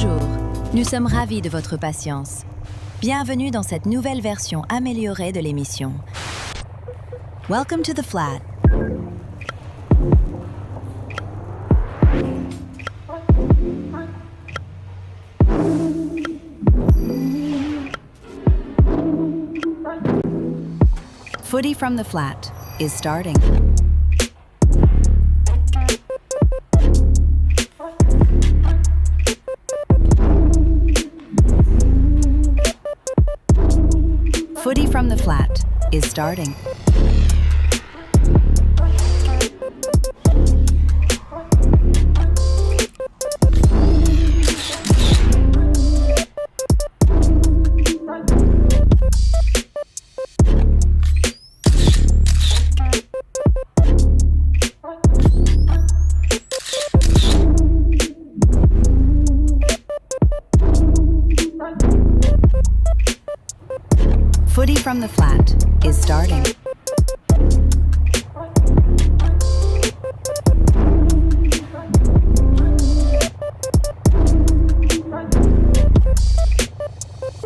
Bonjour, nous sommes ravis de votre patience. Bienvenue dans cette nouvelle version améliorée de l'émission. Welcome to the flat. Footy from the flat is starting. Footy from the flat is starting. Footy from the flat is starting.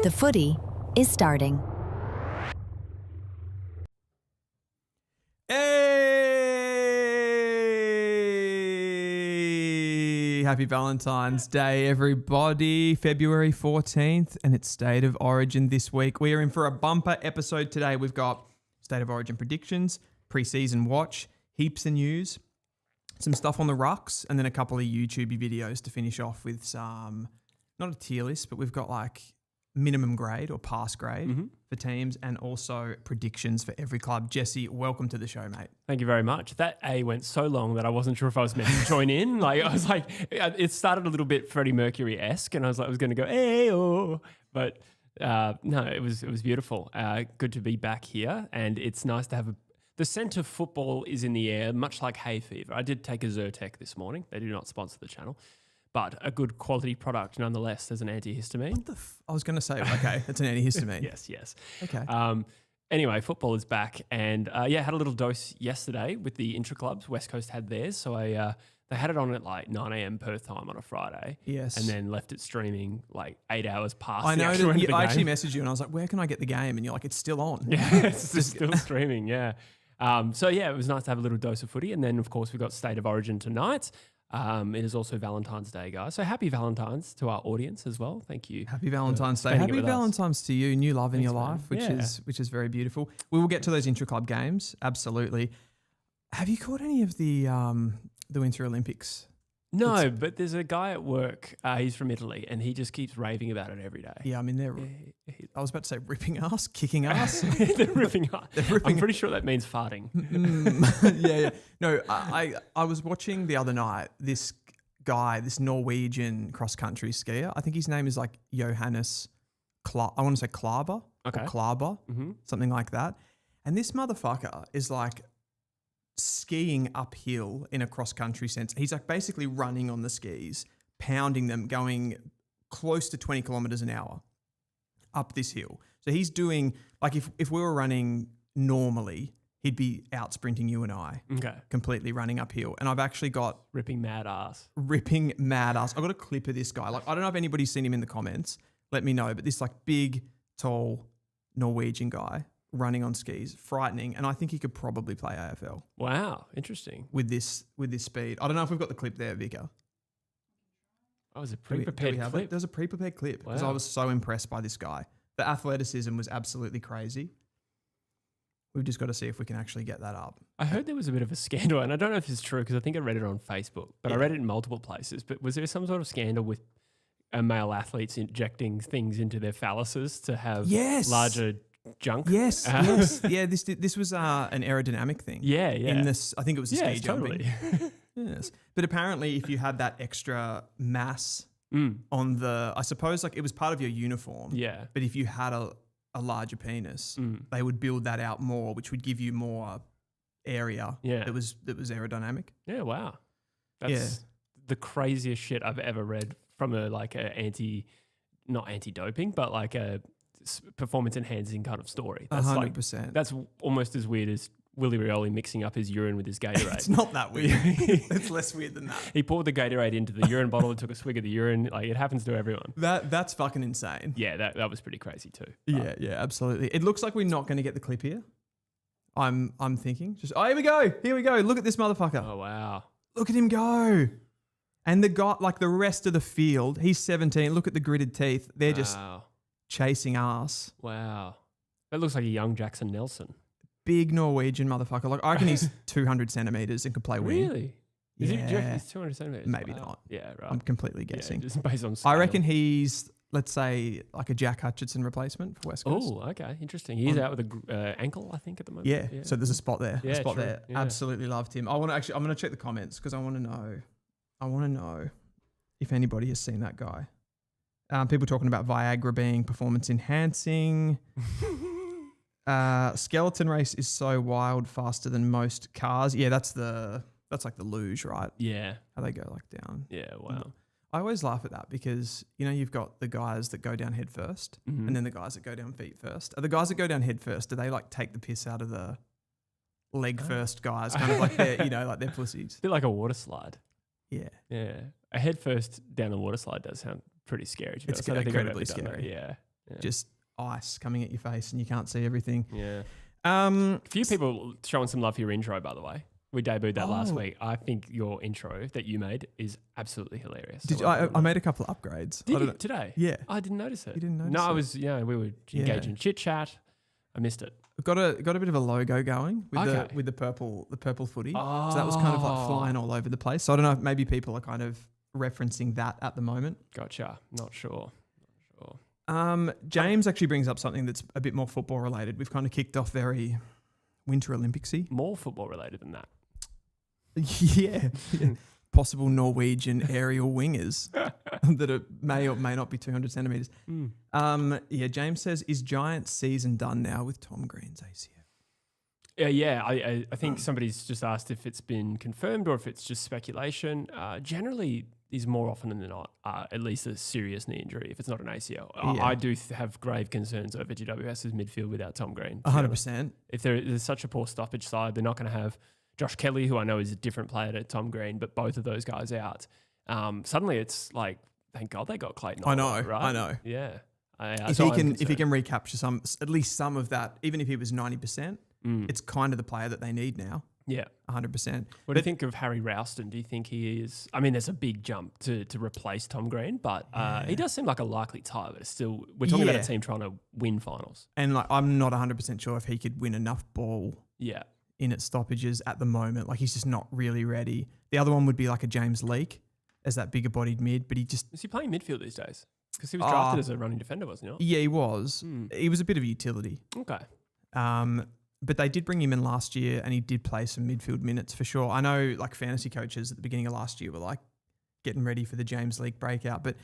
The footy is starting. Hey! Happy Valentine's Day, everybody. February 14th, and it's State of Origin this week. We are in for a bumper episode today. We've got State of Origin predictions, preseason watch, heaps of news, some stuff on the rucks, and then a couple of YouTube videos to finish off with some, not a tier list, but we've got like minimum grade or pass grade for teams, and also predictions for every club. Jesse, welcome to the show, mate. Thank you very much. That A went so long that I wasn't sure if I was meant to join in. Like I was like, it started a little bit Freddie Mercury-esque, and I was like, I was going to go, hey, oh, but no, it was beautiful. Good to be back here, and it's nice to have the scent of football is in the air, much like hay fever. I did take a Zyrtec this morning. They do not sponsor the channel, but a good quality product nonetheless as an antihistamine. What the I was going to say, okay, it's an antihistamine. Yes. Okay. Anyway, football is back, and had a little dose yesterday with the Intra clubs. West Coast had theirs, so they had it on at like 9 a.m. Perth time on a Friday. Yes. And then left it streaming like 8 hours past I the know actual end of the I game. actually messaged you and I was like, where can I get the game? And you're like, it's still on. Yeah, it's just still streaming, yeah. It was nice to have a little dose of footy. And then, of course, we've got State of Origin tonight. It is also Valentine's Day, guys. So happy Valentine's to our audience as well. Thank you. Happy Valentine's Day. Happy Valentine's to you. New love in your life, which is very beautiful. We will get to those intra-club games. Absolutely. Have you caught any of the Winter Olympics? No, but there's a guy at work. He's from Italy, and he just keeps raving about it every day. Yeah, I mean, I was about to say ripping ass, kicking ass. They're ripping ass. I'm pretty sure that means farting. Yeah. No, I was watching the other night this guy, this Norwegian cross-country skier. I think his name is like Johannes I want to say Klaber. Okay. Or Klaber, something like that. And this motherfucker is like skiing uphill in a cross-country sense. He's like basically running on the skis, pounding them, going close to 20 kilometers an hour up this hill. So he's doing, like if we were running normally, he'd be out sprinting you and I. Okay. Completely running uphill. And I've actually got... Ripping mad ass. I've got a clip of this guy. Like, I don't know if anybody's seen him in the comments. Let me know. But this like big, tall Norwegian guy running on skis, frightening, and I think he could probably play AFL. Wow, interesting. With this speed. I don't know if we've got the clip there, Vicar. Oh, it was a pre-prepared clip. There's a pre-prepared clip because I was so impressed by this guy. The athleticism was absolutely crazy. We've just got to see if we can actually get that up. I heard there was a bit of a scandal, and I don't know if it's true because I think I read it on Facebook, but I read it in multiple places. But was there some sort of scandal with male athletes injecting things into their phalluses to have larger junk? Yes. Yeah, this was an aerodynamic thing. Yeah. In this, I think it was a ski totally. jumping. Yes. But apparently if you had that extra mass on the, I suppose like it was part of your uniform. Yeah. But if you had a larger penis, they would build that out more, which would give you more area that was aerodynamic. Yeah, wow. That's the craziest shit I've ever read from a like a not anti-doping, but like a performance enhancing kind of story. That's 100%. That's almost as weird as Willie Rioli mixing up his urine with his Gatorade. It's not that weird. It's less weird than that. He poured the Gatorade into the urine bottle and took a swig of the urine. Like, it happens to everyone. That's fucking insane. Yeah, that was pretty crazy too. Yeah, absolutely. It looks like we're not going to get the clip here. I'm thinking. Here we go. Look at this motherfucker. Oh, wow. Look at him go. And the guy, like the rest of the field, he's 17. Look at the gritted teeth. They're just chasing ass. Wow. That looks like a young Jackson Nelson. Big Norwegian motherfucker. Like, I reckon he's 200 centimeters and could play wing. Really? Is he, do you reckon he's 200 centimeters? Maybe not. Yeah, right. I'm completely guessing. Yeah, just based on scale. I reckon he's, let's say, like a Jack Hutchinson replacement for West Coast. Oh, okay. Interesting. He's out with a ankle, I think, at the moment. Yeah. So there's a spot there. Yeah, true. There. Yeah. Absolutely loved him. I'm going to check the comments because I want to know if anybody has seen that guy. People talking about Viagra being performance enhancing. Skeleton race is so wild, faster than most cars. Yeah, that's like the luge, right? Yeah. How they go like down. Yeah, wow. I always laugh at that because, you've got the guys that go down head first and then the guys that go down feet first. Are the guys that go down head first, do they like take the piss out of the leg first guys? Kind of like they're, like they're pussies. A bit like a water slide. Yeah. Yeah. A head first down a water slide does sound pretty scary. It's incredibly scary. Yeah. Just ice coming at your face and you can't see everything. Yeah. A few people showing some love for your intro, by the way. We debuted that last week. I think your intro that you made is absolutely hilarious. I made a couple of upgrades. Did you today? Yeah. I didn't notice it. You didn't notice it? No, it? I was, we were engaged in chit chat. I missed it. I've got a bit of a logo going with the purple footy. Oh. So that was kind of like flying all over the place. So I don't know if maybe people are kind of referencing that at the moment. Gotcha. Not sure. James actually brings up something that's a bit more football related. We've kind of kicked off very Winter Olympicsy. More football related than that. Yeah. Possible Norwegian aerial wingers that may or may not be 200 centimetres. James says, is Giants season done now with Tom Green's ACL? I think somebody's just asked if it's been confirmed or if it's just speculation. Generally, is more often than not at least a serious knee injury if it's not an ACL. Yeah. I do have grave concerns over GWS's midfield without Tom Green. 100%. If there's such a poor stoppage side, they're not going to have Josh Kelly, who I know is a different player to Tom Green, but both of those guys out. Suddenly it's like, thank God they got Clayton. I know, right? I know. Yeah. If he can recapture at least some of that, even if he was 90%, it's kind of the player that they need now. Yeah. 100%. What do you think of Harry Ralston? Do you think he is... I mean, there's a big jump to replace Tom Green, but he does seem like a likely tie, but it's still... We're talking about a team trying to win finals. And like, I'm not 100% sure if he could win enough ball in its stoppages at the moment. Like, he's just not really ready. The other one would be like a James Leake as that bigger bodied mid, but he just... Is he playing midfield these days? Because he was drafted as a running defender, wasn't he? Yeah, he was. He was a bit of a utility. Okay. But they did bring him in last year and he did play some midfield minutes for sure. I know like fantasy coaches at the beginning of last year were like getting ready for the James League breakout. But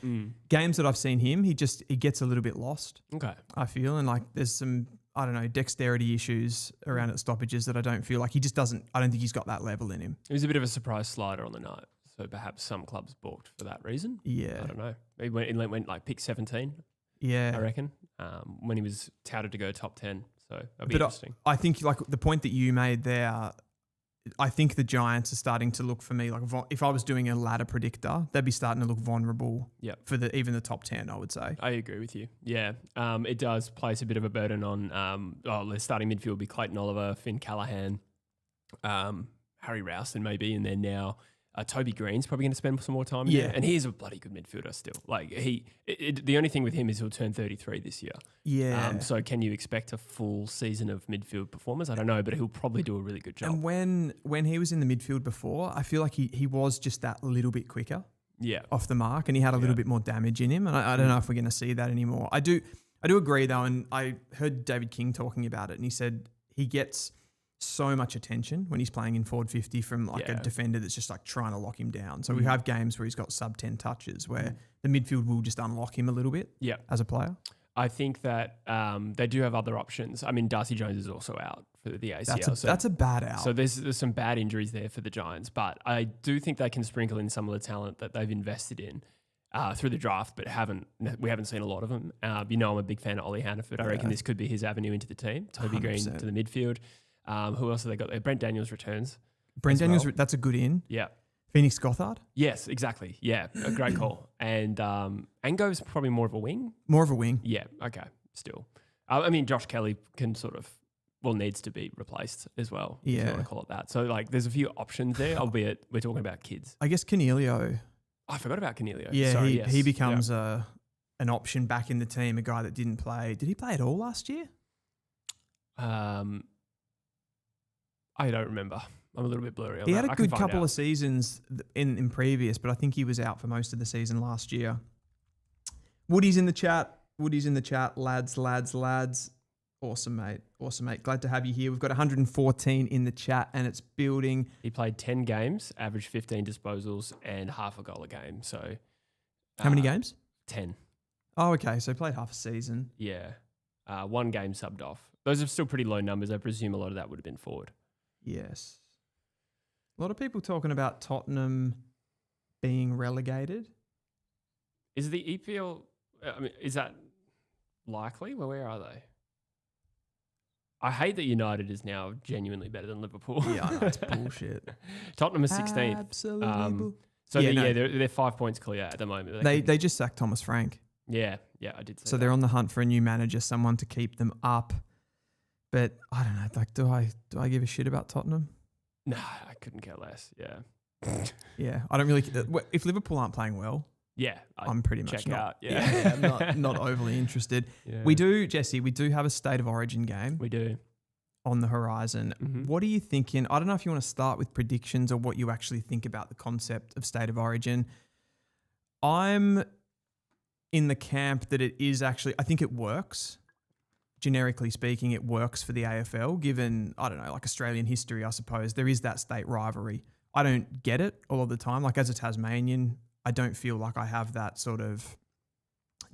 games that I've seen him, he gets a little bit lost. Okay. I feel. And like there's some, I don't know, dexterity issues around at stoppages that I don't feel like he just doesn't, I don't think he's got that level in him. He was a bit of a surprise slider on the night. So perhaps some clubs balked for that reason. Yeah. I don't know. He went like pick 17. Yeah. I reckon. When he was touted to go top 10. So that'd be interesting. I think like the point that you made there, I think the Giants are starting to look for me like if I was doing a ladder predictor, they'd be starting to look vulnerable for even the top 10, I would say. I agree with you. Yeah. It does place a bit of a burden on their starting midfield would be Clayton Oliver, Finn Callahan, Harry Ralston maybe, and then now Toby Green's probably going to spend some more time in there. And he is a bloody good midfielder still. Like the only thing with him is he'll turn 33 this year. Yeah. So can you expect a full season of midfield performance? I don't know, but he'll probably do a really good job. And when he was in the midfield before, I feel like he was just that little bit quicker off the mark and he had a little bit more damage in him. And I don't know if we're going to see that anymore. I do agree though. And I heard David King talking about it and he said he gets so much attention when he's playing in forward 50 from like a defender that's just like trying to lock him down. So we have games where he's got sub 10 touches where the midfield will just unlock him a little bit as a player. I think that they do have other options. I mean, Darcy Jones is also out for the ACL. That's a bad out. So there's some bad injuries there for the Giants, but I do think they can sprinkle in some of the talent that they've invested in through the draft, but we haven't seen a lot of them. I'm a big fan of Ollie Hannaford. I reckon this could be his avenue into the team. Toby 100%. Green to the midfield. Who else have they got there? Brent Daniels returns. Brent Daniels, well. that's a good in. Yeah. Phoenix Gothard? Yes, exactly. Yeah, a great call. And Ango's probably more of a wing. More of a wing. Yeah, okay, still. I mean, Josh Kelly can needs to be replaced as well, if you want to call it that. So, like, there's a few options there, albeit we're talking about kids. I guess Cornelio. I forgot about Cornelio. Yeah, Sorry, he becomes an option back in the team, a guy that didn't play. Did he play at all last year? I don't remember. I'm a little bit blurry on He that. had a good couple of seasons in previous, but I think he was out for most of the season last year. Woody's in the chat. Lads. Awesome, mate. Glad to have you here. We've got 114 in the chat and it's building. He played 10 games, averaged 15 disposals and half a goal a game. So, how many games? 10. Oh, okay. So played half a season. Yeah. 1 game subbed off. Those are still pretty low numbers. I presume a lot of that would have been forward. Yes. A lot of people talking about Tottenham being relegated. Is the EPL, is that likely? Well, where are they? I hate that United is now genuinely better than Liverpool. Yeah, I know, it's bullshit. Tottenham is 16th. Absolutely. They're 5 points clear at the moment. They just sacked Thomas Frank. Yeah, I did say So that. they're on the hunt for a new manager, someone to keep them up. But I don't know, like, do I give a shit about Tottenham? No, I couldn't care less. Yeah. Yeah, I don't really. If Liverpool aren't playing well, I'm pretty much check not. out. I'm not overly interested. Yeah. We do, Jesse. We do have a State of Origin game. We do. On the horizon. Mm-hmm. What are you thinking? I don't know if you want to start with predictions or what you actually think about the concept of State of Origin. I'm in the camp that it is actually, I think it works. Generically speaking, it works for the AFL, given, I don't know, like Australian history, I suppose. There is that state rivalry. I don't get it all of the time. Like as a Tasmanian, I don't feel like I have that sort of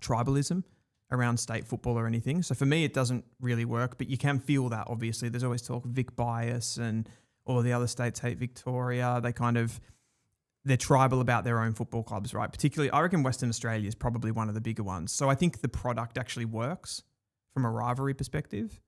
tribalism around state football or anything. So for me, it doesn't really work, but you can feel that, obviously. There's always talk of Vic bias and all of the other states hate Victoria. They're tribal about their own football clubs, right? Particularly, I reckon Western Australia is probably one of the bigger ones. So I think the product actually works from a rivalry perspective.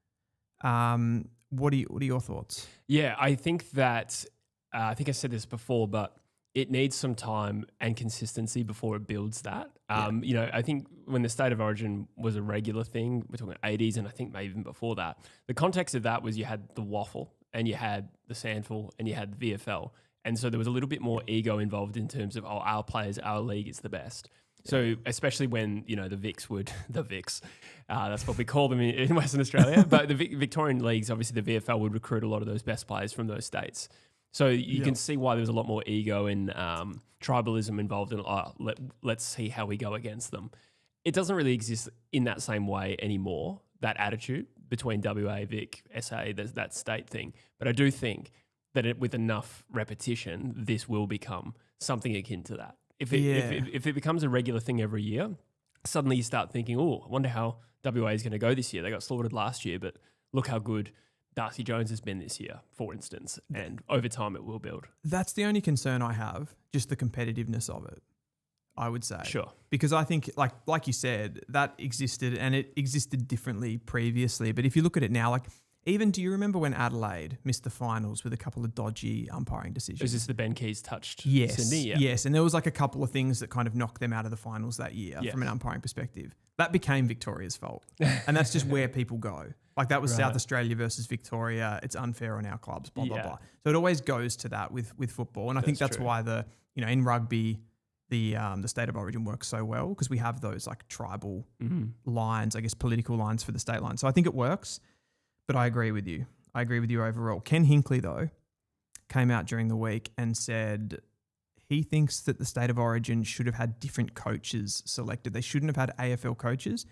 What are your thoughts? Yeah, I think that, I think I said this before, but it needs some time and consistency before it builds that. I think when the State of Origin was a regular thing, we're talking 80s, and I think maybe even before that, the context of that was you had the waffle and you had the sandful and you had the VFL. And so there was a little bit more ego involved in terms of, our players, our league is the best. So especially when, the Vics that's what we call them in Western Australia. But the Victorian leagues, obviously the VFL would recruit a lot of those best players from those states. So you can see why there was a lot more ego and tribalism involved in, let's see how we go against them. It doesn't really exist in that same way anymore, that attitude between WA, Vic, SA, there's that state thing. But I do think that with enough repetition, this will become something akin to that. If it becomes a regular thing every year, suddenly you start thinking, I wonder how WA is going to go this year. They got slaughtered last year, but look how good Darcy Jones has been this year, for instance. And over time, it will build. That's the only concern I have, just the competitiveness of it, I would say. Sure. Because I think, like you said, that existed and it existed differently previously. But if you look at it now, do you remember when Adelaide missed the finals with a couple of dodgy umpiring decisions? Is this the Ben Keys touched Sydney? Yeah. Yes. And there was a couple of things that kind of knocked them out of the finals that year from an umpiring perspective. That became Victoria's fault. And that's just where people go. That was South Australia versus Victoria. It's unfair on our clubs, blah, blah, blah. So it always goes to that with football. And I think that's true. why in rugby, the State of Origin works so well, because we have those tribal lines, I guess political lines for the state line. So I think it works. But I agree with you. Overall. Ken Hinkley, though, came out during the week and said he thinks that the State of Origin should have had different coaches selected. They shouldn't have had AFL coaches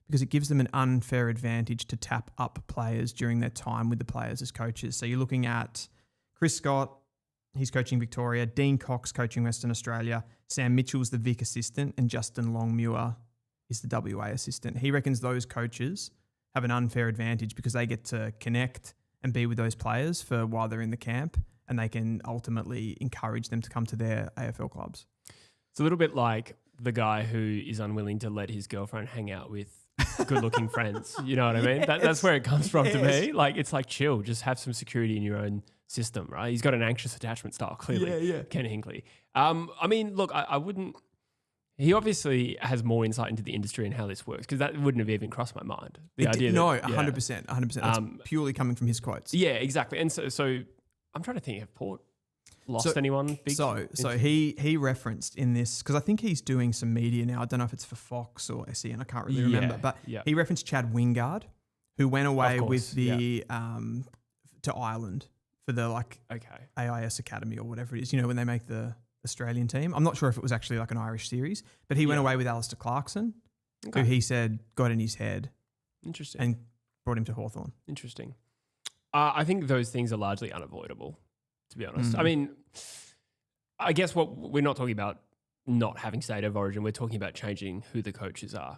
because it gives them an unfair advantage to tap up players during their time with the players as coaches. So you're looking at Chris Scott, he's coaching Victoria, Dean Cox coaching Western Australia, Sam Mitchell's the Vic assistant, and Justin Longmuir is the WA assistant. He reckons those coaches have an unfair advantage because they get to connect and be with those players for while they're in the camp, and they can ultimately encourage them to come to their AFL clubs. It's a little bit like the guy who is unwilling to let his girlfriend hang out with good-looking friends. You know what I mean? That's where it comes from to me. Like, it's like, chill, just have some security in your own system, right? He's got an anxious attachment style, clearly. Ken Hinkley. I mean, look, I wouldn't. He obviously has more insight into the industry and how this works, because that wouldn't have even crossed my mind. The idea that, 100%. That's purely coming from his quotes. Yeah, exactly. And so I'm trying to think, have Port lost anyone big? So he referenced in this, because I think he's doing some media now. I don't know if it's for Fox or SEN, I can't really remember. But he referenced Chad Wingard, who went away with the to Ireland for the AIS Academy or whatever it is, when they make the Australian team. I'm not sure if it was actually like an Irish series, but he went away with Alistair Clarkson, who he said got in his head. Interesting. And brought him to Hawthorn. Interesting. I think those things are largely unavoidable, to be honest. I mean, I guess what we're not talking about not having state of origin, we're talking about changing who the coaches are.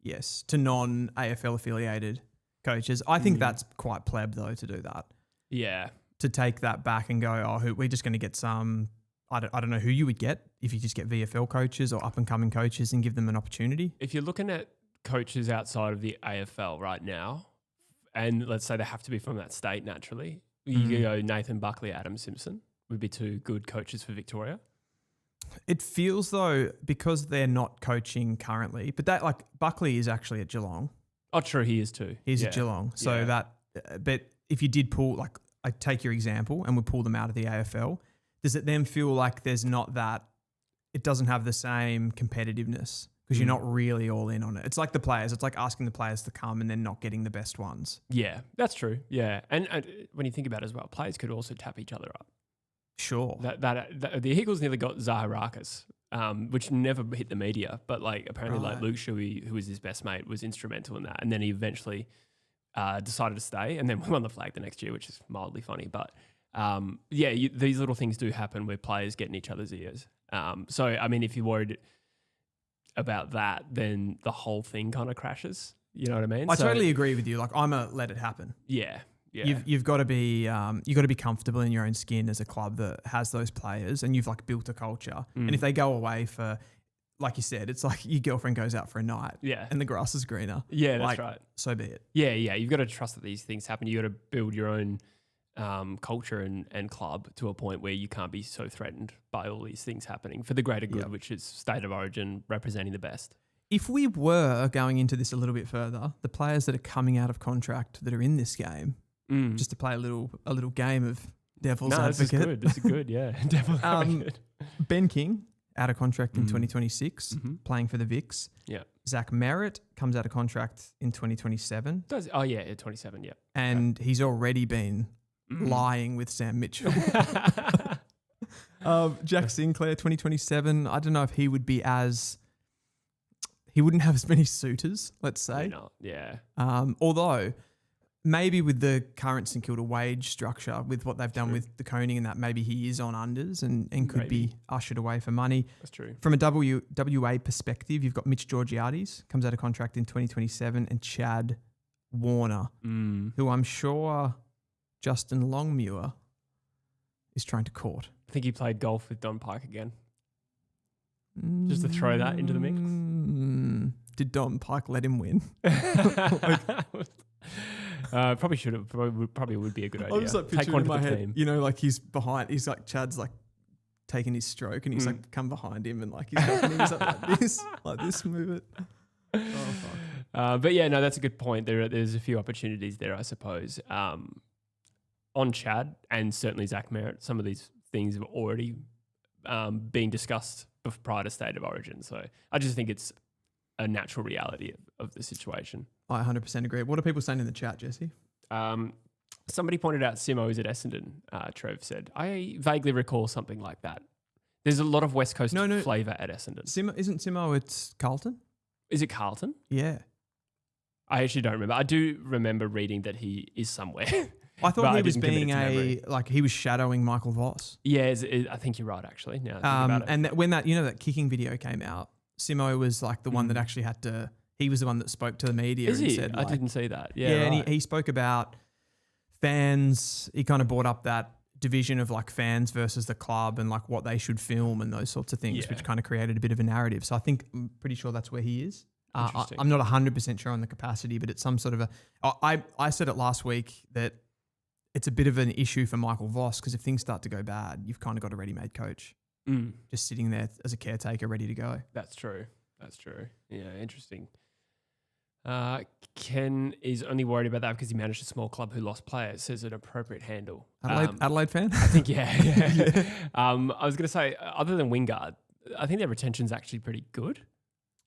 Yes, to non-AFL affiliated coaches. I think that's quite pleb though to do that. Yeah. To take that back and go, we're just going to get some, I don't know who you would get if you just get VFL coaches or up-and-coming coaches and give them an opportunity. If you're looking at coaches outside of the AFL right now, and let's say they have to be from that state naturally, you can go Nathan Buckley, Adam Simpson would be two good coaches for Victoria. It feels though, because they're not coaching currently, but that Buckley is actually at Geelong. Oh, true, he is too. He's at Geelong. So but if you did pull, I take your example and we pull them out of the AFL, does it then feel like there's not that, it doesn't have the same competitiveness because you're not really all in on it? It's like the players. It's like asking the players to come and then not getting the best ones. Yeah, that's true. Yeah. And when you think about it as well, players could also tap each other up. Sure. The Eagles nearly got Zaharakis, which never hit the media, but apparently Luke Shuey, who was his best mate, was instrumental in that. And then he eventually decided to stay and then won the flag the next year, which is mildly funny. But these little things do happen where players get in each other's ears. So, I mean, if you're worried about that, then the whole thing kind of crashes. You know what I mean? I totally agree with you. I'm a let it happen. Yeah. Yeah. You've got to be comfortable in your own skin as a club that has those players, and you've built a culture. And if they go away for, like you said, it's like your girlfriend goes out for a night, and the grass is greener. Yeah, that's right. So be it. Yeah. You've got to trust that these things happen. You got to build your own culture and club to a point where you can't be so threatened by all these things happening for the greater good, which is state of origin representing the best. If we were going into this a little bit further, the players that are coming out of contract that are in this game, just to play a little game of devil's advocate. This is good, yeah. Devil's advocate. Ben King, out of contract in 2026, playing for the Vics. Yeah. Zach Merritt comes out of contract in 2027. 27, yeah. And he's already been lying with Sam Mitchell. Jack Sinclair, 2027. I don't know if he would be he wouldn't have as many suitors, let's say. Probably not, yeah. Although maybe with the current St Kilda wage structure, with what they've done with the coning and that, maybe he is on unders and could be ushered away for money. That's true. From a WA perspective, you've got Mitch Georgiades, comes out of contract in 2027, and Chad Warner, who I'm sure Justin Longmuir is trying to court. I think he played golf with Don Pike again. Just to throw that into the mix. Did Don Pike let him win? Probably should have. Probably would be a good idea. I'm just picturing in my head, he's behind. He's Chad's taking his stroke, and he's come behind him and he's helping him. He's like this, move it. Oh fuck. But yeah, no, that's a good point. There's a few opportunities there, I suppose. On Chad and certainly Zach Merritt, some of these things have already being discussed prior to state of origin. So I just think it's a natural reality of the situation. I 100% agree. What are people saying in the chat, Jesse? Somebody pointed out Simo is at Essendon, Trev said. I vaguely recall something like that. There's a lot of West Coast flavour at Essendon. Isn't Simo at Carlton? Is it Carlton? Yeah. I actually don't remember. I do remember reading that he is somewhere. I thought he was being he was shadowing Michael Voss. Yeah, I think you're right, actually. Now about it. And when that kicking video came out, Simo was the one that actually had to. He was the one that spoke to the media. Is and he? Said, I didn't see that. Yeah, right. And he spoke about fans. He kind of brought up that division of fans versus the club and what they should film and those sorts of things, which kind of created a bit of a narrative. So I'm pretty sure that's where he is. Interesting. I'm not 100% sure on the capacity, but it's some sort of I said it last week that it's a bit of an issue for Michael Voss because if things start to go bad, you've kind of got a ready-made coach just sitting there as a caretaker ready to go. That's true. Yeah, interesting. Ken is only worried about that because he managed a small club who lost players. Says an appropriate handle. Adelaide fan? I think, yeah. I was going to say, other than Wingard, I think their retention's actually pretty good.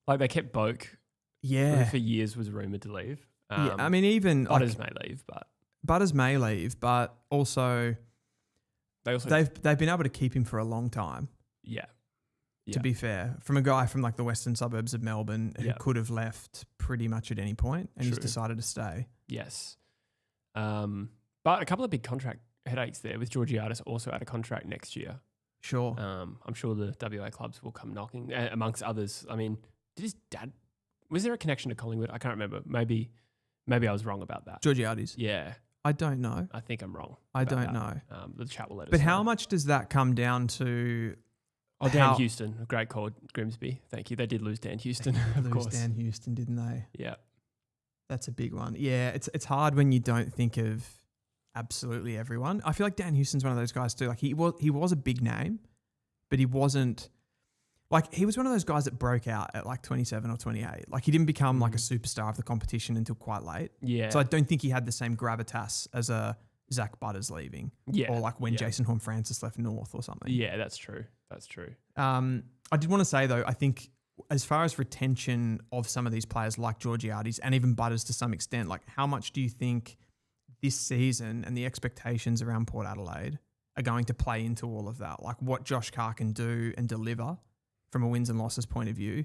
Like they kept Boak, who for years was rumoured to leave. Yeah, I mean, even Butters may leave, but also they've been able to keep him for a long time. Yeah. To be fair, from a guy from like the western suburbs of Melbourne who could have left pretty much at any point and he's decided to stay. Yes. But a couple of big contract headaches there with Georgiades also out of contract next year. Sure. I'm sure the WA clubs will come knocking, amongst others. I mean, did his dad, was there a connection to Collingwood? I can't remember. Maybe I was wrong about that. Georgiades? Yeah. I don't know. I think I'm wrong. I don't know. The chat will let us But know. how much does that come down to... Dan Houston, a great call, Grimsby. Thank you. They did lose Dan Houston, of course. Dan Houston, didn't they? Yeah. That's a big one. Yeah, it's hard when you don't think of absolutely everyone. I feel like Dan Houston's one of those guys too. Like he was a big name, but he wasn't... Like he was one of those guys that broke out at like 27 or 28. Like he didn't become like a superstar of the competition until quite late. Yeah. So I don't think he had the same gravitas as a Zach Butters leaving. Yeah. Or like when Jason Horne-Francis left North or something. Yeah, that's true. I did want to say though, I think as far as retention of some of these players like Georgiades and even Butters to some extent, like how much do you think this season and the expectations around Port Adelaide are going to play into all of that? Like what Josh Carr can do and deliver from a wins and losses point of view.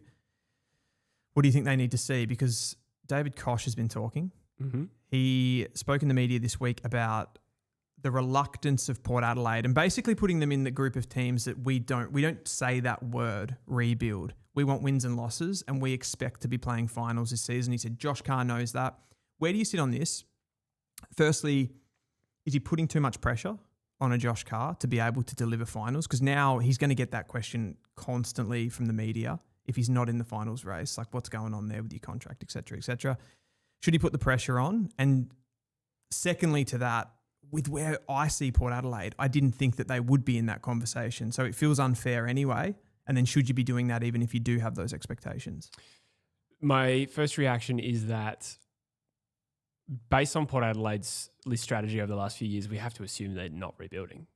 What do you think they need to see? Because David Koch has been talking. Mm-hmm. He spoke in the media this week about the reluctance of Port Adelaide and basically putting them in the group of teams that we don't say that word, rebuild. We want wins and losses and we expect to be playing finals this season. He said Josh Carr knows that. Where do you sit on this? Firstly, is he putting too much pressure on a Josh Carr to be able to deliver finals? Because now he's going to get that question constantly from the media if he's not in the finals race, like what's going on there with your contract, et cetera, et cetera. Should he put the pressure on? And secondly to that, with where I see Port Adelaide, I didn't think that they would be in that conversation. So it feels unfair anyway. And then should you be doing that even if you do have those expectations? My first reaction is that based on Port Adelaide's list strategy over the last few years, we have to assume they're not rebuilding,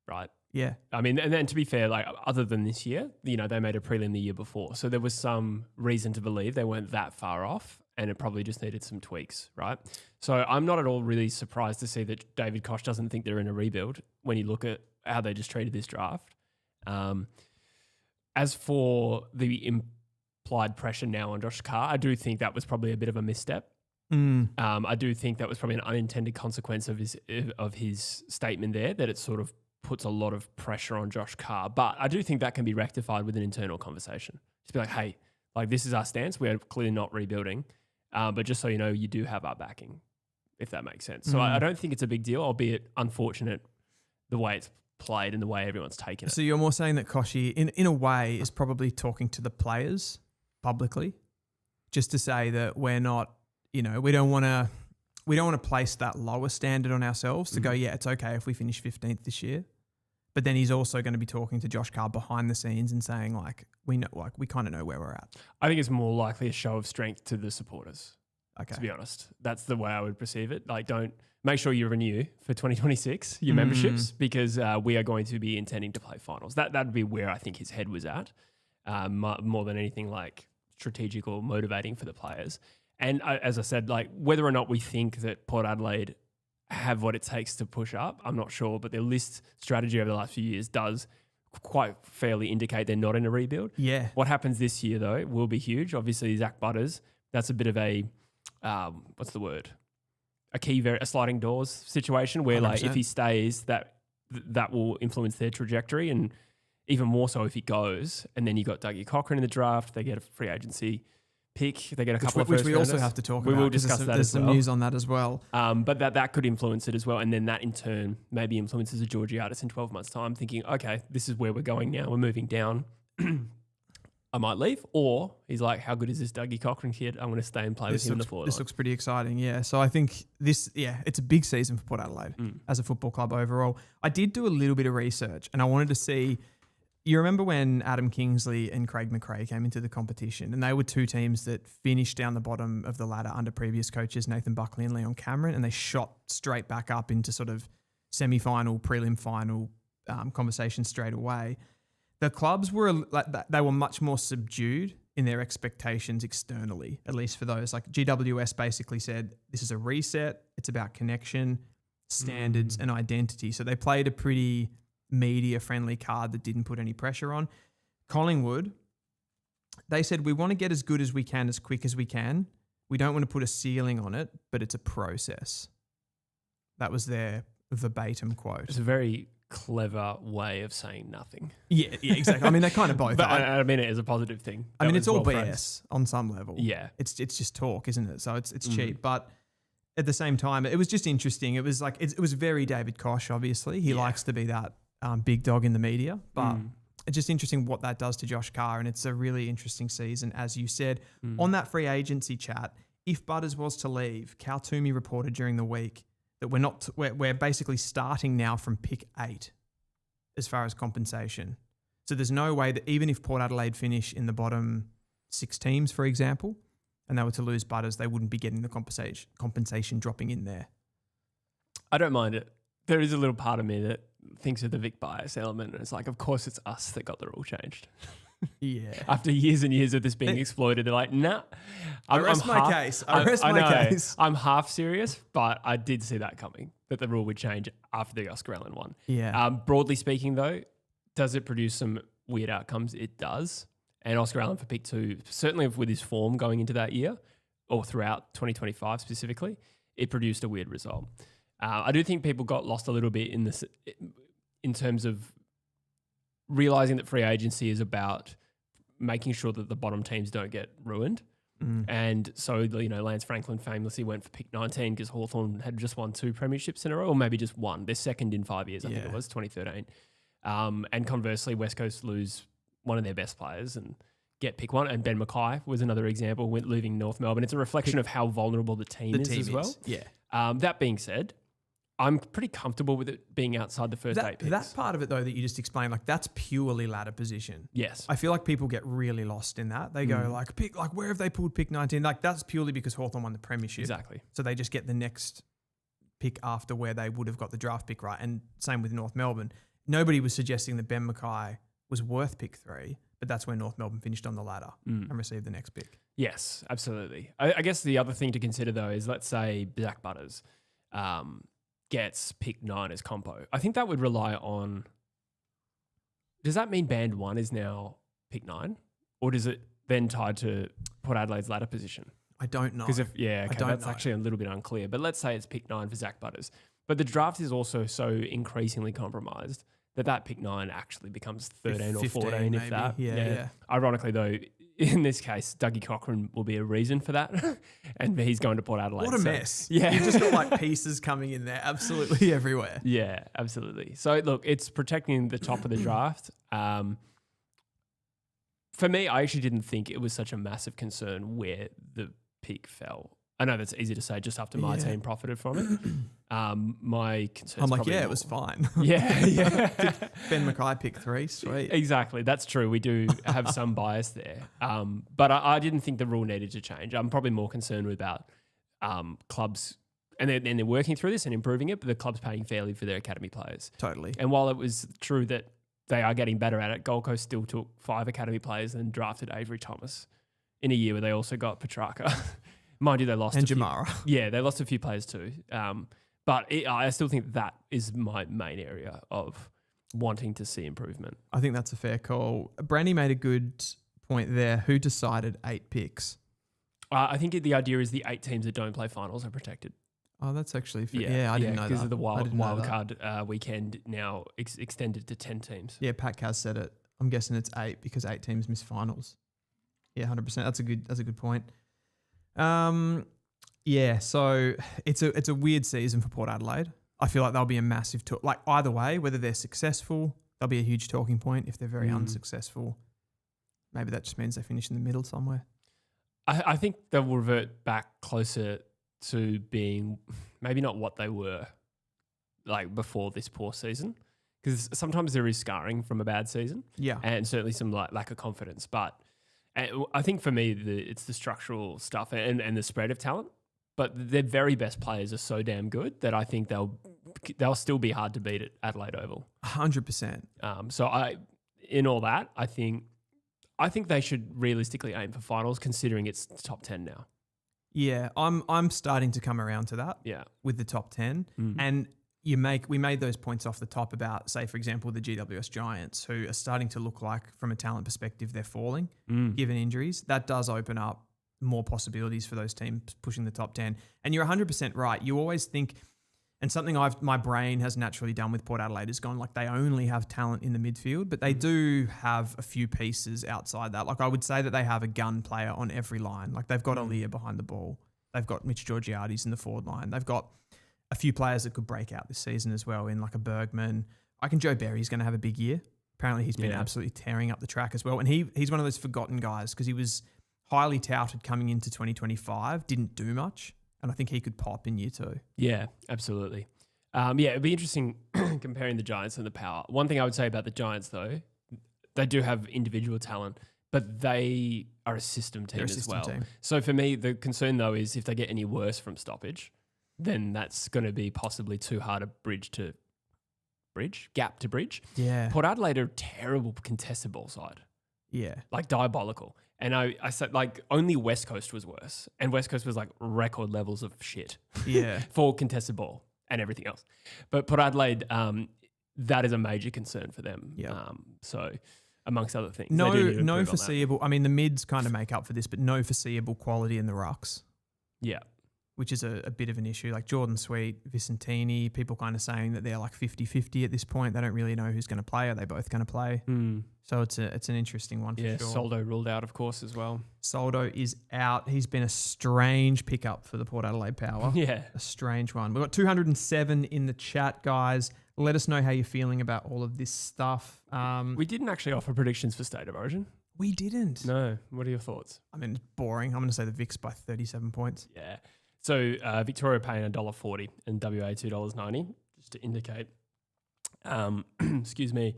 right? Yeah. I mean, and then to be fair, like other than this year, they made a prelim the year before. So there was some reason to believe they weren't that far off and it probably just needed some tweaks, right? So I'm not at all really surprised to see that David Koch doesn't think they're in a rebuild when you look at how they just treated this draft. As for the implied pressure now on Josh Carr, I do think that was probably a bit of a misstep. I do think that was probably an unintended consequence of his statement there, that it sort of puts a lot of pressure on Josh Carr. But I do think that can be rectified with an internal conversation. Just be like, hey, like this is our stance. We're clearly not rebuilding. But just so you know, you do have our backing, if that makes sense. So I don't think it's a big deal, albeit unfortunate the way it's played and the way everyone's taken it. So you're more saying that Koshi, in a way, is probably talking to the players publicly, just to say that we're not, we don't want to place that lower standard on ourselves to go, yeah, it's okay if we finish 15th this year. But then he's also going to be talking to Josh Carr behind the scenes and saying, like, we kind of know where we're at. I think it's more likely a show of strength to the supporters. Okay. To be honest, that's the way I would perceive it. Like, don't make sure you renew for 2026 your memberships because we are going to be intending to play finals. That'd be where I think his head was at, more than anything like strategic or motivating for the players. And as I said, like whether or not we think that Port Adelaide have what it takes to push up, I'm not sure. But their list strategy over the last few years does quite fairly indicate they're not in a rebuild. Yeah. What happens this year though will be huge. Obviously, Zach Butters, that's a bit of a what's the word? A sliding doors situation where 100%. Like if he stays, that will influence their trajectory, and even more so if he goes. And then you got Dougie Cochran in the draft. They get a free agency pick. They get a couple of first which we also have to talk about. We will discuss that there's as well. There's some news on that as well. But that could influence it as well. And then that in turn maybe influences a Georgiades in 12 months' time thinking, okay, this is where we're going now. We're moving down. I might leave, or he's like, how good is this Dougie Cochran kid? I'm going to stay and play with him in the forward This line. looks pretty exciting, yeah. So I think it's a big season for Port Adelaide as a football club overall. I did do a little bit of research and I wanted to see, you remember when Adam Kingsley and Craig McRae came into the competition, and they were two teams that finished down the bottom of the ladder under previous coaches, Nathan Buckley and Leon Cameron, and they shot straight back up into sort of semi-final, prelim final conversation straight away. The clubs were they were much more subdued in their expectations externally, at least for those. Like GWS basically said, this is a reset. It's about connection, standards, and identity. So they played a pretty media-friendly card that didn't put any pressure on. Collingwood, they said, we want to get as good as we can, as quick as we can. We don't want to put a ceiling on it, but it's a process. That was their verbatim quote. It's a very clever way of saying nothing. Yeah, exactly. I mean, they're kind of both. But I mean it as a positive thing. I mean, That it's was all well BS phrased. on some level. Yeah. It's just talk, isn't it? So it's cheap. But at the same time, it was just interesting. It was like, it was very David Koch, obviously. He likes to be that big dog in the media. But it's just interesting what that does to Josh Carr. And it's a really interesting season, as you said. On that free agency chat, if Butters was to leave, Cal Toomey reported during the week that we're basically starting now from pick 8 as far as compensation. So there's no way that even if Port Adelaide finish in the bottom 6 teams, for example, and they were to lose Butters, they wouldn't be getting the compensation dropping in there. I don't mind it. There is a little part of me that thinks of the Vic bias element, and it's like, of course it's us that got the rule changed. Yeah. After years and years of this being exploited, they're like, nah. I rest my case. I'm half serious, but I did see that coming, that the rule would change after the Oscar Allen one. Yeah. Broadly speaking, though, does it produce some weird outcomes? It does. And Oscar Allen for pick 2, certainly with his form going into that year, or throughout 2025 specifically, it produced a weird result. I do think people got lost a little bit in this, in terms of realizing that free agency is about making sure that the bottom teams don't get ruined. And so, Lance Franklin famously went for pick 19 because Hawthorn had just won 2 premierships in a row, or maybe just one. They're second in 5 years, I think it was, 2013. And conversely, West Coast lose one of their best players and get pick 1. And Ben Mackay was another example, leaving North Melbourne. It's a reflection of how vulnerable the team is as well. Yeah. That being said, I'm pretty comfortable with it being outside the first 8 picks. That part of it, though, that you just explained, like that's purely ladder position. Yes. I feel like people get really lost in that. They go where have they pulled pick 19? Like that's purely because Hawthorn won the premiership. Exactly. So they just get the next pick after where they would have got the draft pick right. And same with North Melbourne. Nobody was suggesting that Ben Mackay was worth pick 3, but that's where North Melbourne finished on the ladder and received the next pick. Yes, absolutely. I guess the other thing to consider, though, is let's say Zach Butters gets pick 9 as compo. I think that would rely on... Does that mean band 1 is now pick 9? Or does it then tied to Port Adelaide's ladder position? I don't know. Because that's actually a little bit unclear. But let's say it's pick 9 for Zach Butters. But the draft is also so increasingly compromised that pick 9 actually becomes 13 or 14, maybe. if that. Yeah. Ironically, though, in this case, Dougie Cochran will be a reason for that. And he's going to Port Adelaide. What a mess. Yeah. You've just got like pieces coming in there absolutely everywhere. Yeah, absolutely. So look, it's protecting the top of the draft. For me, I actually didn't think it was such a massive concern where the pick fell. I know that's easy to say just after my team profited from it. My concern. I'm like, it was fine. Yeah. Ben Mackay pick 3, sweet. Exactly. That's true. We do have some bias there. But I didn't think the rule needed to change. I'm probably more concerned about clubs, and they're working through this and improving it, but the clubs paying fairly for their academy players. Totally. And while it was true that they are getting better at it, Gold Coast still took 5 academy players and drafted Avery Thomas in a year where they also got Petrarca. Mind you, they lost Jamara. Yeah, they lost a few players too. But I still think that is my main area of wanting to see improvement. I think that's a fair call. Brandy made a good point there. Who decided 8 picks? I think the idea is the 8 teams that don't play finals are protected. Oh, that's actually fair. Yeah, I didn't know that. Because of the wild card weekend now extended to 10 teams. Yeah, Pat Kaz said it. I'm guessing it's 8 because 8 teams miss finals. Yeah, 100%. That's a good point. Yeah, so it's a weird season for Port Adelaide. I feel like they'll be a massive like either way, whether they're successful, they'll be a huge talking point. If they're very unsuccessful, maybe that just means they finish in the middle somewhere. I think they'll revert back closer to being maybe not what they were like before this poor season, because sometimes there is scarring from a bad season. Yeah. And certainly some lack of confidence. But I think for me, it's the structural stuff and the spread of talent. But their very best players are so damn good that I think they'll still be hard to beat at Adelaide Oval. 100%. So in all that, I think they should realistically aim for finals, considering it's top 10 now. Yeah, I'm starting to come around to that. Yeah. With the top 10, and we made those points off the top about, say, for example, the GWS Giants, who are starting to look like, from a talent perspective, they're falling given injuries. That does open up more possibilities for those teams pushing the top 10. And you're 100% right. You always think, and something my brain has naturally done with Port Adelaide is gone, like, they only have talent in the midfield, but they do have a few pieces outside that. Like, I would say that they have a gun player on every line. Like, they've got Aaliyah behind the ball. They've got Mitch Georgiades in the forward line. They've got a few players that could break out this season as well, in like a Bergman. I reckon Joe Berry's going to have a big year. Apparently he's been absolutely tearing up the track as well. And he's one of those forgotten guys, because he was highly touted coming into 2025, didn't do much. And I think he could pop in year 2. Yeah, absolutely. It'd be interesting comparing the Giants and the Power. One thing I would say about the Giants, though, they do have individual talent, but they are a system team as well. So for me, the concern, though, is if they get any worse from stoppage, then that's going to be possibly too hard a gap to bridge. Yeah. Port Adelaide are a terrible contested ball side. Yeah. Like diabolical. And I said, like, only West Coast was worse. And West Coast was like record levels of shit. Yeah. For contested ball and everything else. But Port Adelaide, that is a major concern for them. Yeah. So amongst other things. No foreseeable, I mean, the mids kind of make up for this, but no foreseeable quality in the rucks. Yeah. Which is a bit of an issue. Like Jordan Sweet, Vicentini, people kind of saying that they're like 50-50 at this point. They don't really know who's going to play. Are they both going to play? So it's an interesting one for sure. Soldo ruled out, of course, as well. Soldo is out. He's been a strange pickup for the Port Adelaide Power. Yeah. A strange one. We've got 207 in the chat, guys. Let us know how you're feeling about all of this stuff. We didn't actually offer predictions for State of Origin. We didn't. No. What are your thoughts? I mean, it's boring. I'm going to say the Vicks by 37 points. Yeah. So Victoria paying $1.40 and WA $2.90, just to indicate, excuse me,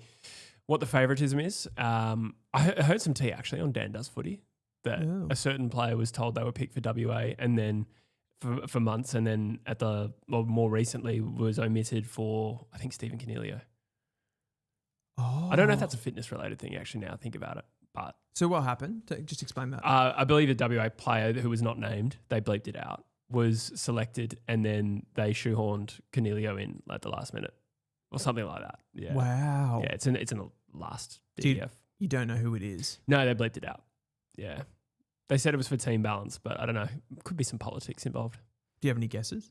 what the favouritism is. I heard some tea actually on Dan Does Footy that a certain player was told they were picked for WA and then for months, and then more recently was omitted for, I think, Stephen Cornelio. Oh. I don't know if that's a fitness related thing actually now I think about it. But so what happened? Just explain that. I believe a WA player who was not named, they bleeped it out, was selected, and then they shoehorned Cornelio in at the last minute or something like that. Yeah. Wow. Yeah, it's in the last DDF. You don't know who it is? No, they bleeped it out. Yeah. They said it was for team balance, but I don't know. Could be some politics involved. Do you have any guesses?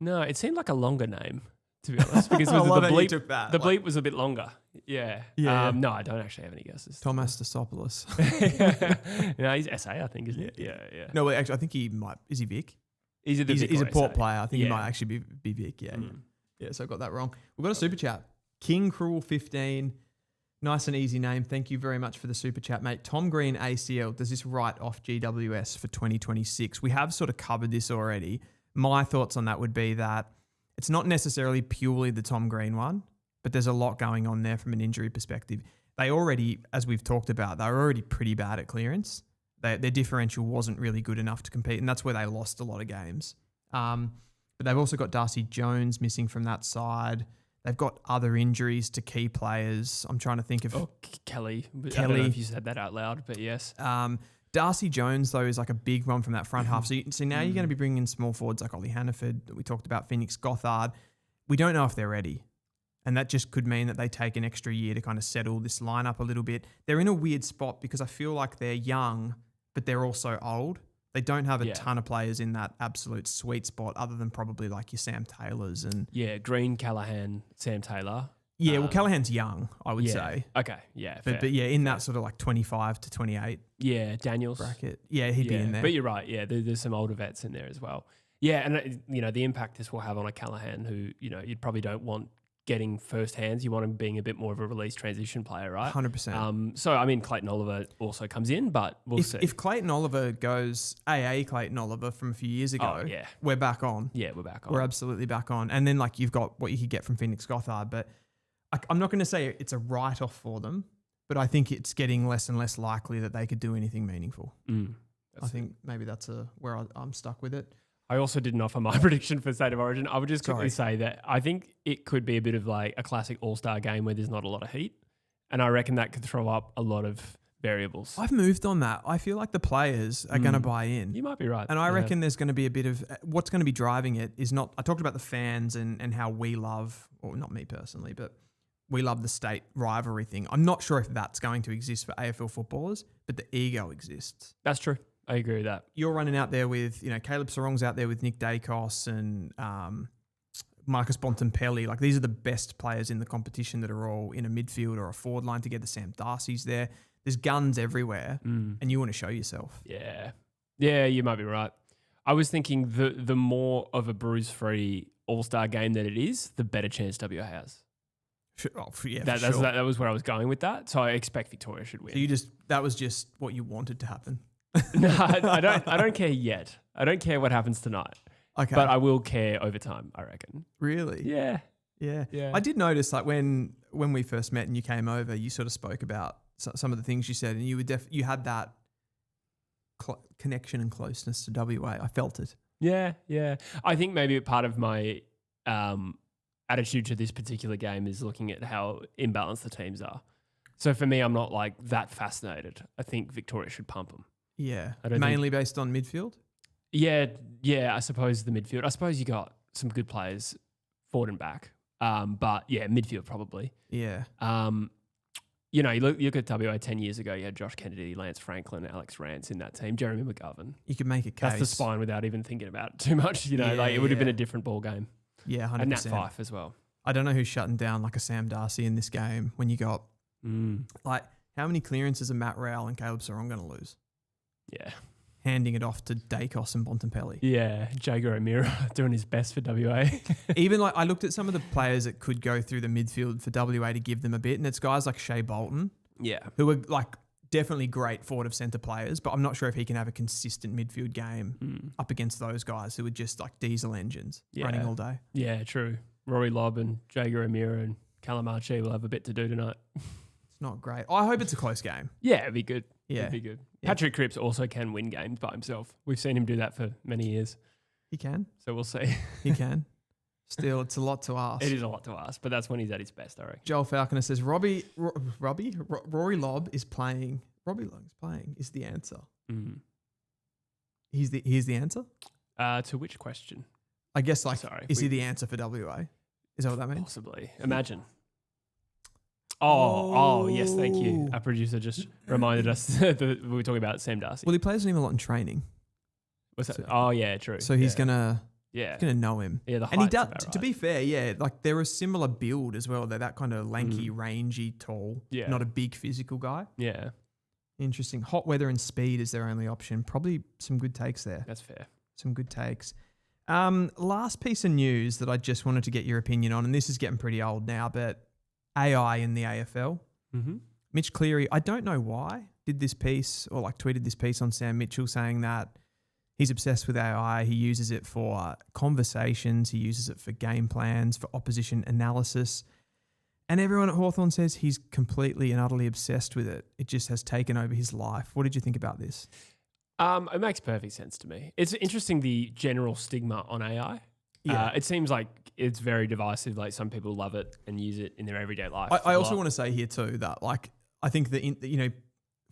No, it seemed like a longer name, to be honest, because the bleep was a bit longer. Yeah. No, I don't actually have any guesses. Thomas Stosopoulos. No, he's SA, I think, isn't he? Yeah. No, wait, actually, I think he might. Is he Vic? He's a Port player. I think he might actually be Vic. Yeah. Yeah, so I got that wrong. We've got a super chat. King Cruel 15. Nice and easy name. Thank you very much for the super chat, mate. Tom Green ACL. Does this write off GWS for 2026? We have sort of covered this already. My thoughts on that would be that it's not necessarily purely the Tom Green one, but there's a lot going on there from an injury perspective. They already, as we've talked about, they're already pretty bad at clearance. Their differential wasn't really good enough to compete, and that's where they lost a lot of games. But they've also got Darcy Jones missing from that side. They've got other injuries to key players. I'm trying to think of... Kelly. I don't know if you said that out loud, but yes. Darcy Jones, though, is like a big one from that front half. So now you're going to be bringing in small forwards like Ollie Hannaford that we talked about, Phoenix Gothard. We don't know if they're ready. And that just could mean that they take an extra year to kind of settle this lineup a little bit. They're in a weird spot because I feel like they're young, but they're also old. They don't have a ton of players in that absolute sweet spot other than probably like your Sam Taylors and... Yeah, Green, Callaghan, Sam Taylor. Yeah, well, Callaghan's young, I would say. Okay, yeah, But yeah, in that sort of like 25 to 28 Daniels bracket. Yeah, he'd be in there. But you're right, there's some older vets in there as well. Yeah, and the impact this will have on a Callaghan who, you probably don't want getting first hands. You want him being a bit more of a release transition player, right? 100%. So, I mean, Clayton Oliver also comes in, but we'll see. If Clayton Oliver goes Clayton Oliver from a few years ago, we're back on. Yeah, we're back on. We're absolutely back on. And then like you've got what you could get from Phoenix Gothard, but I'm not going to say it's a write-off for them, but I think it's getting less and less likely that they could do anything meaningful. I think maybe that's where I'm stuck with it. I also didn't offer my prediction for State of Origin. I would just quickly say that I think it could be a bit of like a classic all-star game where there's not a lot of heat. And I reckon that could throw up a lot of variables. I've moved on that. I feel like the players are going to buy in. You might be right. And I reckon there's going to be a bit of what's going to be driving it is not, I talked about the fans and how we love, or not me personally, but we love the state rivalry thing. I'm not sure if that's going to exist for AFL footballers, but the ego exists. That's true. I agree with that. You're running out there with, Caleb Sarong's out there with Nick Dacos and Marcus Bontempelli. Like these are the best players in the competition that are all in a midfield or a forward line together. Sam Darcy's there. There's guns everywhere and you want to show yourself. Yeah. Yeah, you might be right. I was thinking the more of a bruise-free all-star game that it is, the better chance WA has. That was where I was going with that. So I expect Victoria should win. So that was just what you wanted to happen. No, I don't care yet. I don't care what happens tonight. Okay. But I will care over time, I reckon. Really? Yeah. Yeah. I did notice like when we first met and you came over, you sort of spoke about some of the things you said and you had that connection and closeness to WA. I felt it. Yeah. I think maybe part of my attitude to this particular game is looking at how imbalanced the teams are. So for me, I'm not like that fascinated. I think Victoria should pump them. Yeah. Mainly based on midfield? Yeah, I suppose the midfield. I suppose you got some good players forward and back. But yeah, midfield probably. Yeah. You look at WA 10 years ago, you had Josh Kennedy, Lance Franklin, Alex Rance in that team, Jeremy McGovern. You could make a case. That's the spine without even thinking about it too much. It would have been a different ball game. Yeah, 100%. And Nat Fyfe as well. I don't know who's shutting down like a Sam Darcy in this game when you got like how many clearances are Matt Rowell and Caleb Sarong going to lose? Yeah. Handing it off to Dacos and Bontempelli. Yeah, Jager O'Meara doing his best for WA. Even like I looked at some of the players that could go through the midfield for WA to give them a bit, and it's guys like Shea Bolton, who are like definitely great forward of centre players, but I'm not sure if he can have a consistent midfield game up against those guys who are just like diesel engines running all day. Yeah, true. Rory Lobb and Jager O'Meara and Callum Archie will have a bit to do tonight. It's not great. I hope it's a close game. Yeah, it'd be good. Yeah. It'd be good. Yeah. Patrick Cripps also can win games by himself. We've seen him do that for many years. He can. So we'll see. He can. Still, it's a lot to ask. It is a lot to ask, but that's when he's at his best, I reckon. Joel Falconer says, Rory Lobb is playing. Robbie Lobb is playing is the answer. He's the answer? To which question? I guess is he the answer for WA? Is that what that means? Possibly. Imagine. Oh, yes, thank you. Our producer just reminded us that we were talking about Sam Darcy. Well, he plays with him a lot in training. What's that? Oh, yeah, true. So he's gonna know him. Yeah, and he does. To be fair, like they're a similar build as well. They're that kind of lanky, rangy, tall. Yeah. Not a big physical guy. Yeah. Interesting. Hot weather and speed is their only option. Probably some good takes there. That's fair. Some good takes. Last piece of news that I just wanted to get your opinion on, and this is getting pretty old now, but AI in the AFL. Mitch Cleary, I don't know why, did this piece or like tweeted this piece on Sam Mitchell saying that he's obsessed with AI. He uses it for conversations. He uses it for game plans, for opposition analysis. And everyone at Hawthorn says he's completely and utterly obsessed with it. It just has taken over his life. What did you think about this? It makes perfect sense to me. It's interesting, the general stigma on AI. Yeah. It seems like it's very divisive. Like some people love it and use it in their everyday life. I also want to say here too that like I think that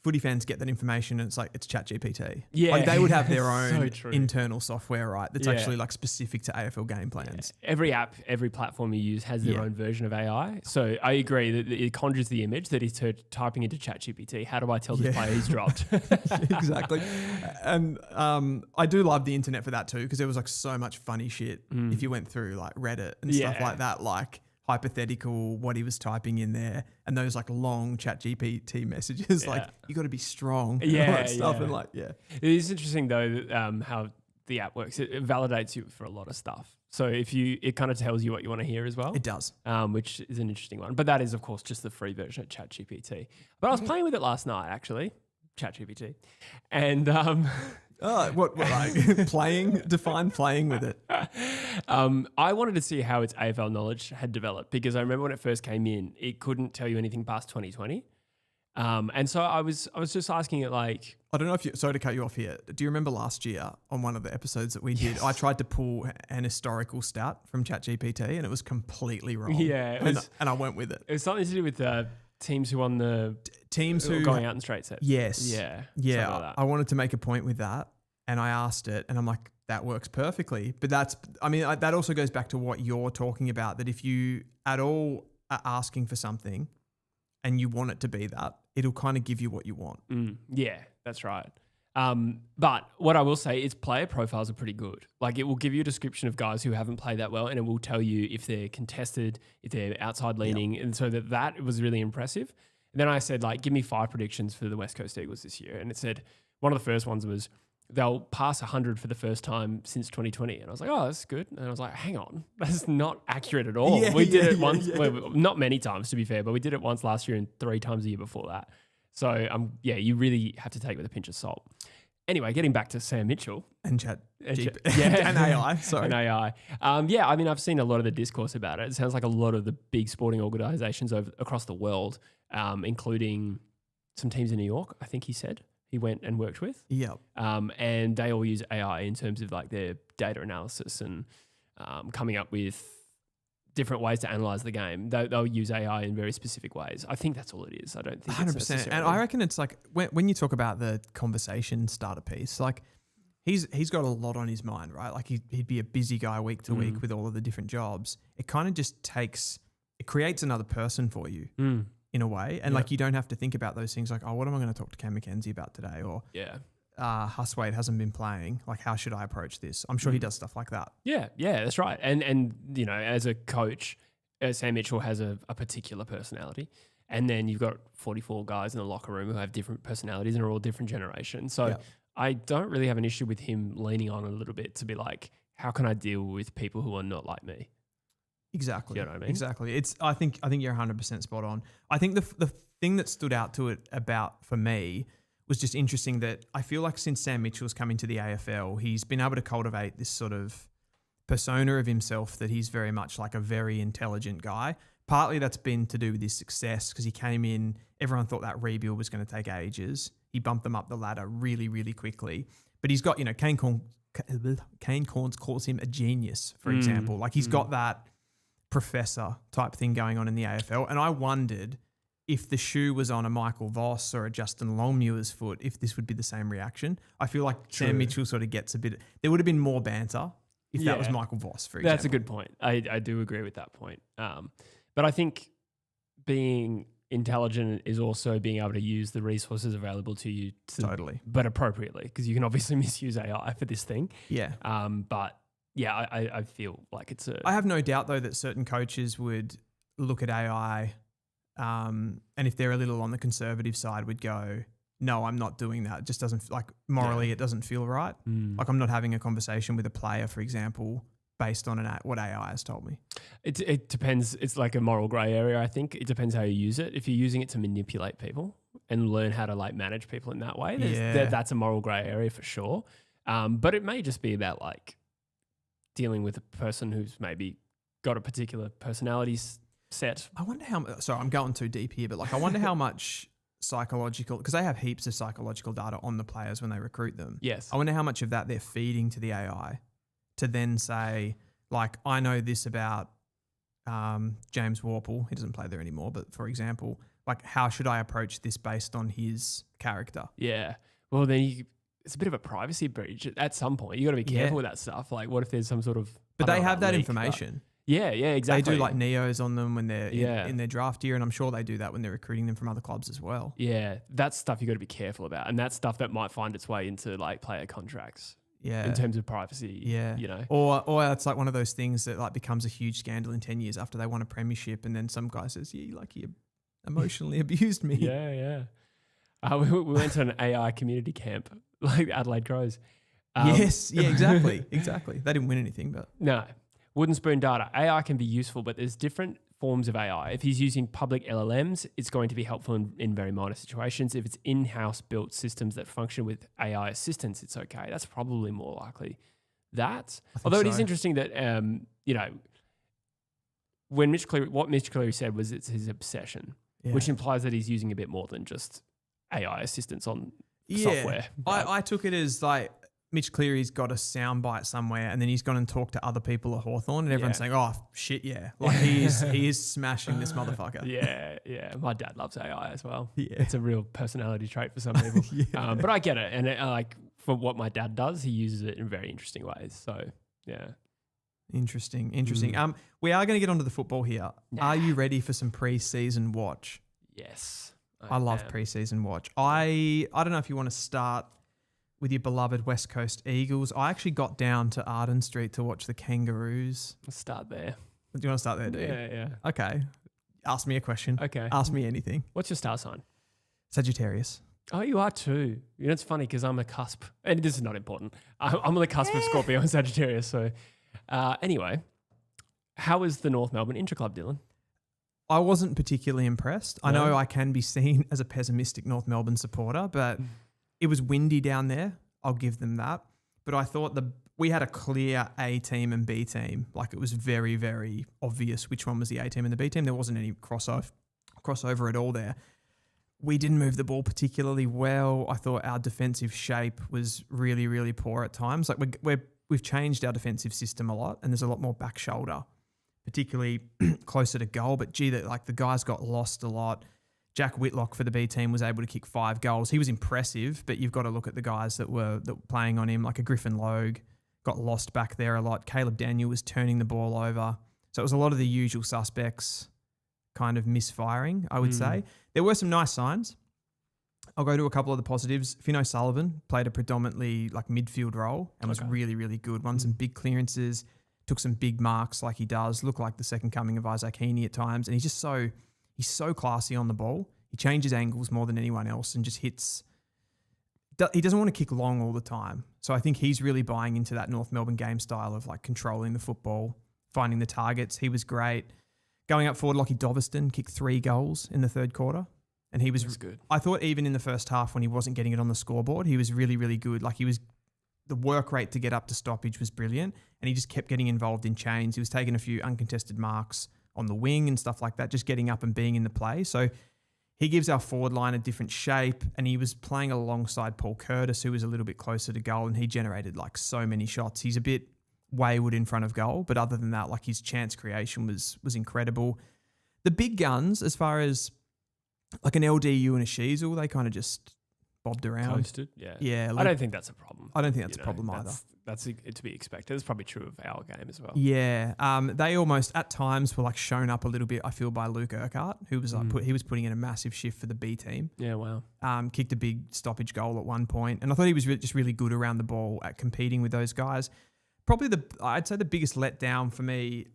footy fans get that information and it's like it's ChatGPT. Yeah, like they would have their own internal software, right? That's actually like specific to AFL game plans. Yeah. Every app, every platform you use has their own version of AI. So I agree that it conjures the image that he's typing into ChatGPT. How do I tell this player he's dropped? Exactly. And I do love the internet for that too, because there was like so much funny shit if you went through like Reddit and stuff like that, like hypothetical, what he was typing in there, and those like long ChatGPT messages, like you got to be strong, and all that stuff, and like It is interesting though that, how the app works. It validates you for a lot of stuff. So it kind of tells you what you want to hear as well. It does. Which is an interesting one. But that is, of course, just the free version of ChatGPT. But I was playing with it last night, actually, ChatGPT. And what like define playing with it. I wanted to see how its AFL knowledge had developed, because I remember when it first came in, it couldn't tell you anything past 2020. And so I was just asking it, like, I don't know if sorry to cut you off here. Do you remember last year on one of the episodes that we did, I tried to pull an historical stat from ChatGPT and it was completely wrong. Yeah. And I went with it. It was something to do with teams who won the teams who were going out in straight sets. Yes. Yeah. Yeah. Like that. I wanted to make a point with that and I asked it and I'm like, that works perfectly. But that also goes back to what you're talking about, that if you at all are asking for something and you want it to be that, it'll kind of give you what you want. Yeah, that's right. But what I will say is player profiles are pretty good. Like, it will give you a description of guys who haven't played that well, and it will tell you if they're contested, if they're outside leaning. Yep. And so that was really impressive. And then I said, like, give me 5 predictions for the West Coast Eagles this year. And it said, one of the first ones was they'll pass 100 for the first time since 2020. And I was like, oh, that's good. And I was like, hang on, that's not accurate at all. We did it once, well, not many times to be fair, but we did it once last year and 3 times the year before that. So, you really have to take it with a pinch of salt. Anyway, getting back to Sam Mitchell. And and AI, sorry. And AI. I mean, I've seen a lot of the discourse about it. It sounds like a lot of the big sporting organisations across the world, including some teams in New York, I think he said, he went and worked with. Yep. And they all use AI in terms of like their data analysis and coming up with different ways to analyze the game. They'll use AI in very specific ways. I think that's all it is. I don't think 100%. It's necessarily. And I reckon it's like when you talk about the conversation starter piece, like he's got a lot on his mind, right? Like he'd be a busy guy week to week with all of the different jobs. It kind of just creates another person for you. In a way. And like, you don't have to think about those things like, oh, what am I going to talk to Cam McKenzie about today? Or Huswaite hasn't been playing. Like, how should I approach this? I'm sure he does stuff like that. Yeah, that's right. And you know, as a coach, Sam Mitchell has a particular personality. And then you've got 44 guys in the locker room who have different personalities and are all different generations. So I don't really have an issue with him leaning on a little bit to be like, how can I deal with people who are not like me? Exactly. You know what I mean? Exactly. I think you're 100% spot on. I think the thing that stood out to it for me was just interesting that I feel like since Sam Mitchell's come into the AFL, he's been able to cultivate this sort of persona of himself that he's very much like a very intelligent guy. Partly that's been to do with his success because he came in, everyone thought that rebuild was going to take ages. He bumped them up the ladder really, really quickly. But he's got, Kane Corns calls him a genius, for example. Like he's got that professor type thing going on in the AFL. And I wondered if the shoe was on a Michael Voss or a Justin Longmuir's foot, if this would be the same reaction. I feel like Sam Mitchell sort of gets there would have been more banter if that was Michael Voss, for example. That's a good point. I do agree with that point. But I think being intelligent is also being able to use the resources available to you. Totally. But appropriately, because you can obviously misuse AI for this thing. Yeah. But yeah, I feel like I have no doubt though that certain coaches would look at AI and if they're a little on the conservative side would go, no, I'm not doing that. It just doesn't, like morally it doesn't feel right. Like I'm not having a conversation with a player, for example, based on what AI has told me. It depends. It's like a moral grey area, I think. It depends how you use it. If you're using it to manipulate people and learn how to like manage people in that way, that's a moral grey area for sure. But it may just be about like dealing with a person who's maybe got a particular personality set. I wonder sorry, I'm going too deep here, but like I wonder how much psychological, because they have heaps of psychological data on the players when they recruit them. Yes. I wonder how much of that they're feeding to the AI to then say, like, I know this about James Worpel. He doesn't play there anymore, but for example, like, how should I approach this based on his character? Yeah. Well, then it's a bit of a privacy breach at some point. You got to be careful with that stuff. Like, what if there's some sort of... But they have that information. Yeah, exactly. They do like Neos on them when they're in their draft year, and I'm sure they do that when they're recruiting them from other clubs as well. Yeah, that's stuff you got to be careful about, and that's stuff that might find its way into like player contracts. Yeah, in terms of privacy. Yeah, or it's like one of those things that like becomes a huge scandal in 10 years after they won a premiership, and then some guy says, "Yeah, like he emotionally abused me." Yeah. We went to an AI community camp, like the Adelaide Crows. Yes, yeah, exactly. They didn't win anything, but No. Wooden spoon data. AI can be useful, but there's different forms of AI. If he's using public LLMs, it's going to be helpful in very minor situations. If it's in-house built systems that function with AI assistance, it's okay. That's probably more likely that. Although it is interesting that, when what Mitch Cleary said was it's his obsession, which implies that he's using a bit more than just AI assistance on software. Right? I took it as like Mitch Cleary's got a soundbite somewhere and then he's gone and talked to other people at Hawthorn and everyone's saying, oh, shit, yeah. Like he is smashing this motherfucker. Yeah. My dad loves AI as well. Yeah. It's a real personality trait for some people. But I get it. And for what my dad does, he uses it in very interesting ways. So, yeah. Interesting. We are going to get onto the football here. Are you ready for some pre-season watch? Yes. I love pre-season watch. I don't know if you want to start with your beloved West Coast Eagles. I actually got down to Arden Street to watch the Kangaroos. Let's start there. Do you want to start there, do you? Yeah. Okay. Ask me a question. Okay. Ask me anything. What's your star sign? Sagittarius. Oh, you are too. You know, it's funny because I'm a cusp. And this is not important. I'm on the cusp of Scorpio and Sagittarius. So anyway, how is the North Melbourne Intra Club, Dylan? I wasn't particularly impressed. I know I can be seen as a pessimistic North Melbourne supporter, but it was windy down there. I'll give them that. But I thought we had a clear A team and B team. Like it was very, very obvious which one was the A team and the B team. There wasn't any crossover at all there. We didn't move the ball particularly well. I thought our defensive shape was really, really poor at times. Like we've changed our defensive system a lot and there's a lot more back shoulder, particularly closer to goal. But the guys got lost a lot. Jack Whitlock for the B team was able to kick 5 goals. He was impressive, but you've got to look at the guys that were playing on him, like a Griffin Logue, got lost back there a lot. Caleb Daniel was turning the ball over. So it was a lot of the usual suspects kind of misfiring, I would say. There were some nice signs. I'll go to a couple of the positives. Finn O'Sullivan played a predominantly like midfield role and was really, really good. Won some big clearances, took some big marks like he does, looked like the second coming of Isaac Heaney at times. And he's so classy on the ball. He changes angles more than anyone else and just hits. He doesn't want to kick long all the time. So I think he's really buying into that North Melbourne game style of like controlling the football, finding the targets. He was great. Going up forward, Lockie Doveston kicked 3 goals in the third quarter. And he was good. I thought even in the first half when he wasn't getting it on the scoreboard, he was really, really good. Like the work rate to get up to stoppage was brilliant. And he just kept getting involved in chains. He was taking a few uncontested marks on the wing and stuff like that, just getting up and being in the play. So he gives our forward line a different shape, and he was playing alongside Paul Curtis, who was a little bit closer to goal, and he generated like so many shots. He's a bit wayward in front of goal, but other than that, like his chance creation was incredible. The big guns, as far as like an LDU and a Sheasel, they kind of just bobbed around. Coasted, yeah. Yeah. I don't think that's a problem. I don't think that's a problem either. That's to be expected. It's probably true of our game as well. Yeah. They almost at times were like shown up a little bit, I feel, by Luke Urquhart, who was like he was putting in a massive shift for the B team. Yeah, wow. Kicked a big stoppage goal at one point. And I thought he was just really good around the ball at competing with those guys. Probably I'd say the biggest letdown for me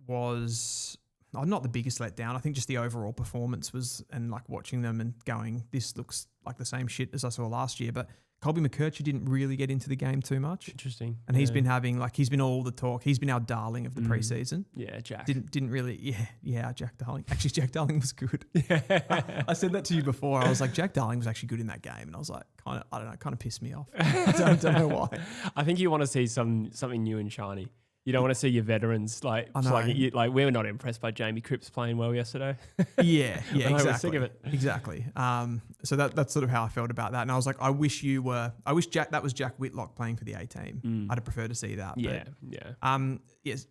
was not the biggest letdown. I think just the overall performance was, and like watching them and going, this looks like the same shit as I saw last year. But Colby McCurchie didn't really get into the game too much. Interesting. And he's been having he's been all the talk. He's been our darling of the preseason. Yeah, Jack. Didn't really, Jack Darling. Actually, Jack Darling was good. I said that to you before. I was like, Jack Darling was actually good in that game. And I was like, kind of pissed me off. I don't know why. I think you want to see something new and shiny. You don't want to see your veterans like we were not impressed by Jamie Cripps playing well yesterday. Yeah, I was sick of it. Exactly. So that's sort of how I felt about that. And I was like, I wish that was Jack Whitlock playing for the A team. I'd have preferred to see that. Yeah. Yes.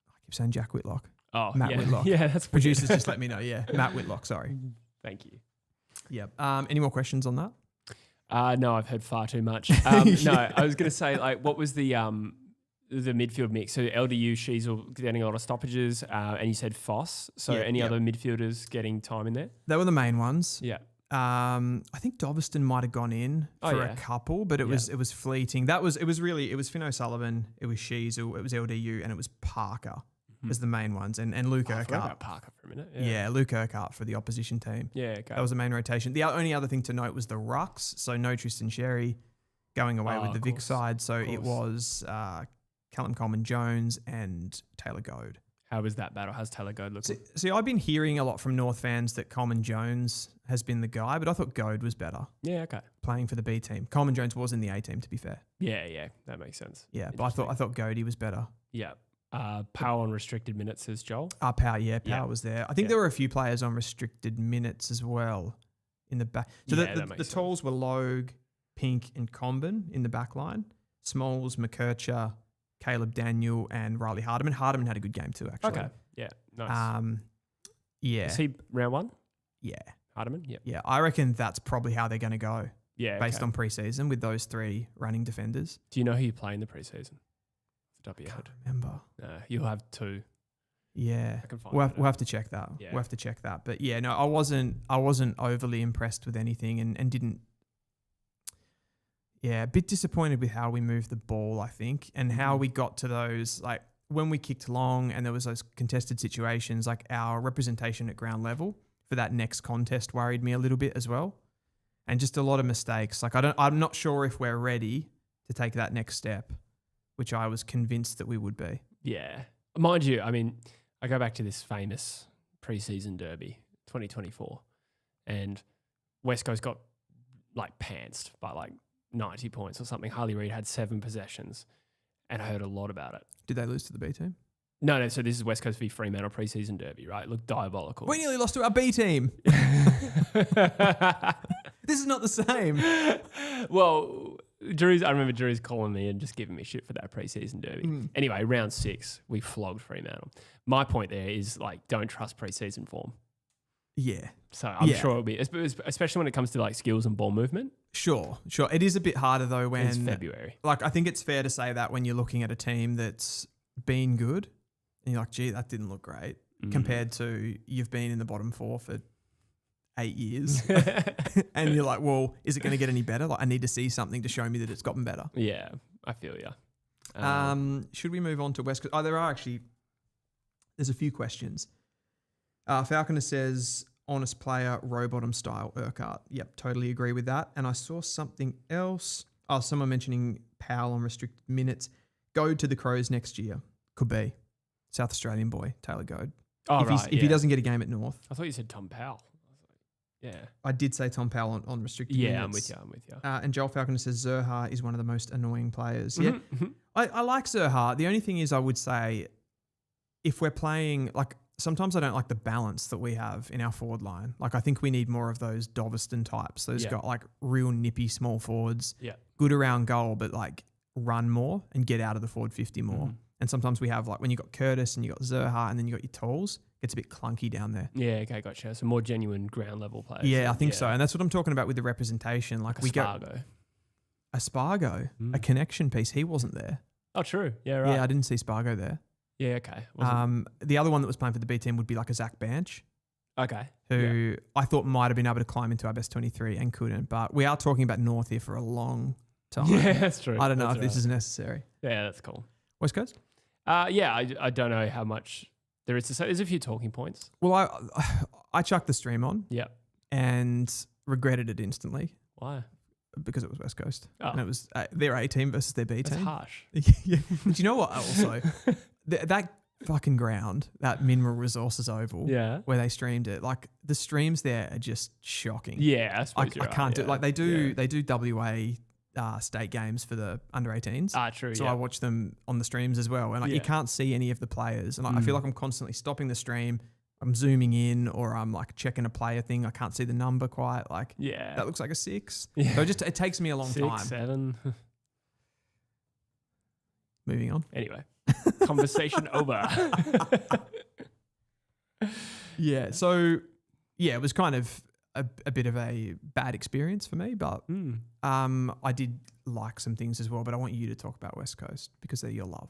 I keep saying Jack Whitlock. Oh, Matt Whitlock. Yeah, that's producers. Just let me know. Yeah, Matt Whitlock. Sorry. Thank you. Yeah. Any more questions on that? No, I've heard far too much. No, I was going to say, like, what was the midfield mix? So LDU, Sheasel getting a lot of stoppages, and you said Foss. So any other midfielders getting time in there? They were the main ones. Yeah. I think Doveston might have gone in for a couple, but it was fleeting. It was Finn O'Sullivan, it was Sheasel, it was LDU, and it was Parker as the main ones, and Luke Urquhart. I forgot about Parker for a minute. Yeah, Luke Urquhart for the opposition team. Yeah, okay. That was the main rotation. The only other thing to note was the rucks. So no Tristan Sherry, going away with the Vic course, side. So it was Callum Coleman-Jones and Taylor Goad. How was that battle? How's Taylor Goad looking? See, I've been hearing a lot from North fans that Coleman-Jones has been the guy, but I thought Goad was better Yeah, okay. playing for the B team. Coleman-Jones was in the A team, to be fair. Yeah, that makes sense. Yeah, but I thought Goadie was better. Yeah. Power on restricted minutes, says Joel. Power was there. I think there were a few players on restricted minutes as well in the back. So the tools were Logue, Pink, and Comben in the back line. Smalls, McKercher, Caleb Daniel, and Riley Hardiman. Hardiman had a good game too, actually. Okay. Yeah. Nice. Yeah. Is he round one? Yeah. Hardiman? Yeah. Yeah. I reckon that's probably how they're going to go. Yeah. Based on preseason with those three running defenders. Do you know who you play in the preseason? Top of your Can't head. remember. No, you'll have two. Yeah. I can find we'll have to check that. Yeah. We'll have to check that. But yeah, no, I wasn't overly impressed with anything and didn't. Yeah, a bit disappointed with how we moved the ball, I think, and how we got to those, like when we kicked long and there was those contested situations, like our representation at ground level for that next contest worried me a little bit as well. And just a lot of mistakes. Like I'm not sure if we're ready to take that next step, which I was convinced that we would be. Yeah. Mind you, I mean, I go back to this famous preseason derby, 2024, and West Coast got like pantsed by like 90 points or something. Harley Reid had 7 possessions, and I heard a lot about it. Did they lose to the B team? No. So this is West Coast v Fremantle preseason derby, right? It looked diabolical. We nearly lost to our B team. This is not the same. Well, I remember Drew's calling me and just giving me shit for that preseason derby. Anyway, round 6, we flogged Fremantle. My point there is like, don't trust preseason form. Yeah. So I'm sure it'll be, especially when it comes to like skills and ball movement. Sure. It is a bit harder though when it's February. Like I think it's fair to say that when you're looking at a team that's been good and you're like, gee, that didn't look great compared to you've been in the bottom 4 for 8 years and you're like, well, is it going to get any better? Like I need to see something to show me that it's gotten better. Yeah, I feel you. Should we move on to West Coast? There's a few questions. Falconer says, honest player, Rowbottom style Urquhart. Yep, totally agree with that. And I saw something else. Someone mentioning Powell on restricted minutes. Goad to the Crows next year. Could be. South Australian boy, Taylor Goad. If he doesn't get a game at North. I thought you said Tom Powell. Yeah. I did say Tom Powell on restricted minutes. Yeah, I'm with you. And Joel Falconer says Zerha is one of the most annoying players. Yeah, I like Zerha. The only thing is I would say if we're playing, like sometimes I don't like the balance that we have in our forward line. Like I think we need more of those Doveston types. Those got like real nippy small forwards. Yeah. Good around goal, but like run more and get out of the forward 50 more. And sometimes we have like when you got Curtis and you got Zerha and then you got your tools, it's a bit clunky down there. Yeah, okay, gotcha. So more genuine ground level players. Yeah, I think so. And that's what I'm talking about with the representation. Like we Spargo. A Spargo, a connection piece. He wasn't there. Oh, true. Yeah, right. Yeah, I didn't see Spargo there. Yeah, okay. The other one that was playing for the B team would be like a Zach Banch. Okay. Who I thought might have been able to climb into our best 23 and couldn't. But we are talking about North here for a long time. Yeah, that's true. I don't know if this is necessary. Yeah, that's cool. West Coast? Yeah, I don't know how much there is to say. There's a few talking points. Well, I chucked the stream on. Yeah. And regretted it instantly. Why? Because it was West Coast. Oh. And it was their A team versus their B team. That's harsh. Yeah. But you know what also? That fucking ground, that Mineral Resources Oval, where they streamed it, like the streams there are just shocking. Yeah, I suppose I can't do like they do WA state games for the under 18s. True. So I watch them on the streams as well, and like you can't see any of the players, and I feel like I'm constantly stopping the stream. I'm zooming in, or I'm like checking a player thing. I can't see the number quite. Like that looks like a 6. Yeah. So it takes me a long 6, time. 7. Moving on. Anyway, conversation over. Yeah. So yeah, it was kind of a bit of a bad experience for me, but I did like some things as well. But I want you to talk about West Coast because they're your love.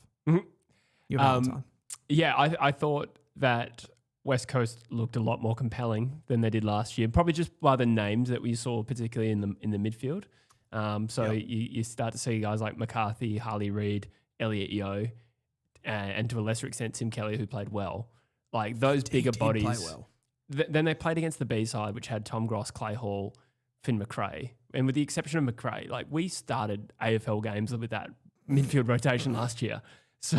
Your Valentine. Yeah, I thought that West Coast looked a lot more compelling than they did last year, probably just by the names that we saw, particularly in the midfield. You start to see guys like McCarthy, Harley Reid, Elliot Yeo, and to a lesser extent Tim Kelly, who played well. Like those bigger bodies. Play well. Then they played against the B side, which had Tom Gross, Clay Hall, Finn McRae, And with the exception of McRae, like we started AFL games with that midfield rotation last year. So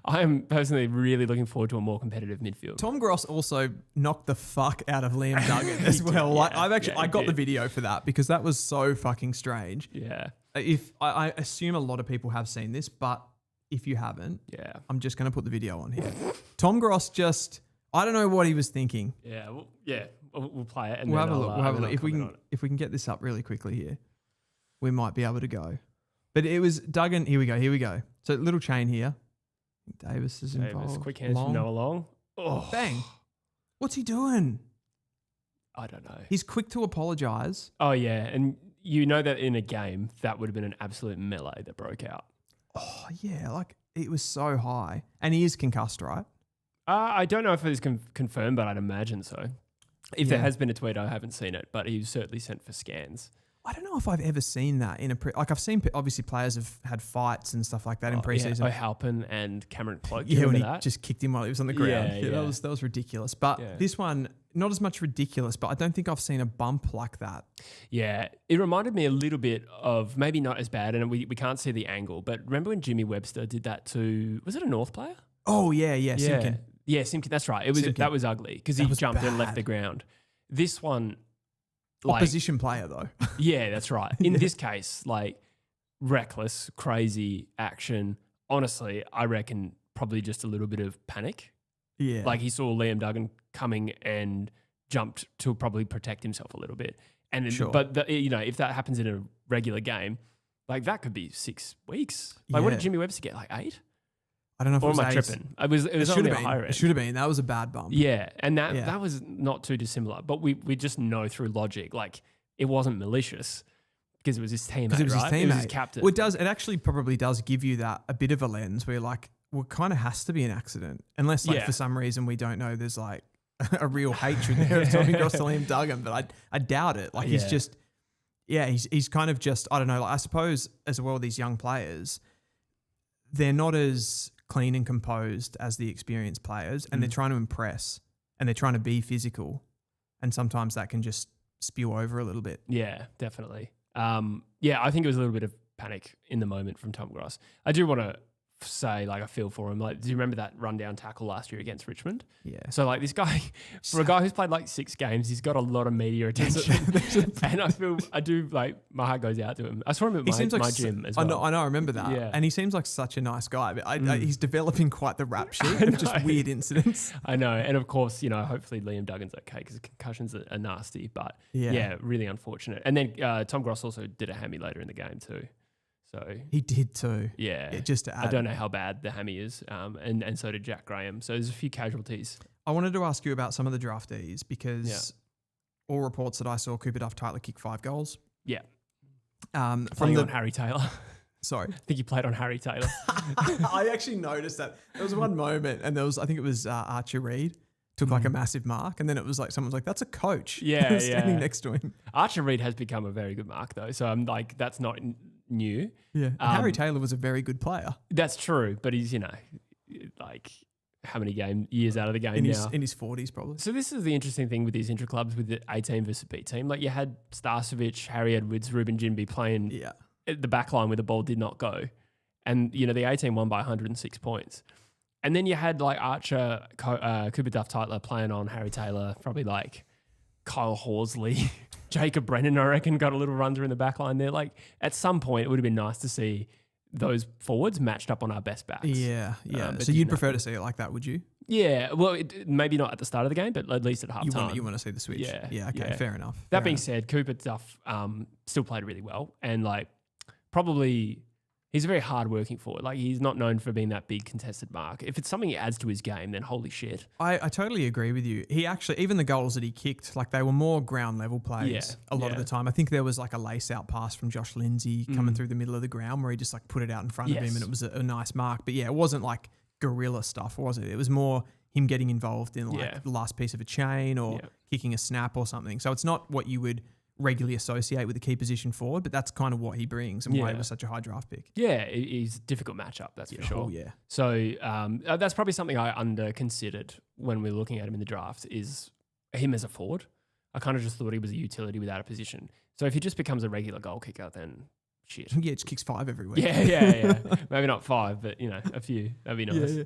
I am personally really looking forward to a more competitive midfield. Tom Gross also knocked the fuck out of Liam Duggan as well. Like I got the video for that because that was so fucking strange. Yeah. If I assume a lot of people have seen this, but if you haven't, I'm just going to put the video on here. Tom Gross I don't know what he was thinking. Yeah. We'll play it and we'll then have a look. We'll have a look. If we can get this up really quickly here, we might be able to go. But it was Duggan. Here we go. So little chain here. Davis is involved. Quick hands from Noah Long. Oh, bang. What's he doing? I don't know. He's quick to apologise. Oh, yeah. And you know that in a game, that would have been an absolute melee that broke out. Oh, yeah. Like, it was so high. And he is concussed, right? I don't know if it is confirmed, but I'd imagine so. If there has been a tweet, I haven't seen it, but he was certainly sent for scans. I don't know if I've ever seen that in I've seen obviously players have had fights and stuff like that in preseason. Yeah. O'Halpin and Cameron Cloak. When he just kicked him while he was on the ground. Yeah. That was ridiculous. But this one, not as much ridiculous, but I don't think I've seen a bump like that. Yeah, it reminded me a little bit of, maybe not as bad, and we can't see the angle, but remember when Jimmy Webster did that to, was it a North player? Oh, yeah, Simpkin. Yeah, Simpkin, that's right. That was ugly because he jumped and left the ground. This one... Opposition player though. Yeah, that's right. In this case, like reckless, crazy action. Honestly, I reckon probably just a little bit of panic. Yeah. Like he saw Liam Duggan coming and jumped to probably protect himself a little bit. And but if that happens in a regular game, like that could be 6 weeks. Like what did Jimmy Webster get? Like 8? I don't know if or it was am I 8. tripping? It was only a higher end. It should have been. That was a bad bump. Yeah, and that was not too dissimilar. But we just know through logic, like it wasn't malicious because it was his teammate, right? It was his captain. Well, it actually probably does give you that a bit of a lens where you're like, well, it kind of has to be an accident. Unless for some reason we don't know there's like a real hatred there of Tommy Gross to Liam Duggan. But I doubt it. Like he's just, he's kind of just, I don't know, like, I suppose as well, these young players, they're not as clean and composed as the experienced players, and they're trying to impress and they're trying to be physical, and sometimes that can just spew over a little bit. Yeah, definitely. I think it was a little bit of panic in the moment from Tom Gross. I do want to say, like, I feel for him. Like, do you remember that rundown tackle last year against Richmond? Yeah. So, like, this guy, for a guy who's played like 6 games, he's got a lot of media attention. And my heart goes out to him. I saw him at my gym as well. I know, I remember that. Yeah. And he seems like such a nice guy, but he's developing quite the rap sheet of just weird incidents. I know. And of course, hopefully Liam Duggan's okay because the concussions are nasty, but really unfortunate. And then Tom Gross also did a hammy later in the game too. So he did too. Yeah. Just to add. I don't know how bad the hammy is. And so did Jack Graham. So there's a few casualties. I wanted to ask you about some of the draftees because all reports that I saw, Cooper Duff-Tyler kicked 5 goals. Yeah. On Harry Taylor. Sorry. I think he played on Harry Taylor. I actually noticed that. There was one moment and I think it was Archer Reid took like a massive mark, and then it was like someone's like, that's a coach. Yeah. Standing next to him. Archer Reid has become a very good mark though. So I'm like, that's not new. Yeah. Harry Taylor was a very good player. That's true, but he's, like how many years out of the game now? In his 40s probably. So this is the interesting thing with these intra clubs with the A team versus B team. Like you had Starcevic, Harry Edwards, Ruben Jinby playing at the back line where the ball did not go. And, the A team won by 106 points. And then you had like Archer, Cooper Duff-Tyler playing on Harry Taylor, probably like Kyle Horsley, Jacob Brennan, I reckon, got a little run through in the back line there. Like at some point, it would have been nice to see those forwards matched up on our best backs. Yeah. So you'd prefer to see it like that, would you? Yeah. Well, maybe not at the start of the game, but at least at half time. You want to see the switch. Yeah. Okay. Fair enough. That being said, Cooper Duff still played really well, and like probably he's a very hard-working forward. Like he's not known for being that big contested mark. If it's something he adds to his game, then holy shit. I totally agree with you. He actually, even the goals that he kicked, like they were more ground level plays a lot of the time. I think there was like a lace out pass from Josh Lindsay coming through the middle of the ground where he just like put it out in front of him, and it was a nice mark. But it wasn't like guerrilla stuff, was it? It was more him getting involved in like the last piece of a chain or kicking a snap or something. So it's not what you would regularly associate with a key position forward, but that's kind of what he brings and why he was such a high draft pick. Yeah, he's a difficult matchup, that's for sure. Oh, yeah. So that's probably something I under considered when we were looking at him in the draft is him as a forward. I kind of just thought he was a utility without a position. So if he just becomes a regular goal kicker, then shit. Yeah, just kicks 5 every week. Yeah. Maybe not 5, but a few. That'd be nice. Yeah.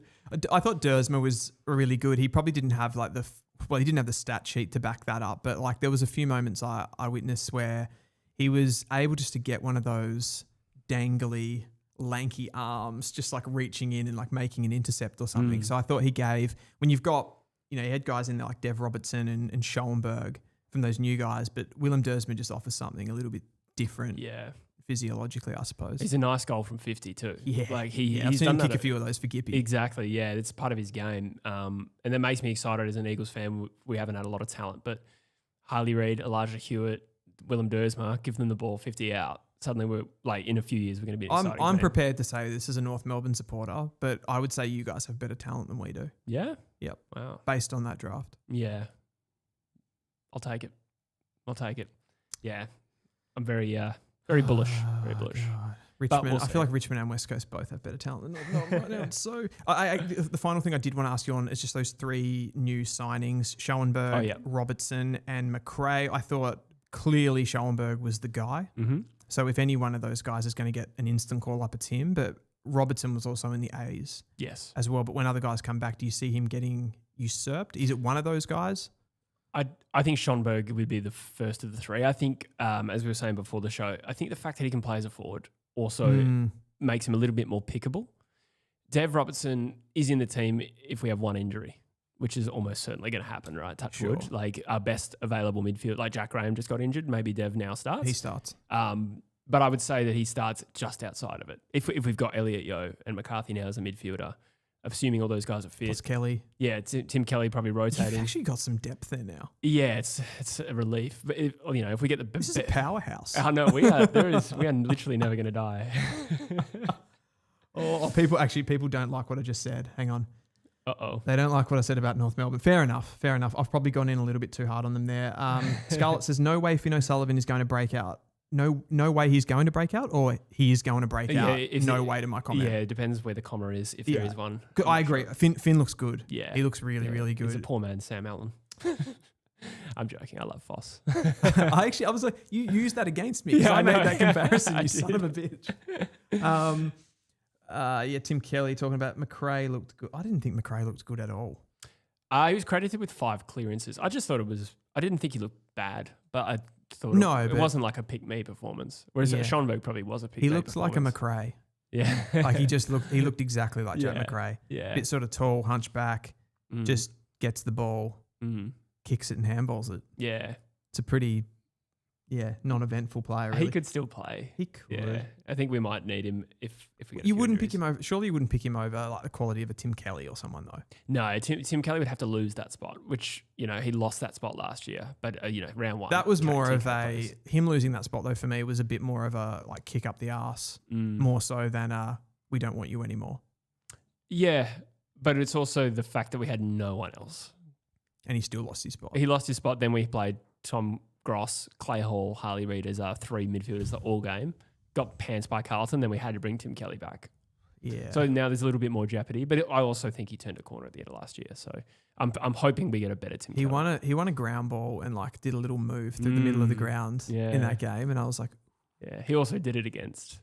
I thought Dersma was really good. He probably didn't have like he didn't have the stat sheet to back that up, but like there was a few moments I witnessed where he was able just to get one of those dangly, lanky arms, just like reaching in and like making an intercept or something. So I thought he gave, when you've got, you had guys in there like Dev Robertson and Schoenberg from those new guys, but Willem Dersma just offers something a little bit different. Yeah. Physiologically, I suppose. He's a nice goal from 50 too. Yeah. Like I've he's seen done him kick that a few of those for Gippy. Exactly. Yeah. It's part of his game. And that makes me excited as an Eagles fan. We haven't had a lot of talent, but Harley Reid, Elijah Hewitt, Willem Dersma, give them the ball 50 out. Suddenly we're like, in a few years, we're going to be an exciting I'm team. prepared to say this as a North Melbourne supporter, but I would say you guys have better talent than we do. Yeah? Yep. Wow. Based on that draft. Yeah. I'll take it. Yeah. I'm very bullish. Very bullish. God. Richmond. we'll I feel like Richmond and West Coast both have better talent than North Melbourne right now. So the final thing I did want to ask you on is just those 3 new signings, Schoenberg, Robertson and McRae. I thought clearly Schoenberg was the guy. Mm-hmm. So if any one of those guys is going to get an instant call up, it's him. But Robertson was also in the A's as well. But when other guys come back, do you see him getting usurped? Is it one of those guys? I think Schoenberg would be the first of the 3. I think, as we were saying before the show, I think the fact that he can play as a forward also makes him a little bit more pickable. Dev Robertson is in the team if we have one injury, which is almost certainly going to happen, right? Touch wood. Like our best available midfield, like Jack Graham just got injured. Maybe Dev now starts. He starts. But I would say that he starts just outside of it. If we've got Elliot Yeo and McCarthy now as a midfielder, assuming all those guys are fit. Plus Kelly. Yeah, Tim Kelly probably rotating. You've actually got some depth there now. Yeah, it's a relief. But if we get the this is a powerhouse. I know we are. We are literally never going to die. People don't like what I just said. Hang on. Uh-oh. They don't like what I said about North Melbourne. Fair enough. I've probably gone in a little bit too hard on them there. Scarlett says, no way Finn O'Sullivan is going to break out. No way he's going to break out, or he is going to break out. No way to my comment. Yeah, it depends where the comma is, if there is one. I agree. Sure. Finn looks good. Yeah. He looks really good. He's a poor man, Sam Allen. I'm joking. I love Foss. I was like, you used that against me. I made that comparison, you son of a bitch. Tim Kelly talking about McRae looked good. I didn't think McRae looked good at all. He was credited with 5 clearances. I just thought I didn't think he looked bad, but I thought it wasn't like a pick-me performance. Whereas Schoenberg probably was a pick-me He looked like a McRae. Yeah. Like he looked exactly like Jack McRae. Yeah. Bit sort of tall, hunchback, just gets the ball, kicks it and handballs it. Yeah. It's a pretty, non-eventful player. Really. He could still play. He could. Yeah. I think we might need him if we get You wouldn't pick him over. Surely you wouldn't pick him over like the quality of a Tim Kelly or someone though. No, Tim Kelly would have to lose that spot, which he lost that spot last year. But round 1. That was more of him losing that spot though. For me, was a bit more of a like kick up the arse, more so than we don't want you anymore. Yeah, but it's also the fact that we had no one else, and he still lost his spot. He lost his spot. Then we played Tom Gross, Clay Hall, Harley Reid as our 3 midfielders the all game. Got pants by Carlton, then we had to bring Tim Kelly back. Yeah. So now there's a little bit more jeopardy, but I also think he turned a corner at the end of last year. So I'm hoping we get a better Tim Kelly. He won a ground ball and like did a little move through the middle of the ground in that game, and I was like, yeah. He also did it against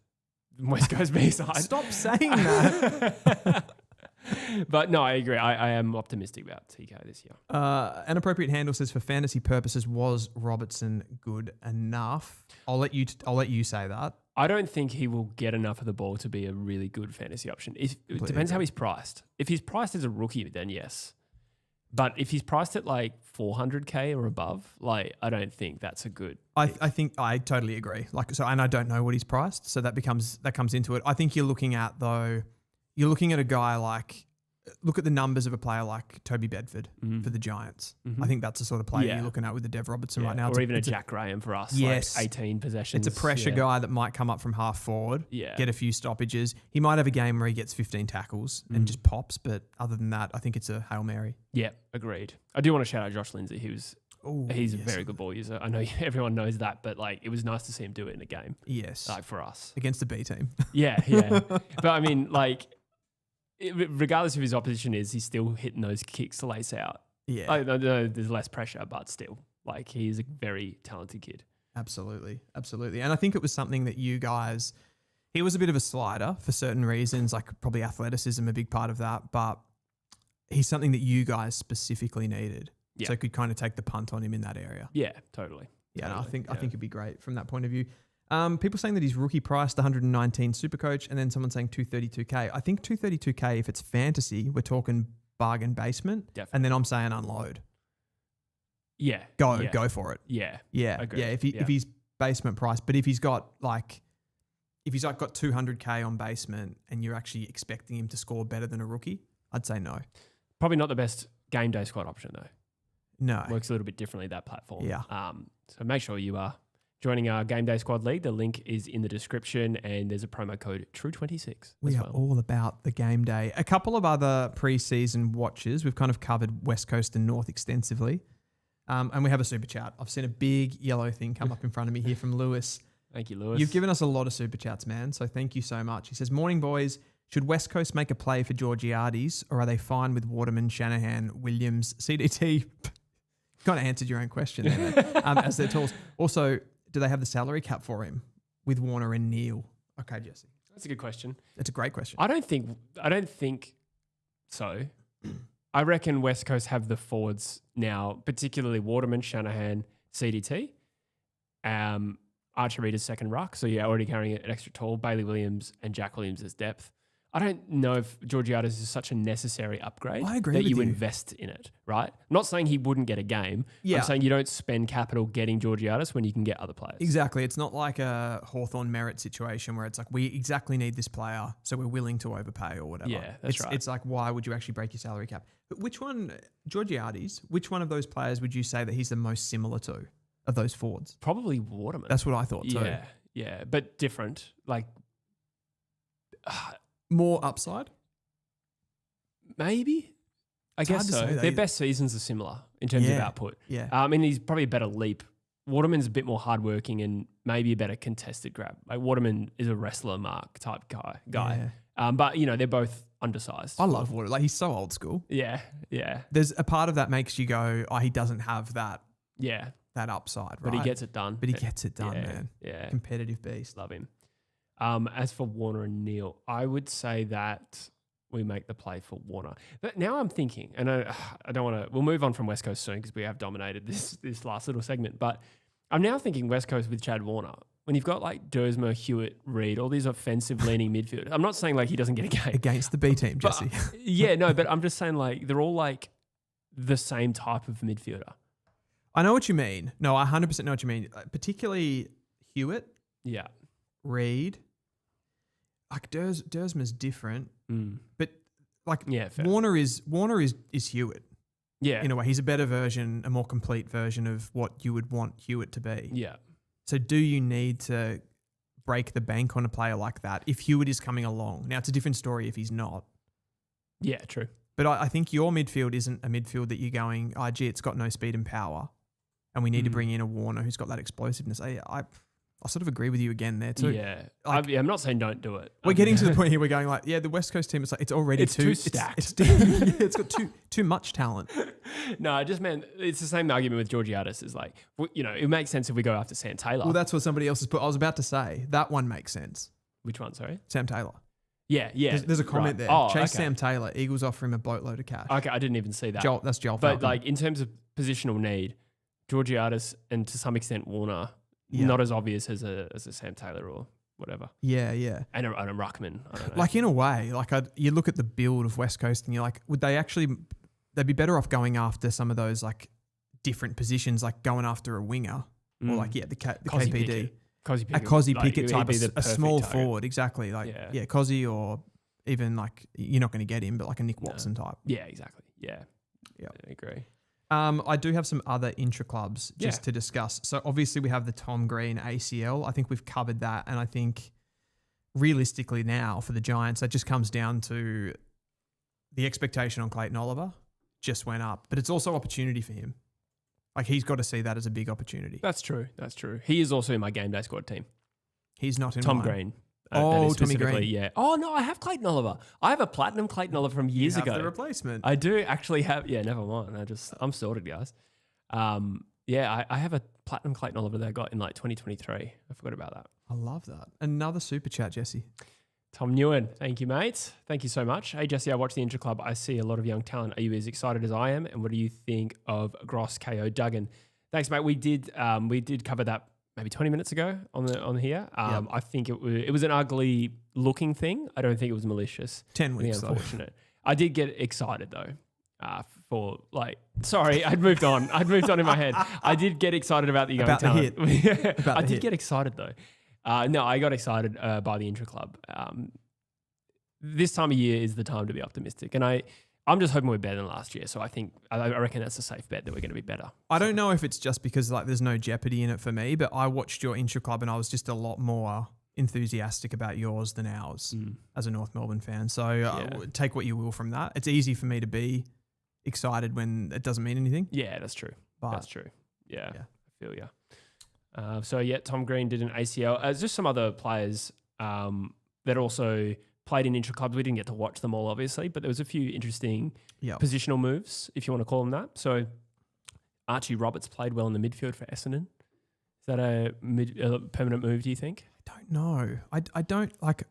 West Coast B-side. Stop saying that. But no, I agree. I am optimistic about TK this year. An appropriate handle says, for fantasy purposes, was Robertson good enough? I'll let you say that. I don't think he will get enough of the ball to be a really good fantasy option. It depends how he's priced. If he's priced as a rookie, then yes. But if he's priced at like 400K or above, like I don't think that's a good. I think I totally agree. And I don't know what he's priced, so that comes into it. I think you're looking at a guy like. Look at the numbers of a player like Toby Bedford for the Giants. I think that's the sort of player you're looking at with the Dev Robertson right now. Or even a Jack Graham for us. Yes. Like 18 possessions. It's a pressure guy that might come up from half forward, get a few stoppages. He might have a game where he gets 15 tackles and just pops, but other than that, I think it's a Hail Mary. Yeah, agreed. I do want to shout out Josh Lindsay. He's a very good ball user. I know everyone knows that, but like it was nice to see him do it in a game. Yes. Like for us. Against the B team. Yeah. But I mean, like, regardless of his opposition he's still hitting those kicks to lace out. Yeah. I know there's less pressure, but still. Like, he is a very talented kid. Absolutely. And I think it was something that you guys, he was a bit of a slider for certain reasons, like probably athleticism, a big part of that, but he's something that you guys specifically needed. Yeah. So could kind of take the punt on him in that area. Yeah, totally. Yeah, Totally. I think it'd be great from that point of view. People saying that he's rookie priced 119 Supercoach, and then someone saying 232K. I think 232K, if it's fantasy, we're talking bargain basement. Definitely. And then I'm saying unload. Yeah. Go for it. Yeah. Yeah. Agreed. Yeah. If he's basement price, but if he's got 200K on basement and you're actually expecting him to score better than a rookie, I'd say no. Probably not the best game day squad option though. No. Works a little bit differently, that platform. Yeah. So make sure you are joining our Game Day Squad League. The link is in the description and there's a promo code TRUE26. We are all about the game day. A couple of other preseason watches. We've kind of covered West Coast and North extensively. And we have a super chat. I've seen a big yellow thing come up in front of me here from Lewis. Thank you, Lewis. You've given us a lot of super chats, man. So thank you so much. He says, morning, boys. Should West Coast make a play for Georgiades or are they fine with Waterman, Shanahan, Williams, CDT? Kind of answered your own question there, as their tools. Also, do they have the salary cap for him with Warner and Neil? Okay, Jesse. That's a good question. That's a great question. I don't think so. I reckon West Coast have the forwards now, particularly Waterman, Shanahan, CDT. Archer Reeder's second ruck, so you're already carrying an extra tall. Bailey Williams and Jack Williams as depth. I don't know if Georgiades is such a necessary upgrade that you invest in it, right? I'm not saying he wouldn't get a game. Yeah. I'm saying you don't spend capital getting Georgiades when you can get other players. Exactly. It's not like a Hawthorn merit situation where it's like, we exactly need this player, so we're willing to overpay or whatever. Yeah, that's right. It's like, why would you actually break your salary cap? But which one, Georgiades, which one of those players would you say that he's the most similar to of those forwards? Probably Waterman. That's what I thought too. Yeah, but different. Like, more upside? Maybe. I guess so. Their best seasons are similar in terms of output. Yeah. I mean, he's probably a better leap. Waterman's a bit more hardworking and maybe a better contested grab. Like, Waterman is a wrestler mark type guy. Yeah. But, they're both undersized. I love Water. Like, he's so old school. Yeah. There's a part of that makes you go, oh, he doesn't have that. Yeah. That upside, right? But he gets it done. Man. Yeah. Competitive beast. Love him. As for Warner and Neil, I would say that we make the play for Warner. But now I'm thinking, and I don't want to, we'll move on from West Coast soon because we have dominated this last little segment, but I'm now thinking West Coast with Chad Warner. When you've got like Dersmer, Hewitt, Reed, all these offensive leaning midfielders, I'm not saying like he doesn't get a game. Against the B team, Jesse. But I'm just saying like they're all like the same type of midfielder. I know what you mean. No, I 100% know what you mean. Particularly Hewitt. Yeah. Reed. Like Dersmer's different, but like fair. Warner is Hewitt. Yeah. In a way, he's a better version, a more complete version of what you would want Hewitt to be. Yeah. So do you need to break the bank on a player like that if Hewitt is coming along? Now, it's a different story if he's not. Yeah, true. But I think your midfield isn't a midfield that you're going, it's got no speed and power, and we need to bring in a Warner who's got that explosiveness. I sort of agree with you again there too. Yeah. Like, I'm not saying don't do it. We're getting to the point here we're going like, the West Coast team, it's already too stacked. It's got too much talent. No, I just meant it's the same argument with Georgiades. Is like, it makes sense if we go after Sam Taylor. Well, that's what somebody else has put. I was about to say that one makes sense. Which one? Sorry, Sam Taylor. Yeah. There's a comment there. Oh, Chase okay. Sam Taylor. Eagles offer him a boatload of cash. Okay, I didn't even see that. That's Joel. But Falcon. like in terms of positional need, Georgiades and to some extent Warner. Yeah. Not as obvious as a Sam Taylor or whatever. Yeah. And a Ruckman. I don't know. Like in a way, like you look at the build of West Coast and you're like, would they actually? They'd be better off going after some of those like different positions, like going after a winger or like the Kozzy KPD, Pickett. Kozzy Pickett. a Kozzy like, Pickett type, a small target. forward, exactly. Like Kozzy or even like you're not going to get him, but like a Nick Watson type. Yeah, exactly. Yeah, I agree. I do have some other intra clubs just to discuss. So obviously we have the Tom Green ACL. I think we've covered that. And I think realistically now for the Giants, that just comes down to the expectation on Clayton Oliver just went up. But it's also opportunity for him. Like he's got to see that as a big opportunity. That's true. He is also in my game day squad team. He's not in Tom mine. Green. Tommy Green. Yeah. Oh, no, I have Clayton Oliver. I have a platinum Clayton Oliver from years ago. The replacement. I do actually have. Yeah, never mind. I'm sorted, guys. Yeah, I have a Platinum Clayton Oliver that I got in like 2023. I forgot about that. I love that. Another super chat, Jesse. Tom Newen, thank you, mate. Thank you so much. Hey, Jesse, I watch the Intra Club. I see a lot of young talent. Are you as excited as I am? And what do you think of Gross KO Duggan? Thanks, mate. We did cover that maybe 20 minutes ago on here. I think it was an ugly looking thing. I don't think it was malicious. 10 weeks, unfortunate. I did get excited though. I'd moved on. In my head. I did get excited about the young talent. The hit. I did get excited though. No, I got excited by the Intra Club. This time of year is the time to be optimistic, and I'm just hoping we're better than last year. So I reckon that's a safe bet that we're going to be better. I don't know if it's just because like there's no jeopardy in it for me, but I watched your Intra Club and I was just a lot more enthusiastic about yours than ours as a North Melbourne fan. So take what you will from that. It's easy for me to be excited when it doesn't mean anything. Yeah, that's true. That's true. Yeah, I feel you. Tom Green did an ACL. There's just some other players that also played in Intra Clubs. We didn't get to watch them all, obviously, but there was a few interesting positional moves, if you want to call them that. So Archie Roberts played well in the midfield for Essendon. Is that a permanent move, do you think? I don't know. I don't like.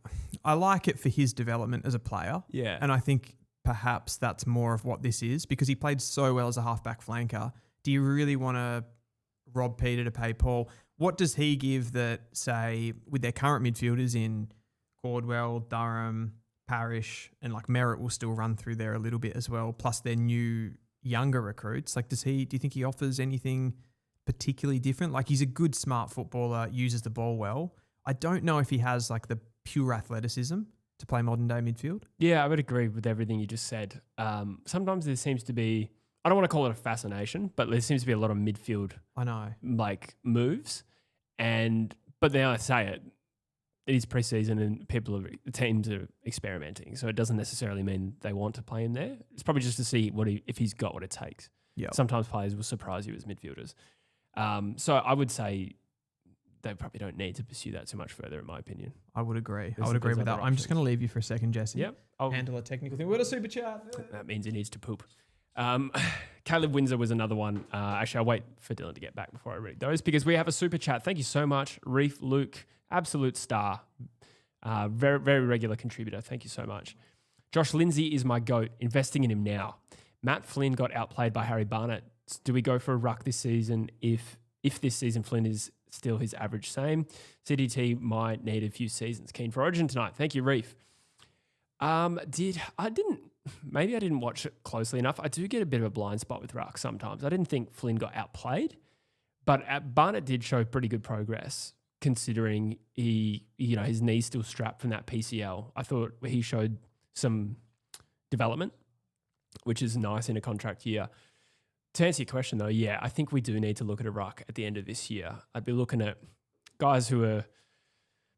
I like it for his development as a player. Yeah, and I think perhaps that's more of what this is because he played so well as a halfback flanker. Do you really want to rob Peter to pay Paul? What does he give that, say, with their current midfielders in Cordwell, Durham, Parrish, and like Merritt will still run through there a little bit as well, plus their new younger recruits? Like, do you think he offers anything particularly different? Like, he's a good, smart footballer, uses the ball well. I don't know if he has like the pure athleticism to play modern day midfield. Yeah, I would agree with everything you just said. Sometimes there seems to be, I don't want to call it a fascination, but there seems to be a lot of midfield like moves. But now I say it is preseason and teams are experimenting. So it doesn't necessarily mean they want to play him there. It's probably just to see if he's got what it takes. Yeah. Sometimes players will surprise you as midfielders. So I would say they probably don't need to pursue that too much further, in my opinion. I would agree. I would agree with that. Options. I'm just going to leave you for a second, Jesse. Yep. I'll handle a technical thing. What a super chat. That means he needs to poop. Caleb Windsor was another one. Actually, I'll wait for Dylan to get back before I read those because we have a super chat. Thank you so much, Reef Luke, absolute star, very, very regular contributor. Thank you so much. Josh Lindsay is my GOAT, investing in him now. Matt Flynn got outplayed by Harry Barnett. Do we go for a ruck this season if this season Flynn is still his average same? CDT might need a few seasons. Keen for Origin tonight. Thank you, Reef. Maybe I didn't watch it closely enough. I do get a bit of a blind spot with ruck sometimes. I didn't think Flynn got outplayed, but Barnett did show pretty good progress considering his knee's still strapped from that PCL. I thought he showed some development, which is nice in a contract year. To answer your question though, yeah, I think we do need to look at a ruck at the end of this year. I'd be looking at guys who are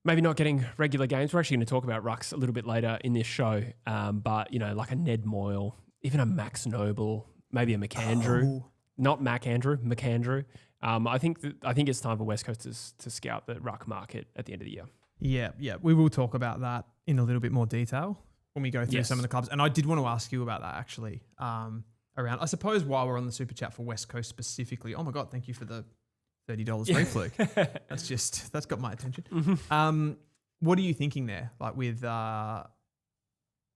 maybe not getting regular games. We're actually going to talk about rucks a little bit later in this show. But, like a Ned Moyle, even a Max Noble, maybe a McAndrew. Not McAndrew, McAndrew. I think it's time for West Coast to scout the ruck market at the end of the year. Yeah. We will talk about that in a little bit more detail when we go through some of the clubs. And I did want to ask you about that actually. I suppose while we're on the super chat for West Coast specifically. Oh my God, thank you for the $30 free fluke. That's got my attention. Mm-hmm. What are you thinking there? Like with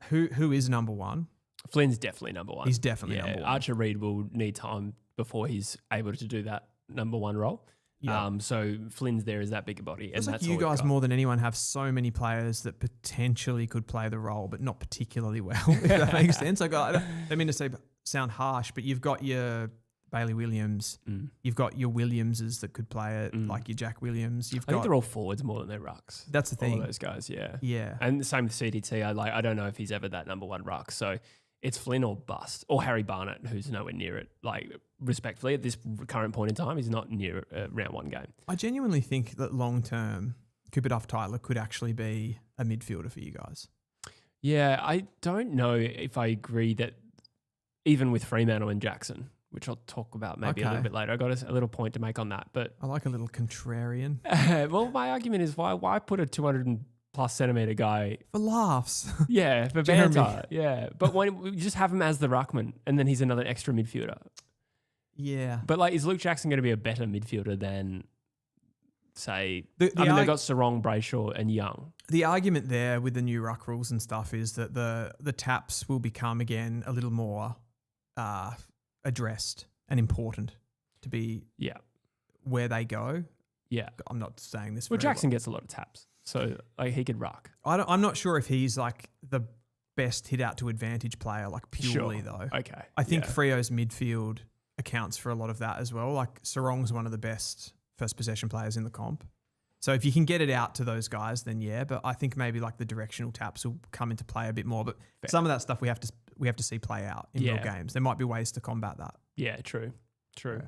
who is number one? Flynn's definitely number one. He's definitely number one. Archer Reed will need time before he's able to do that number one role. Yeah. So Flynn's there as that bigger body. It's like you guys more than anyone have so many players that potentially could play the role, but not particularly well, if that makes sense. I don't mean to sound harsh, but you've got your Bailey Williams, you've got your Williamses that could play it, like your Jack Williams. I think they're all forwards more than they're rucks. That's the thing. All those guys, yeah. Yeah. And the same with CDT. I don't know if he's ever that number one ruck. So it's Flynn or bust, or Harry Barnett, who's nowhere near it. Like, respectfully, at this current point in time, he's not near a round one game. I genuinely think that long term, Cooper Duff-Tyler could actually be a midfielder for you guys. Yeah, I don't know if I agree that even with Fremantle and Jackson, which I'll talk about maybe a little bit later. I got a little point to make on that, but I like a little contrarian. Well, my argument is why put a 200+ centimeter guy for laughs? Yeah, for banter. Yeah, but when you just have him as the ruckman, and then he's another extra midfielder. Yeah. But like, is Luke Jackson going to be a better midfielder than, say, they got Sarong, Brayshaw and Young. The argument there with the new ruck rules and stuff is that the taps will become again a little more addressed and important to be where they go. Yeah. I'm not saying this. Well, Jackson gets a lot of taps, so like he could ruck. I'm not sure if he's like the best hit out to advantage player, like purely though. Okay. I think Frio's midfield accounts for a lot of that as well. Like Sarong's one of the best first possession players in the comp. So if you can get it out to those guys, then yeah. But I think maybe like the directional taps will come into play a bit more. But some of that stuff we have to see play out in real games. There might be ways to combat that. Yeah, true. Yeah.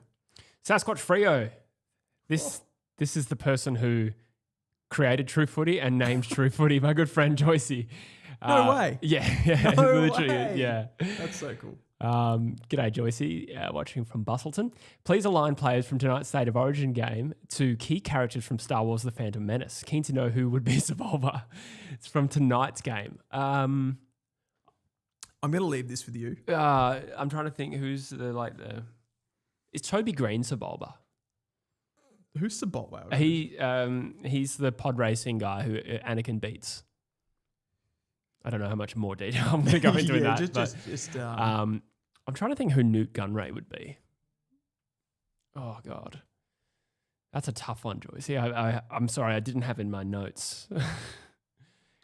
Sasquatch Frio. This is the person who created True Footy and named True Footy. My good friend Joycey. No way. Yeah. No literally. way. Yeah. That's so cool. G'day, Joycey, watching from Bustleton. Please align players from tonight's State of Origin game to key characters from Star Wars The Phantom Menace. Keen to know who would be Sebulba. It's from tonight's game. I'm going to leave this with you. I'm trying to think who's is Toby Green Sebulba? Who's Sebulba? He's the pod racing guy who Anakin beats. I don't know how much more detail I'm going to go into that. I'm trying to think who Newt Gunray would be. Oh, God. That's a tough one, Joyce. I'm sorry, I didn't have in my notes.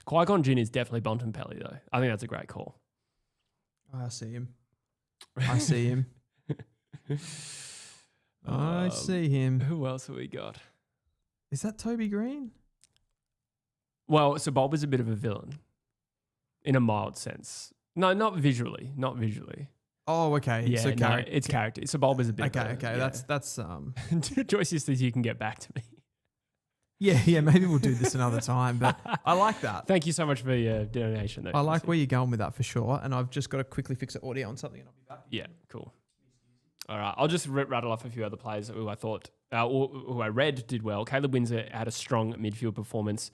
Qui-Gon Jinn is definitely Bontempelli, though. I think that's a great call. I see him. I see him. I see him. Who else have we got? Is that Toby Green? Well, Sebulba's a bit of a villain. In a mild sense. No, not visually. Oh, okay. Yeah, so it's character. Sebulba's a bit Okay. Yeah. That's Joyce says you can get back to me. Yeah, maybe we'll do this another time, but I like that. Thank you so much for your donation. I like where you're going with that for sure, and I've just got to quickly fix the audio on something and I'll be back. Yeah, cool. All right, I'll just rattle off a few other players who I thought, who I read did well. Caleb Windsor had a strong midfield performance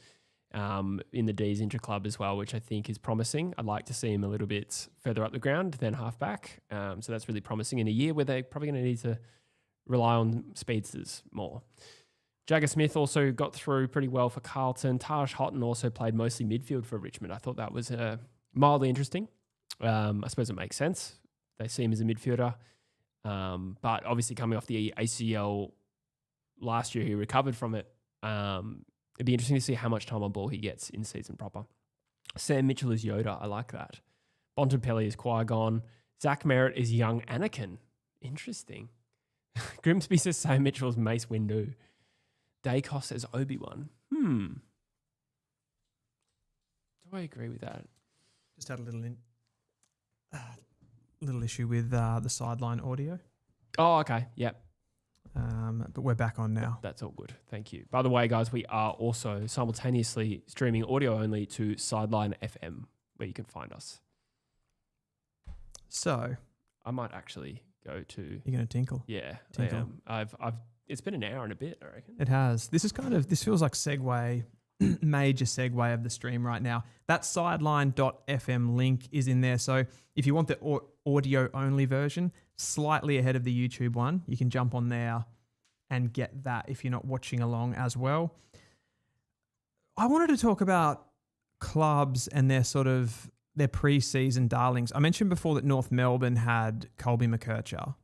in the D's Intra club as well, which I think is promising. I'd like to see him a little bit further up the ground than halfback. So that's really promising in a year where they're probably going to need to rely on speedsters more. Jagger Smith also got through pretty well for Carlton. Taj Houghton also played mostly midfield for Richmond. I thought that was mildly interesting. I suppose it makes sense. They see him as a midfielder. But obviously coming off the ACL last year, he recovered from it. It'd be interesting to see how much time on ball he gets in season proper. Sam Mitchell is Yoda. I like that. Bontempelli is Qui-Gon. Zach Merritt is young Anakin. Interesting. Grimsby says Sam Mitchell is Mace Windu. Dacos says Obi-Wan. Do I agree with that? Just had a little issue with the sideline audio. Oh, okay. Yep. But we're back on now. That's all good. Thank you. By the way, guys, we are also simultaneously streaming audio only to Sideline FM, where you can find us. So I might actually go to. You're going to tinkle? Yeah, Tinkle. I am. It's been an hour and a bit, I reckon. It has. This feels like major segue of the stream right now. That sideline.fm link is in there. So if you want the audio only version, slightly ahead of the YouTube one, you can jump on there and get that if you're not watching along as well. I wanted to talk about clubs and their pre-season darlings. I mentioned before that North Melbourne had Colby McKercher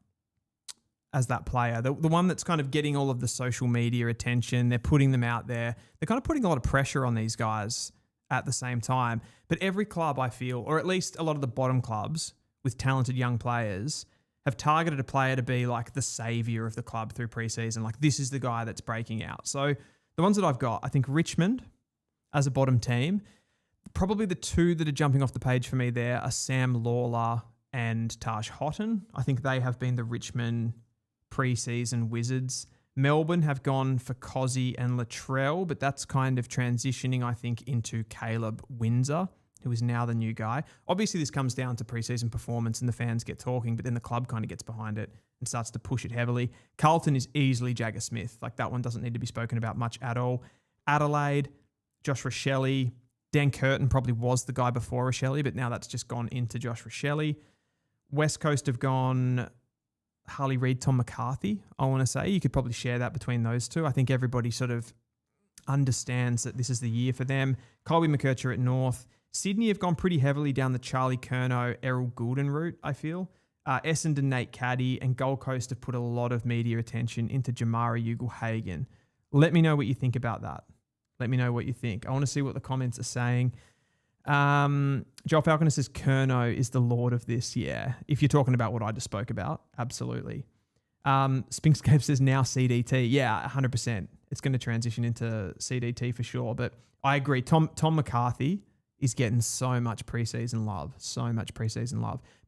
as that player, the one that's kind of getting all of the social media attention. They're putting them out there. They're kind of putting a lot of pressure on these guys at the same time. But every club, I feel, or at least a lot of the bottom clubs with talented young players, have targeted a player to be like the savior of the club through preseason. Like, this is the guy that's breaking out. So the ones that I've got, I think Richmond as a bottom team, probably the two that are jumping off the page for me there are Sam Lawler and Taj Houghton. I think they have been the Richmond preseason wizards. Melbourne have gone for Cozzy and Latrell, but that's kind of transitioning, I think, into Caleb Windsor, who is now the new guy. Obviously, this comes down to preseason performance and the fans get talking, but then the club kind of gets behind it and starts to push it heavily. Carlton is easily Jagger Smith. Like, that one doesn't need to be spoken about much at all. Adelaide, Josh Rochelle. Dan Curtin probably was the guy before Rochelle, but now that's just gone into Josh Rochelle. West Coast have gone Harley Reid, Tom McCarthy, I want to say. You could probably share that between those two. I think everybody sort of understands that this is the year for them. Colby McKercher at North. Sydney have gone pretty heavily down the Charlie Curnow, Errol Goulden route, I feel. Essendon, Nate Caddy, and Gold Coast have put a lot of media attention into Jamari Ugle-Hagan. Let me know what you think about that. Let me know what you think. I want to see what the comments are saying. Joel Falconer says Curnow is the lord of this. Yeah. If you're talking about what I just spoke about, absolutely. Spinkscape says now CDT. Yeah, 100%. It's going to transition into CDT for sure. But I agree. Tom McCarthy is getting so much preseason love.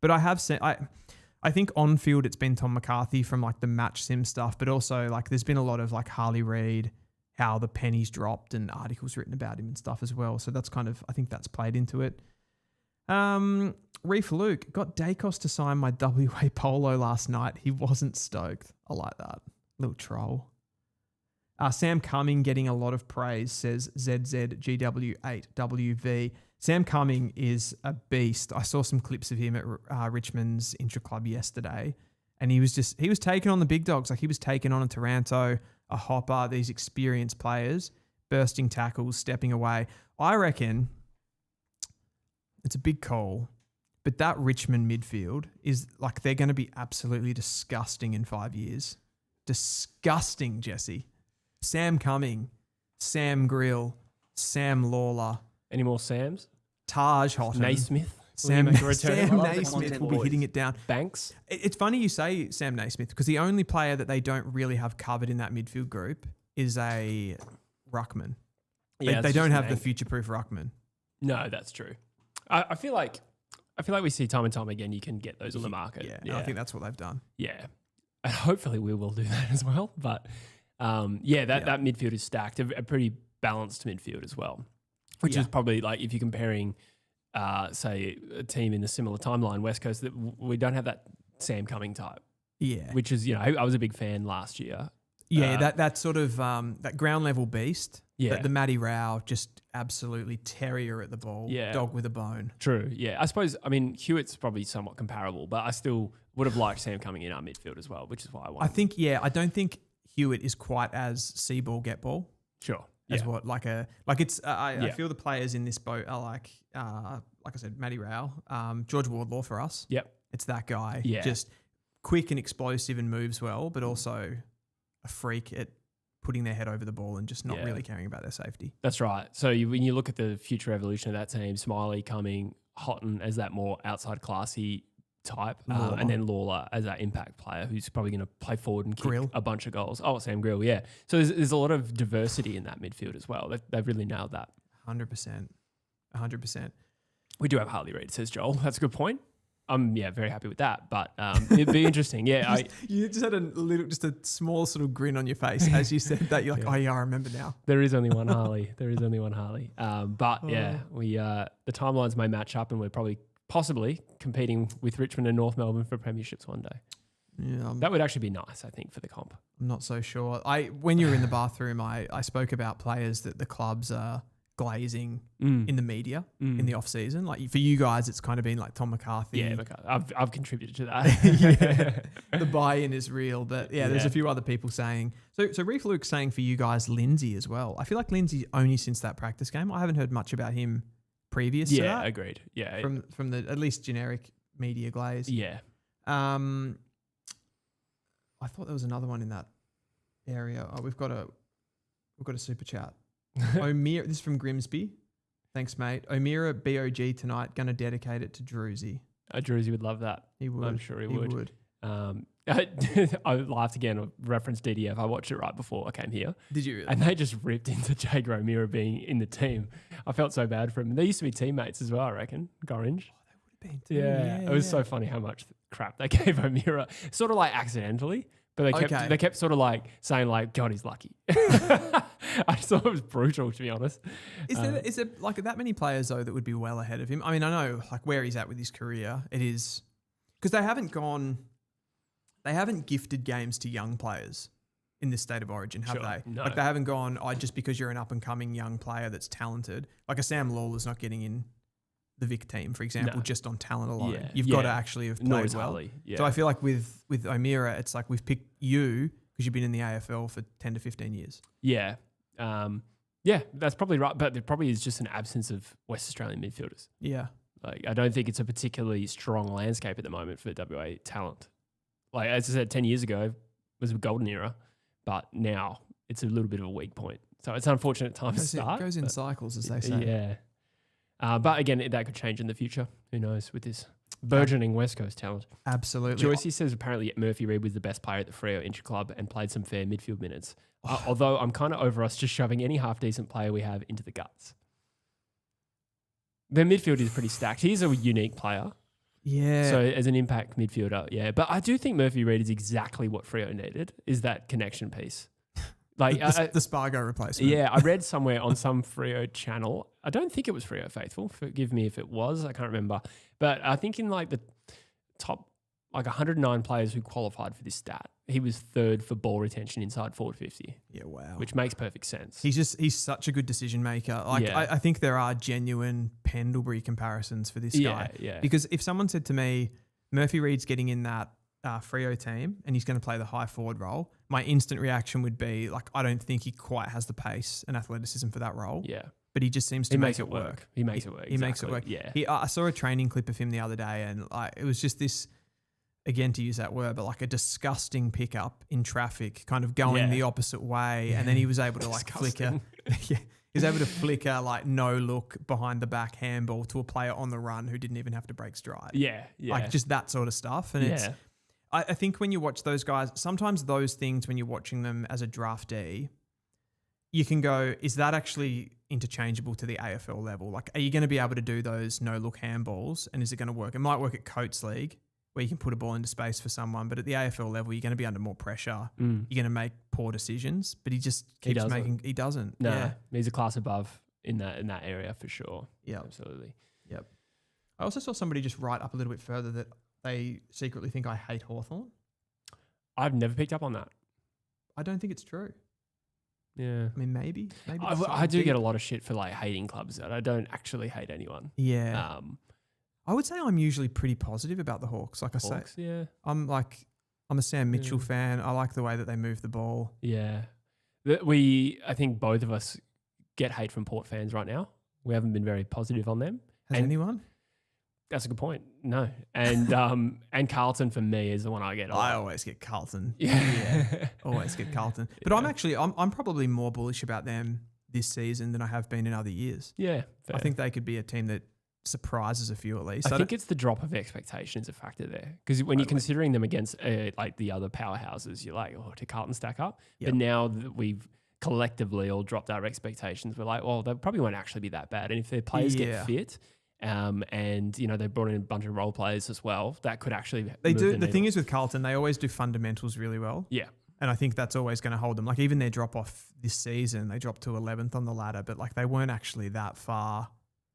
But I have said, I think on field it's been Tom McCarthy from like the match sim stuff, but also like there's been a lot of like Harley Reid, how the pennies dropped and articles written about him and stuff as well. So that's kind of, I think that's played into it. Reef Luke got Dacos to sign my WA polo last night. He wasn't stoked. I like that. Little troll. Sam Cumming getting a lot of praise, says ZZGW8WV. Sam Cumming is a beast. I saw some clips of him at Richmond's Intra Club yesterday, and he was taking on the big dogs. Like he was taking on a Taranto, a Hopper, these experienced players, bursting tackles, stepping away. I reckon it's a big call, but that Richmond midfield is like, they're going to be absolutely disgusting in 5 years. Disgusting, Jesse. Sam Cumming, Sam Grill, Sam Lawler. Any more Sams? Taj Houghton. Naismith. Sam Naismith will be hitting it down. Banks. It's funny you say Sam Naismith because the only player that they don't really have covered in that midfield group is a ruckman. Yeah, they don't have the future-proof ruckman. No, that's true. I feel like we see time and time again you can get those on the market. Yeah. I think that's what they've done. Yeah. And hopefully we will do that as well. But that midfield is stacked. A pretty balanced midfield as well. Which is probably like if you're comparing, say, a team in a similar timeline, West Coast, that we don't have that Sam Cumming type. Yeah. Which is, I was a big fan last year. Yeah, that sort of that ground level beast. Yeah. The Matty Rao, just absolutely terrier at the ball. Yeah. Dog with a bone. True. Yeah. I suppose, Hewitt's probably somewhat comparable, but I still would have liked Sam Cumming in our midfield as well, which is why I wanted. I don't think Hewitt is quite as see ball, get ball. Sure. As what I feel the players in this boat are like I said, Matty Rao, George Wardlaw for us. Yep. It's that guy. Yeah. Just quick and explosive and moves well, but also a freak at putting their head over the ball and just not really caring about their safety. That's right. So when you look at the future evolution of that team, Smiley, Cumming, Houghton as that more outside classy type, and then Lawler as that impact player who's probably going to play forward and kick a bunch of goals. Oh, Sam Grill, yeah. So there's a lot of diversity in that midfield as well. They've really nailed that. 100%. We do have Harley Reid, says Joel. That's a good point. I'm very happy with that, but it'd be interesting. Yeah, you just had a small sort of grin on your face as you said that. You're like, oh yeah, I remember now. There is only one Harley. The timelines may match up, and we're probably possibly competing with Richmond and North Melbourne for premierships one day. Yeah, that would actually be nice, I think, for the comp. I'm not so sure. When you were in the bathroom, I spoke about players that the clubs are glazing in the media in the off season. Like for you guys, it's kind of been like Tom McCarthy. Yeah, I've contributed to that. The buy-in is real, but there's a few other people saying. So Reef Luke's saying for you guys, Lindsay as well. I feel like Lindsay only since that practice game. I haven't heard much about him previous to that. Yeah, agreed. Yeah, from the at least generic media glaze. Yeah. I thought there was another one in that area. Oh, we've got a super chat. O'Meara, this is from Grimsby. Thanks, mate. O'Meara BOG tonight. Going to dedicate it to Druzy. Druzy would love that. He would. I'm sure he would. I laughed again. I referenced DDF. I watched it right before I came here. Did you really? And they just ripped into Jager O'Meara being in the team. I felt so bad for him. They used to be teammates as well, I reckon. Gorringe. Oh, they would have been too. Yeah. It was so funny how much crap they gave O'Meara. Sort of like accidentally. But they kept sort of like saying like Johnny's lucky. I just thought it was brutal, to be honest. Is there like that many players though that would be well ahead of him? I mean, I know like where he's at with his career. It is because they haven't gifted games to young players in this state of origin, have they? No. Like they haven't gone, just because you're an up and coming young player that's talented. Like a Sam Lawler's not getting in the Vic team, for example, just on talent alone. Yeah. You've got to actually have played well. Yeah. So I feel like with O'Meara, it's like we've picked you because you've been in the AFL for 10 to 15 years. Yeah. Yeah, that's probably right. But there probably is just an absence of West Australian midfielders. Yeah. Like, I don't think it's a particularly strong landscape at the moment for WA talent. Like, as I said, 10 years ago was a golden era, but now it's a little bit of a weak point. So it's an unfortunate time to start. It goes in cycles, as they say. Yeah. But again, that could change in the future. Who knows with this burgeoning West Coast talent. Absolutely. Joycey says apparently Murphy Reid was the best player at the Freo Intra Club and played some fair midfield minutes. Although I'm kind of over us just shoving any half-decent player we have into the guts. Their midfield is pretty stacked. He's a unique player. Yeah. So as an impact midfielder, yeah. But I do think Murphy Reid is exactly what Freo needed, is that connection piece. Like the Spargo replacement. Yeah, I read somewhere on some Freo channel. I don't think it was Freo Faithful. Forgive me if it was. I can't remember. But I think in like the top 109 players who qualified for this stat, he was third for ball retention inside forward 50. Yeah, wow. Which makes perfect sense. He's such a good decision maker. Like I think there are genuine Pendlebury comparisons for this guy. Yeah. Because if someone said to me, Murphy Reid's getting in that Freo team and he's going to play the high forward role, my instant reaction would be like, I don't think he quite has the pace and athleticism for that role. Yeah. But he just seems to make it work. He makes it work. He makes it work. Yeah. I saw a training clip of him the other day and it was just this, again, to use that word, but like a disgusting pickup in traffic, kind of going the opposite way. And then he was able to like flicker. He was able to flicker like no look behind the back handball to a player on the run who didn't even have to break stride. Yeah. Like just that sort of stuff. And it's, I think when you watch those guys, sometimes those things, when you're watching them as a draftee, you can go, is that actually interchangeable to the AFL level? Like, are you going to be able to do those no-look handballs? And is it going to work? It might work at Coates League, where you can put a ball into space for someone, but at the AFL level, you're going to be under more pressure. You're going to make poor decisions, but he just keeps he doesn't. No, he's a class above in that area for sure. Yeah, absolutely. Yep. I also saw somebody just write up a little bit further that they secretly think I hate Hawthorn. I've never picked up on that. I don't think it's true. Yeah. I mean, maybe. I do get a lot of shit for like hating clubs that I don't actually hate anyone. Yeah. I would say I'm usually pretty positive about the Hawks. Like I say, I'm a Sam Mitchell fan. I like the way that they move the ball. Yeah. I think both of us get hate from Port fans right now. We haven't been very positive on them. Has anyone? That's a good point. No. And Carlton for me is the one I get. I always get Carlton. Yeah. Always get Carlton. But I'm probably more bullish about them this season than I have been in other years. Yeah. Fair. I think they could be a team that surprises a few at least. I think it's the drop of expectations a factor there. Because when you're considering them against like the other powerhouses, you're like, oh, did Carlton stack up? Yep. But now that we've collectively all dropped our expectations, we're like, well, they probably won't actually be that bad. And if their players get fit, and you know they brought in a bunch of role players as well, that could actually The thing is with Carlton, they always do fundamentals really well. Yeah. And I think that's always going to hold them. Like even their drop off this season, they dropped to 11th on the ladder, but like they weren't actually that far.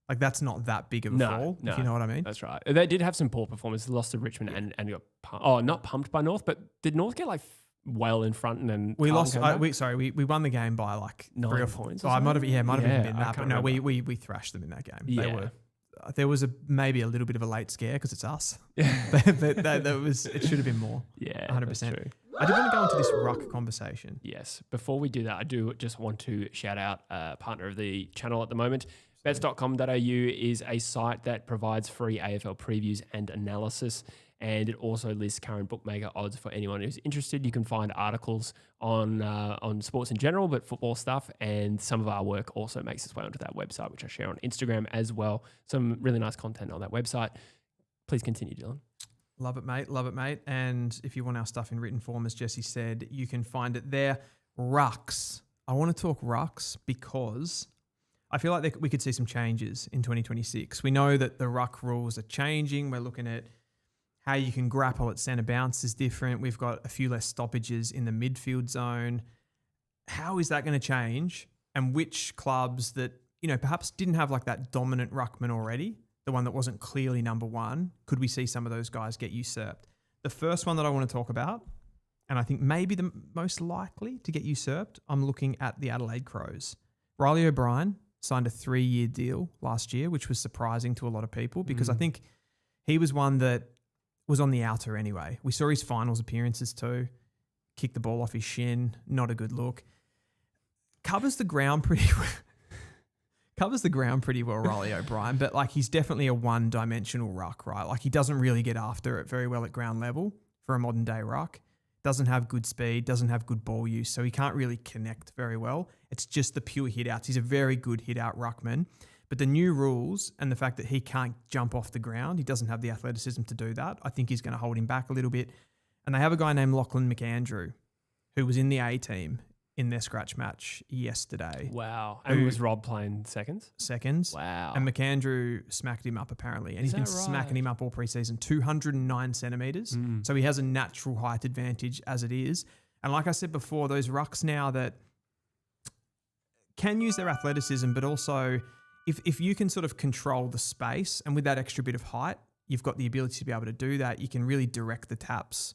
Like that's not that big of a fall, if you know what I mean. That's right. They did have some poor performances. Lost to Richmond and got not pumped by North, but did North get like well in front and then we lost? We won the game by like 9 3 or 4 points. Might have even been that, but no, we thrashed them in that game. Yeah. There was maybe a little bit of a late scare because it's us. but it should have been more. Yeah, 100%. That's true. I did want to go into this ruck conversation. Yes. Before we do that, I do just want to shout out a partner of the channel at the moment. Bets.com.au is a site that provides free AFL previews and analysis, and it also lists current bookmaker odds for anyone who's interested. You can find articles on sports in general, but football stuff, and some of our work also makes its way onto that website, which I share on Instagram as well. Some really nice content on that website. Please continue, Dylan. Love it, mate. Love it, mate. And if you want our stuff in written form, as Jesse said, you can find it there. Rucks. I want to talk rucks because I feel like we could see some changes in 2026. We know that the ruck rules are changing. We're looking at how you can grapple at centre bounce is different. We've got a few less stoppages in the midfield zone. How is that going to change? And which clubs that, perhaps didn't have like that dominant ruckman already, the one that wasn't clearly number one, could we see some of those guys get usurped? The first one that I want to talk about, and I think maybe the most likely to get usurped, I'm looking at the Adelaide Crows. Riley O'Brien signed a 3-year deal last year, which was surprising to a lot of people because I think he was one that was on the outer anyway. We saw his finals appearances too. Kicked the ball off his shin. Not a good look. Covers the ground pretty well, Riley O'Brien, but like he's definitely a one-dimensional ruck, right? Like he doesn't really get after it very well at ground level for a modern day ruck. Doesn't have good speed, doesn't have good ball use, so he can't really connect very well. It's just the pure hit-outs. He's a very good hit-out ruckman. But the new rules and the fact that he can't jump off the ground, he doesn't have the athleticism to do that, I think he's going to hold him back a little bit. And they have a guy named Lachlan McAndrew who was in the A-team in their scratch match yesterday. Wow. And was Rob playing seconds? Seconds. Wow. And McAndrew smacked him up apparently. And he's been smacking him up all preseason, 209 centimetres. So he has a natural height advantage as it is. And like I said before, those rucks now that can use their athleticism, but also if you can sort of control the space and with that extra bit of height, you've got the ability to be able to do that. You can really direct the taps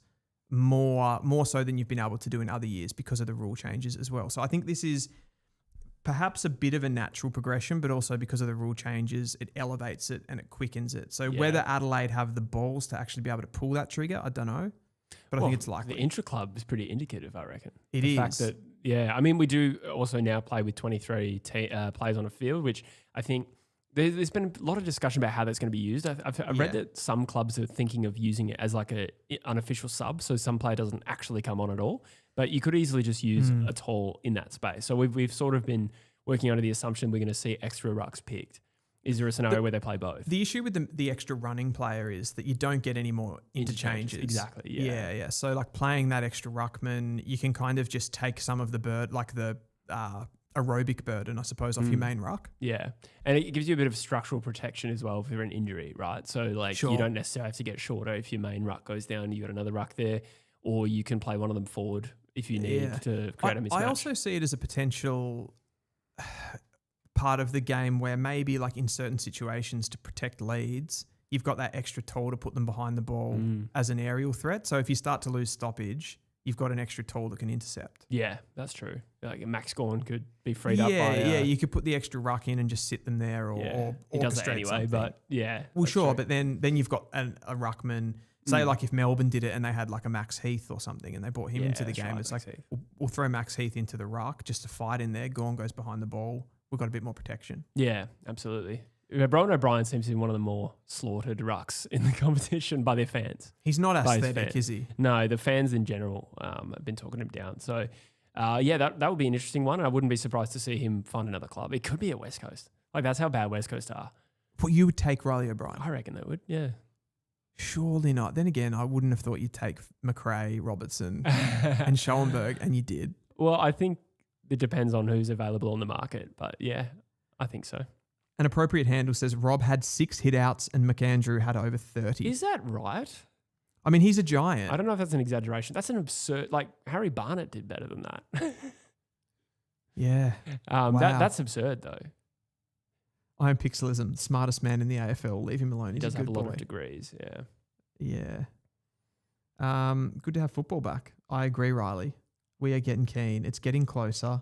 more so than you've been able to do in other years because of the rule changes as well. So I think this is perhaps a bit of a natural progression, but also because of the rule changes, it elevates it and it quickens it. So whether Adelaide have the balls to actually be able to pull that trigger, I don't know. But I think it's likely. The Intra club is pretty indicative, I reckon. The fact that, I mean, we do also now play with 23 players on a field, which I think there's been a lot of discussion about how that's going to be used. I've read that some clubs are thinking of using it as like a unofficial sub, so some player doesn't actually come on at all. But you could easily just use a tall in that space. So we've sort of been working under the assumption we're going to see extra rucks picked. Is there a scenario where they play both? The issue with the extra running player is that you don't get any more interchanges. Exactly. Yeah. So like playing that extra ruckman, you can kind of just take some of the the aerobic burden, I suppose, off your main ruck. Yeah. And it gives you a bit of structural protection as well for an injury, right? So like you don't necessarily have to get shorter if your main ruck goes down, you got another ruck there, or you can play one of them forward if you need to create a mismatch. I also see it as a potential part of the game where maybe like in certain situations to protect leads, you've got that extra tall to put them behind the ball as an aerial threat. So if you start to lose stoppage, you've got an extra tall that can intercept. Yeah, that's true. Like Max Gorn could be freed up by... Yeah, you could put the extra ruck in and just sit them there or he does that anyway, something. but yeah. Well, sure, but then you've got a ruckman... Say like if Melbourne did it and they had like a Max Heath or something and they brought him into the game, it's like we'll throw Max Heath into the ruck just to fight in there. Gorn goes behind the ball. We've got a bit more protection. Yeah, absolutely. Brian O'Brien seems to be one of the more slaughtered rucks in the competition by their fans. He's not aesthetic, is he? No, the fans in general have been talking him down. So, that would be an interesting one. I wouldn't be surprised to see him find another club. It could be at West Coast. Like, that's how bad West Coast are. Well, you would take Riley O'Brien? I reckon they would, yeah. Surely not. Then again, I wouldn't have thought you'd take McRae, Robertson and Schoenberg, and you did. Well, I think it depends on who's available on the market. But, yeah, I think so. An appropriate handle says Rob had 6 hit-outs and McAndrew had over 30. Is that right? I mean, he's a giant. I don't know if that's an exaggeration. That's an absurd... Like, Harry Barnett did better than that. Yeah. Wow. That's absurd, though. Iron Pixelism, smartest man in the AFL. Leave him alone. He does have a lot of degrees, Yeah. Good to have football back. I agree, Riley. We are getting keen. It's getting closer.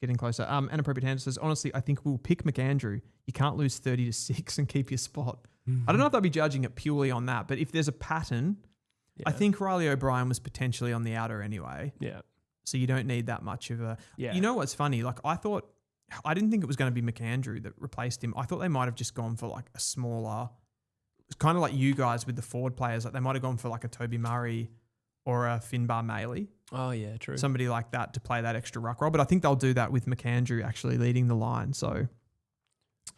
An appropriate handle says, honestly, I think we'll pick McAndrew. You can't lose 30-6 and keep your spot. I don't know if they'll be judging it purely on that, but if there's a pattern, I think Riley O'Brien was potentially on the outer anyway. Yeah. So you don't need that much of a... Yeah. You know what's funny? Like I didn't think it was going to be McAndrew that replaced him. I thought they might have just gone for like a smaller... It's kind of like you guys with the forward players. Like they might have gone for like a Toby Murray or a Finbar Maley. Oh, yeah, true. Somebody like that to play that extra ruck role. But I think they'll do that with McAndrew actually leading the line. So...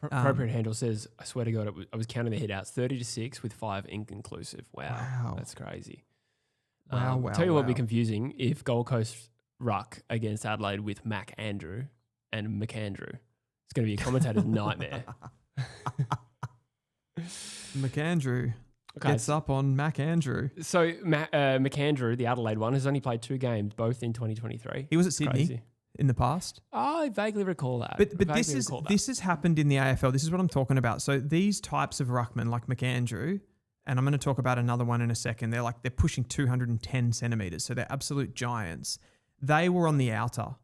Appropriate handle says, I swear to God, I was counting the hit-outs, 30-6 with 5 inconclusive. Wow. That's crazy. Wow. Tell you what would be confusing if Gold Coast ruck against Adelaide with Mac Andrew and McAndrew. It's going to be a commentator's nightmare. McAndrew gets up on Mac Andrew. So McAndrew, the Adelaide one, has only played 2 games, both in 2023. He was at Sydney. Crazy. In the past. I vaguely recall that. But this has happened in the AFL. This is what I'm talking about. So these types of ruckmen like McAndrew, and I'm going to talk about another one in a second. They're pushing 210 centimeters. So they're absolute giants. They were on the outer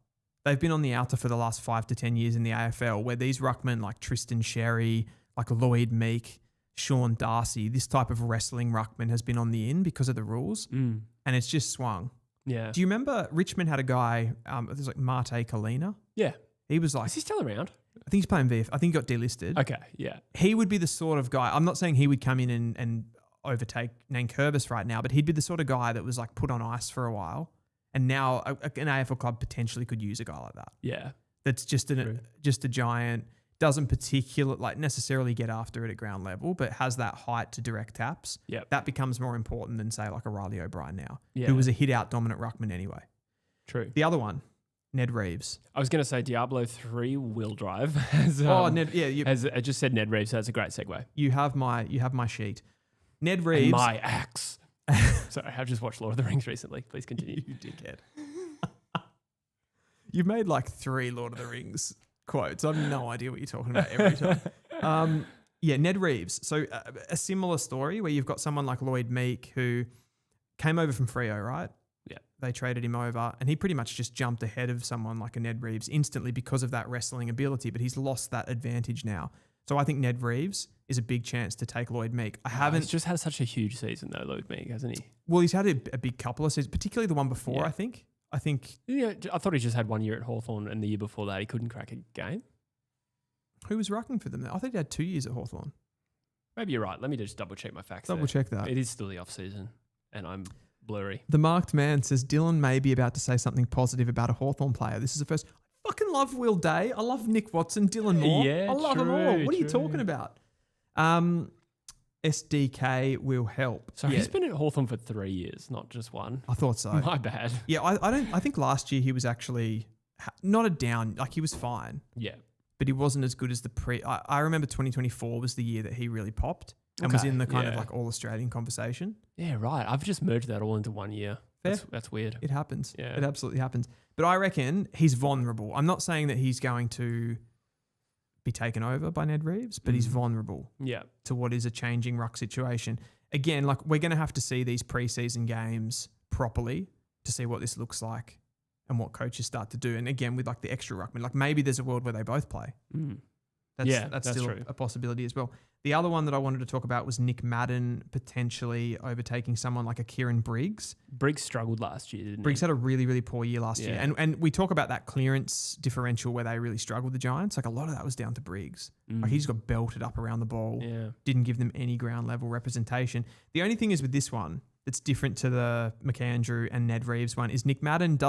they've been on the outer for the last 5 to 10 years in the AFL, where these ruckmen like Tristan Sherry, like Lloyd Meek, Sean Darcy, this type of wrestling ruckman has been on the in because of the rules, and it's just swung. Yeah. Do you remember Richmond had a guy, there's like Marte Kalina? Yeah. He was like... Is he still around? I think he's playing VF. I think he got delisted. Okay, yeah. He would be the sort of guy... I'm not saying he would come in and overtake Nankervis right now, but he'd be the sort of guy that was like put on ice for a while, and now an AFL club potentially could use a guy like that. Yeah. That's just a giant... Doesn't necessarily get after it at ground level, but has that height to direct taps. Yep. That becomes more important than, say, like a Riley O'Brien now, Yeah. who was a hit-out dominant ruckman anyway. True. The other one, Ned Reeves. I was going to say Diablo 3 wheel drive. Ned. Yeah, I just said Ned Reeves, so that's a great segue. you have my sheet. Ned Reeves. And my axe. Sorry, I've just watched Lord of the Rings recently. Please continue. You dickhead. You've made like 3 Lord of the Rings quotes. I have no idea what you're talking about every time. Ned Reeves. So a similar story where you've got someone like Lloyd Meek who came over from Freo, right? Yeah. They traded him over and he pretty much just jumped ahead of someone like a Ned Reeves instantly because of that wrestling ability, but he's lost that advantage now. So I think Ned Reeves is a big chance to take Lloyd Meek. He's just had such a huge season though, Lloyd Meek, hasn't he? Well, he's had a big couple of seasons, particularly the one before, Yeah. I think. Yeah, I thought he just had 1 year at Hawthorn, and the year before that he couldn't crack a game. Who was rucking for them? I think he had 2 years at Hawthorn. Maybe you're right. Let me just double check my facts. Double check that. It is still the off season, and I'm blurry. The Marked Man says Dylan may be about to say something positive about a Hawthorn player. This is the first. I fucking love Will Day. I love Nick Watson, Dylan Moore. Yeah, I love them all. What are you true. talking about? SDK will help. So he's been at Hawthorn for 3 years, not just one. I thought so. My bad. Yeah, I think last year he was actually not a down. Like he was fine, Yeah. but he wasn't as good as the pre. I remember 2024 was the year that he really popped and was Okay, in the kind of yeah. like all Australian conversation. Yeah, right. I've just merged that all into 1 year. Fair. That's weird. It happens. Yeah. It absolutely happens. But I reckon he's vulnerable. I'm not saying that he's going to be taken over by Ned Reeves, but he's vulnerable Yeah. to what is a changing ruck situation. Again, like we're going to have to see these preseason games properly to see what this looks like and what coaches start to do. And again, with like the extra ruckman, like maybe there's a world where they both play. That's still true. a possibility as well. The other one that I wanted to talk about was Nick Madden potentially overtaking someone like a Kieran Briggs. Briggs struggled last year, didn't Briggs he? had a really, really poor year last year. Yeah. And we talk about that clearance differential where they really struggled, the Giants. Like a lot of that was down to Briggs. Like he just got belted up around the ball. Yeah. Didn't give them any ground level representation. The only thing is with this one that's different to the McAndrew and Ned Reeves one is Nick Madden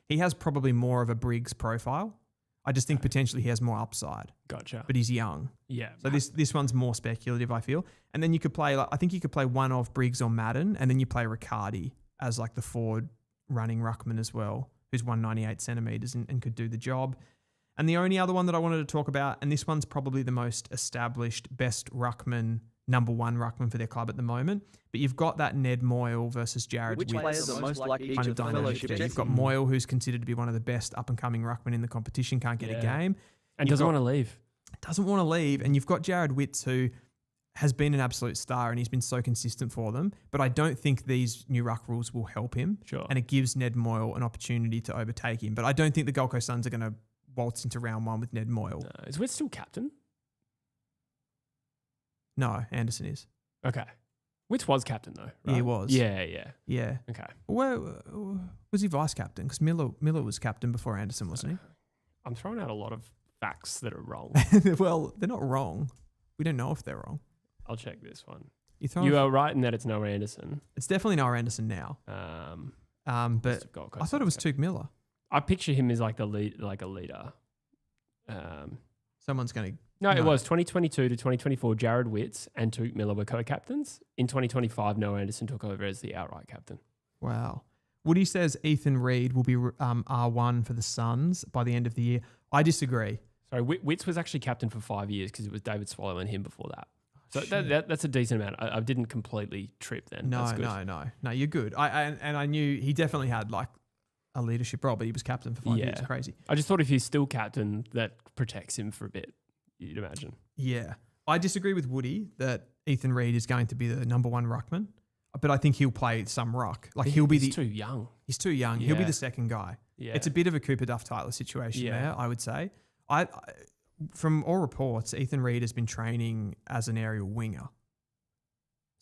he has probably more of a Briggs profile. I just think potentially he has more upside, Gotcha. but he's young. Yeah. So this one's more speculative, I feel. And then you could play, I think you could play one of Briggs or Madden, and then you play Riccardi as like the forward running ruckman as well, who's 198 centimetres and could do the job. And the only other one that I wanted to talk about, and this one's probably the most established, best ruckman, number one ruckman for their club at the moment, but you've got that Ned Moyle versus Jared Which Witts players are most like each kind of of the dynamic fellowship there. You've teams? got Moyle, who's considered to be one of the best up-and-coming ruckmen in the competition, can't get a game. And You've doesn't got- want to leave. Doesn't want to leave. And you've got Jared Witts, who has been an absolute star and he's been so consistent for them. But I don't think these new ruck rules will help him. Sure. And it gives Ned Moyle an opportunity to overtake him. But I don't think the Gold Coast Suns are going to waltz into round one with Ned Moyle. No. Is Witt still captain? No, Anderson is. Okay. Witts was captain though, right? Yeah, he was. Yeah, yeah. Yeah. Okay. Where was he vice captain? Because Miller was captain before Anderson, wasn't I'm throwing out a lot of facts that are wrong. he? Well, they're not wrong. We don't know if they're wrong. I'll check this one. You are right in that it's Noah Anderson. It's definitely Noah Anderson now. But Gold I Coast thought it was Suns Tuke Miller. I picture him as like the lead, like a leader. Someone's going to... No, it was 2022 to 2024. Jared Witts and Tuke Miller were co-captains. In 2025, Noah Anderson took over as the outright captain. Wow. Woody says Ethan Reid will be R1 for the Suns by the end of the year. I disagree. Sorry, Witts was actually captain for 5 years because it was David Swallow and him before that. So that's a decent amount. I didn't completely trip then. No, That's good. no, you're good. I knew he definitely had like a leadership role, but he was captain for 5 years. It's crazy. I just thought if he's still captain, that protects him for a bit, you'd imagine. Yeah. I disagree with Woody that Ethan Reid is going to be the number one ruckman, but I think he'll play some ruck. Like he'll be he's too young. He's too young. He'll be Yeah. the second guy. Yeah. It's a bit of a Cooper Duff-Tyler situation there, I would say. From all reports, Ethan Reid has been training as an aerial winger.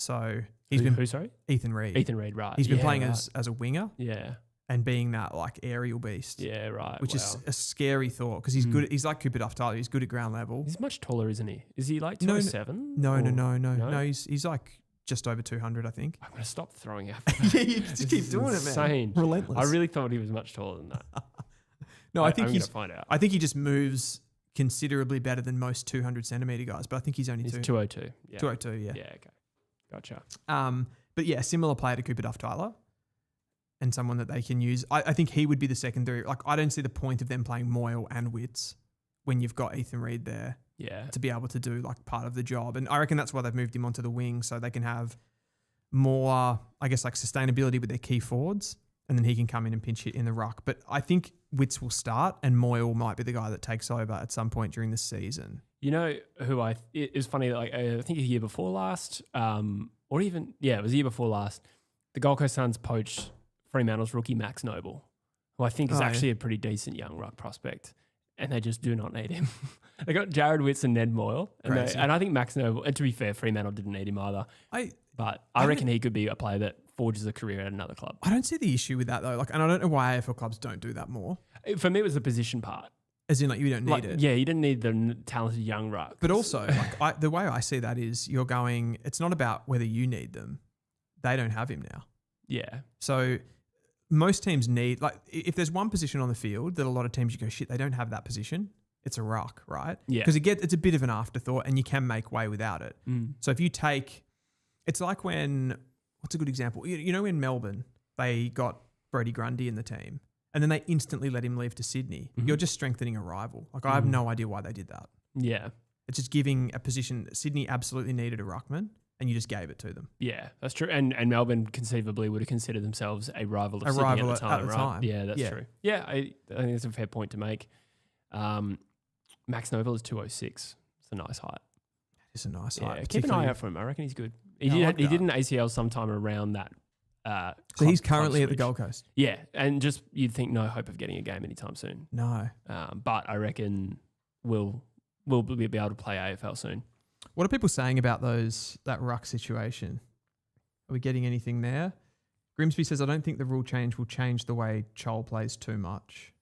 So Who, sorry? Ethan Reid. Ethan Reid, right. He's been playing as a winger. Yeah. And being that like aerial beast. Yeah, right. Which is a scary thought because he's good. He's like Cooper Duff-Tyler. He's good at ground level. He's much taller, isn't he? Is he like 207? No. He's like just over 200, I think. I'm going to stop throwing out. Yeah, you just keep doing it, man. Insane. Relentless. I really thought he was much taller than that. No, I think I'm going to find out. I think he just moves considerably better than most 200 centimeter guys, but I think he's only 202. Yeah. 202, yeah. Yeah, okay. Gotcha. But yeah, similar player to Cooper Duff-Tyler and someone that they can use. I think he would be the secondary. Like, I don't see the point of them playing Moyle and Witts when you've got Ethan Reid there to be able to do like part of the job. And I reckon that's why they've moved him onto the wing so they can have more, I guess, like sustainability with their key forwards, and then he can come in and pinch hit in the ruck. But I think Witts will start and Moyle might be the guy that takes over at some point during the season. You know who it was funny, like I think a year before last, or even, it was a year before last, the Gold Coast Suns poached Fremantle's rookie Max Noble, who I think is actually a pretty decent young ruck prospect, and they just do not need him. They got Jared Witts and Ned Moyle, and I think Max Noble, and to be fair, Fremantle didn't need him either. But I reckon he could be a player that forges a career at another club. I don't see the issue with that though. Like, and I don't know why AFL clubs don't do that more. For me, it was the position part. As in, like, you don't need it. Yeah, you didn't need the talented young ruck. But also, like, the way I see that is you're going, it's not about whether you need them. They don't have him now. Yeah. So most teams need, like, if there's one position on the field that a lot of teams you go, shit, they don't have that position, it's a ruck, right? Yeah. Because it's a bit of an afterthought and you can make way without it. So if you take, it's like when, what's a good example? You know, in Melbourne, they got Brodie Grundy in the team. And then they instantly let him leave to Sydney. You're just strengthening a rival. Like, I have no idea why they did that. Yeah. It's just giving a position. Sydney absolutely needed a ruckman, and you just gave it to them. Yeah, that's true. And Melbourne conceivably would have considered themselves a rival of Sydney at the time. Yeah, that's true. Yeah, I think it's a fair point to make. Max Noble is 206. It's a nice height. It's a nice height. Keep an eye out for him. I reckon he's good. He did an ACL sometime around that. So he's currently at the Gold Coast. Yeah, and just you'd think no hope of getting a game anytime soon. No, but I reckon we'll be able to play AFL soon. What are people saying about that ruck situation? Are we getting anything there? Grimsby says, I don't think the rule change will change the way Chol plays too much.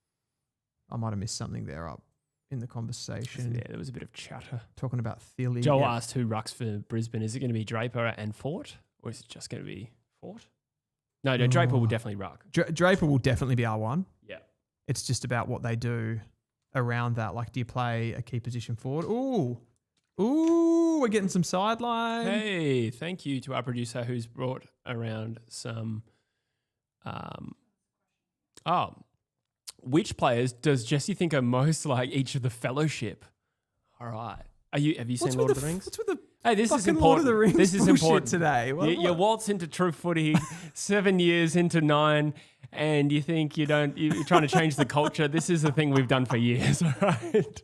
I might have missed something there up in the conversation. Yeah, there was a bit of chatter. Talking about Thiele. Joel asked who rucks for Brisbane. Is it going to be Draper and Fort, or is it just going to be Fort? No, Draper will definitely ruck. Draper will definitely be R1. Yeah. It's just about what they do around that. Like, do you play a key position forward? Ooh, we're getting some sideline. Hey, thank you to our producer who's brought around some. Which players does Jesse think are most like each of the Fellowship? All right. Have you seen Lord of the Rings? What's with the Hey, this is important. Lord of the Rings this is important today. You waltz into true footy 7 years into 9, and you think you're trying to change the culture. This is the thing we've done for years, all right?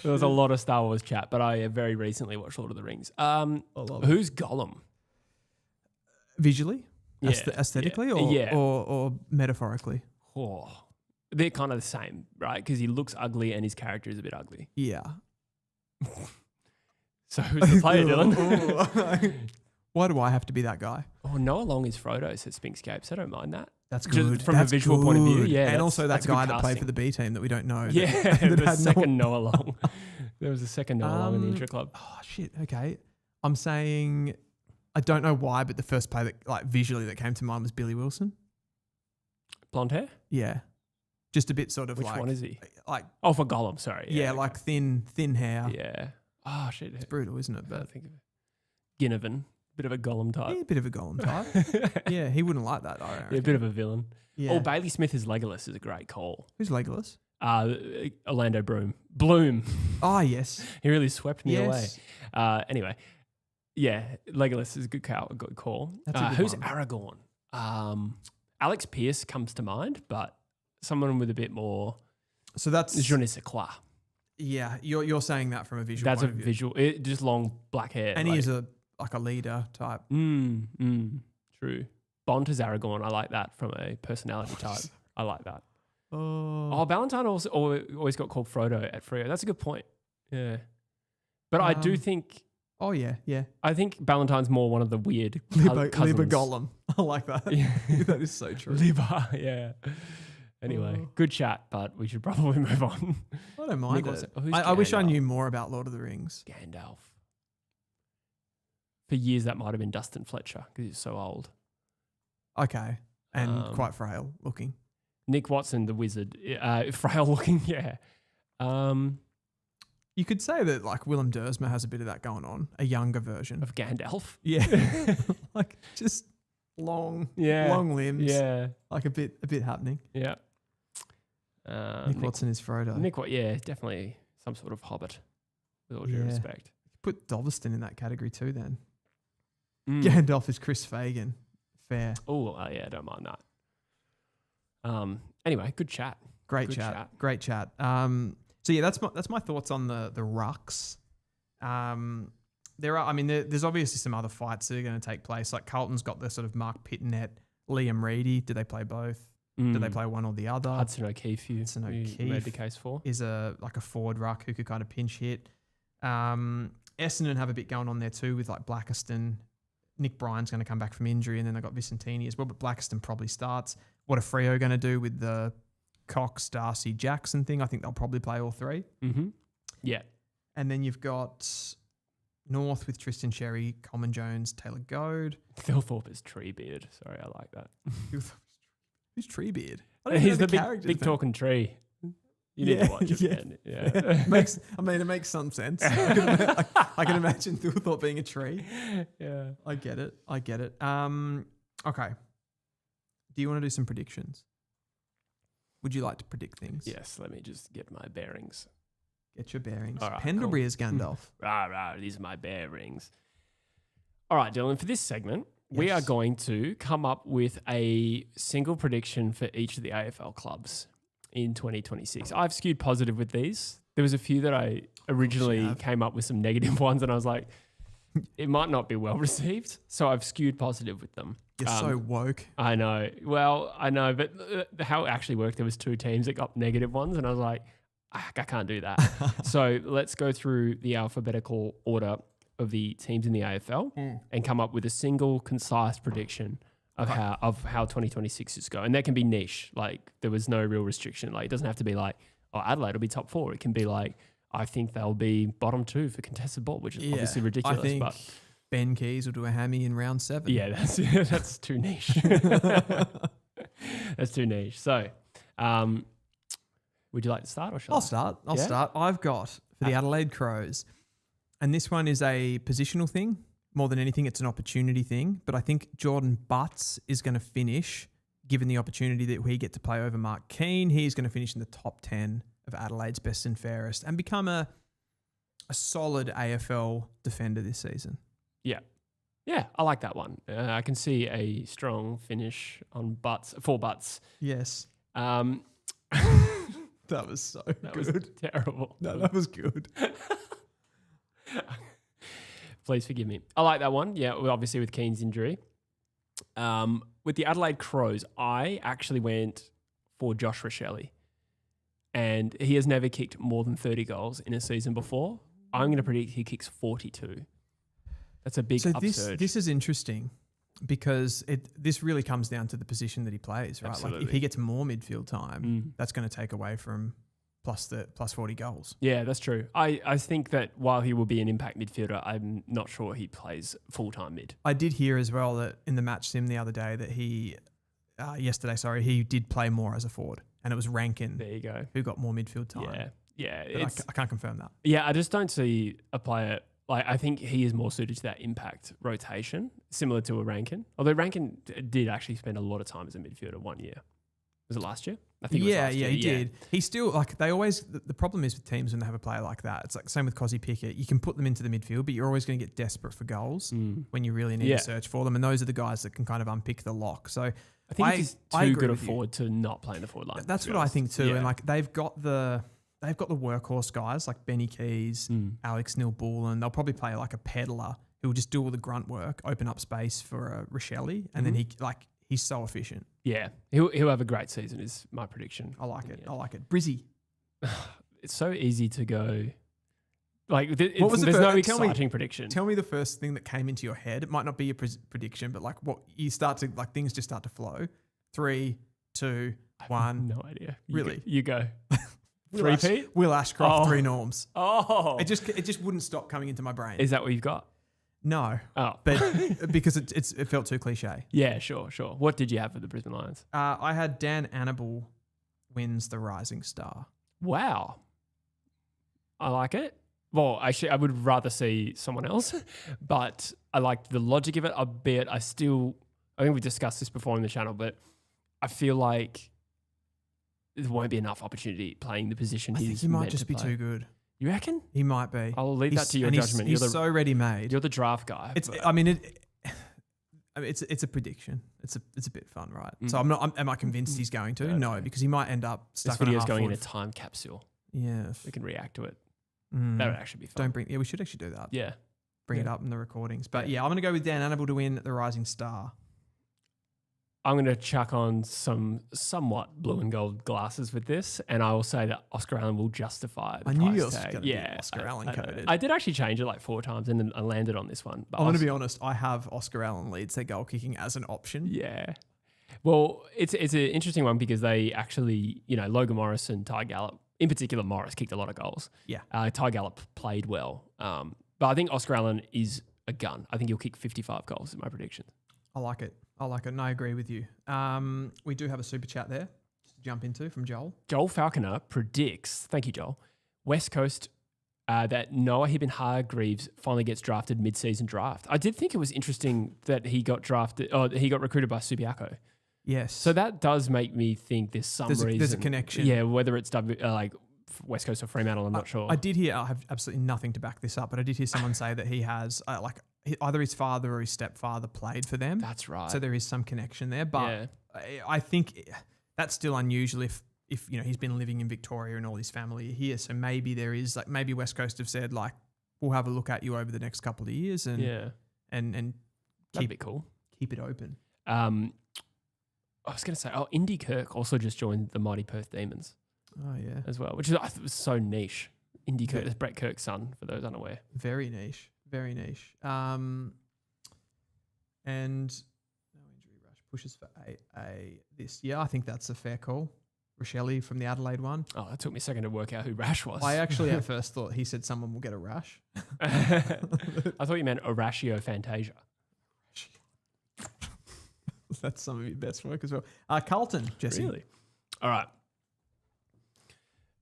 There was a lot of Star Wars chat, but I very recently watched Lord of the Rings. Who's Gollum? Visually? Aesthetically? Or metaphorically? Oh, they're kind of the same, right? Because he looks ugly and his character is a bit ugly. Yeah. So who's the player, Dylan? Why do I have to be that guy? Oh, Noah Long is Frodo, says Spinkscape, so I don't mind that. That's good. Just from a visual point of view, yeah. And also that guy that played for the B team that we don't know. Yeah, the second Noah Long. There was a second Noah Long in the Intra club. Oh, shit. Okay. I'm saying, I don't know why, but the first player that, like, visually that came to mind was Billy Wilson. Blonde hair? Yeah. Just a bit sort of Which like... one is he? Like... Oh, for Gollum, sorry. Yeah, okay. Like thin hair. Yeah. Oh, shit. It's brutal, isn't it? But I think of Ginnivan. Bit of a Gollum type. Yeah, a bit of a Gollum type. Yeah, he wouldn't like that, I reckon. Yeah, a bit of a villain. Yeah. Oh, Bailey Smith as Legolas is a great call. Who's Legolas? Orlando Bloom. Oh, yes. He really swept me away. Anyway, yeah, Legolas is a good call. That's a good who's one. Aragorn? Alex Pearce comes to mind, but someone with a bit more... So that's... Je ne sais quoi. Yeah, you're saying that from a visual That's point a of view. visual... just long black hair. And he is a leader type. True. Bond as Aragorn, I like that from a personality type. I like that. Oh, Ballantyne also always got called Frodo at Freo. That's a good point. Yeah. But I do think... Oh, yeah. I think Ballantyne's more one of the weird cousins. Liber Gollum. I like that. Yeah. That is so true. Liber, yeah. Anyway, good chat, but we should probably move on. I don't mind it. Who's I wish I Gandalf? knew more about Lord of the Rings. Gandalf. For years, that might have been Dustin Fletcher because he's so old. Okay. And quite frail looking. Nick Watson, the wizard. Frail looking, yeah. You could say that like Willem Dersma has a bit of that going on, a younger version. Of Gandalf. Yeah. Like just long limbs. Yeah. Like a bit happening. Yeah. Nick Watson is Frodo. Yeah, definitely some sort of hobbit, with all due respect. Put Doveston in that category too then. Mm. Gandalf is Chris Fagan. Fair. Oh, yeah, I don't mind that. Anyway, good chat. Great chat. Great chat. So yeah, that's my thoughts on the rucks. There's obviously some other fights that are going to take place. Like Carlton's got the sort of Mark Pittonet, Liam Reedy. Do they play both? Do they play one or the other? Hudson O'Keefe, you made the case for. Is a forward ruck who could kind of pinch hit. Essendon have a bit going on there too with like Blackiston. Nick Bryan's going to come back from injury, and then they've got Vicentini as well, but Blackiston probably starts. What are Freo going to do with the Cox, Darcy, Jackson thing? I think they'll probably play all three. Mm-hmm. Yeah. And then you've got North with Tristan Sherry, Coleman Jones, Taylor Goad. Thilthorpe is Treebeard. Sorry, I like that. Who's Treebeard? He's the big talking tree. You need to watch it, man. Yeah. It makes some sense. I can imagine Thilthorpe being a tree. Yeah. I get it. Okay. Do you want to do some predictions? Would you like to predict things? Yes, let me just get my bearings. Get your bearings. All right, Pendlebury is Gandalf. Rah, these are my bearings. All right, Dylan, for this segment, we are going to come up with a single prediction for each of the AFL clubs in 2026. I've skewed positive with these. There was a few that I originally came up with some negative ones, and I was like, it might not be well received. So I've skewed positive with them. You're so woke. I know. Well, I know, but how it actually worked, there was two teams that got negative ones, and I was like, I can't do that. So let's go through the alphabetical order of the teams in the AFL and come up with a single concise prediction of how 2026 is going. And that can be niche. Like there was no real restriction. Like it doesn't have to be like, oh, Adelaide will be top 4. It can be like, I think they'll be bottom 2 for contested ball, which is obviously ridiculous. I think Ben Keys will do a hammy in round 7. Yeah, that's too niche. That's too niche. So, would you like to start or shall I? I'll start. I've got for the Adelaide Crows, and this one is a positional thing. More than anything, it's an opportunity thing. But I think Jordan Butts is going to finish, given the opportunity that we get to play over Mark Keane. He's going to finish in the top 10 of Adelaide's best and fairest and become a solid AFL defender this season. Yeah. Yeah, I like that one. I can see a strong finish on Butts, for Butts. Yes. That was so good. That was terrible. No, that was good. Please forgive me. I like that one. Yeah, obviously with Keane's injury. With the Adelaide Crows, I actually went for Josh Rochelle. And he has never kicked more than 30 goals in a season before. I'm going to predict he kicks 42. That's a big upsurge. This is interesting because this really comes down to the position that he plays, right? Absolutely. Like if he gets more midfield time, that's going to take away from plus 40 goals. Yeah, that's true. I think that while he will be an impact midfielder, I'm not sure he plays full-time mid. I did hear as well that in the match sim the other day that he did play more as a forward, and it was Rankin. There you go. Who got more midfield time. Yeah. I can't confirm that. Yeah, I just don't see a player. Like, I think he is more suited to that impact rotation, similar to a Rankin. Although Rankin did actually spend a lot of time as a midfielder 1 year. Was it last year? I think it was last year. He did. He still, like, they always, the problem is with teams when they have a player like that, it's like same with Cozzy Pickett. You can put them into the midfield, but you're always going to get desperate for goals when you really need to search for them. And those are the guys that can kind of unpick the lock. So I think he's too good a forward to not play in the forward line. That's what I think too. Yeah. And like they've got the workhorse guys like Benny Keys, Alex Neil-Bullen. They'll probably play like a peddler who will just do all the grunt work, open up space for a Rochelle, and then He's so efficient. Yeah, he'll have a great season is my prediction. I like it. Yeah. I like it. Brizzy. It's so easy to go. Like, What was the there's no first- tell me- exciting prediction. Tell me the first thing that came into your head. It might not be your prediction, but like what you start to like things just start to flow. 3, 2, 1. No idea. Really? You go. Will Ash- Three-peat? Will Ashcroft, Oh. 3 norms. Oh, It just wouldn't stop coming into my brain. is that what you've got? No, Oh, but because it felt too cliche. yeah, sure. What did you have for the Brisbane Lions? I had Dan Annable wins the Rising Star. Wow, I like it. Well, actually, I would rather see someone else, but I like the logic of it. Albeit, I think we discussed this before on the channel, but I feel like there won't be enough opportunity playing the position I think he's he might meant just to be play. too good. You reckon? He might be. I'll leave that to your judgment. He's so ready made. You're the draft guy. It's a prediction. It's a bit fun, right? So am I convinced he's going to? No, because he might end up stuck This on a video's going in a half-forward. time capsule. Yeah. We can react to it. Mm. That would actually be fun. We should actually do that. Yeah. Bring it Yeah. up in the recordings. But yeah, I'm going to go with Dan Annable to win the Rising Star. I'm going to chuck on some somewhat blue and gold glasses with this, and I will say that Oscar Allen will justify the I knew price you was tag. gonna be Oscar Allen know. coded. I did actually change it like 4 times, and then I landed on this one. But I'm going to be honest. I have Oscar Allen leads their goal kicking as an option. Yeah. Well, it's an interesting one because they actually, Logan Morris and Ty Gallop, in particular Morris, kicked a lot of goals. Yeah. Ty Gallop played well. But I think Oscar Allen is a gun. I think he'll kick 55 goals in my prediction. I like it. And I agree with you. We do have a super chat there to jump into from Joel. Joel Falconer predicts, thank you, Joel, West Coast that Noah Hibben-Hargreaves finally gets drafted mid-season draft. I did think it was interesting that he got recruited by Subiaco. Yes. So that does make me think there's some reason. There's a connection. Yeah, whether it's like West Coast or Fremantle, I'm not sure. I did hear, I have absolutely nothing to back this up, but I did hear someone say that he has either his father or his stepfather played for them. That's right. So there is some connection there. But I think that's still unusual if he's been living in Victoria and all his family are here. So maybe there is maybe West Coast have said we'll have a look at you over the next couple of years and that'd be cool. Keep it open. I was going to say, Indy Kirk also just joined the Mighty Perth Demons Oh yeah. as well, which I thought was so niche. Indy Kirk, that's Brett Kirk's son, for those unaware. Very niche. Very niche. And no injury rush pushes for a this. Yeah, I think that's a fair call. Rochelle from the Adelaide one. Oh, that took me a second to work out who Rash was. I actually at first thought he said someone will get a rash. I thought you meant Horatio Fantasia. That's some of your best work as well. Carlton, Jesse. Really? All right.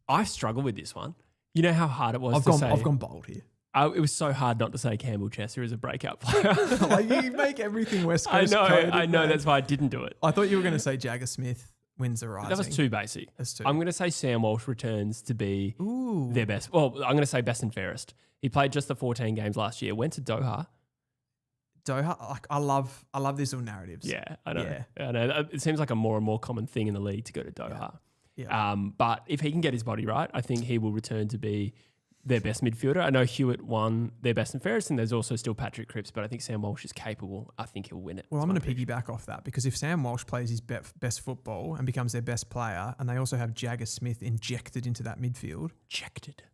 I struggle with this one. You know how hard it was I've gone bold here. It was so hard not to say Campbell Chester as a breakout player. You make everything West Coast. I know. That's why I didn't do it. I thought you were going to say Jagger Smith wins the Rising. That was too basic. That's too. I'm going to say Sam Walsh returns to be their best. Well, I'm going to say best and fairest. He played just the 14 games last year. Went to Doha. I love these little narratives. Yeah, I know. Yeah. I know. It seems like a more and more common thing in the league to go to Doha. Yeah. But if he can get his body right, I think he will return to be their best midfielder. I know Hewitt won their best and fairest, and there's also still Patrick Cripps, but I think Sam Walsh is capable. I think he'll win it. Well, I'm going to piggyback off that because if Sam Walsh plays his best football and becomes their best player, and they also have Jagger Smith injected into that midfield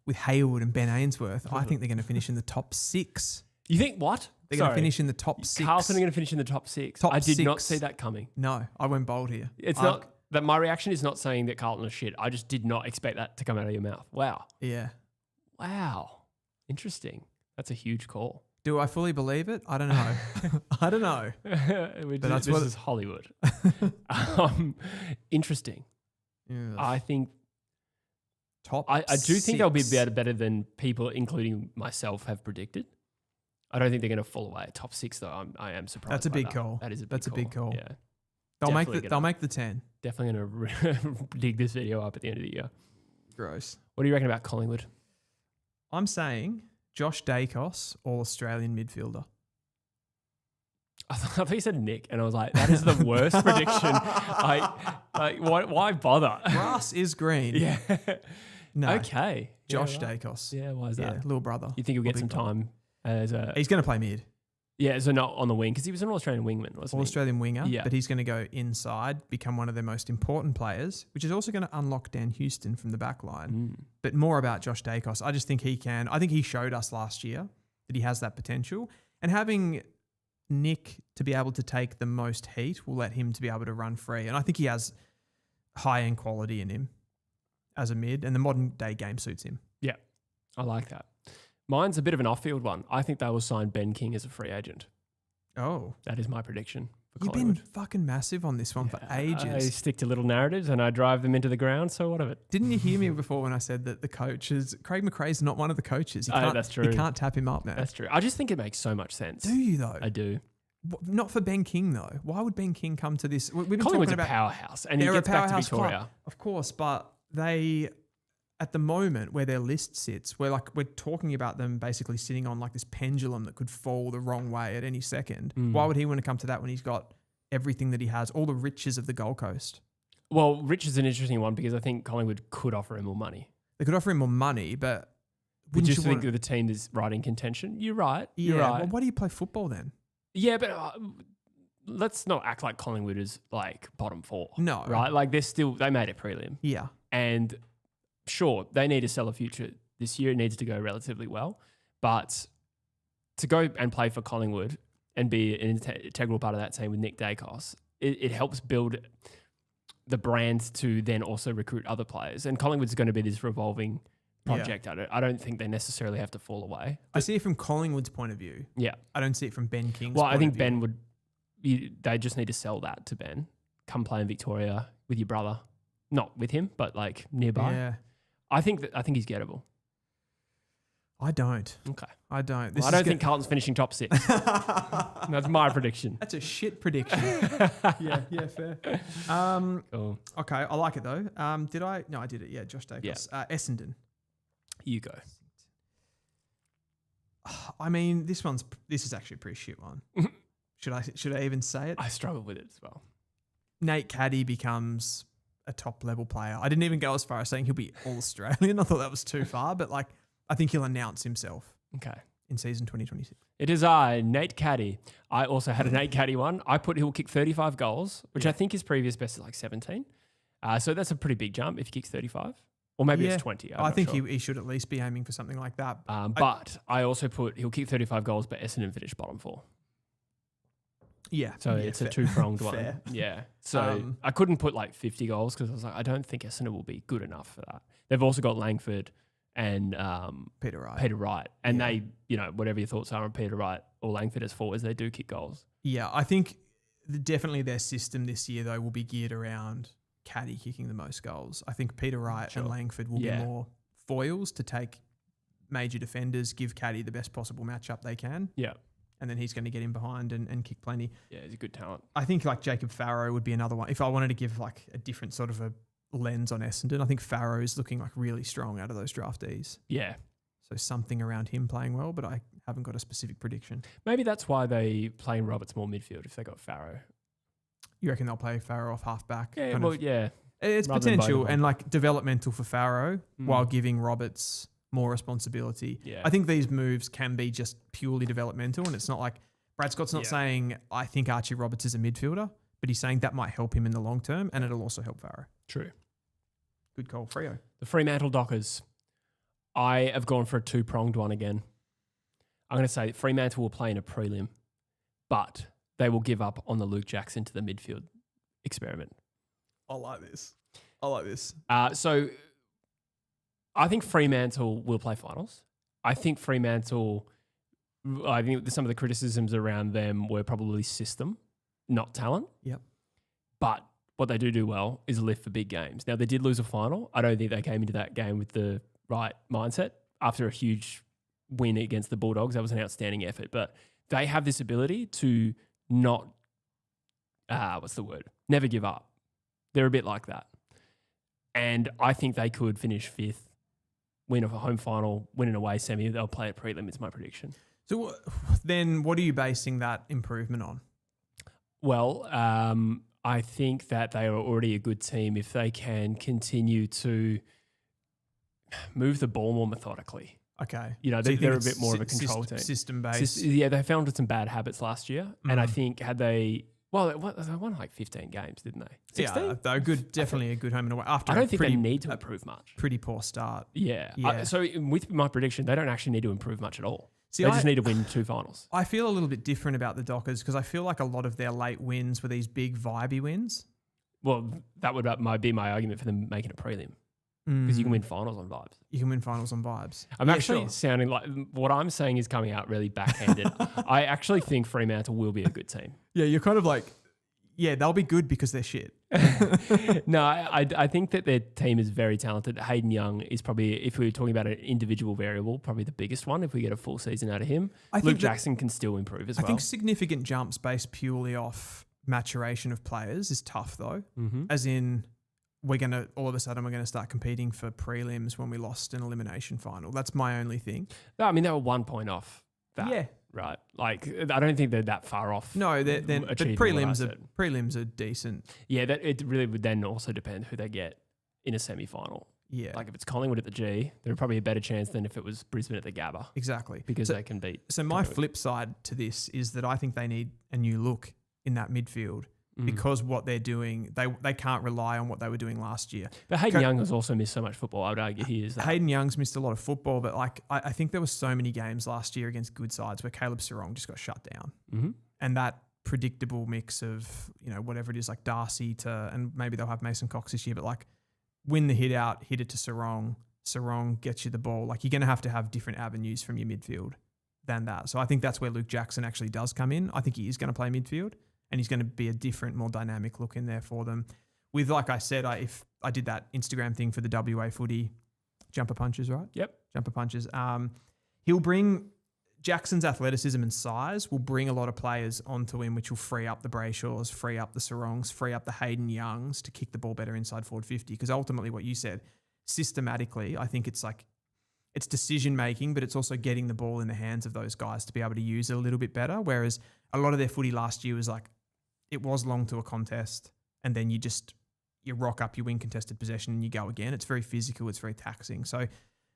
with Hayward and Ben Ainsworth, I think they're going to finish in the top 6. You think what? They're going to finish in the top 6. Carlton are going to finish in the top 6. I did not see that coming. No, I went bold here. It's not that my reaction is not saying that Carlton are shit. I just did not expect that to come out of your mouth. Wow. Yeah. Wow. Interesting. That's a huge call. Do I fully believe it? I don't know. I don't know. This is Hollywood. Interesting. Yeah. I think Top. I do think they'll be 6. better than people, including myself, have predicted. I don't think they're going to fall away. Top 6, though, I am surprised. That's a by big that. call. That is a big That's call. a big call. Yeah, They'll make the 10. definitely going to dig this video up at the end of the year. Gross. What do you reckon about Collingwood? I'm saying Josh Dacos, all-Australian midfielder. I thought you said Nick, and I was like, that is the worst prediction. Why bother? Grass is green. Yeah. No. Okay. Josh Dacos. Dacos. Yeah, why is that? Yeah, little brother. You think he'll get Or some big brother. time as a... He's going to play mid. Yeah, so not on the wing because he was an All-Australian wingman, wasn't he? All-Australian winger, Yeah. but he's going to go inside, become one of their most important players, which is also going to unlock Dan Houston from the back line. But more about Josh Dacos. I just think he can. I think he showed us last year that he has that potential. And having Nick to be able to take the most heat will let him to be able to run free. And I think he has high-end quality in him as a mid, and the modern-day game suits him. Yeah, I like that. Mine's a bit of an off-field one. I think they will sign Ben King as a free agent. Oh. That is my prediction for You've Collingwood. been fucking massive on this one for ages. I stick to little narratives and I drive them into the ground, so what of it? Didn't you hear me before when I said that the coaches, Craig McRae's not one of the coaches. That's true. You can't tap him up now. That's true. I just think it makes so much sense. Do you though? I do. Not for Ben King though. Why would Ben King come to this? We've been Collingwood's talking a about powerhouse and he they're a gets back to powerhouse Victoria. club, of course, but they, at the moment where their list sits, we're talking about them basically sitting on like this pendulum that could fall the wrong way at any second. Why would he want to come to that when he's got everything that he has, all the riches of the Gold Coast? Well, Rich is an interesting one because I think Collingwood could offer him more money. They could offer him more money, but Would wouldn't you you think want- that the team is right in contention? You're right. yeah, You're right. well, why do you play football then? Yeah, but let's not act like Collingwood is like bottom four. No. Right? Like they made it prelim. Yeah. And sure, they need to sell a future this year. It needs to go relatively well. But to go and play for Collingwood and be an integral part of that team with Nick Dacos, it helps build the brand to then also recruit other players. And Collingwood's going to be this revolving project. I don't think they necessarily have to fall away. I see it from Collingwood's point of view. Yeah. I don't see it from Ben King's Well, point I think of view. Ben would. They just need to sell that to Ben. Come play in Victoria with your brother, not with him, but like nearby. Yeah. I think he's gettable. I don't. Okay. I don't. Well, I don't think Carlton's finishing top 6. That's my prediction. That's a shit prediction. yeah, fair. Cool. Okay, I like it though. Did I? No, I did it. Yeah, Josh Dacos. Essendon. You go. I mean, this is actually a pretty shit one. Should I even say it? I struggle with it as well. Nate Caddy becomes a top level player. I didn't even go as far as saying he'll be all Australian. I thought that was too far, but like I think he'll announce himself Okay. in season 2026. It is Nate Caddy. I also had a Nate Caddy one. I put he'll kick 35 goals, which I think his previous best is like 17. So that's a pretty big jump if he kicks 35. Or maybe it's 20. I think he should at least be aiming for something like that. But I also put he'll kick 35 goals, but Essendon finish bottom 4. Yeah. So yeah, it's fair. a two-pronged one. Fair. Yeah. So I couldn't put like 50 goals because I was like, I don't think Essendon will be good enough for that. They've also got Langford and Peter Wright. And they, whatever your thoughts are on Peter Wright or Langford as forwards, they do kick goals. Yeah, I think definitely their system this year, though, will be geared around Caddy kicking the most goals. I think Peter Wright and Langford will be more foils to take major defenders, give Caddy the best possible matchup they can. Yeah. And then he's going to get in behind and kick plenty. Yeah, he's a good talent. I think like Jacob Farrow would be another one. If I wanted to give like a different sort of a lens on Essendon, I think Farrow is looking like really strong out of those draftees. Yeah. So something around him playing well, but I haven't got a specific prediction. Maybe that's why they play in Roberts more midfield if they got Farrow. You reckon they'll play Farrow off half-back? Yeah, well, yeah. It's Rather than potential both of and like developmental for Farrow while giving Roberts more responsibility. Yeah. I think these moves can be just purely developmental, and it's not like Brad Scott's not saying, I think Archie Roberts is a midfielder, but he's saying that might help him in the long term and it'll also help Farrow. True. Good call, Freo. The Fremantle Dockers. I have gone for a two-pronged one again. I'm going to say Fremantle will play in a prelim, but they will give up on the Luke Jackson to the midfield experiment. I like this. So I think Fremantle will play finals. I think some of the criticisms around them were probably system, not talent. Yep. But what they do well is lift for big games. Now, they did lose a final. I don't think they came into that game with the right mindset after a huge win against the Bulldogs. That was an outstanding effort. But they have this ability to not, never give up. They're a bit like that. And I think they could finish 5th, win a home final, win an away semi. They'll play at prelim. It's my prediction. So then what are you basing that improvement on? Well, I think that they are already a good team if they can continue to move the ball more methodically. Okay. You know, So you they're a think bit it's more of a control team. System-based. Yeah, they found some bad habits last year. And I think they won like 15 games, didn't they? 16? Yeah, they're good. Definitely a good home and away. After I don't think they need to improve much. Pretty poor start. Yeah. Yeah. So with my prediction, they don't actually need to improve much at all. See, they just need to win 2 finals. I feel a little bit different about the Dockers because I feel like a lot of their late wins were these big vibey wins. Well, that would be my argument for them making a prelim. Because you can win finals on vibes. You can win finals on vibes. I'm actually sounding like what I'm saying is coming out really backhanded. I actually think Fremantle will be a good team. Yeah, you're kind of like, yeah, they'll be good because they're shit. No, I think that their team is very talented. Hayden Young is probably, if we were talking about an individual variable, probably the biggest one if we get a full season out of him. Luke Jackson can still improve as well. I think significant jumps based purely off maturation of players is tough though. As in, all of a sudden we're going to start competing for prelims when we lost an elimination final. That's my only thing. No, I mean, they were 1 point off that. Yeah. Right. Like, I don't think they're that far off. No, but prelims are decent. Yeah, it really would then also depend who they get in a semi-final. Yeah. Like if it's Collingwood at the G, they're probably a better chance than if it was Brisbane at the Gabba. Exactly. Because they can beat. So my flip side to this is that I think they need a new look in that midfield. Because what they're doing, they can't rely on what they were doing last year. But Hayden Young has also missed so much football. I would argue he is that. Hayden Young's missed a lot of football, but like I think there were so many games last year against good sides where Caleb Sarong just got shut down. And that predictable mix of, whatever it is, like Darcy and maybe they'll have Mason Cox this year, but like win the hit out, hit it to Sarong. Sarong gets you the ball. Like you're going to have different avenues from your midfield than that. So I think that's where Luke Jackson actually does come in. I think he is going to play midfield. And he's going to be a different, more dynamic look in there for them. With, like I said, if I did that Instagram thing for the WA footy, jumper punches, right? Yep. Jumper punches. He'll bring Jackson's athleticism and size will bring a lot of players onto him, which will free up the Brayshaws, free up the Sarongs, free up the Hayden Youngs to kick the ball better inside forward 50. Because ultimately what you said, systematically, I think it's decision making, but it's also getting the ball in the hands of those guys to be able to use it a little bit better. Whereas a lot of their footy last year was like, it was long to a contest and then you rock up, you win contested possession and you go again. It's very physical. It's very taxing. So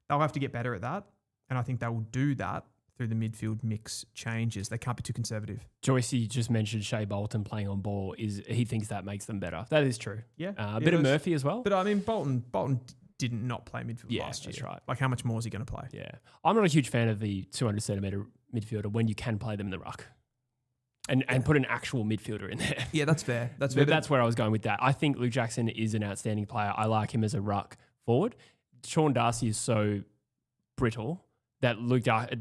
they'll have to get better at that. And I think they will do that through the midfield mix changes. They can't be too conservative. Joycey just mentioned Shea Bolton playing on ball. He thinks that makes them better. That is true. Yeah. A bit of Murphy as well. But I mean, Bolton didn't not play midfield last year. That's right. Like how much more is he going to play? Yeah. I'm not a huge fan of the 200 centimetre midfielder when you can play them in the ruck. And put an actual midfielder in there. Yeah, that's fair. That's where I was going with that. I think Luke Jackson is an outstanding player. I like him as a ruck forward. Sean Darcy is so brittle that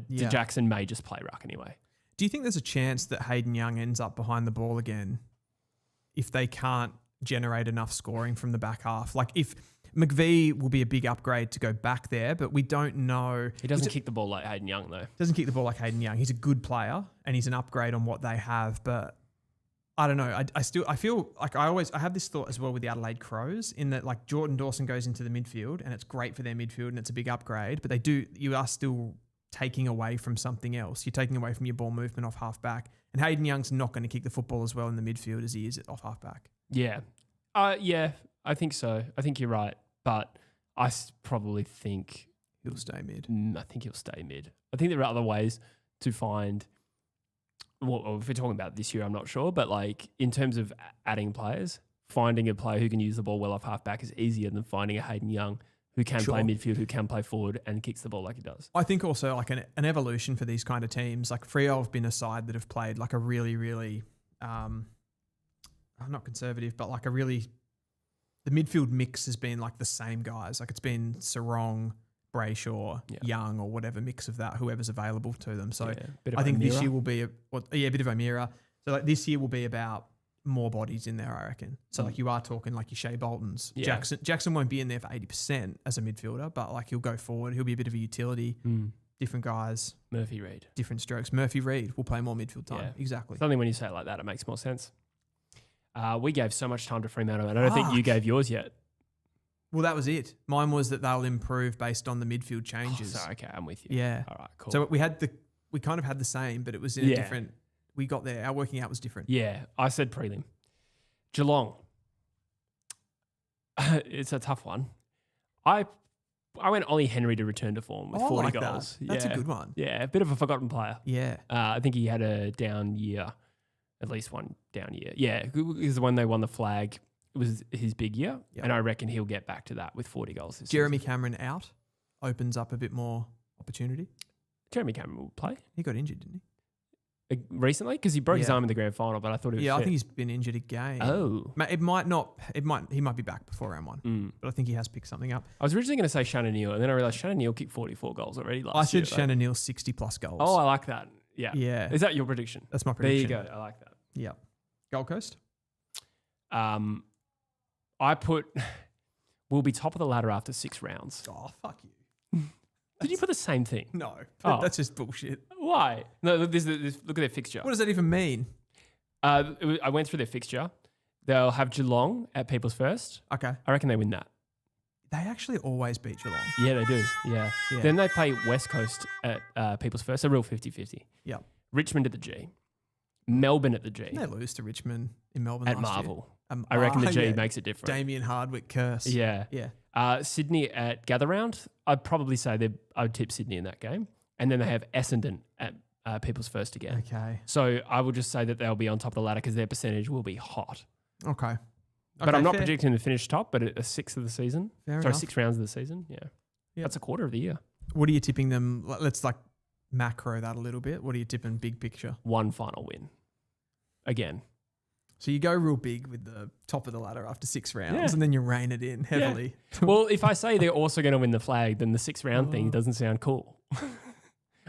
Jackson may just play ruck anyway. Do you think there's a chance that Hayden Young ends up behind the ball again if they can't generate enough scoring from the back half? Like if McVee will be a big upgrade to go back there, but we don't know. He doesn't kick the ball like Hayden Young, though. Doesn't kick the ball like Hayden Young. He's a good player and he's an upgrade on what they have. But I don't know. I feel like I have this thought as well with the Adelaide Crows in that like Jordan Dawson goes into the midfield and it's great for their midfield and it's a big upgrade, but you are still taking away from something else. You're taking away from your ball movement off half back. And Hayden Young's not going to kick the football as well in the midfield as he is off half back. Yeah. I think so. I think you're right. But I probably think he'll stay mid. I think he'll stay mid. I think there are other ways to find, well, if we're talking about this year, I'm not sure. But like in terms of adding players, finding a player who can use the ball well off half back is easier than finding a Hayden Young who can play midfield, who can play forward and kicks the ball like he does. I think also like an evolution for these kind of teams. Like Freo have been a side that have played like a really, really, not conservative, but like the midfield mix has been like the same guys. Like it's been Sarong, Brayshaw, Young, or whatever mix of that, whoever's available to them. So I think this year will be a bit of O'Meara. So like this year will be about more bodies in there, I reckon. So like you are talking like your Shea Boltons. Yeah. Jackson won't be in there for 80% as a midfielder, but like he'll go forward. He'll be a bit of a utility. Different guys. Murphy Reid. Different strokes. Murphy Reid will play more midfield time. Yeah. Exactly. Something when you say it like that, it makes more sense. We gave so much time to Fremantle, and I don't think you gave yours yet. Well, that was it. Mine was that they'll improve based on the midfield changes. Okay, I'm with you. Yeah. All right, cool. So we kind of had the same, but it was in a different. We got there. Our working out was different. Yeah, I said prelim. Geelong. It's a tough one. I I went Ollie Henry to return to form with 40 like goals. that. That's a good one. Yeah, a bit of a forgotten player. Yeah. I think he had a down year, at least one down year. Yeah, because when they won the flag, it was his big year, and I reckon he'll get back to that with 40 goals this Jeremy season. Cameron out opens up a bit more opportunity. Jeremy Cameron will play He got injured, didn't he? Recently because he broke his arm in the grand final, but I thought he was I fit. think he's been injured again. Oh. It might not. He might be back before round one, but I think he has picked something up. I was originally going to say Shannon Neal, and then I realised Shannon Neal kicked 44 goals already last I year. said Shannon Neal 60 plus goals. Oh, I like that. Yeah. Yeah. Is that your prediction? That's my prediction. There you go. I like that. Yeah. Gold Coast? I put we'll be top of the ladder after 6 rounds. Oh, fuck you. Did you put the same thing? No. Oh. That's just bullshit. Why? No, look at their fixture. What does that even mean? I went through their fixture. They'll have Geelong at People's First. Okay. I reckon they win that. They actually always beat Geelong. Yeah, they do. Yeah. Yeah. Then they play West Coast at People's First. A real 50-50. Yeah. Richmond at the G. Melbourne at the G. Didn't they lose to Richmond in Melbourne At last Marvel. year? I reckon the G makes it different. Damien Hardwick curse. Yeah. Yeah. Sydney at Gather Round. I'd probably say I'd tip Sydney in that game. And then they have Essendon at People's First again. Okay. So I will just say that they'll be on top of the ladder because their percentage will be hot. Okay. But I'm not predicting to finish top, but a 6th of the season. Fair enough. 6 rounds of the season. Yeah. That's a quarter of the year. What are you tipping them? Let's macro that a little bit. What are you tipping big picture? One final win. Again. So you go real big with the top of the ladder after 6 rounds, Yeah. and then you rein it in heavily. Yeah. Well, if I say they're also going to win the flag, then the 6th round thing doesn't sound cool.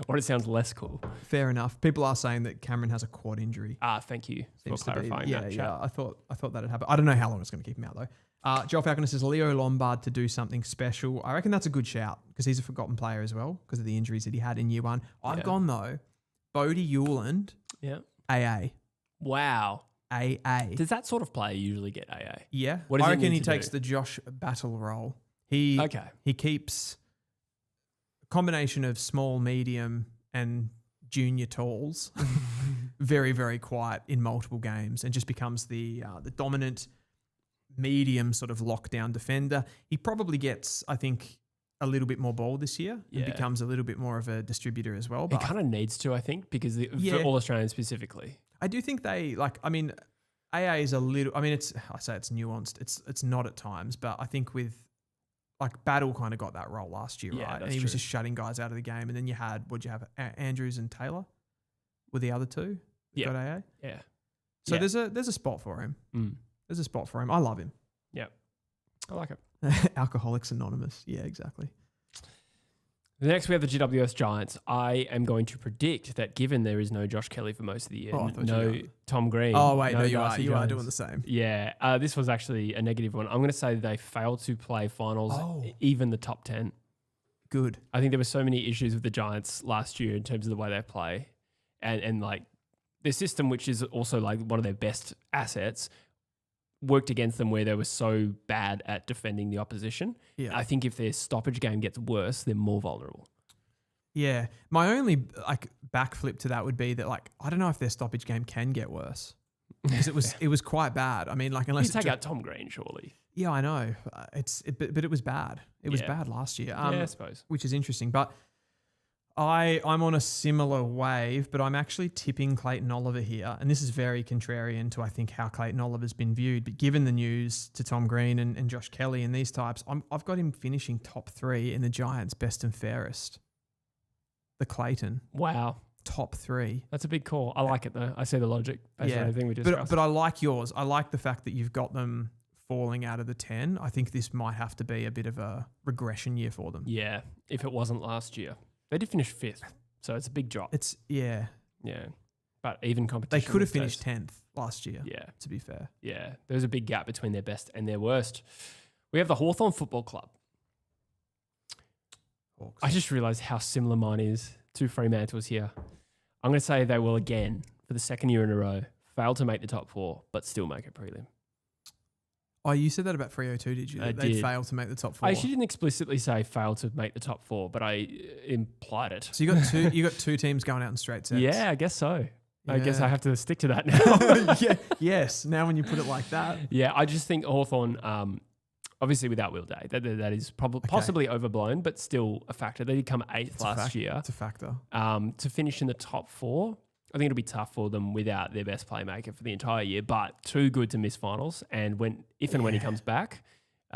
Or it sounds less cool. Fair enough. People are saying that Cameron has a quad injury. Thank you for Seems to be. clarifying that. Chat. Yeah. I thought that'd happen. I don't know how long it's going to keep him out though. Joel Falconer says Leo Lombard to do something special. I reckon that's a good shout because he's a forgotten player as well because of the injuries that he had in year one. I've gone though, Bodie Hewland, AA. Wow. AA. Does that sort of player usually get AA? Yeah. What does I he reckon need he to takes do? the Josh Battle role. He keeps a combination of small, medium, and junior talls very, very quiet in multiple games and just becomes the dominant medium sort of lockdown defender. He probably gets, I think, a little bit more ball this year and becomes a little bit more of a distributor as well. He But kind of needs to, I think, because for All Australians specifically. I do think AA is a little, I say it's nuanced. It's not at times, but I think with Battle kind of got that role last year, right? And he was just shutting guys out of the game. And then you had, Andrews and Taylor were the other two that got AA? Yeah. So there's a spot for him. There's a spot for him. I love him. Yeah. I like it. Alcoholics Anonymous. Yeah, exactly. Next, we have the GWS Giants. I am going to predict that given there is no Josh Kelly for most of the year, no Tom Green. Oh, wait, no, you Darcy are Jones. doing the same. Yeah, this was actually a negative one. I'm going to say they failed to play finals, even the top 10. Good. I think there were so many issues with the Giants last year in terms of the way they play and like their system, which is also like one of their best assets, worked against them where they were so bad at defending the opposition. Yeah. I think if their stoppage game gets worse, they're more vulnerable. Yeah. My only backflip to that would be that I don't know if their stoppage game can get worse. Because it was quite bad. I mean, unless you take out Tom Green, surely. Yeah, I know. But it was bad. It was bad last year. I suppose. Which is interesting. But I'm on a similar wave, but I'm actually tipping Clayton Oliver here. And this is very contrarian to, I think, how Clayton Oliver's been viewed. But given the news to Tom Green and Josh Kelly and these types, I've got him finishing top 3 in the Giants' best and fairest. The Clayton. Wow. Top 3. That's a big call. I like it, though. I see the logic based on everything we discussed. But I like yours. I like the fact that you've got them falling out of the 10. I think this might have to be a bit of a regression year for them. Yeah, if it wasn't last year. They did finish 5th, so it's a big drop. Yeah. But even competition. They could have finished 10th last year. Yeah, to be fair. Yeah, there's a big gap between their best and their worst. We have the Hawthorn Football Club. Hawks. I just realised how similar mine is to Fremantle's here. I'm going to say they will again, for the second year in a row, fail to make the top 4, but still make a prelim. Oh, you said that about Freo too, did you? They failed to make the top 4. I actually didn't explicitly say fail to make the top 4, but I implied it. So you got two teams going out in straight sets. Yeah, I guess so. Yeah. I guess I have to stick to that now. Yeah. Yes. Now when you put it like that. Yeah, I just think Hawthorn, Obviously without Will Day. That is possibly overblown, but still a factor. They did come 8th last year. It's a factor. To finish in the top 4, I think it'll be tough for them without their best playmaker for the entire year, but too good to miss finals. And when he comes back,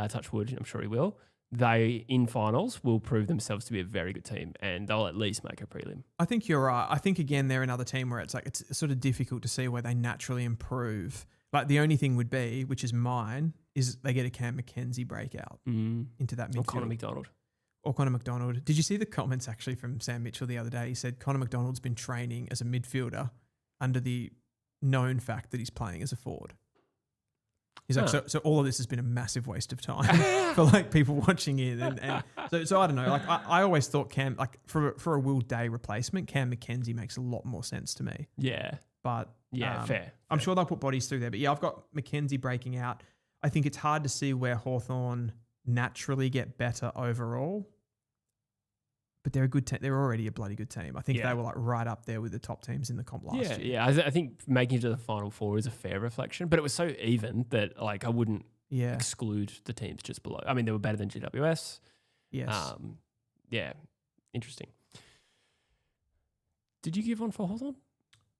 touch wood, I'm sure he will, they in finals will prove themselves to be a very good team, and they'll at least make a prelim. I think you're right. I think, again, they're another team where it's like it's sort of difficult to see where they naturally improve. Like the only thing would be, which is mine, is they get a Cam McKenzie breakout into that midfield. Or Connor McDonald. Did you see the comments actually from Sam Mitchell the other day? He said Connor McDonald's been training as a midfielder under the known fact that he's playing as a forward. He's like, so all of this has been a massive waste of time for like people watching it. And so I don't know. Like I always thought Cam, like for a Will Day replacement, Cam McKenzie makes a lot more sense to me. Yeah. But fair. I'm sure they'll put bodies through there. But yeah, I've got McKenzie breaking out. I think it's hard to see where Hawthorn naturally get better overall. But they're a good team. They're already a bloody good team. I think they were like right up there with the top teams in the comp last year. Yeah, I think making it to the Final Four is a fair reflection. But it was so even that like I wouldn't exclude the teams just below. I mean, they were better than GWS. Yes. Yeah, interesting. Did you give one for Hawthorn?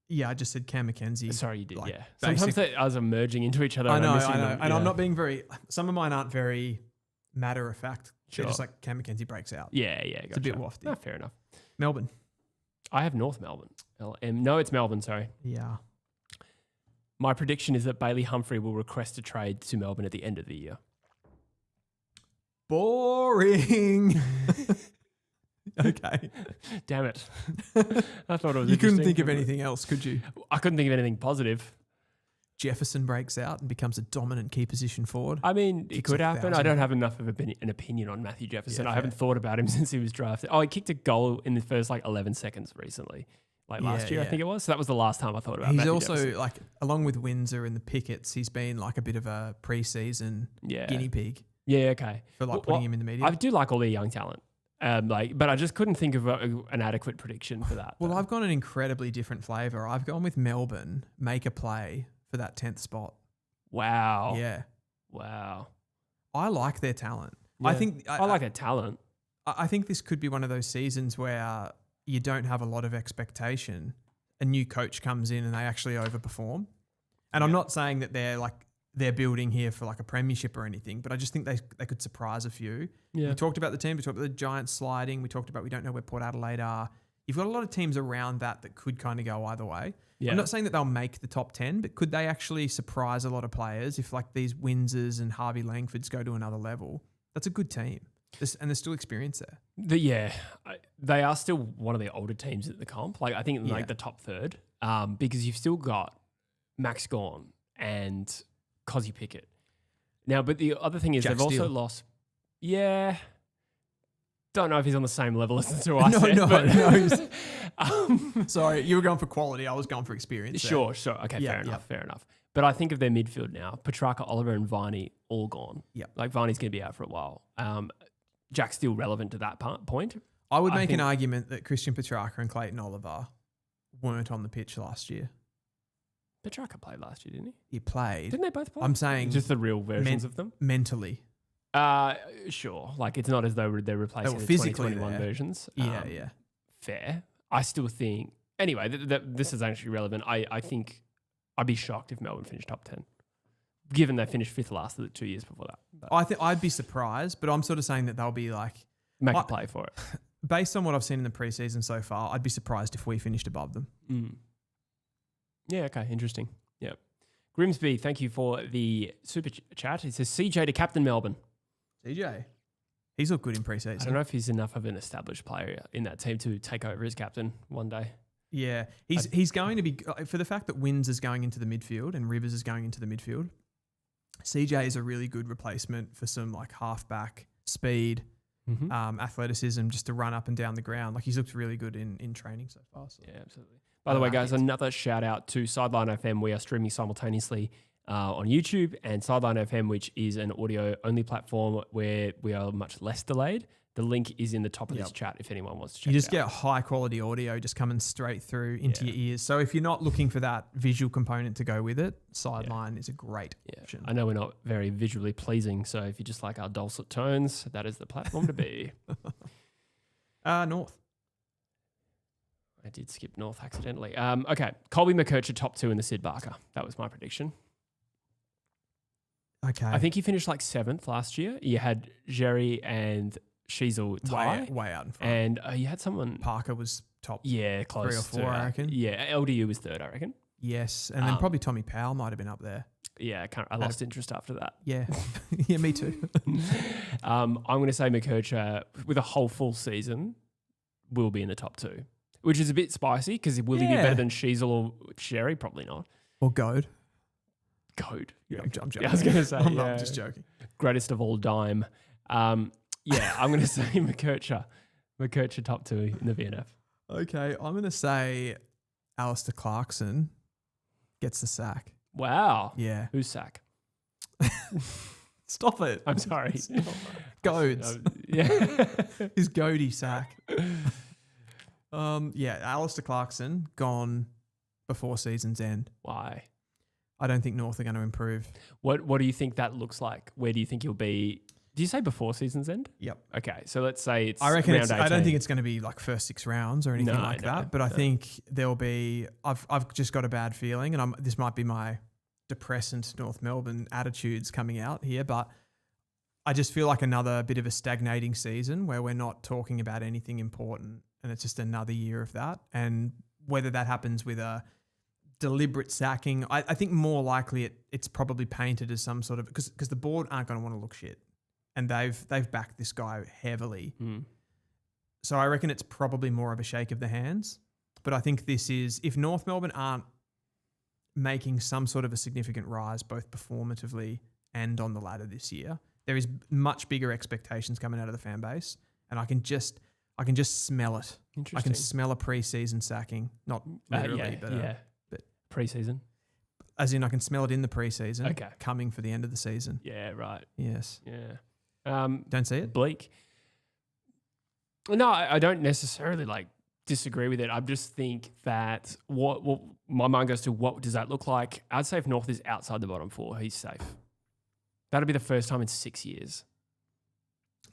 Yeah, I just said Cam McKenzie. Sorry, you did, like, Sometimes they are merging into each other. I know. Them. And I'm not being very... Some of mine aren't very matter of fact. Sure. They're just like Cam McKenzie breaks out. Yeah. Gotcha. It's a bit wafty. No, fair enough. Melbourne. I have North Melbourne. No, it's Melbourne, sorry. Yeah. My prediction is that Bailey Humphrey will request a trade to Melbourne at the end of the year. Boring. Okay. Damn it. I thought it was You couldn't think of anything else, could you? I couldn't think of anything positive. Jefferson breaks out and becomes a dominant key position forward. I mean, it could happen. I don't have enough of an opinion on Matthew Jefferson. I haven't thought about him since he was drafted. Oh, he kicked a goal in the first 11 seconds recently. Last year, I think it was. So that was the last time I thought about Matthew Jefferson. He's also, along with Windsor and the Pickets, he's been like a bit of a preseason guinea pig. Yeah, okay. For putting him in the media. I do like all their young talent. But I just couldn't think of an adequate prediction for that. Well, I've gone an incredibly different flavour. I've gone with Melbourne, make a play for that 10th spot. Wow. Yeah. Wow. I like their talent. Yeah. I like their talent. I think this could be one of those seasons where you don't have a lot of expectation. A new coach comes in and they actually overperform. And I'm not saying that they're building here for a premiership or anything, but I just think they could surprise a few. Yeah. We talked about the team. We talked about the Giants sliding. We talked about we don't know where Port Adelaide are. You've got a lot of teams around that could kind of go either way. Yeah. I'm not saying that they'll make the top 10, but could they actually surprise a lot of players if these Windsors and Harvey Langfords go to another level? That's a good team. And there's still experience there. They are still one of the older teams at the comp. I think the top third, because you've still got Max Gawn and Cozzy Pickett. Now, but the other thing is they've also lost. Yeah. Don't know if he's on the same level as the two I said. No. Sorry, you were going for quality. I was going for experience. Sure. Okay, fair enough. But I think of their midfield now. Petrarca, Oliver and Viney all gone. Yeah. Viney's going to be out for a while. Jack's still relevant to that point. I would make an argument that Christian Petrarca and Clayton Oliver weren't on the pitch last year. Petrarca played last year, didn't he? He played. Didn't they both play? I'm saying just the real versions of them. Mentally. Sure. It's not as though they're replacing the 2021 versions. Yeah. Fair. I still think. Anyway, this is actually relevant. I think I'd be shocked if Melbourne finished top 10, given they finished 5th last the 2 years before that. But I think I'd be surprised, but I'm sort of saying that they'll be make a play for it. Based on what I've seen in the preseason so far, I'd be surprised if we finished above them. Mm. Yeah, okay, interesting. Yeah. Grimsby, thank you for the super chat. It says CJ to captain Melbourne. CJ? He's looked good in preseason. I don't know if he's enough of an established player in that team to take over as captain one day. Yeah, he's going to be, for the fact that Wins is going into the midfield and Rivers is going into the midfield, CJ is a really good replacement for some halfback speed, athleticism, just to run up and down the ground. He's looked really good in training so far. So. Yeah, absolutely. By the way, guys, another shout out to Sideline FM. We are streaming simultaneously on YouTube, and Sideline FM, which is an audio-only platform where we are much less delayed. The link is in the top of this chat if anyone wants to check it out. You just get high-quality audio just coming straight through into your ears. So if you're not looking for that visual component to go with it, Sideline is a great option. I know we're not very visually pleasing, so if you just like our dulcet tones, that is the platform to be. North. I did skip North accidentally. Okay, Colby McKercher top 2 in the Sid Barker. That was my prediction. Okay. I think he finished like 7th last year. You had Jerry and Sheasel tie. Way out in front. And you had someone... Parker was top close 3 or 4, I reckon. Yeah, LDU was 3rd, I reckon. Yes, and then probably Tommy Powell might have been up there. Yeah, I lost interest after that. Yeah, yeah, me too. I'm going to say McKercher, with a whole full season, will be in the top 2, which is a bit spicy because will he be better than Sheasel or Sherry? Probably not. Or Goad. Goad. Yeah, I'm joking. Yeah, I was going to say, I'm just joking. Greatest of all dime. I'm going to say McKercher. McKercher top 2 in the VNF. Okay, I'm going to say Alistair Clarkson gets the sack. Wow. Yeah. Who's sack? Stop it. I'm sorry. Goads. Yeah. His goatee sack. Alistair Clarkson gone before season's end. Why? I don't think North are going to improve. What do you think that looks like? Where do you think he'll be? Do you say before season's end? Yep. Okay, so let's say it's I reckon round 18. I don't think it's going to be like first 6 rounds or anything like that, but I think there'll be I've just got a bad feeling, and this might be my depressant North Melbourne attitudes coming out here, but I just feel like another bit of a stagnating season where we're not talking about anything important, and it's just another year of that. And whether that happens with a deliberate sacking, I think more likely it's probably painted as some sort of because the board aren't going to want to look shit. And they've backed this guy heavily. So I reckon it's probably more of a shake of the hands. But I think this is, if North Melbourne aren't making some sort of a significant rise, both performatively and on the ladder this year, there is much bigger expectations coming out of the fan base. And I can just smell it. Interesting. I can smell a preseason sacking. Not literally, but preseason. As in I can smell it in the preseason. Okay. Coming for the end of the season. Yeah, right. Yes. Yeah. Don't see it? Bleak. No, I don't necessarily disagree with it. I just think that what my mind goes to, what does that look like? I'd say if North is outside the bottom 4, he's safe. That'll be the first time in 6 years.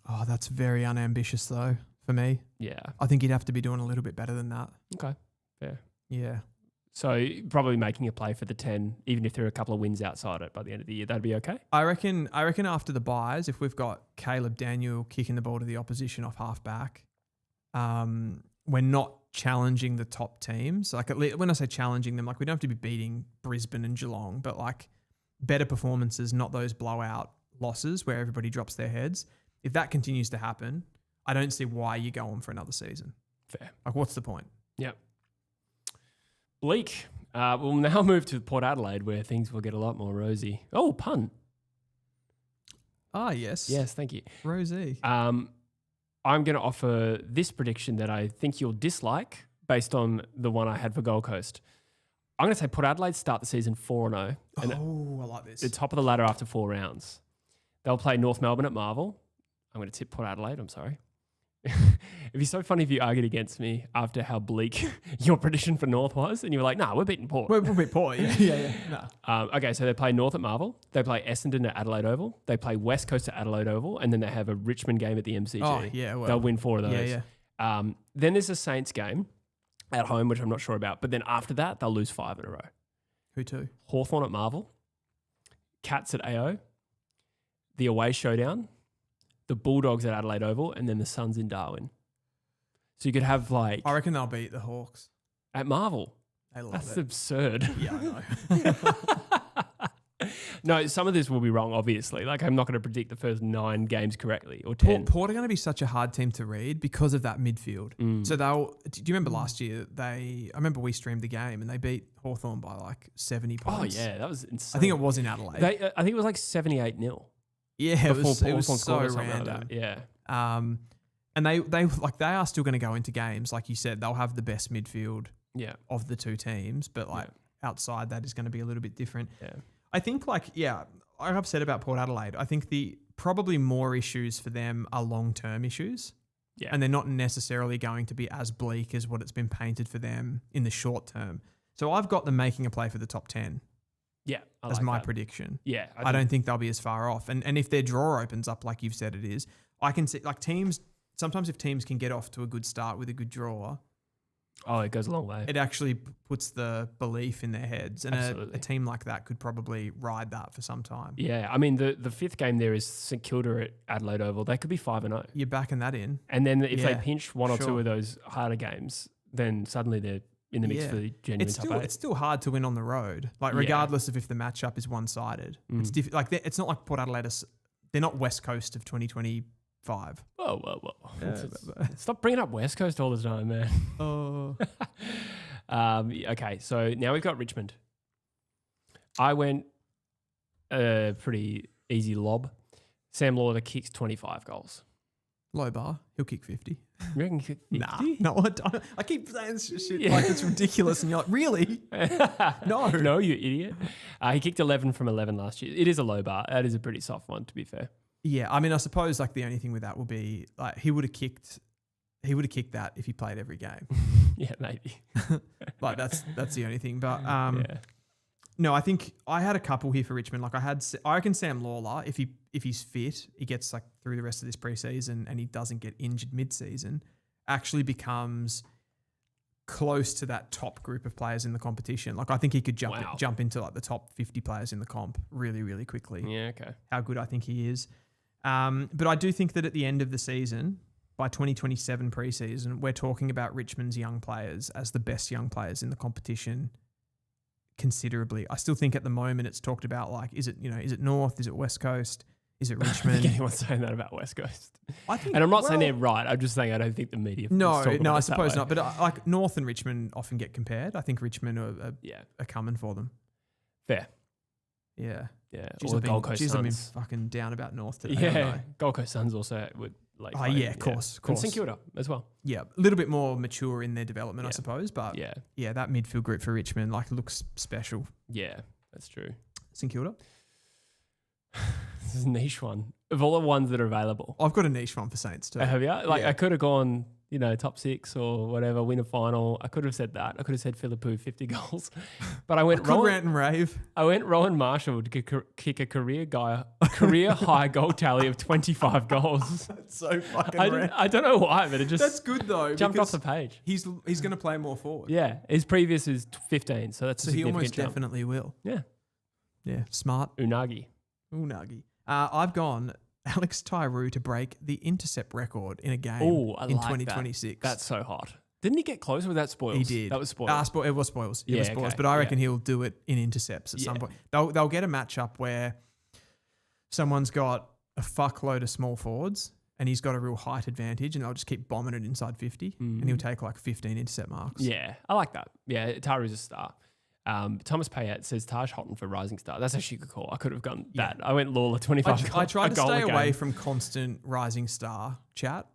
Oh, that's very unambitious though for me. Yeah. I think he'd have to be doing a little bit better than that. Okay. Fair. Yeah. So probably making a play for the 10, even if there are a couple of wins outside it by the end of the year, that'd be okay? I reckon after the buys, if we've got Caleb Daniel kicking the ball to the opposition off half back, we're not challenging the top teams. When I say challenging them, we don't have to be beating Brisbane and Geelong, but better performances, not those blowout losses where everybody drops their heads. If that continues to happen, I don't see why you go on for another season. Fair. What's the point? Yep. Bleak. We'll now move to Port Adelaide where things will get a lot more rosy. Oh, pun. Ah, yes. Yes, thank you. Rosy. I'm going to offer this prediction that I think you'll dislike based on the one I had for Gold Coast. I'm going to say Port Adelaide start the season 4-0. Oh, I like this. The top of the ladder after 4 rounds. They'll play North Melbourne at Marvel. I'm going to tip Port Adelaide. I'm sorry. It'd be so funny if you argued against me after how bleak your prediction for North was, and you were like, "Nah, we're beating Port." We'll beat Port, yeah. Nah. Okay, so they play North at Marvel. They play Essendon at Adelaide Oval. They play West Coast at Adelaide Oval, and then they have a Richmond game at the MCG. Oh, yeah, well. They'll win 4 of those. Yeah. Then there's a Saints game at home, which I'm not sure about. But then after that, they'll lose 5 in a row. Who to? Hawthorn at Marvel, Cats at AO, the away showdown, the Bulldogs at Adelaide Oval, and then the Suns in Darwin. So you could have I reckon they'll beat the Hawks. At Marvel. They love That's it. absurd. Yeah, I know. No, some of this will be wrong, obviously. I'm not going to predict the first 9 games correctly or 10. Port are going to be such a hard team to read because of that midfield. So do you remember last year? I remember we streamed the game and they beat Hawthorn by 70 points. Oh yeah, that was insane. I think it was in Adelaide. I think it was 78-0. Yeah, it was so random. Like that. Yeah. And they are still going to go into games. Like you said, they'll have the best midfield Yeah. of the two teams, but outside that is going to be a little bit different. Yeah. I think like I've said about Port Adelaide. I think the probably more issues for them are long-term issues. Yeah. And they're not necessarily going to be as bleak as what it's been painted for them in the short term. So I've got them making a play for the top 10 Yeah. as my prediction. Yeah. I don't think they'll be as far off. And if their draw opens up like you've said it is, I can see like teams, sometimes if teams can get off to a good start with a good draw, Oh, it goes a long way. it actually puts the belief in their heads. And Absolutely. a team like that could probably ride that for some time. Yeah. I mean, the fifth game there is St Kilda at Adelaide Oval. They could be 5-0. You're backing that in. And then if they Yeah, pinch one or two sure. of those harder games, then suddenly they're in the mix Yeah. for the genuine top 8. It's still hard to win on the road, like Yeah. regardless of if the matchup is one-sided. It's it's not like Port Adelaide. They're not West Coast of 2025. Whoa. Stop bringing up West Coast all the time, man. Oh, Okay, so now we've got Richmond. I went a pretty easy lob. Sam Lauder kicks 25 goals. low bar. He'll kick 50. You reckon he kick 50? No, I don't. I keep saying this shit like it's ridiculous, and you're like, really? No. No, you idiot. He kicked 11 from 11 last year. It is a low bar. That is a pretty soft one, to be fair. Yeah, I mean, I suppose like the only thing with that will be like he would have kicked that if he played every game. Yeah, maybe. Like that's the only thing. But Yeah. no, I think I had a couple here for Richmond. Like I reckon Sam Lawler, if he's fit, he gets like through the rest of this preseason and he doesn't get injured mid-season, actually becomes close to that top group of players in the competition. Like I think he could jump into like the top 50 players in the comp really, really quickly. Yeah, okay. How good I think he is. But I do think that at the end of the season, by 2027 preseason, we're talking about Richmond's young players as the best young players in the competition considerably. I still think at the moment it's talked about like, is it North? Is it West Coast? Is it I Richmond? think anyone's saying that about West Coast. I think, And I'm not saying they're right. I'm just saying I don't think the media. No, is talking about I it that suppose way. not. But like North and Richmond often get compared. I think Richmond are coming for them. Fair. Yeah. Yeah. Jeez, Or I've the Gold been, Coast I've been Suns. fucking down about North today. Yeah. haven't I? Gold Coast Suns also would like. Oh, yeah, of course. And St Kilda as well. Yeah, a little bit more mature in their development, I Yeah. suppose. But Yeah. that midfield group for Richmond like looks special. Yeah. That's true. St Kilda. This is a niche one. Of all the ones that are available. I've got a niche one for Saints too. Have you? Like Yeah. I could have gone, top 6 or whatever, win a final. I could have said that. I could have said Philippou 50 goals. But I went Could rant and rave. I went Rowan Marshall to kick a career high goal tally of 25 goals. That's so fucking I don't know why, but it just That's good though. jumped off because the page. He's going to play more forward. Yeah, his previous is 15, so that's So a he significant almost jump. definitely will. Yeah, Yeah. Smart. Unagi. Unagi. I've gone Alex Tyree to break the intercept record in a game Oh, I in like 2026. that. That's so hot. Didn't he get close with that spoils? He did. That was spoils. It was spoils. It Yeah, was spoils. okay, But I reckon yeah. he'll do it in intercepts at some Yeah. point. They'll get a matchup where someone's got a fuckload of small forwards and he's got a real height advantage and they'll just keep bombing it inside 50 and he'll take like 15 intercept marks. Yeah, I like that. Yeah, Taru's a star. Thomas Payet says Taj Houghton for Rising Star. That's actually a good call. I could have gone that. I went Lawler 25 I tried to goal stay a game. away from constant rising star chat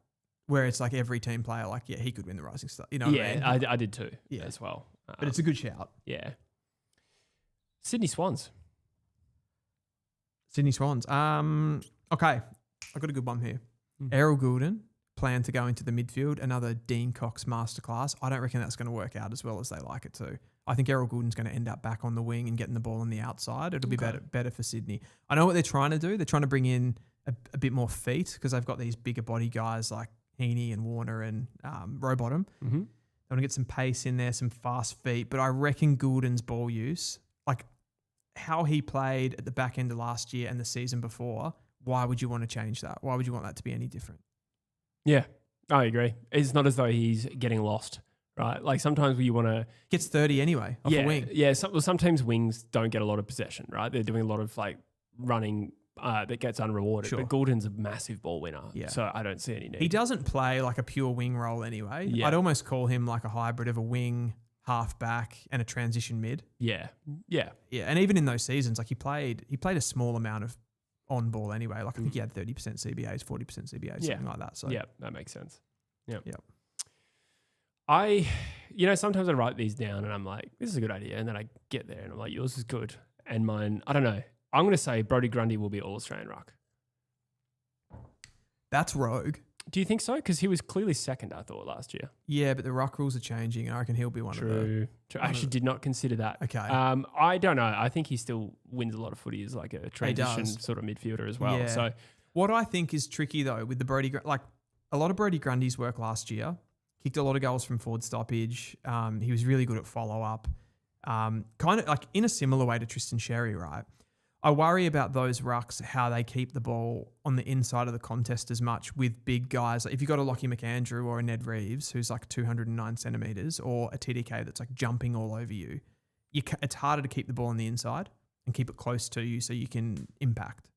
where it's like every team player like, yeah, he could win the rising star. You know what I mean? I did too Yeah. as well. But it's a good shout. Yeah. Sydney Swans. Sydney Swans. Okay, I've got a good one here. Errol Goulden plan to go into the midfield, another Dean Cox masterclass. I don't reckon that's going to work out as well as they like it to. I think Errol Goulden's going to end up back on the wing and getting the ball on the outside. It'll be better for Sydney. I know what they're trying to do. They're trying to bring in a bit more feet because they've got these bigger body guys like Heaney and Warner and Rowbottom. Mm-hmm. They want to get some pace in there, some fast feet. But I reckon Goulden's ball use, like how he played at the back end of last year and the season before, why would you want to change that? Why would you want that to be any different? Yeah, I agree. It's not as though he's getting lost, right? Like sometimes you want to... Gets 30 anyway off a wing. Yeah, sometimes wings don't get a lot of possession, right? They're doing a lot of like running that gets unrewarded. Sure. But Goulden's a massive ball winner, Yeah. so I don't see any need. He doesn't play like a pure wing role anyway. Yeah. I'd almost call him like a hybrid of a wing, half back and a transition mid. Yeah. Yeah, and even in those seasons, like he played a small amount of on ball anyway. Like I think he had 30% CBAs, 40% CBAs, something like that. So yeah, that makes sense. Yeah. Yep. Sometimes I write these down and I'm like, this is a good idea. And then I get there and I'm like, yours is good. and mine, I don't know. I'm going to say Brodie Grundy will be All-Australian ruck. That's rogue. Do you think so? Because he was clearly second, I thought, last year. Yeah, but the ruck rules are changing, and I reckon he'll be one of them. True. I actually did not consider that. Okay. I don't know. I think he still wins a lot of footy as like a transition sort of midfielder as well. Yeah. So what I think is tricky though with the Brodie, like a lot of Brodie Grundy's work last year, kicked a lot of goals from forward stoppage. He was really good at follow up. Kind of like in a similar way to Tristan Sherry, right? I worry about those rucks, how they keep the ball on the inside of the contest as much with big guys. Like if you've got a Lockie McAndrew or a Ned Reeves, who's like 209 centimetres, or a TDK that's like jumping all over you, it's harder to keep the ball on the inside and keep it close to you so you can impact.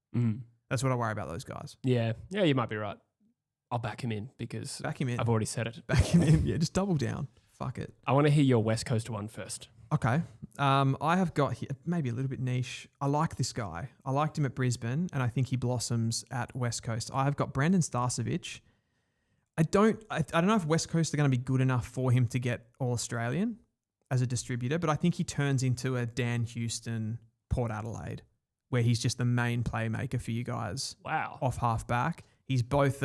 That's what I worry about those guys. Yeah, you might be right. I'll back him in because Back him in. I've already said it. Back him in. Yeah, just double down. Fuck it. I want to hear your West Coast one first. Okay. I have got here, maybe a little bit niche. I like this guy. I liked him at Brisbane, and I think he blossoms at West Coast. I have got Brandon Starcevic. I don't know if West Coast are going to be good enough for him to get All-Australian as a distributor, but I think he turns into a Dan Houston, Port Adelaide, where he's just the main playmaker for you guys. Wow. Off half back. He's both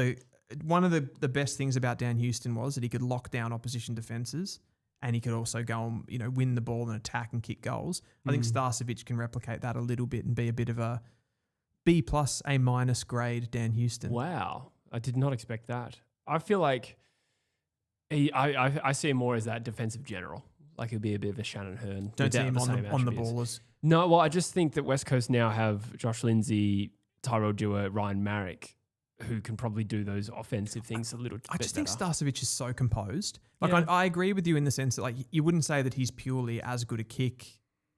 one of the best things about Dan Houston was that he could lock down opposition defenses. And he could also go and, win the ball and attack and kick goals. I think Starcevic can replicate that a little bit and be a bit of a B+, A- grade Dan Houston. Wow. I did not expect that. I feel like I see him more as that defensive general. Like he'll be a bit of a Shannon Hearn. Don't see him on the ballers. No, well, I just think that West Coast now have Josh Lindsay, Tyrell Dewar, Ryan Marrick, who can probably do those offensive things a little bit I just better. think Starcevic is so composed. Like Yeah. I agree with you in the sense that like you wouldn't say that he's purely as good a kick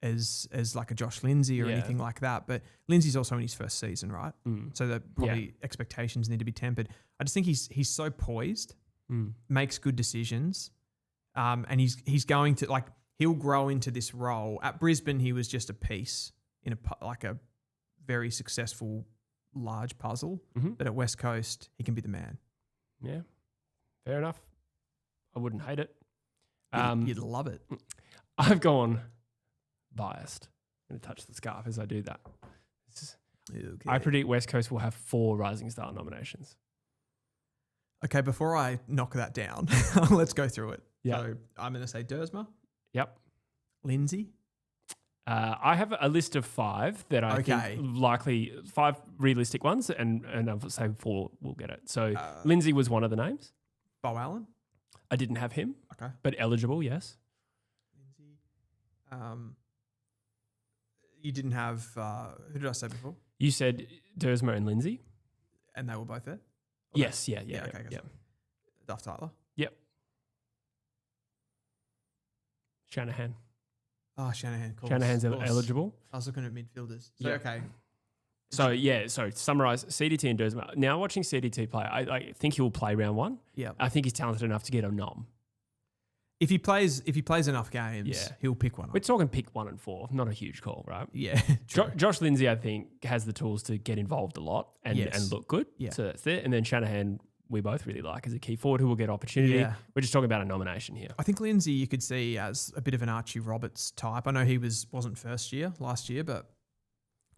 as like a Josh Lindsay or anything like that. But Lindsay's also in his first season, right? So that probably expectations need to be tempered. I just think he's so poised, makes good decisions, and he's going to like he'll grow into this role. At Brisbane, he was just a piece in a very successful large puzzle, but at West Coast, he can be the man. Yeah, fair enough. I wouldn't hate it. You'd love it. I've gone biased. I'm going to touch the scarf as I do that. Okay. I predict West Coast will have 4 Rising Star nominations. Okay, before I knock that down, let's go through it. Yeah. So I'm going to say Dersma, Yep. Lindsay. I have a list of 5 that I think likely 5 realistic ones, and I'll say 4 will get it. So Lindsay was one of the names. Bo Allen. I didn't have him. Okay. But eligible, yes. Lindsay. You didn't have who did I say before? You said Dersma and Lindsay. And they were both there? Yes, yeah. Okay. Duff Tyler. Yep. Shanahan. Oh, Shanahan. Shanahan's eligible. I was looking at midfielders. So, okay. So summarize CDT and Dersma. Now watching CDT play, I think he will play round 1. Yeah. I think he's talented enough to get a nom. If he plays enough games, he'll pick one up. We're talking pick 1 and 4, not a huge call, right? Yeah. Josh Lindsay, I think, has the tools to get involved a lot and look good. Yeah. So that's it. And then Shanahan, we both really like as a key forward who will get opportunity. Yeah. We're just talking about a nomination here. I think Lindsay you could see as a bit of an Archie Roberts type. I know he wasn't last year, but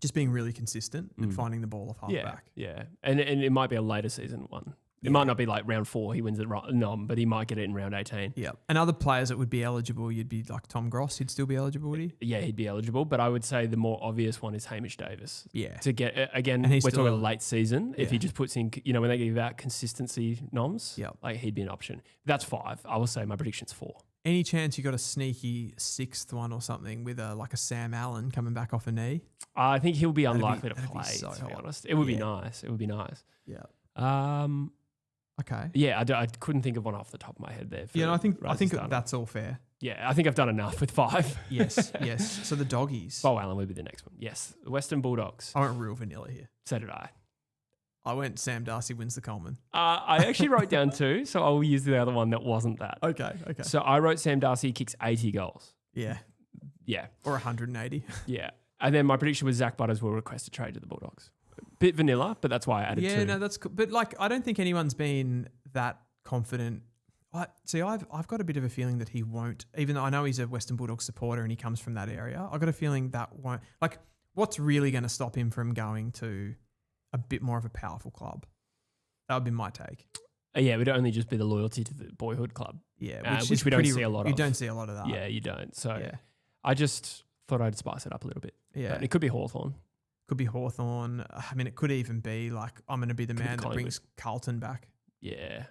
just being really consistent and finding the ball off halfback. Yeah. And it might be a later season one. It might not be like round 4, he wins it nom, but he might get it in round 18. Yeah. And other players that would be eligible, you'd be like Tom Gross, he'd still be eligible, would he? Yeah, he'd be eligible, but I would say the more obvious one is Hamish Davis. Yeah. To get, again, we're talking late season. If he just puts in, when they give out consistency noms, like he'd be an option. That's 5. I will say my prediction's 4. Any chance you got a sneaky 6th one or something with a Sam Allen coming back off a knee? I think he'll be unlikely to play, so to be honest. It would be nice. It would be nice. Yeah. Okay. Yeah, I couldn't think of one off the top of my head there. I think that's all fair. Yeah, I think I've done enough with 5. Yes. So the doggies. Bo Allen would be the next one. Yes, the Western Bulldogs. I went real vanilla here. So did I. I went Sam Darcy wins the Coleman. I actually wrote down 2, so I'll use the other one that wasn't that. Okay. So I wrote Sam Darcy kicks 80 goals. Yeah. Or 180. Yeah. And then my prediction was Zach Butters will request a trade to the Bulldogs. Bit vanilla, but that's why I added 2. Yeah, no, that's cool. But I don't think anyone's been that confident I've got a bit of a feeling that he won't, even though I know he's a Western Bulldogs supporter and he comes from that area. I've got a feeling that won't, like, what's really going to stop him from going to a bit more of a powerful club? That would be my take. Yeah, it would only just be the loyalty to the boyhood club. Yeah, which we don't see a lot of. You don't see a lot of that. Yeah, you don't. So Yeah. I just thought I'd spice it up a little bit. Yeah. But it could be Hawthorn. Could be Hawthorn. I mean, it could even be like, I'm going to be the man that brings Carlton back. Yeah.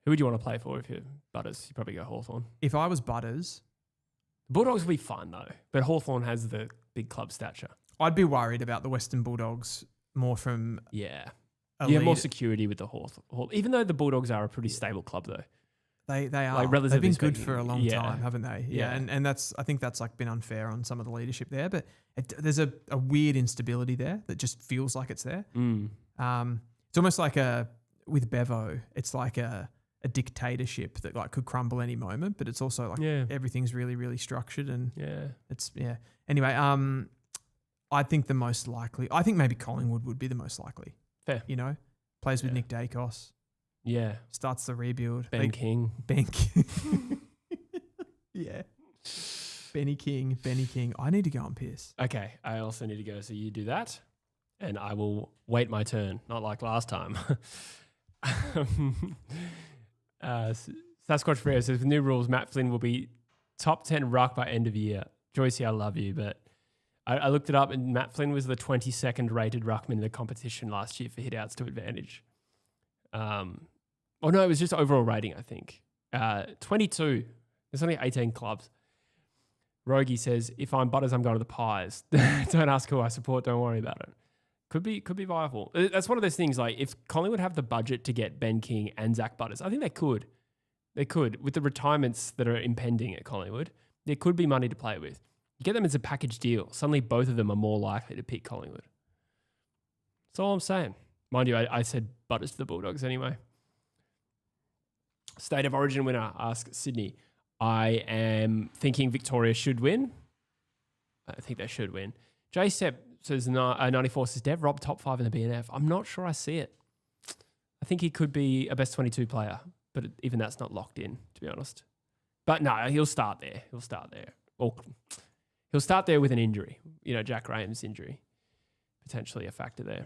Who would you want to play for if you're Butters? You'd probably go Hawthorn. If I was Butters, The Bulldogs would be fun though, but Hawthorn has the big club stature. I'd be worried about the Western Bulldogs more from Yeah. a You have more lead- security with the Hawthorn. Even though the Bulldogs are a pretty stable club though. They are. Like, They've relatively been good speaking, for a long yeah. time, haven't they? Yeah. And I think that's like been unfair on some of the leadership there, but there's a weird instability there that just feels like it's there. It's almost like with Bevo, it's like a dictatorship that like could crumble any moment, but it's also like everything's really, really structured and Anyway, I think I think maybe Collingwood would be the most likely. Fair. You know, plays with Nick Dacos. Yeah. Starts the rebuild. Ben King. Yeah. Benny King. I need to go and piss. Okay. I also need to go. So you do that and I will wait my turn. Not like last time. Sasquatch Freo says, with new rules, Matt Flynn will be top 10 ruck by end of year. Joycey, I love you, but I looked it up and Matt Flynn was the 22nd rated ruckman in the competition last year for hit-outs to advantage. No, it was just overall rating, I think. 22. There's only 18 clubs. Rogie says, if I'm Butters, I'm going to the Pies. Don't ask who I support. Don't worry about it. Could be viable. That's one of those things, like if Collingwood have the budget to get Ben King and Zach Butters, I think they could. They could. With the retirements that are impending at Collingwood, there could be money to play with. You get them as a package deal. Suddenly both of them are more likely to pick Collingwood. That's all I'm saying. Mind you, I said Butters to the Bulldogs anyway. State of Origin winner, ask Sydney. I am thinking Victoria should win. I think they should win. J-Step says 94 says Dev Rob top 5 in the BNF. I'm not sure I see it. I think he could be a best 22 player, but even that's not locked in, to be honest. But no, he'll start there. Or he'll start there with an injury. You know, Jack Graham's injury. Potentially a factor there.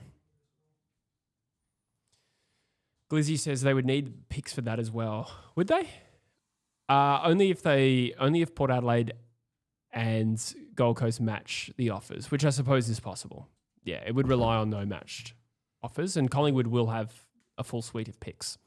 Glizzy says they would need picks for that as well. Would they? Only if Port Adelaide and Gold Coast match the offers, which I suppose is possible. Yeah, it would rely on no matched offers, and Collingwood will have a full suite of picks,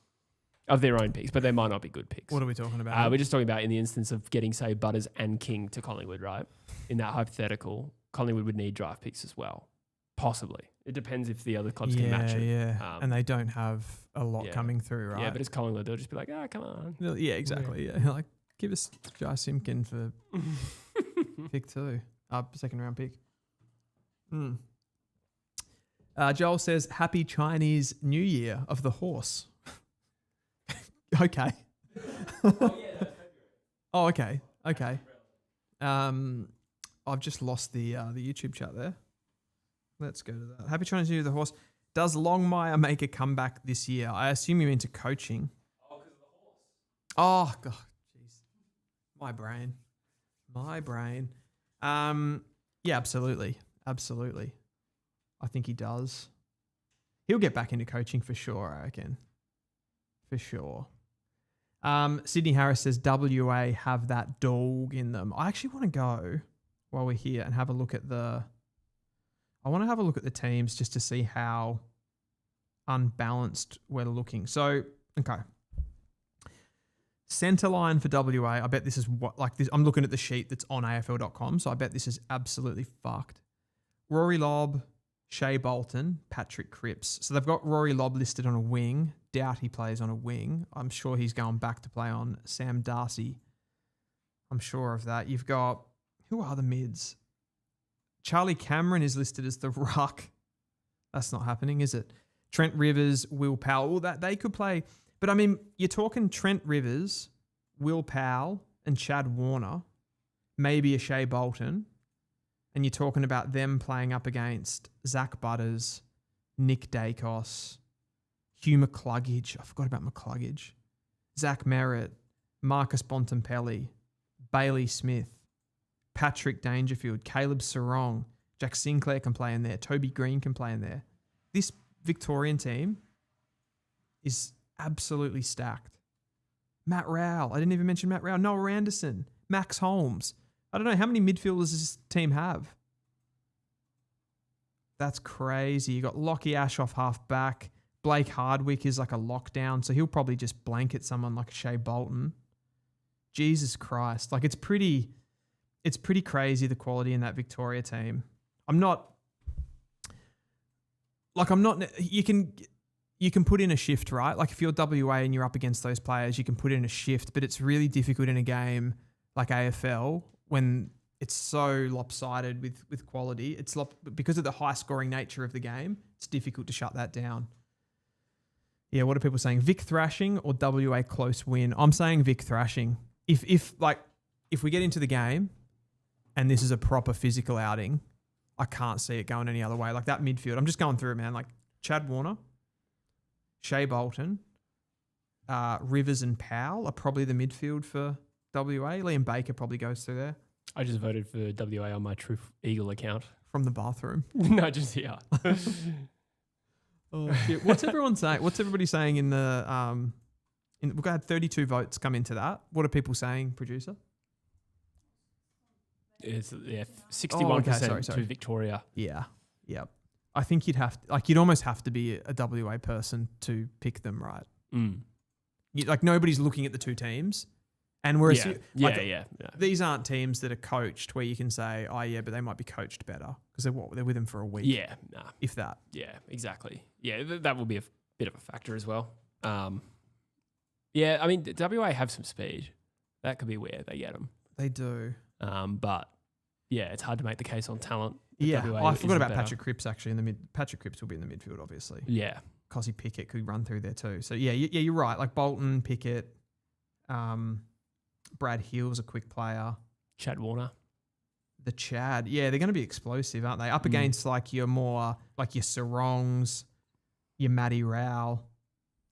of their own picks, but they might not be good picks. What are we talking about? We're just talking about in the instance of getting, say, Butters and King to Collingwood, right? In that hypothetical, Collingwood would need draft picks as well. Possibly. It depends if the other clubs can match it. Yeah, and they don't have a lot coming through, right? Yeah, but it's Collingwood. They'll just be like, come on. Yeah, exactly. Yeah. Like, give us Jai Simpkin for pick 2. Second round pick. Joel says, Happy Chinese New Year of the horse. Okay. Oh, okay. Okay. I've just lost the YouTube chat there. Let's go to that. Happy Chinese New Year of the horse. Does Longmire make a comeback this year? I assume you're into coaching. Oh, because of the horse. Oh, God. Jeez. My brain. Yeah, absolutely. Absolutely. I think he does. He'll get back into coaching for sure, I reckon. For sure. Sydney Harris says WA have that dog in them. I actually want to go while we're here and have a look at the teams just to see how unbalanced we're looking. So, okay. Centre line for WA, I bet this is what, like this. I'm looking at the sheet that's on AFL.com, so I bet this is absolutely fucked. Rory Lobb, Shea Bolton, Patrick Cripps. So they've got Rory Lobb listed on a wing. Doubt he plays on a wing. I'm sure he's going back to play on Sam Darcy. I'm sure of that. You've got, who are the mids? Charlie Cameron is listed as the ruck. That's not happening, is it? Trent Rivers, Will Powell. Well, that they could play. But I mean, you're talking Trent Rivers, Will Powell, and Chad Warner, maybe a Shea Bolton. And you're talking about them playing up against Zach Butters, Nick Dacos, Hugh McCluggage. I forgot about McCluggage. Zach Merritt, Marcus Bontempelli, Bailey Smith, Patrick Dangerfield, Caleb Sarong, Jack Sinclair can play in there. Toby Green can play in there. This Victorian team is absolutely stacked. Matt Rowell. I didn't even mention Matt Rowell. Noah Anderson. Max Holmes. I don't know. How many midfielders does this team have? That's crazy. You got Lockie Ashoff half back. Blake Hardwick is like a lockdown, so he'll probably just blanket someone like Shea Bolton. Jesus Christ. Like it's pretty crazy, the quality in that Victoria team. You can put in a shift, right? Like if you're WA and you're up against those players, you can put in a shift, but it's really difficult in a game like AFL when it's so lopsided with quality. Because of the high scoring nature of the game, it's difficult to shut that down. Yeah, what are people saying? Vic thrashing or WA close win? I'm saying Vic thrashing. If we get into the game and this is a proper physical outing, I can't see it going any other way. Like that midfield, I'm just going through it, man. Like Chad Warner, Shea Bolton, Rivers and Powell are probably the midfield for WA. Liam Baker probably goes through there. I just voted for WA on my True Eagle account. From the bathroom. No, just here. Oh shit! What's everyone saying? What's everybody saying in the we've had 32 votes come into that. What are people saying, producer? It's 61% sorry. to Victoria. Yeah. Yep. I think you'd almost have to be a WA person to pick them, right? Nobody's looking at the two teams. And we're these aren't teams that are coached where you can say, oh yeah, but they might be coached better because they're with them for a week. Yeah, nah. If that. Yeah, exactly. Yeah, that will be a bit of a factor as well. Yeah, I mean, WA have some speed. That could be where they get them. They do. But yeah, it's hard to make the case on talent. Yeah, WA I forgot about better. Patrick Cripps actually. Patrick Cripps will be in the midfield, obviously. Yeah, Cossie Pickett could run through there too. So yeah, you're right. Like Bolton, Pickett, Brad Hill's a quick player. Chad Warner. The Chad. Yeah, they're going to be explosive, aren't they? Up against like your more, like your Sarongs, your Matty Rowell.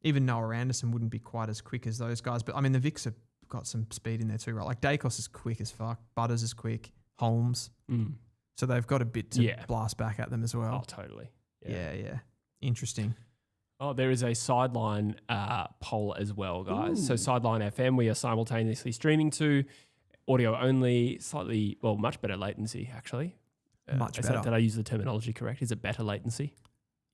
Even Noah Anderson wouldn't be quite as quick as those guys. But I mean, the Vics have got some speed in there too, right? Like Dacos is quick as fuck. Butters is quick. Holmes. So they've got a bit to blast back at them as well. Oh, totally. Yeah. Interesting. Oh, there is a Sideline poll as well, guys. Ooh. So Sideline FM, we are simultaneously streaming to audio only, much better latency, actually. Much better. Did I use the terminology correct? Is it better latency?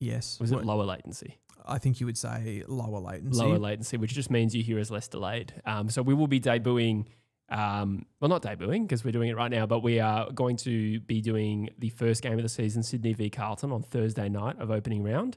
Yes. Or is it lower latency? I think you would say lower latency. Lower latency, which just means you hear us less delayed. So we will be debuting, not debuting because we're doing it right now, but we are going to be doing the first game of the season, Sydney v Carlton, on Thursday night of opening round.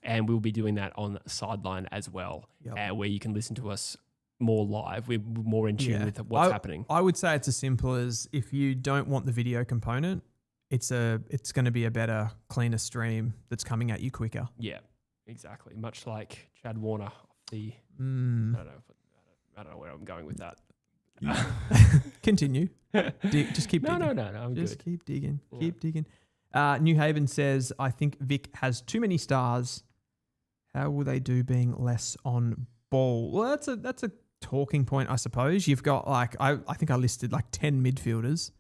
And we'll be doing that on Sideline as well, where you can listen to us more live. We're more in tune with what's happening. I would say it's as simple as if you don't want the video component, it's going to be a better, cleaner stream that's coming at you quicker. Yeah, exactly. Much like Chad Warner. I don't know where I'm going with that. Continue. Just keep digging. No. I'm just good. Keep digging. Yeah. Keep digging. New Haven says, I think Vic has too many stars. How will they do being less on ball? Well, that's a talking point, I suppose. You've got like, I think I listed like 10 midfielders,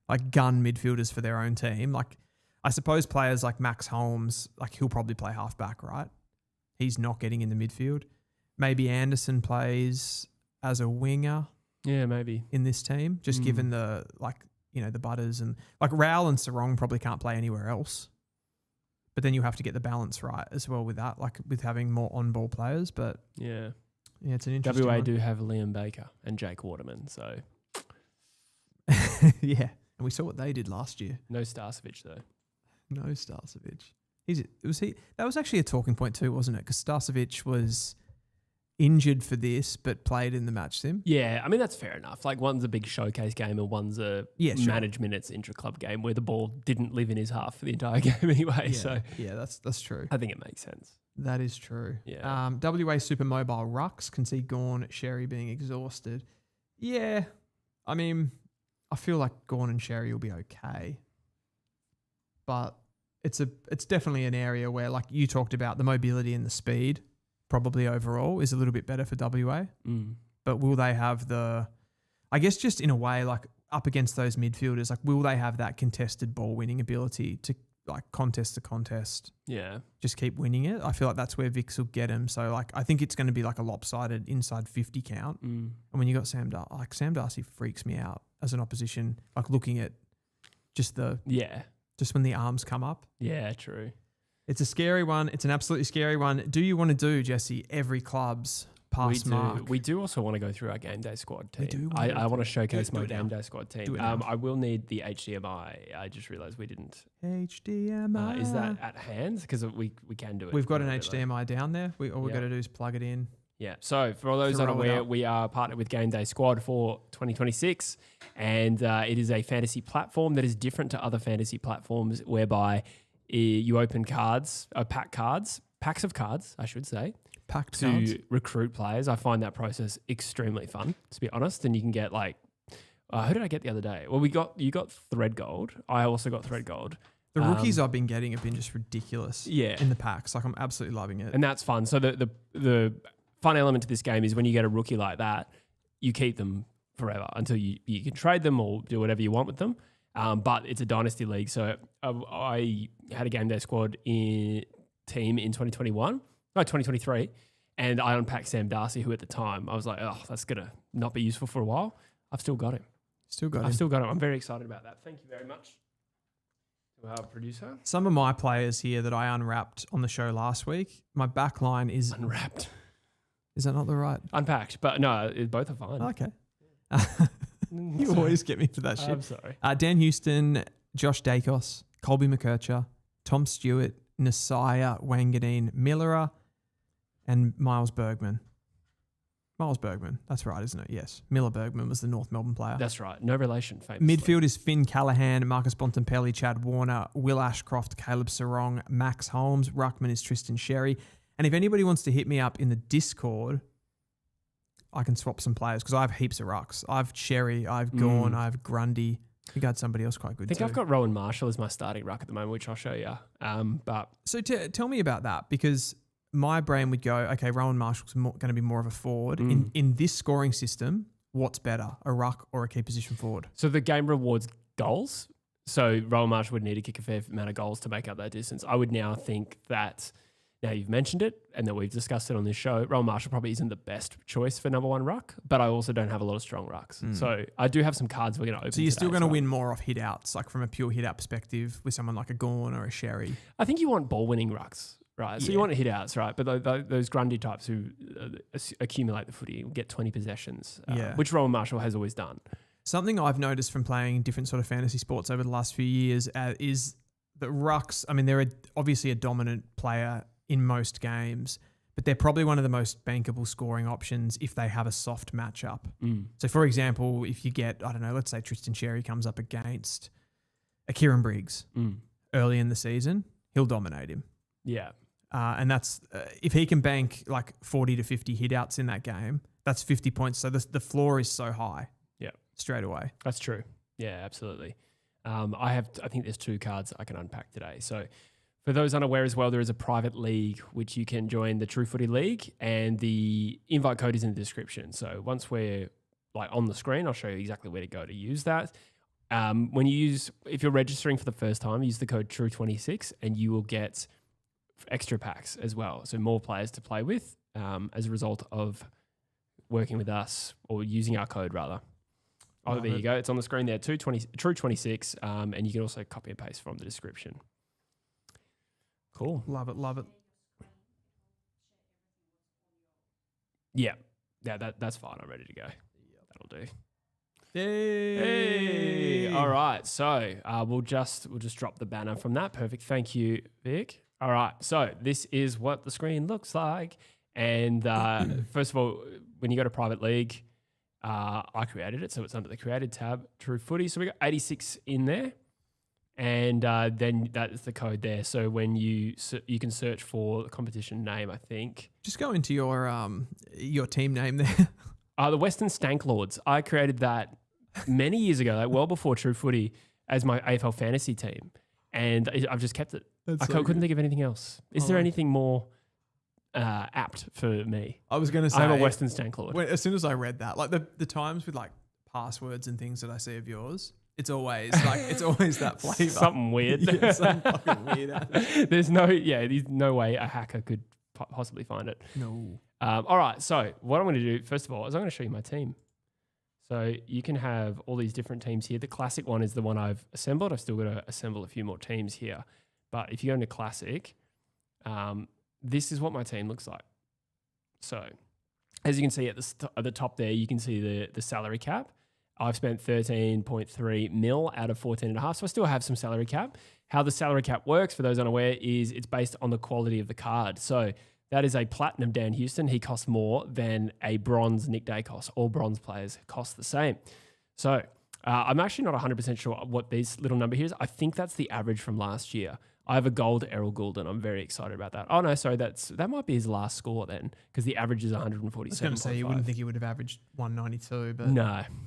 like gun midfielders for their own team. Like, I suppose players like Max Holmes, like he'll probably play halfback, right? He's not getting in the midfield. Maybe Anderson plays as a winger. Yeah, maybe. In this team, just given the, like, the Butters and like Rowell and Sarong probably can't play anywhere else. But then you have to get the balance right as well with that, like with having more on-ball players. But yeah, it's an interesting WA one. do have Liam Baker and Jake Waterman, so yeah. And we saw what they did last year. No Starcevic though. No Starcevic. That was actually a talking point too, wasn't it? Because Starcevic was injured for this, but played in the match sim. Yeah, I mean, that's fair enough. Like, one's a big showcase game and one's a managed minutes intra-club game where the ball didn't live in his half for the entire game anyway. Yeah, that's true. I think it makes sense. That is true. Yeah. WA Super Mobile Rucks can see Gawn, Sherry being exhausted. Yeah, I mean, I feel like Gawn and Sherry will be okay. But it's definitely an area where, like you talked about, the mobility and the speed probably overall is a little bit better for WA. Mm. But will they have I guess just in a way, like up against those midfielders, like will they have that contested ball winning ability to like contest to contest? Yeah. Just keep winning it. I feel like that's where Vix will get him. So like I think it's going to be like a lopsided inside 50 count. Mm. And when you got Sam Darcy freaks me out as an opposition, like looking at just when the arms come up. Yeah, true. It's a scary one. It's an absolutely scary one. Do you want to do, Jesse, every club's pass mark? We do also want to go through our game day squad team. We do. I want to showcase Do my it game now. day squad team. Do it now. I will need the HDMI. I just realised we didn't. HDMI. Is that at hand? Because we can do it. We've got an We'll do that. HDMI down there. All we've Yeah. got to do is plug it in. Yeah. So for all those Throw it unaware, up. we are partnered with Game Day Squad for 2026, and it is a fantasy platform that is different to other fantasy platforms, whereby you open cards, packs of cards, I should say, Packed to cards. recruit players. I find that process extremely fun, to be honest. And you can get like, who did I get the other day? Well, you got Thread Gold. I also got Thread Gold. The rookies I've been getting have been just ridiculous. Yeah. In the packs. Like I'm absolutely loving it. And that's fun. So the fun element to this game is when you get a rookie like that, you keep them forever until you can trade them or do whatever you want with them. But it's a dynasty league. So I had a Game Day Squad team in 2023, and I unpacked Sam Darcy, who at the time I was like, oh, that's going to not be useful for a while. I've still got him. I've still got him. I'm very excited about that. Thank you very much to our producer. Some of my players here that I unwrapped on the show last week, my back line is... Unwrapped. Is that not the right... Unpacked. But no, both are fine. Okay. You always get me for that shit. I'm sorry. Dan Houston, Josh Dacos, Colby McKercher, Tom Stewart, Nasiah Wanganeen, Millera, and Miles Bergman. Miles Bergman, that's right, isn't it? Yes. Miller Bergman was the North Melbourne player. That's right. No relation, famously. Midfield is Finn Callahan, Marcus Bontempelli, Chad Warner, Will Ashcroft, Caleb Sarong, Max Holmes. Ruckman is Tristan Sherry. And if anybody wants to hit me up in the Discord, I can swap some players because I have heaps of rucks. I have Sherry, I have Gorn, I have Grundy. I think I had somebody else quite good I think too. I've got Rowan Marshall as my starting ruck at the moment, which I'll show you. But So tell me about that, because my brain would go, okay, Rowan Marshall's going to be more of a forward. In this scoring system, what's better, a ruck or a key position forward? So the game rewards goals. So Rowan Marshall would need to kick a fair amount of goals to make up that distance. I would now think that, now you've mentioned it and that we've discussed it on this show, Rowan Marshall probably isn't the best choice for number one ruck, but I also don't have a lot of strong rucks. So I do have some cards we're going to open. So you're still going to well. win more off hit outs, like from a pure hit out perspective with someone like a Gorn or a Sherry. I think you want ball winning rucks, right? So you want hit outs, right? But those Grundy types who accumulate the footy will get 20 possessions, which Rowan Marshall has always done. Something I've noticed from playing different sort of fantasy sports over the last few years is that rucks, I mean, they're obviously a dominant player in most games, but they're probably one of the most bankable scoring options if they have a soft matchup. So, for example, if you get, I don't know, let's say Tristan Sherry comes up against a Kieran Briggs early in the season, he'll dominate him. Yeah. And that's, if he can bank like 40 to 50 hit outs in that game, that's 50 points. So the floor is so high. Yeah. Straight away. That's true. Yeah, absolutely. I think there's 2 cards I can unpack today. So for those unaware as well, there is a private league which you can join, the True Footy League, and the invite code is in the description. So once we're like on the screen, I'll show you exactly where to go to use that. If you're registering for the first time, use the code TRUE26 and you will get extra packs as well. So more players to play with as a result of working with us or using our code rather. Oh, there you go. It's on the screen there, TRUE26, and you can also copy and paste from the description. Cool. Love it, love it. Yeah, that's fine. I'm ready to go. That'll do. Hey. All right. So we'll just drop the banner from that. Perfect. Thank you, Vic. All right. So this is what the screen looks like. And first of all, when you go to private league, I created it. So it's under the created tab, True Footy. So we got 86 in there. And then that is the code there. So when you can search for the competition name, I think. Just go into your team name there. The Western Stank Lords. I created that many years ago, like well before True Footy, as my AFL fantasy team. And I've just kept it. I couldn't think of anything else. Is there anything more apt for me. I was going to say, I'm a Western Stand Claude. As soon as I read that, like the times with like passwords and things that I see of yours, it's always that flavor. Something weird. Yeah, something fucking weird. There's no way a hacker could possibly find it. No. All right. So what I'm going to do, first of all, is I'm going to show you my team. So you can have all these different teams here. The classic one is the one I've assembled. I've still got to assemble a few more teams here. But if you go into classic, this is what my team looks like. So as you can see at the top there, you can see the salary cap. I've spent 13.3 mil out of 14.5. So I still have some salary cap. How the salary cap works, for those unaware, is it's based on the quality of the card. So that is a platinum Dan Houston. He costs more than a bronze Nick Dacos. All bronze players cost the same. So I'm actually not 100% sure what this little number here is. I think that's the average from last year. I have a gold Errol Goulden. I'm very excited about that. Oh, no, sorry. That might be his last score then, because the average is 147.5. I was going to say, you wouldn't think he would have averaged 192, but...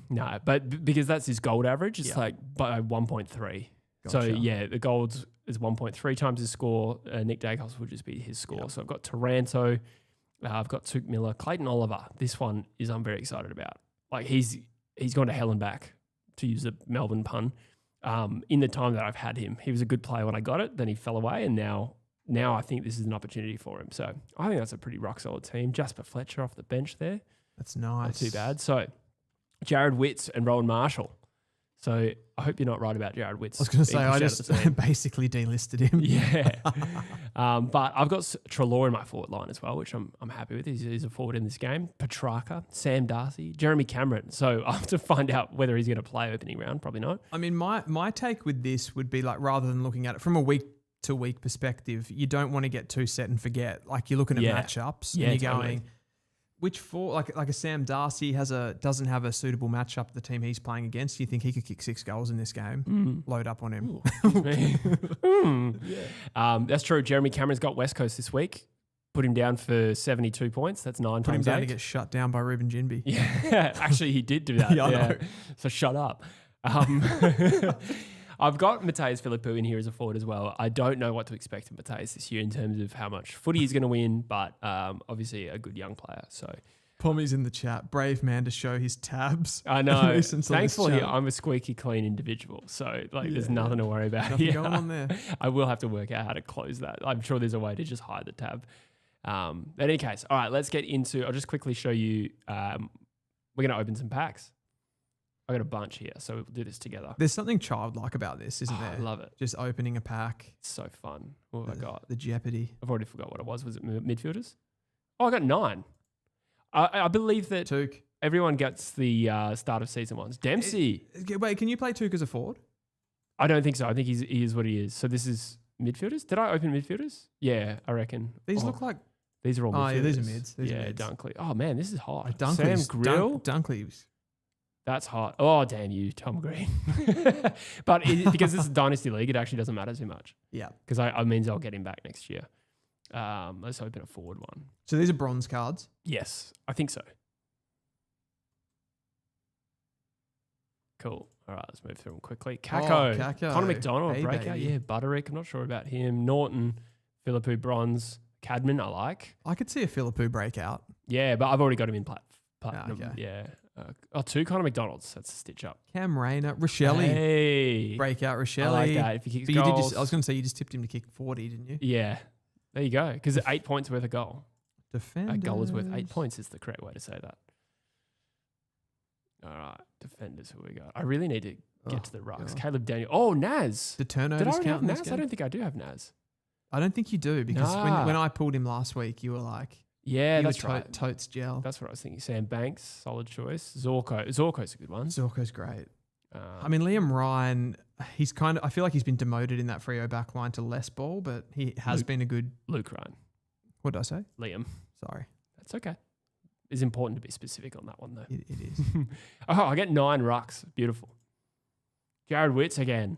No. But because that's his gold average, it's like by 1.3. Gotcha. So, yeah, the gold is 1.3 times his score. Nick Dacos would just be his score. Yep. So I've got Taranto. I've got Tuke Miller. Clayton Oliver. This one is I'm very excited about. Like, he's gone to hell and back, to use a Melbourne pun. In the time that I've had him, he was a good player when I got it. Then he fell away, and now I think this is an opportunity for him. So I think that's a pretty rock solid team. Jasper Fletcher off the bench there. That's nice. Not too bad. So Jared Witts and Rowan Marshall. So I hope you're not right about Jared Witts. I was going to say, I just basically delisted him. Yeah. But I've got Treloar in my forward line as well, which I'm happy with. He's a forward in this game. Petrarca, Sam Darcy, Jeremy Cameron. So I have to find out whether he's going to play opening round. Probably not. I mean, my take with this would be like, rather than looking at it from a week to week perspective, you don't want to get too set and forget. Like, you're looking at matchups and you're going, which like a Sam Darcy doesn't have a suitable matchup the team he's playing against. You think he could kick 6 goals in this game? Load up on him. That's true. Jeremy Cameron's got West Coast this week. Put him down for 72 points. That's 9 Put him times down 8. to get shut down by Ruben Ginbey. Yeah, actually he did do that. Yeah, I know. So shut up. I've got Mateus Philippou in here as a forward as well. I don't know what to expect of Mateus this year in terms of how much footy he's going to win, but obviously a good young player. So Pommy's in the chat. Brave man to show his tabs. I know. Thankfully, I'm a squeaky clean individual, so there's nothing to worry about. Nothing going on there. I will have to work out how to close that. I'm sure there's a way to just hide the tab. In any case, all right, let's get into. I'll just quickly show you. We're going to open some packs. I got a bunch here, so we'll do this together. There's something childlike about this, isn't there? I love it. Just opening a pack. It's so fun. What have I got? The Jeopardy. I've already forgot what it was. Was it midfielders? Oh, I got 9. I believe that Tuke. everyone gets the start of season ones. Dempsey. Wait, can you play Tuke as a forward? I don't think so. I think he is what he is. So this is midfielders? Did I open midfielders? Yeah, I reckon. These look like... These are all midfielders. Oh, yeah, these are mids. Dunkley. Oh, man, this is hot. Dunkley's, Sam Grill. Dunkley's. That's hot. Oh, damn you, Tom Green. But because this is Dynasty League, it actually doesn't matter too much. Yeah. Because I means I'll get him back next year. Let's open a forward one. So these are bronze cards? Yes, I think so. Cool. All right, let's move through them quickly. Kako. Connor McDonald, hey, breakout. Baby. Yeah, Butterick. I'm not sure about him. Norton, Philippou, bronze. Cadman, I like. I could see a Philippou breakout. Yeah, but I've already got him in platinum. Okay. Yeah. 2 Connor McDonald's. That's a stitch up. Cam Rayner. Rochelle. Hey. Breakout Rochelle. I like that. If he kicks but goals. I was going to say you just tipped him to kick 40, didn't you? Yeah. There you go. Because 8 points worth a goal. Defenders. A goal is worth 8 points is the correct way to say that. All right. Defenders, who we got? I really need to get to the rucks. God. Caleb Daniel. Oh, Naz. The turnovers Did I already count have in this Naz? game? I don't think I do have Naz. I don't think you do because when I pulled him last week, you were like... Yeah, that's right. Totes gel. That's what I was thinking. Sam Banks, solid choice. Zorko's a good one. Zorko's great. I mean, Liam Ryan, he's kind of... I feel like he's been demoted in that Freo back line to less ball, but he has been a good... Luke Ryan. What did I say? Liam. Sorry. That's okay. It's important to be specific on that one, though. It is. Oh, I get 9 rucks. Beautiful. Jared Witts again.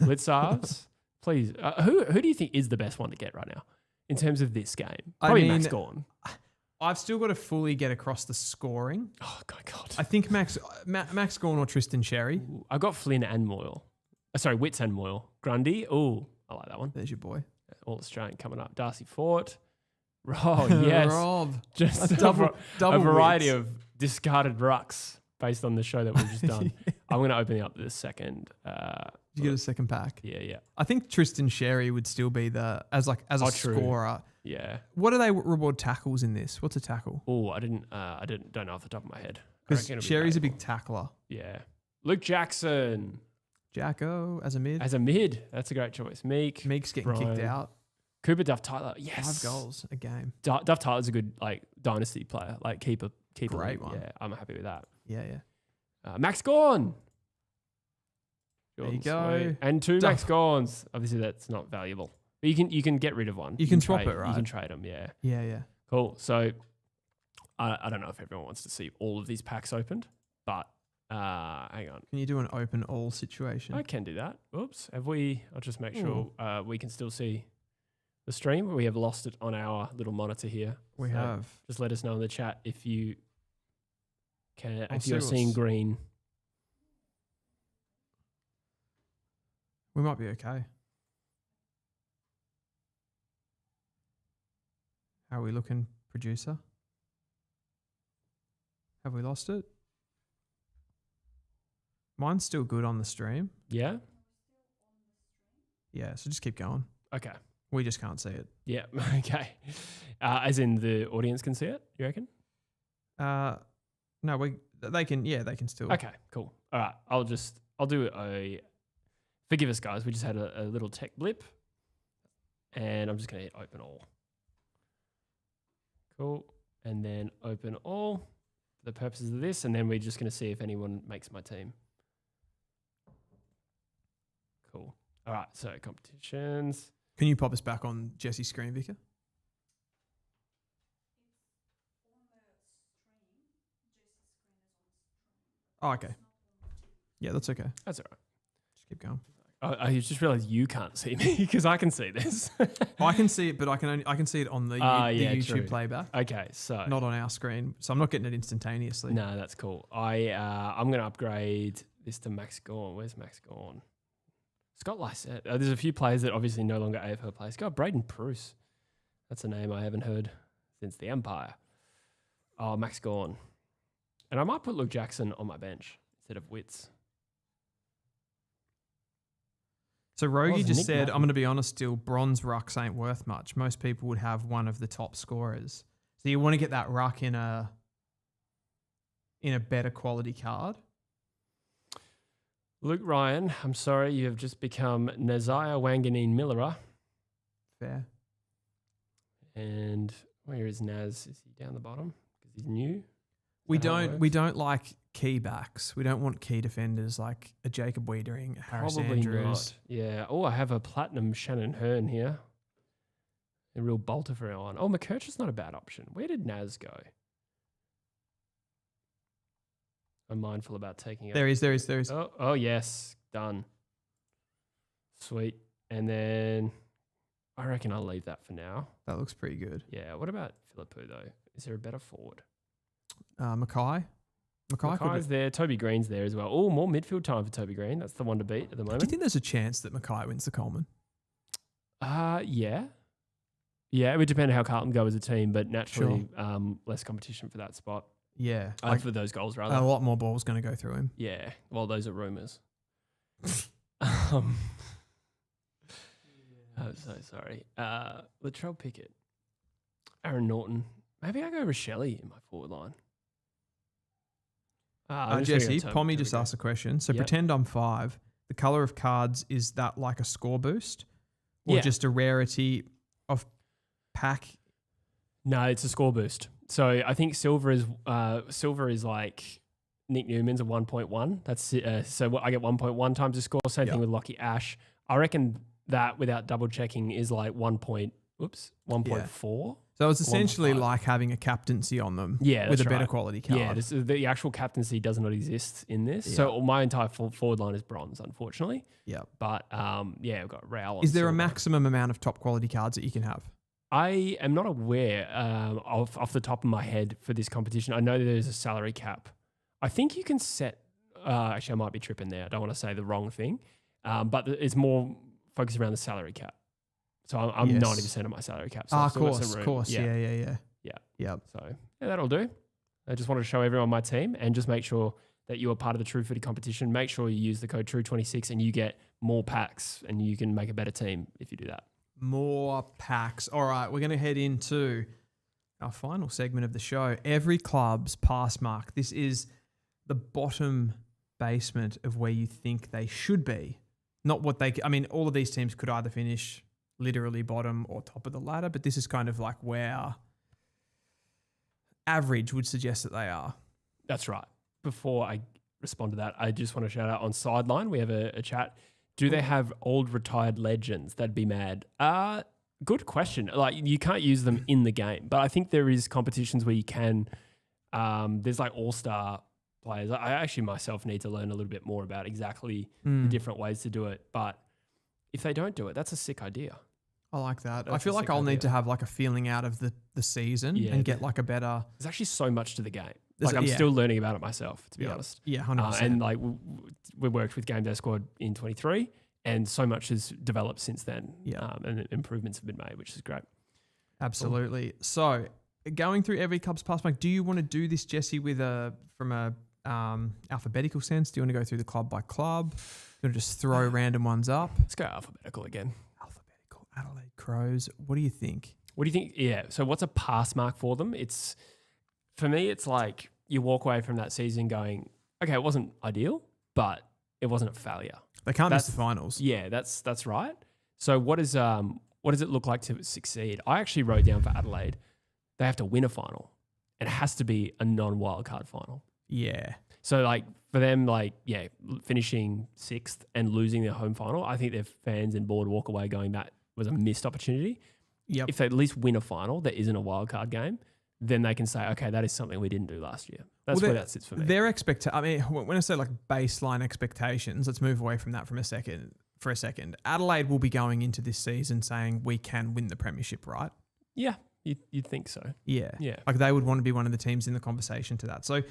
Litzarves. Please. Who do you think is the best one to get right now in terms of this game? Probably Max Gawn. I've still got to fully get across the scoring. Oh, God. I think Max Gawn or Tristan Sherry. Ooh, I got Flynn and Moyle. Witts and Moyle. Grundy. Oh, I like that one. There's your boy. All Australian coming up. Darcy Fort. Oh, yes. Rob. Just A double a variety wits. of discarded rucks based on the show that we've just done. I'm going to open up the second. You get a second pack. Yeah. I think Tristan Sherry would still be as a True. scorer. Yeah. What do they reward tackles in this? What's a tackle? Oh, I don't know off the top of my head. I Because reckon it'd be Sherry's a valuable. big tackler. Yeah. Luke Jackson Jacko as a mid. as a mid. That's a great choice. Meek's getting kicked Brian. out. Cooper Duff Tyler. Yes. 5 goals a game. Duff Tyler's a good dynasty player. Keeper. Great one. Yeah, I'm happy with that. Yeah. Max Gorn. There you Jordan go. Sweet. And 2 Duff. Max Gorns. Obviously, that's not valuable. But you can get rid of one. You can swap trade, it, right? You can trade them. Yeah. Yeah. Cool. So I don't know if everyone wants to see all of these packs opened, but hang on. Can you do an open all situation? I can do that. Oops. Have we? I'll just make sure we can still see the stream. We have lost it on our little monitor here. We So have. Just let us know in the chat if you can. I'll If see you're what's- seeing green. We might be okay. How are we looking, producer? Have we lost it? Mine's still good on the stream. Yeah. Yeah, so just keep going. Okay. We just can't see it. Yeah. Okay. As in the audience can see it. You reckon? No, they can still. Okay. Cool. All right. I'll do a. Forgive us, guys. We just had a little tech blip, and I'm just gonna hit open all. Cool. And then open all for the purposes of this, and then we're just gonna see if anyone makes my team. Cool. All right. So competitions. Can you pop us back on Jesse's screen, Vicar? Oh, okay. Yeah, that's okay. That's all right. Just keep going. I just realized you can't see me because I can see this. I can see it, but I can see it on the, Yeah, the YouTube true. playback, Okay, so not on our screen. So I'm not getting it instantaneously. no, that's cool. I'm gonna upgrade this to Max Gorn. Where's Max Gorn? Scott Lysette. There's a few players that obviously no longer AFL players. Got Braden Pruce. That's a name I haven't heard since the Empire. Oh, Max Gorn. And I might put Luke Jackson on my bench instead of Witts. So Rogie was just Nick said, Martin. I'm going to be honest still, bronze rucks ain't worth much. Most people would have one of the top scorers. So you want to get that ruck in a better quality card. Luke Ryan, I'm sorry, you have just become Naziah Wanganeen Millerer. Fair. And where is Naz? Is he down the bottom? Because he's new. We that how it don't like key backs. We don't want key defenders like a Jacob Wiedering, a Harris Probably Andrews. not. Yeah. Oh, I have a platinum Shannon Hearn here. A real bolter for one. Oh, McKercher's not a bad option. Where did Naz go? I'm mindful about taking it. There is. Oh, yes. Done. Sweet. And then I reckon I'll leave that for now. That looks pretty good. Yeah. What about Philippou, though? Is there a better forward? Mackay. Mackay could Mackay's there. Toby Green's there as well. Oh, more midfield time for Toby Green. That's the one to beat at the do you moment. think there's a chance that Mackay wins the Coleman? Yeah. Yeah, it would depend how Carlton go as a team, but naturally less competition for that spot. Yeah. For those goals, rather. A lot more balls going to go through him. Yeah. Well, those are rumours. I'm so sorry. Latrell Pickett. Aaron Norton. Maybe I go Rochelle in my forward line. I'm just gonna Jesse, go Pommy Toby just Green. asked a question. So Yep. pretend I'm 5. The colour of cards, is that like a score boost? Or Yeah. just a rarity of pack? No, it's a score boost. So I think silver is like Nick Newman's a 1.1. That's so I get 1.1 times the score. Same thing with Lockie Ash. I reckon that without double checking is like 1.4. So it's essentially 1.5. like having a captaincy on them Yeah, with that's a better right. quality card. Yeah, the actual captaincy does not exist in this. Yeah. So my entire forward line is bronze, unfortunately. Yeah. But we've got Raul. on Is there a silver. maximum amount of top quality cards that you can have? I am not aware off the top of my head for this competition. I know that there's a salary cap. I think you can set. Actually, I might be tripping there. I don't want to say the wrong thing, but it's more focused around the salary cap. So I'm Yes. 90% of my salary cap. So Of course. Yeah. Yeah. So that'll do. I just wanted to show everyone my team and just make sure that you are part of the True Footy competition. Make sure you use the code TRUE26 and you get more packs and you can make a better team if you do that. More packs. All right, we're going to head into our final segment of the show. Every club's pass mark. This is the bottom basement of where you think they should be. Not what they... I mean, all of these teams could either finish literally bottom or top of the ladder, but this is kind of like where average would suggest that they are. That's right. Before I respond to that, I just want to shout out on Sideline. We have a chat. Do they have old retired legends? That'd be mad. Good question. Like, you can't use them in the game, but I think there is competitions where you can. There's like all-star players. I actually myself need to learn a little bit more about exactly the different ways to do it. But if they don't do it, that's a sick idea. I like that. That's I feel a like sick I'll idea. need to have like a feeling out of the season and get like a better... There's actually so much to the game. There's- Like, I'm yeah. still learning about it myself, to be honest. Yeah, 100%. And like we worked with Game Day Squad in 23, and so much has developed since then. Yeah. And improvements have been made, which is great. Absolutely. So, going through every club's pass mark, do you want to do this, Jesse, from a alphabetical sense? Do you want to go through the club by club? Do you want to just throw random ones up? Let's go alphabetical again. Alphabetical. Adelaide Crows. What do you think? What do you think? Yeah. So what's a pass mark for them? For me, it's like you walk away from that season going, okay, it wasn't ideal, but it wasn't a failure. They can't miss the finals. Yeah, that's right. So what does it look like to succeed? I actually wrote down for Adelaide, they have to win a final. It has to be a non-wildcard final. Yeah. So like for them, finishing 6th and losing their home final, I think their fans and board walk away going, that was a missed opportunity. Yep. If they at least win a final that isn't a wildcard game, then they can say, okay, that is something we didn't do last year. That's where that sits for me. Their I mean, when I say like baseline expectations, let's move away from that for a second. Adelaide will be going into this season saying we can win the premiership, right? Yeah, you'd think so. Yeah. Yeah. Like they would want to be one of the teams in the conversation to that. So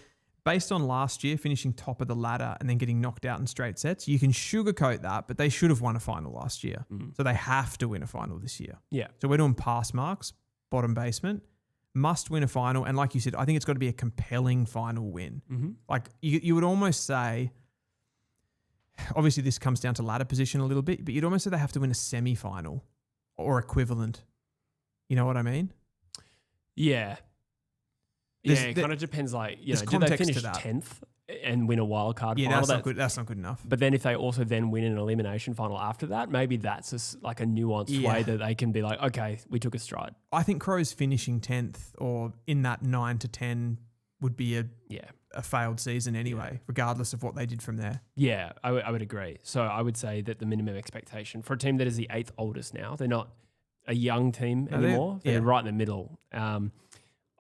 based on last year finishing top of the ladder and then getting knocked out in straight sets, you can sugarcoat that, but they should have won a final last year. So they have to win a final this year. Yeah. So we're doing pass marks, bottom basement, must win a final. And like you said, I think it's got to be a compelling final win. Like you would almost say, obviously this comes down to ladder position a little bit, but you'd almost say they have to win a semi-final or equivalent. You know what I mean? Yeah. It kind of depends. Like, do they finish 10th and win a wild card Yeah, final? that's not good enough. But then if they also then win an elimination final after that, maybe that's like a nuanced way that they can be like, okay, we took a stride. I think Crows finishing 10th or in that 9 to 10 would be a failed season anyway, regardless of what they did from there. Yeah, I would agree. So I would say that the minimum expectation for a team that is the 8th oldest now, they're not a young team anymore. They're right in the middle.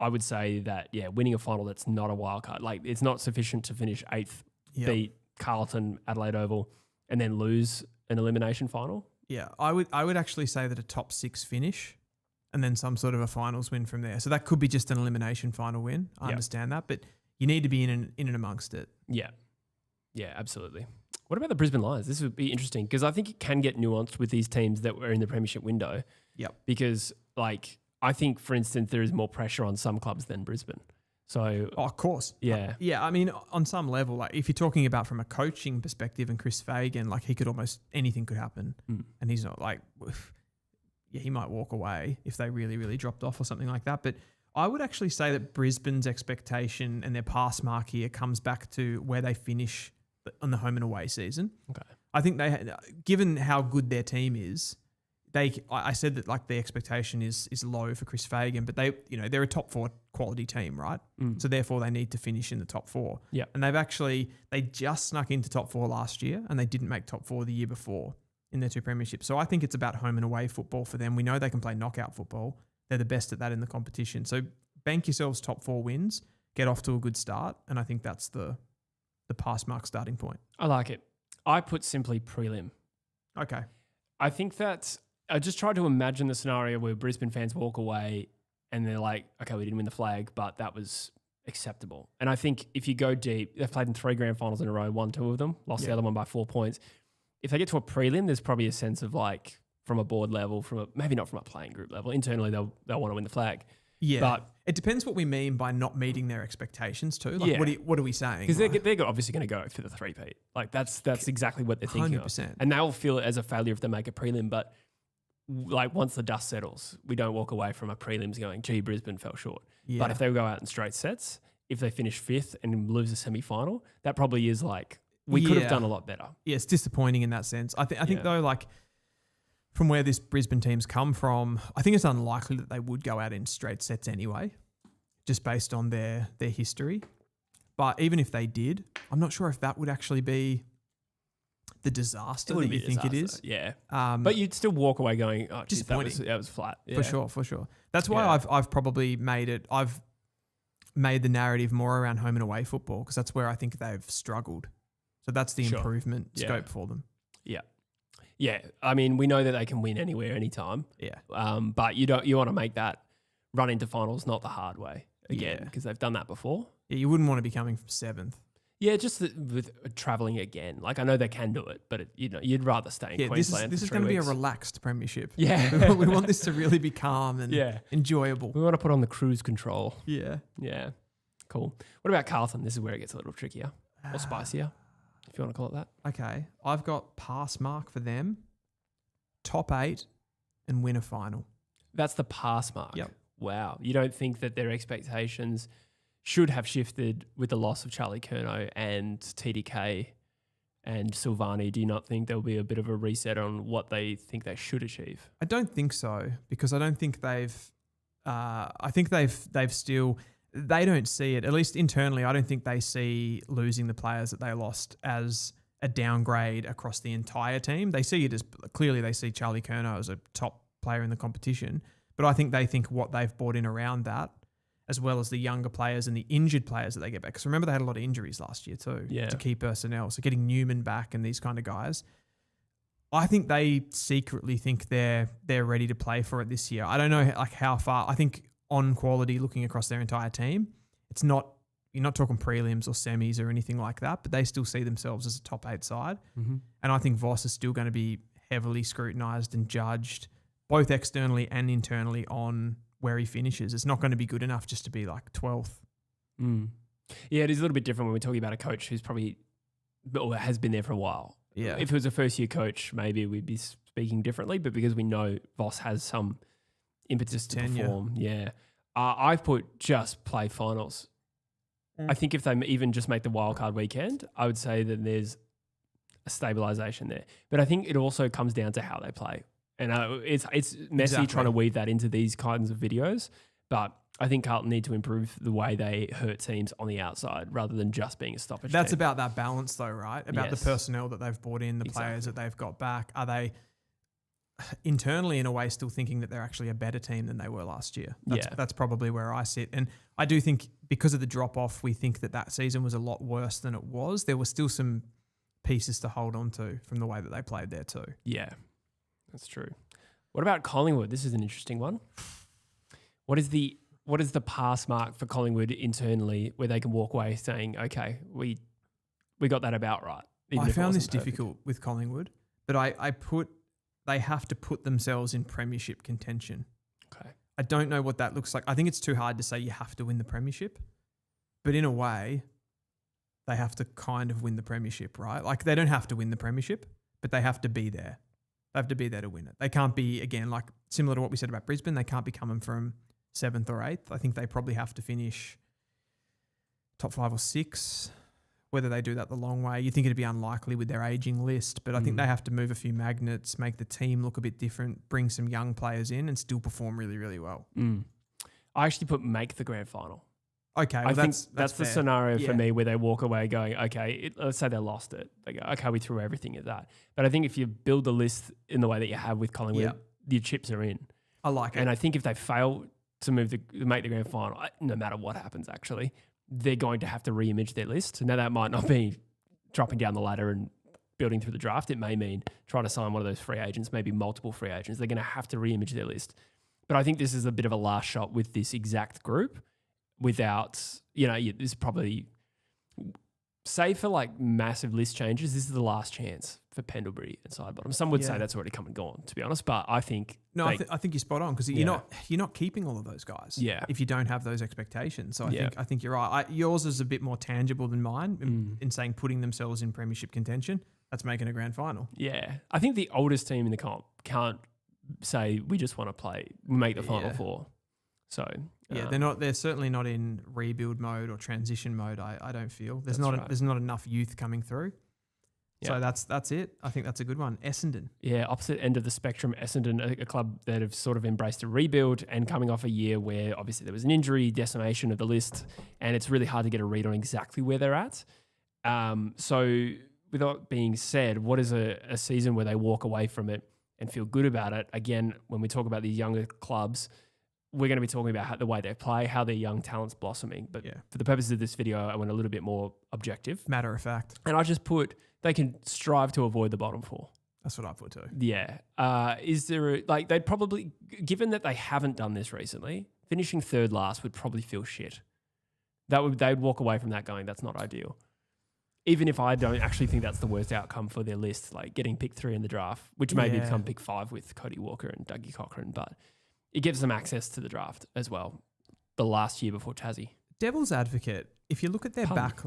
I would say that, winning a final that's not a wild card, like it's not sufficient to finish 8th, beat Carlton, Adelaide Oval, and then lose an elimination final. Yeah, I would actually say that a top 6 finish and then some sort of a finals win from there. So that could be just an elimination final win. I understand that, but you need to be in and amongst it. Yeah. Yeah, absolutely. What about the Brisbane Lions? This would be interesting because I think it can get nuanced with these teams that were in the premiership window. Yep. Because I think, for instance, there is more pressure on some clubs than Brisbane. So, of course. Yeah. Yeah. I mean, on some level, like if you're talking about from a coaching perspective and Chris Fagan, like he could almost, anything could happen. And he's not like, he might walk away if they really, really dropped off or something like that. But I would actually say that Brisbane's expectation and their pass mark here comes back to where they finish on the home and away season. Okay. I think given how good their team is, I said that like the expectation is low for Chris Fagan, but they're a top 4 quality team, right? So therefore they need to finish in the top 4. Yeah. And they just snuck into top 4 last year and they didn't make top 4 the year before in their 2 premierships. So I think it's about home and away football for them. We know they can play knockout football. They're the best at that in the competition. So bank yourselves top 4 wins, get off to a good start. And I think that's the pass mark starting point. I like it. I put simply prelim. Okay. I think that I just tried to imagine the scenario where Brisbane fans walk away and they're like, okay, we didn't win the flag, but that was acceptable. And I think if you go deep, they've played in 3 grand finals in a row, won 2 of them, lost the other one by 4 points. If they get to a prelim, there's probably a sense of like, from a board level, maybe not from a playing group level. Internally, they'll want to win the flag. Yeah, but it depends what we mean by not meeting their expectations too. Like, what are we saying? Because they're obviously going to go for the three-peat. Like that's exactly what they're thinking 100%. of. And they'll feel it as a failure if they make a prelim. But like once the dust settles, we don't walk away from a prelims going, gee, Brisbane fell short. Yeah. But if they go out in straight sets, if they finish fifth and lose a semi-final, that probably is like, we could have done a lot better. Yeah, it's disappointing in that sense. I think though, like from where this Brisbane team's come from, I think it's unlikely that they would go out in straight sets anyway, just based on their history. But even if they did, I'm not sure if that would actually be the disaster that you think it is. Yeah. But you'd still walk away going, oh, geez, disappointing. that was flat. Yeah. For sure. That's why I've probably I've made the narrative more around home and away football, because that's where I think they've struggled. So that's the improvement scope for them. Yeah. Yeah. I mean, we know that they can win anywhere, anytime. Yeah. But you want to make that run into finals not the hard way again, because they've done that before. Yeah, you wouldn't want to be coming from seventh. Yeah, just with travelling again. Like, I know they can do it, but you'd rather stay in Queensland. This is going to be a relaxed premiership. Yeah. We want this to really be calm and enjoyable. We want to put on the cruise control. Yeah. Yeah. Cool. What about Carlton? This is where it gets a little trickier or spicier, if you want to call it that. Okay. I've got pass mark for them, top 8, and win a final. That's the pass mark. Yep. Wow. You don't think that their expectations should have shifted with the loss of Charlie Curnow and TDK and Silvani? Do you not think there'll be a bit of a reset on what they think they should achieve? I don't think so, because I don't think they've. I think they've still. They don't see it, at least internally. I don't think they see losing the players that they lost as a downgrade across the entire team. They see it as clearly. They see Charlie Curnow as a top player in the competition, but I think they think what they've brought in around that, as well as the younger players and the injured players that they get back. Because remember, they had a lot of injuries last year too to key personnel. So getting Newman back and these kind of guys, I think they secretly think they're ready to play for it this year. I don't know like how far. I think on quality, looking across their entire team, it's not. You're not talking prelims or semis or anything like that, but they still see themselves as a top 8 side. Mm-hmm. And I think Voss is still going to be heavily scrutinised and judged, both externally and internally, on where he finishes. It's not going to be good enough just to be like 12th. Mm. Yeah, it is a little bit different when we're talking about a coach who's probably or has been there for a while. Yeah. If it was a first-year coach, maybe we'd be speaking differently, but because we know Voss has some impetus to perform. Yeah. I put just play finals. I think if they even just make the wildcard weekend, I would say that there's a stabilisation there. But I think it also comes down to how they play. And it's messy trying to weave that into these kinds of videos. But I think Carlton need to improve the way they hurt teams on the outside rather than just being a stoppage That's team. about that balance though, right? About the personnel that they've brought in, the players that they've got back. Are they internally in a way still thinking that they're actually a better team than they were last year? That's probably where I sit. And I do think because of the drop-off, we think that season was a lot worse than it was. There were still some pieces to hold on to from the way that they played there too. Yeah, that's true. What about Collingwood? This is an interesting one. What is the pass mark for Collingwood internally where they can walk away saying, okay, we got that about right? I found this difficult with Collingwood, but they have to put themselves in premiership contention. Okay. I don't know what that looks like. I think it's too hard to say you have to win the premiership, but in a way, they have to kind of win the premiership, right? Like they don't have to win the premiership, but they have to be there. They have to be there to win it. They can't be, again, like similar to what we said about Brisbane, they can't be coming from 7th or 8th. I think they probably have to finish top 5 or 6. Whether they do that the long way, you think it'd be unlikely with their ageing list, but I think they have to move a few magnets, make the team look a bit different, bring some young players in and still perform really, really well. Mm. I actually put make the grand final. Okay. Well I think that's the fair. scenario for me where they walk away going, okay, let's say they lost it. They go, okay, we threw everything at that. But I think if you build the list in the way that you have with Collingwood, your chips are in. I like it. And I think if they fail to make the grand final, no matter what happens actually, they're going to have to re-image their list. Now that might not be dropping down the ladder and building through the draft. It may mean trying to sign one of those free agents, maybe multiple free agents. They're going to have to re-image their list. But I think this is a bit of a last shot with this exact group without, this is probably, save for like massive list changes, this is the last chance for Pendlebury and side bottom. Some would say that's already come and gone, to be honest. But I think I think you're spot on because you're not keeping all of those guys. Yeah. If you don't have those expectations, so I think you're right. Yours is a bit more tangible than mine in saying putting themselves in premiership contention. That's making a grand final. Yeah, I think the oldest team in the comp can't say we just want to make the final four. So they're certainly not in rebuild mode or transition mode. I don't feel there's not enough youth coming through. So that's it. I think that's a good one. Essendon. Yeah, opposite end of the spectrum. Essendon, a club that have sort of embraced a rebuild and coming off a year where obviously there was an injury, decimation of the list, and it's really hard to get a read on exactly where they're at. So with that being said, what is a season where they walk away from it and feel good about it? Again, when we talk about these younger clubs, we're going to be talking about the way they play, how their young talent's blossoming. But for the purposes of this video, I went a little bit more objective. Matter of fact. And I just put, they can strive to avoid the bottom four. That's what I put too. Yeah. Is there, they'd probably, given that they haven't done this recently, finishing third last would probably feel shit. They'd walk away from that going, that's not ideal. Even if I don't actually think that's the worst outcome for their list, like getting pick 3 in the draft, which may become pick 5 with Cody Walker and Dougie Cochran, but it gives them access to the draft as well. The last year before Tassie. Devil's advocate, if you look at their back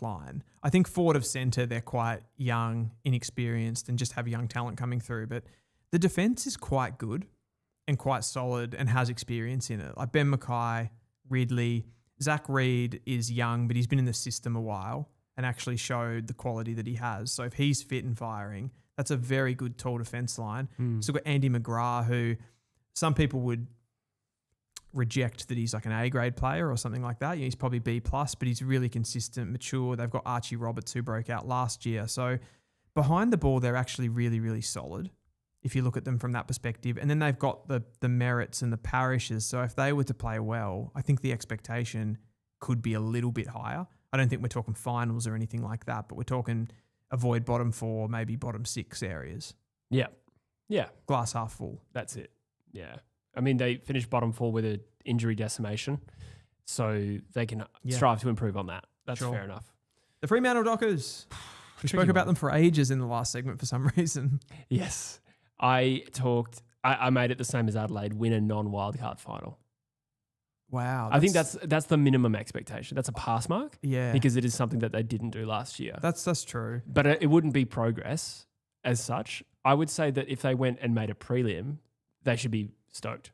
line, I think forward of centre, they're quite young, inexperienced, and just have young talent coming through. But the defence is quite good and quite solid and has experience in it. Like Ben Mackay, Ridley, Zach Reed is young, but he's been in the system a while and actually showed the quality that he has. So if he's fit and firing, that's a very good tall defence line. So we've got Andy McGrath, who some people would reject that he's like an A-grade player or something like that. He's probably B+, but he's really consistent, mature. They've got Archie Roberts, who broke out last year. So behind the ball, they're actually really, really solid if you look at them from that perspective. And then they've got the merits and the parishes. So if they were to play well, I think the expectation could be a little bit higher. I don't think we're talking finals or anything like that, but we're talking avoid bottom 4, maybe bottom 6 areas. Yeah. Yeah. Glass half full. That's it. Yeah. I mean, they finished bottom 4 with an injury decimation, so they can strive to improve on that. That's fair enough. The Fremantle Dockers. We spoke about them for ages in the last segment for some reason. Yes. I made it the same as Adelaide, win a non-wildcard final. Wow. I think that's the minimum expectation. That's a pass mark. Yeah. Because it is something that they didn't do last year. That's true. But it wouldn't be progress as such. I would say that if they went and made a prelim, they should be stoked.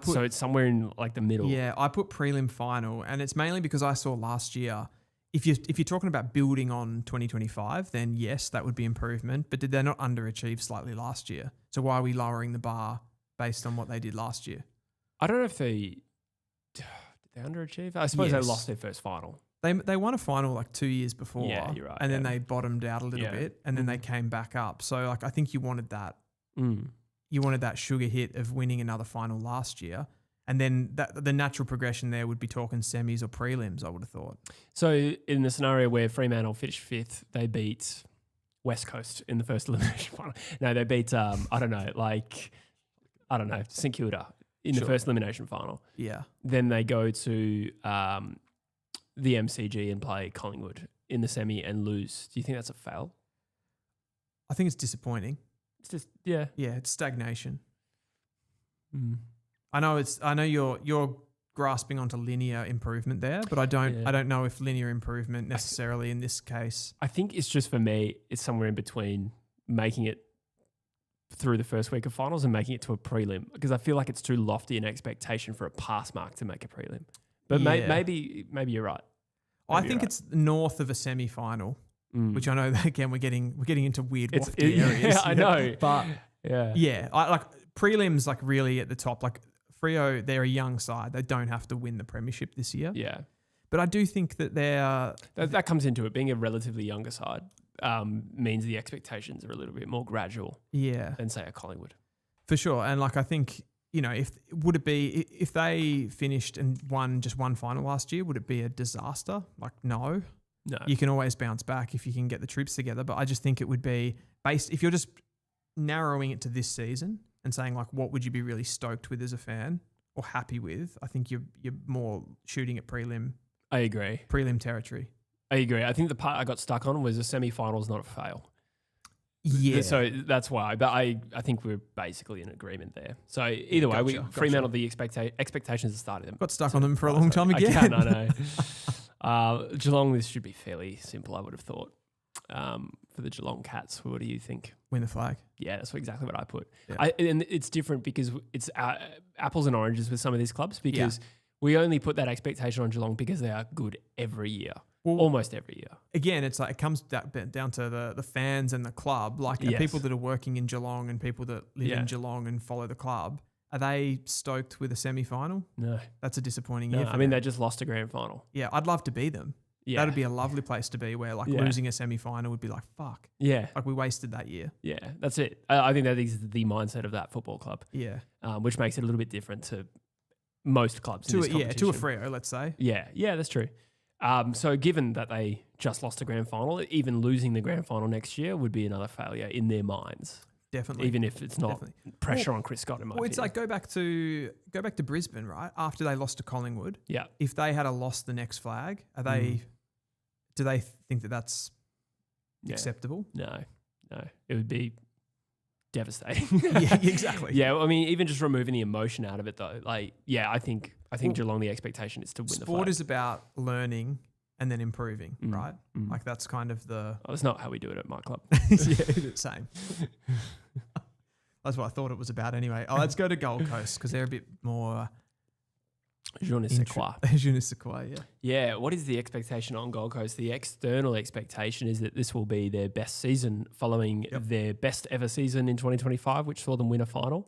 So it's somewhere in like the middle. Yeah, I put prelim final, and it's mainly because I saw last year, if you're talking about building on 2025, then yes, that would be improvement. But did they not underachieve slightly last year? So why are we lowering the bar based on what they did last year? I don't know if did they underachieve? I suppose they lost their first final. They won a final like 2 years before. Yeah, you're right. And then they bottomed out a little bit, and then they came back up. So like I think you wanted that. You wanted that sugar hit of winning another final last year. And then the natural progression there would be talking semis or prelims, I would have thought. So in the scenario where Fremantle finished 5th, they beat West Coast in the first elimination final. No, they beat, St Kilda in the first elimination final. Yeah. Then they go to the MCG and play Collingwood in the semi and lose. Do you think that's a fail? I think it's disappointing. It's just, yeah. Yeah, it's stagnation. I know you're grasping onto linear improvement there, but I don't know if linear improvement necessarily in this case. I think it's just, for me, it's somewhere in between making it through the first week of finals and making it to a prelim, because I feel like it's too lofty an expectation for a pass mark to make a prelim. But maybe you're right. I think it's north of a semi-final. Which I know that, again, we're getting into weird wafty areas. Yeah, I know. But I like prelims, like really at the top. Like Freo, they're a young side. They don't have to win the premiership this year. Yeah. But I do think that that comes into it. Being a relatively younger side means the expectations are a little bit more gradual than, say, a Collingwood. For sure. And like I think, if they finished and won just one final last year, would it be a disaster? Like, no. No. You can always bounce back if you can get the troops together. But I just think it would be based, if you're just narrowing it to this season and saying like, what would you be really stoked with as a fan or happy with? I think you're more shooting at prelim. I agree. Prelim territory. I agree. I think the part I got stuck on was the semi-finals, not a fail. Yeah. So that's why. But I think we're basically in agreement there. So either way, we Fremantle the expectations are starting them. Got stuck on them for a long time again. I know. Geelong, this should be fairly simple, I would have thought. For the Geelong Cats, what do you think? Win the flag. Yeah, that's exactly what I put. Yeah. And it's different because it's apples and oranges with some of these clubs because we only put that expectation on Geelong because they are good every year. Well, almost every year. Again, it's like it comes down to the fans and the club. Like people that are working in Geelong and people that live in Geelong and follow the club. Are they stoked with a semi-final? No. That's a disappointing year. I mean, they just lost a grand final. Yeah, I'd love to be them. Yeah. That'd be a lovely place to be where losing a semi-final would be like, fuck. Yeah. Like we wasted that year. Yeah, that's it. I think that is the mindset of that football club. Yeah. Which makes it a little bit different to most clubs in this competition. To a Freo, let's say. Yeah, that's true. So given that they just lost a grand final, even losing the grand final next year would be another failure in their minds. Definitely. Even if it's not pressure on Chris Scott in my opinion. It's like go back to Brisbane, right? After they lost to Collingwood. Yeah. If they had lost the next flag, do they think that that's acceptable? No. It would be devastating. Yeah, exactly. Yeah, I mean, even just removing the emotion out of it though. Like, I think Geelong, the expectation is to win the flag. Sport is about learning and then improving, right? Like that's kind of the... Oh, that's not how we do it at my club. Same. That's what I thought it was about anyway. Oh, let's go to Gold Coast because they're a bit more... Je ne sais quoi. Je ne sais quoi, yeah. Yeah, what is the expectation on Gold Coast? The external expectation is that this will be their best season following their best ever season in 2025, which saw them win a final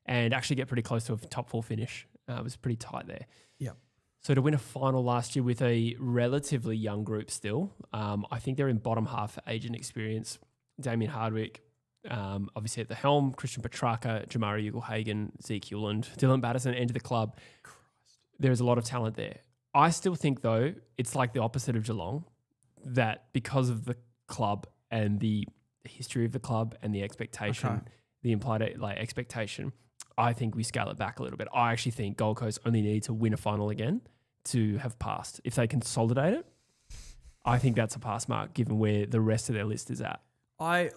and actually get pretty close to a top 4 finish. It was pretty tight there. Yeah. So to win a final last year with a relatively young group still, I think they're in bottom half for age and experience. Damien Hardwick, obviously at the helm, Christian Petrarca, Jamari Ugle-Hagan, Zeke Hewland, Dylan Batterson entered the club. There's a lot of talent there. I still think, though, it's like the opposite of Geelong, that because of the club and the history of the club and the expectation, the implied expectation, I think we scale it back a little bit. I actually think Gold Coast only need to win a final again to have passed. If they consolidate it, I think that's a pass mark given where the rest of their list is at. I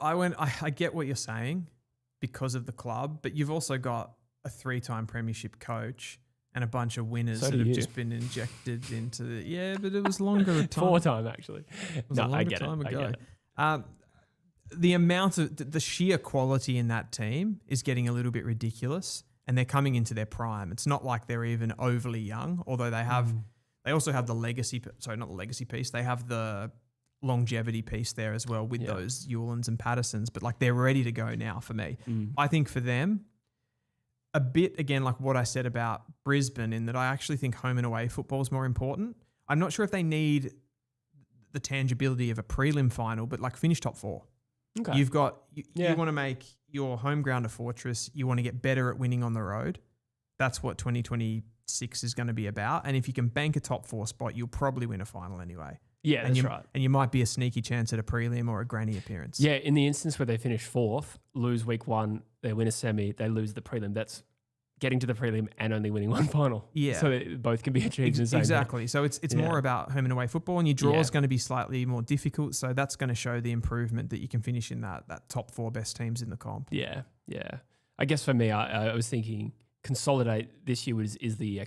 get what you're saying because of the club, but you've also got a 3-time premiership coach and a bunch of winners that have just been injected into the... Yeah, but it was longer a time. 4-time, actually. It was a longer time ago. The amount of... The sheer quality in that team is getting a little bit ridiculous and they're coming into their prime. It's not like they're even overly young, although they have... They also have the legacy... Sorry, not the legacy piece. They have the longevity piece there as well with those Ewlands and Pattersons, but like they're ready to go now for me. I think for them... A bit, again, like what I said about Brisbane, in that I actually think home and away football is more important. I'm not sure if they need the tangibility of a prelim final, but like finish top 4. Okay. You've got, you want to make your home ground a fortress. You want to get better at winning on the road. That's what 2026 is going to be about. And if you can bank a top 4 spot, you'll probably win a final anyway. Yeah, that's right. And you might be a sneaky chance at a prelim or a granny appearance. Yeah, in the instance where they finish 4th, lose week 1, they win a semi, they lose the prelim. That's getting to the prelim and only winning one final. Yeah. So both can be achieved in the same Exactly. day. So it's more about home and away football, and your draw is going to be slightly more difficult. So that's going to show the improvement that you can finish in that top 4 best teams in the comp. Yeah. I guess for me, I was thinking consolidate this year is the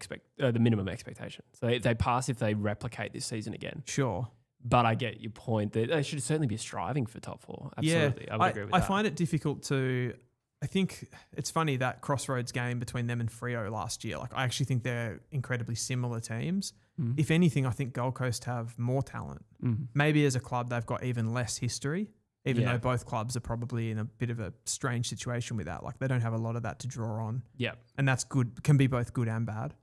minimum expectation. So they pass if they replicate this season again. Sure. But I get your point that they should certainly be striving for top 4. Absolutely. Yeah, I would agree with that. I find it difficult to... I think it's funny that crossroads game between them and Freo last year. Like I actually think they're incredibly similar teams. If anything, I think Gold Coast have more talent. Maybe as a club, they've got even less history, even though both clubs are probably in a bit of a strange situation with that. Like they don't have a lot of that to draw on. Yeah. And that's good, can be both good and bad.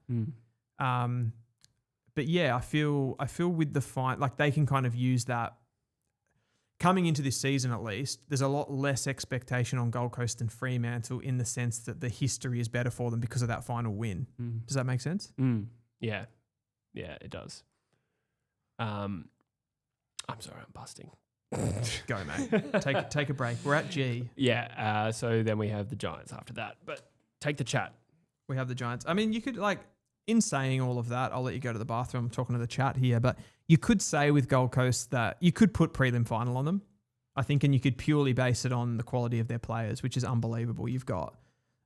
But yeah, I feel with the fight, like they can kind of use that. Coming into this season, at least, there's a lot less expectation on Gold Coast and Fremantle in the sense that the history is better for them because of that final win. Does that make sense? Yeah, it does. I'm sorry, I'm busting. Go, mate. Take a break. We're at G. Yeah. So then we have the Giants after that, but take the chat. We have the Giants. I mean, you could in saying all of that, I'll let you go to the bathroom. I'm talking to the chat here, but you could say with Gold Coast that you could put prelim final on them, I think, and you could purely base it on the quality of their players, which is unbelievable. You've got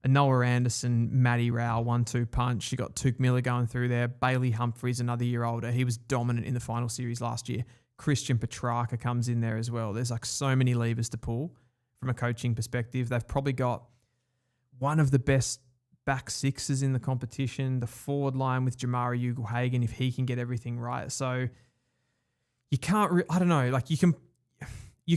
a Noah Anderson, Matty Rowell, 1-2 punch. You got Touk Miller going through there. Bailey Humphries, another year older. He was dominant in the final series last year. Christian Petrarca comes in there as well. There's like so many levers to pull from a coaching perspective. They've probably got one of the best back sixes in the competition. The forward line with Jamari Ugle-Hagan, if he can get everything right. So you can't, I don't know, like you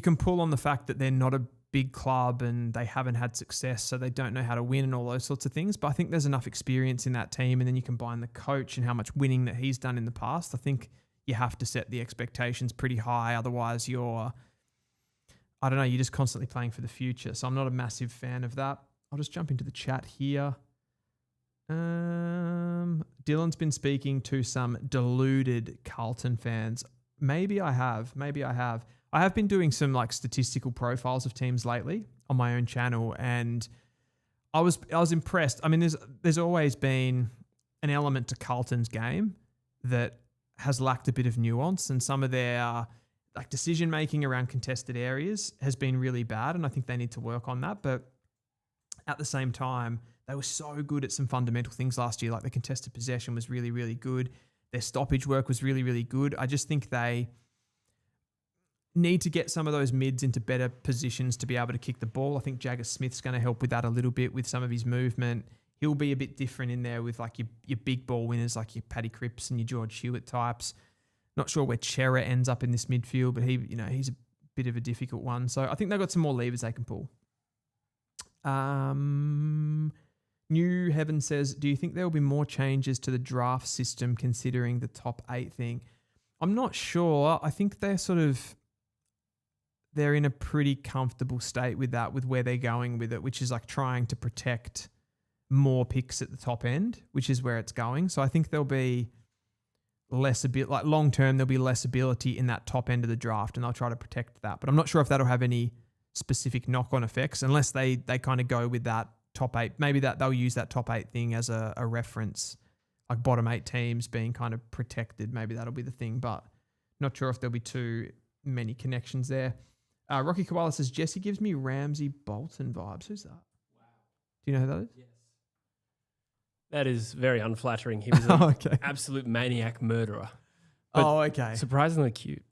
can pull on the fact that they're not a big club and they haven't had success, so they don't know how to win and all those sorts of things. But I think there's enough experience in that team, and then you combine the coach and how much winning that he's done in the past. I think you have to set the expectations pretty high. Otherwise you're just constantly playing for the future. So I'm not a massive fan of that. I'll just jump into the chat here. Dylan's been speaking to some deluded Carlton fans. Maybe I have. I have been doing some like statistical profiles of teams lately on my own channel, and I was impressed. I mean, there's always been an element to Carlton's game that has lacked a bit of nuance, and some of their like decision making around contested areas has been really bad, and I think they need to work on that. But at the same time, they were so good at some fundamental things last year. Like the contested possession was really, really good. Their stoppage work was really, really good. I just think they need to get some of those mids into better positions to be able to kick the ball. I think Jagger Smith's going to help with that a little bit with some of his movement. He'll be a bit different in there with like your big ball winners like your Paddy Cripps and your George Hewitt types. Not sure where Chera ends up in this midfield, but he's a bit of a difficult one. So I think they've got some more levers they can pull. New Heaven says, do you think there will be more changes to the draft system considering the top 8 thing? I'm not sure. I think they're in a pretty comfortable state with that, with where they're going with it, which is like trying to protect more picks at the top end, which is where it's going. So I think there'll be long term, there'll be less ability in that top end of the draft, and they'll try to protect that. But I'm not sure if that'll have any specific knock-on effects unless they kind of go with that top 8. Maybe that they'll use that top 8 thing as a reference, like bottom 8 teams being kind of protected. Maybe that'll be the thing, but not sure if there'll be too many connections there. Rocky Koala says, Jesse gives me Ramsey Bolton vibes. Who's that? Wow. Do you know who that is? Yes. That is very unflattering. He was an absolute maniac murderer. Okay. Surprisingly cute.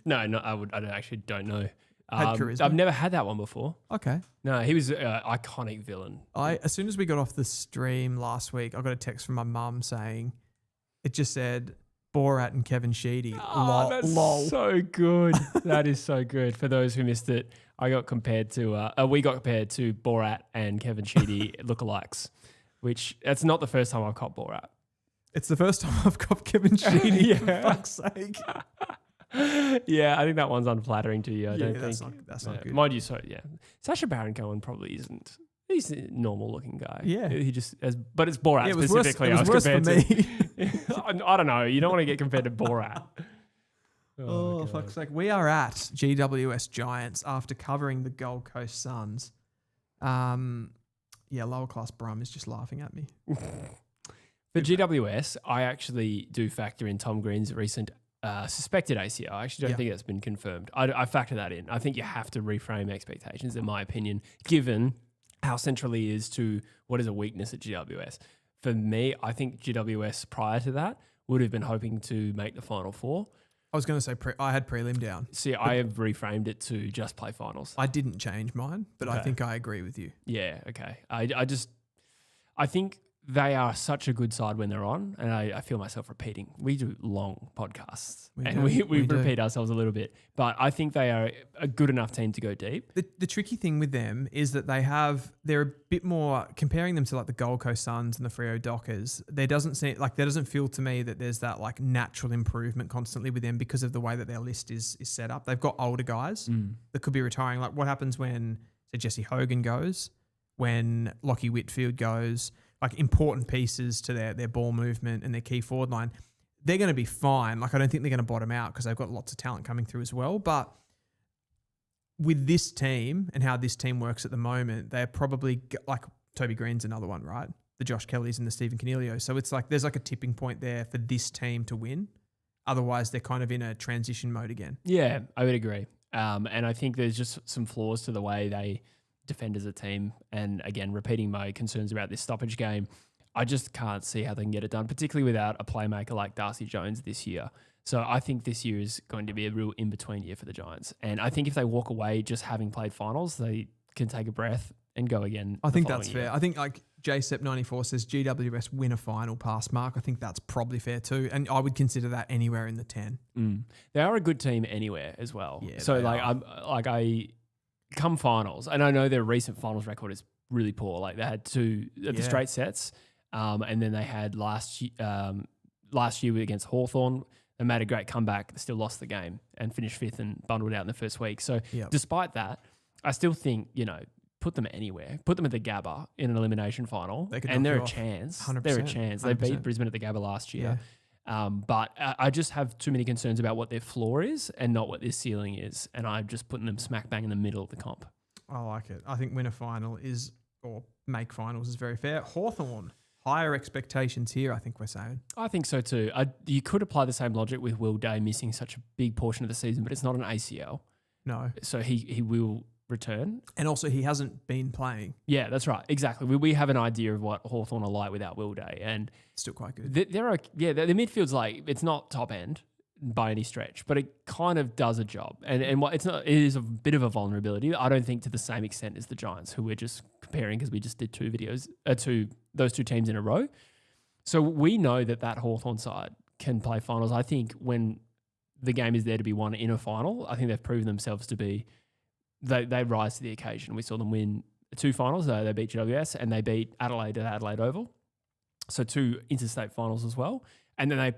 No, I actually don't know. Had charisma? I've never had that one before. Okay. No, he was an iconic villain. As soon as we got off the stream last week, I got a text from my mum saying, it just said, Borat and Kevin Sheedy. That's so good. That is so good. For those who missed it, we got compared to Borat and Kevin Sheedy lookalikes, which that's not the first time I've caught Borat. It's the first time I've caught Kevin Sheedy, for fuck's sake. Yeah, I think that one's unflattering to you. I don't think that's not good. Mind you, Sacha Baron Cohen probably isn't. He's a normal looking guy. Yeah. He just but it's Borat specifically. It was worse for me. I don't know. You don't want to get compared to Borat. Oh fuck's sake. We are at GWS Giants after covering the Gold Coast Suns. Lower class Brum is just laughing at me. For GWS, I actually do factor in Tom Green's recent suspected ACL. I actually don't think that's been confirmed. I factor that in. I think you have to reframe expectations, in my opinion, given how central he is to what is a weakness at GWS. For me, I think GWS prior to that would have been hoping to make the Final Four. I was going to say I had prelim down. See, I have reframed it to just play finals. I didn't change mine, but I think I agree with you. Yeah, okay. I think they are such a good side when they're on, and I feel myself repeating. We do long podcasts, we repeat ourselves a little bit, but I think they are a good enough team to go deep. The tricky thing with them is that they're a bit more, comparing them to like the Gold Coast Suns and the Freo Dockers, there doesn't feel to me that there's that like natural improvement constantly with them because of the way that their list is set up. They've got older guys that could be retiring. Like what happens when, say, Jesse Hogan goes, when Lockie Whitfield goes, like important pieces to their ball movement and their key forward line, they're going to be fine. Like I don't think they're going to bottom out because they've got lots of talent coming through as well. But with this team and how this team works at the moment, they're probably like Toby Green's another one, right? the Josh Kellys and the Stephen Cornelio. So it's like there's like a tipping point there for this team to win. Otherwise, they're kind of in a transition mode again. Yeah, I would agree. And I think there's just some flaws to the way they defend as a team. And again, repeating my concerns about this stoppage game, I just can't see how they can get it done, particularly without a playmaker like Darcy Jones this year. So I think this year is going to be a real in-between year for the Giants. And I think if they walk away just having played finals, they can take a breath and go again. I think that's fair. I think like JSEP94 says GWS win a final pass mark. I think that's probably fair too. And I would consider that anywhere in the 10. They are a good team anywhere as well. Yeah, so I come finals, and I know their recent finals record is really poor. Like they had two at the straight sets, and then they had last year against Hawthorn. They made a great comeback, still lost the game and finished 5th and bundled out in the first week. So despite that, I still think, put them anywhere. Put them at the Gabba in an elimination final, and they're a chance. 100%, they're a chance. They beat Brisbane at the Gabba last year. But I just have too many concerns about what their floor is and not what their ceiling is. And I'm just putting them smack bang in the middle of the comp. I like it. I think win a final or make finals is very fair. Hawthorn, higher expectations here, I think we're saying. I think so too. You could apply the same logic with Will Day missing such a big portion of the season, but it's not an ACL. No. So he will return. And also he hasn't been playing. Yeah, that's right. Exactly. We have an idea of what Hawthorn are like without Will Day. And still quite good. The midfield's like, it's not top end by any stretch, but it kind of does a job. And what it is a bit of a vulnerability. I don't think to the same extent as the Giants, who we're just comparing because we just did those two teams in a row. So we know that Hawthorn side can play finals. I think when the game is there to be won in a final, I think they've proven themselves to be, they rise to the occasion. We saw them win 2 finals. They beat GWS and they beat Adelaide at Adelaide Oval. So 2 interstate finals as well. And then they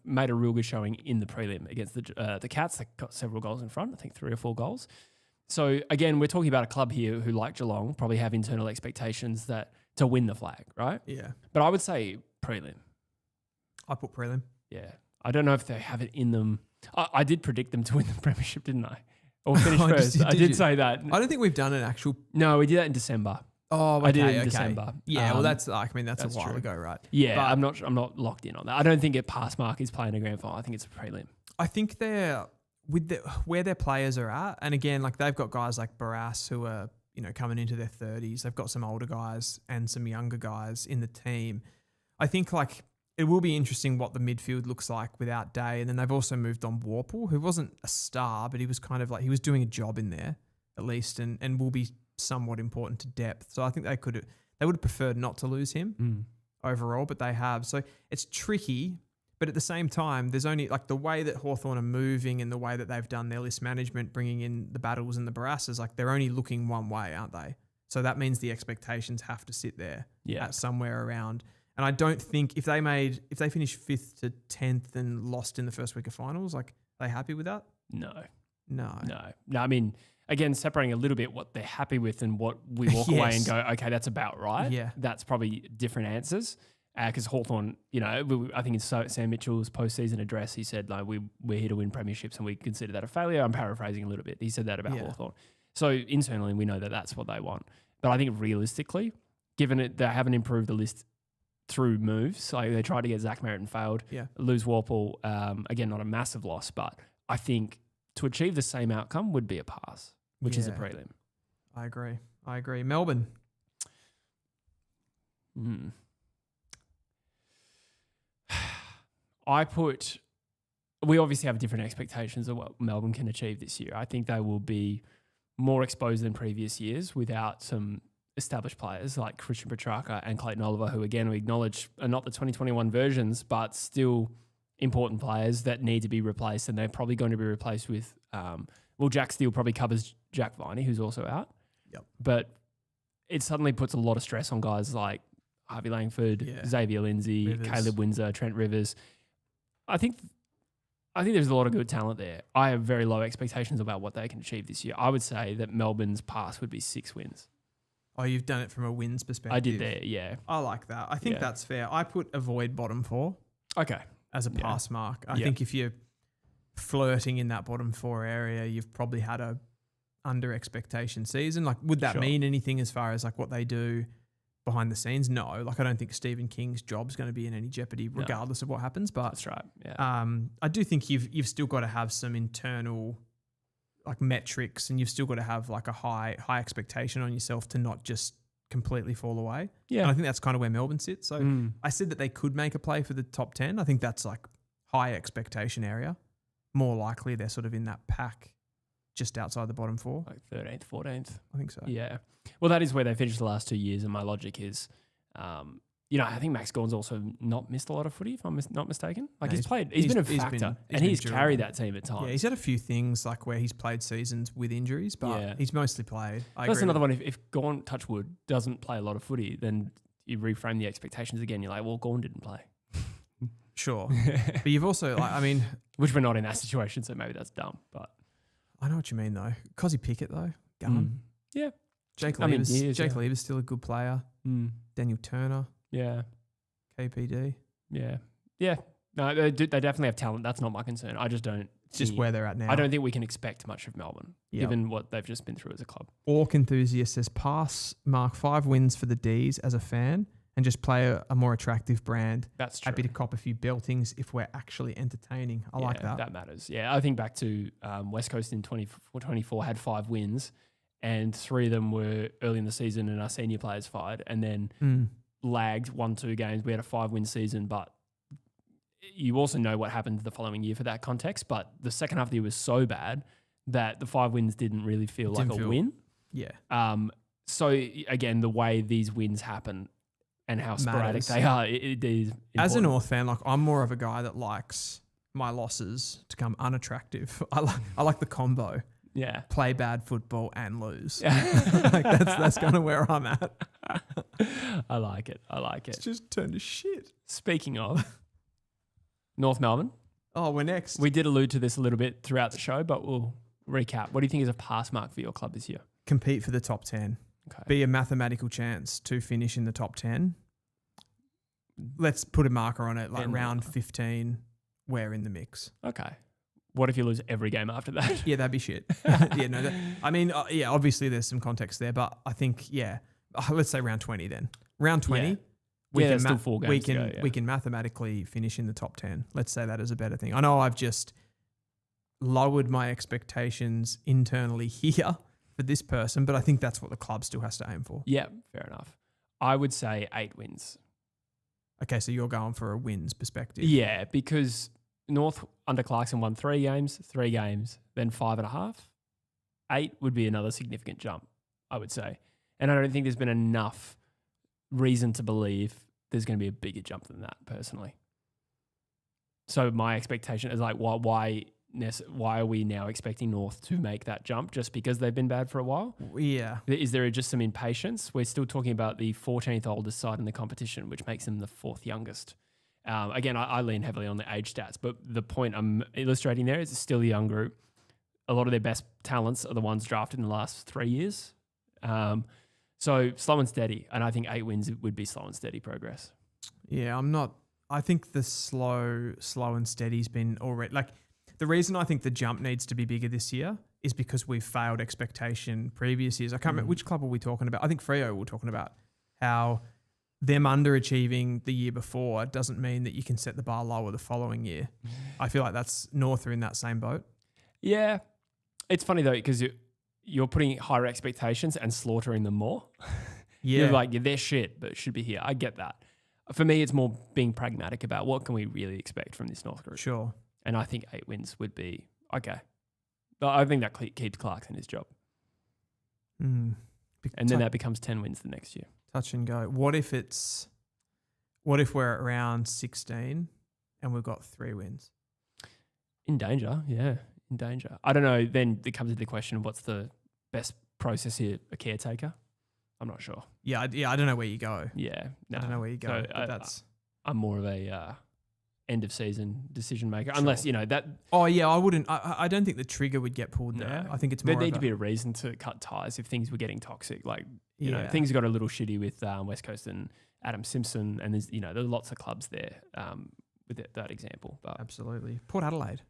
made a real good showing in the prelim against the Cats. They got several goals in front, I think 3 or 4 goals. So again, we're talking about a club here who, like Geelong, probably have internal expectations to win the flag, right? Yeah. But I would say prelim. I put prelim. Yeah. I don't know if they have it in them. I did predict them to win the premiership, didn't I? Or finish first. I did say that. I don't think we've done an actual... No, we did that in December. Oh, okay, I did it in December. Yeah, well, that's a while true. ago, right? Yeah, but I'm not locked in on that. I don't think a pass mark is playing a grand final. I think it's a prelim. I think they're where their players are at, and again, like they've got guys like Barras who are coming into their 30s. They've got some older guys and some younger guys in the team. I think like it will be interesting what the midfield looks like without Day, and then they've also moved on Warple, who wasn't a star, but he was kind of like he was doing a job in there at least, and will be somewhat important to depth. So I think they would have preferred not to lose him overall, but they have. So it's tricky, but at the same time, there's only like the way that Hawthorn are moving and the way that they've done their list management, bringing in the Battles and the Barasses, like they're only looking one way, aren't they? So that means the expectations have to sit there at somewhere around. And I don't think if they finished 5th to 10th and lost in the first week of finals, like are they happy with that? No. I mean, again, separating a little bit what they're happy with and what we walk away and go, okay, that's about right. Yeah. That's probably different answers. Because Hawthorn, I think in Sam Mitchell's postseason address, he said, like, we're here to win premierships and we consider that a failure. I'm paraphrasing a little bit. He said that about Hawthorn. So internally, we know that that's what they want. But I think realistically, given it, they haven't improved the list through moves. Like they tried to get Zach Merritt and failed. Yeah. Lose Warple, again, not a massive loss, but I think to achieve the same outcome would be a pass, which is a prelim. I agree. Melbourne. We obviously have different expectations of what Melbourne can achieve this year. I think they will be more exposed than previous years without some established players like Christian Petrarca and Clayton Oliver, who again we acknowledge are not the 2021 versions, but still important players that need to be replaced, and they're probably going to be replaced with, Jack Steele probably covers Jack Viney, who's also out. Yep. But it suddenly puts a lot of stress on guys like Harvey Langford, Xavier Lindsay, Caleb Windsor, Trent Rivers. I think there's a lot of good talent there. I have very low expectations about what they can achieve this year. I would say that Melbourne's pass would be 6 wins. Oh, you've done it from a wins perspective. I did there, yeah. I like that. I think that's fair. I put avoid bottom 4. Okay. As a pass mark. I think if you're flirting in that bottom 4 area, you've probably had a under expectation season. Like, would that mean anything as far as like what they do behind the scenes, no. Like, I don't think Stephen King's job's going to be in any jeopardy regardless of what happens. But That's right. Yeah. I do think you've still got to have some internal like metrics, and you've still got to have like a high expectation on yourself to not just completely fall away. Yeah. And I think that's kind of where Melbourne sits. So I said that they could make a play for the top 10. I think that's like high expectation area. More likely they're sort of in that pack just outside the bottom 4. Like 13th, 14th. I think so. Yeah. Well, that is where they finished the last 2 years, and my logic is, I think Max Gawn's also not missed a lot of footy, if I'm not mistaken. Like, No, he's been a factor, and he's carried that team at times. Yeah, he's had a few things like where he's played seasons with injuries, but he's mostly played. That's another one. If Gawn, touch wood, doesn't play a lot of footy, then you reframe the expectations again. You're like, well, Gawn didn't play. Sure. But you've also, like, I mean... Which we're not in that situation, so maybe that's dumb, but... I know what you mean, though. Cozzy Pickett, though, gone. Yeah. Jake Lever's still a good player. Daniel Turner. Yeah. KPD. Yeah. Yeah. No, they definitely have talent. That's not my concern. I just don't... It's just where they're at now. I don't think we can expect much of Melbourne, given what they've just been through as a club. Orc Enthusiast says, pass Mark 5 wins for the Ds as a fan and just play a more attractive brand. That's true. Happy to cop a few beltings if we're actually entertaining. I like that. That matters. Yeah, I think back to West Coast in 24 had 5 wins, and 3 of them were early in the season and our senior players fired, and then lagged 1-2 games. We had a 5-win season, but you also know what happened the following year for that context. But the second half of the year was so bad that the 5 wins didn't really feel like a win. Yeah. So again, the way these wins happen and how sporadic they are, it is important. As a North fan, like, I'm more of a guy that likes my losses to come unattractive. I like the combo. Yeah. Play bad football and lose. Like, that's kind of where I'm at. I like it. It's just turned to shit. Speaking of North Melbourne. Oh, we're next. We did allude to this a little bit throughout the show, but we'll recap. What do you think is a pass mark for your club this year? Compete for the top 10. Okay. Be a mathematical chance to finish in the top 10. Let's put a marker on it, like round 15, we're in the mix. Okay. What if you lose every game after that? Yeah, that'd be shit. Obviously there's some context there, but I think, let's say round 20 then. Round 20, there's still 4 games to go, we can mathematically finish in the top 10. Let's say that as a better thing. I know I've just lowered my expectations internally here for this person, but I think that's what the club still has to aim for. Yeah, fair enough. I would say 8 wins. Okay, so you're going for a wins perspective. Yeah, because North under Clarkson won 3 games, then 5.5. 8 would be another significant jump, I would say. And I don't think there's been enough reason to believe there's going to be a bigger jump than that, personally. So my expectation is like, why are we now expecting North to make that jump just because they've been bad for a while? Yeah. Is there just some impatience? We're still talking about the 14th oldest side in the competition, which makes them the 4th youngest. Again, I lean heavily on the age stats, but the point I'm illustrating there is it's still a young group. A lot of their best talents are the ones drafted in the last 3 years. So slow and steady, and I think 8 wins would be slow and steady progress. Yeah, I think the slow and steady's been already, like, the reason I think the jump needs to be bigger this year is because we've failed expectation previous years. I can't remember which club were we talking about. I think Freo were talking about how them underachieving the year before doesn't mean that you can set the bar lower the following year. I feel like that's North are in that same boat. Yeah. It's funny though, because you're putting higher expectations and slaughtering them more. Yeah. You're like, they're shit, but it should be here. I get that. For me, it's more being pragmatic about what can we really expect from this North group. Sure. And I think 8 wins would be okay. I think that keeps Clarkson his job. And then that becomes 10 wins the next year. Touch and go. What if we're at round 16 and we've got 3 wins? In danger, yeah. In danger. I don't know. Then it comes into the question of what's the best process here, a caretaker? I'm not sure. Yeah, I don't know where you go. Yeah. No. I don't know where you go. So I'm more of a end of season decision maker, unless that. Oh yeah, I wouldn't. I don't think the trigger would get pulled there. I think it's more. There need to be a reason to cut ties if things were getting toxic. Like things got a little shitty with West Coast and Adam Simpson, and there's there are lots of clubs there with that example. But absolutely, Port Adelaide.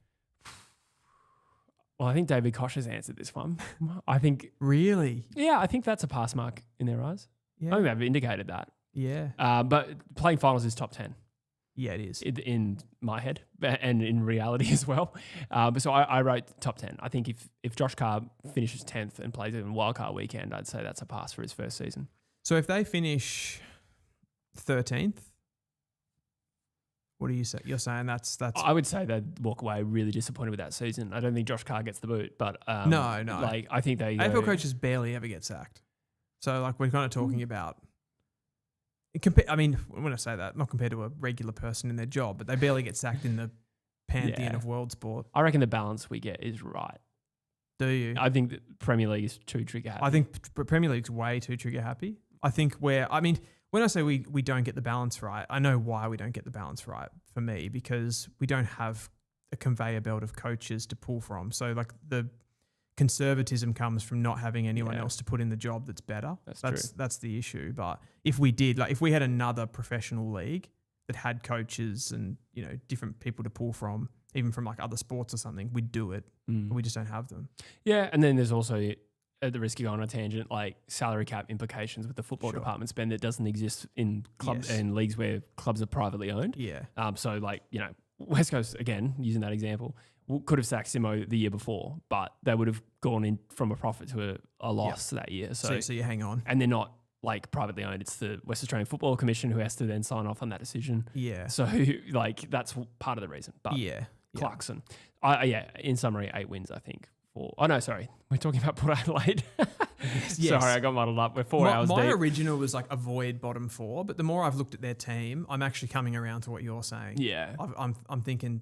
Well, I think David Koch has answered this one. I think really, yeah, I think that's a pass mark in their eyes. I think they've indicated that. Yeah. But playing finals is top 10. Yeah, it is. In my head and in reality as well. So I wrote top 10. I think if Josh Carr finishes 10th and plays in wildcard weekend, I'd say that's a pass for his first season. So if they finish 13th, what do you say? You're saying that's. I would say they'd walk away really disappointed with that season. I don't think Josh Carr gets the boot, but no. Like I think they AFL coaches barely ever get sacked. So like we're kind of talking about. I mean, when I say that, not compared to a regular person in their job, but they barely get sacked in the pantheon of world sport. I reckon the balance we get is right. Do you? I think the Premier League is too trigger happy. I think Premier League's way too trigger happy. I think when I say we don't get the balance right, I know why we don't get the balance right for me, because we don't have a conveyor belt of coaches to pull from. So like the conservatism comes from not having anyone else to put in the job that's better. That's the issue. But if we did, like if we had another professional league that had coaches and, different people to pull from, even from like other sports or something, we'd do it. But we just don't have them. Yeah. And then there's also, at the risk of going on a tangent, like salary cap implications with the football department spend that doesn't exist in clubs and leagues where clubs are privately owned. Yeah. So like, West Coast, again, using that example, could have sacked Simo the year before, but they would have gone in from a profit to a loss that year. So you hang on. And they're not like privately owned. It's the West Australian Football Commission who has to then sign off on that decision. Yeah. So like that's part of the reason. But Clarkson, in summary, 8 wins, I think. We're talking about Port Adelaide. Yes. Sorry, I got muddled up. We're 4 hours deep. My original was like avoid bottom 4, but the more I've looked at their team, I'm actually coming around to what you're saying. Yeah. I'm thinking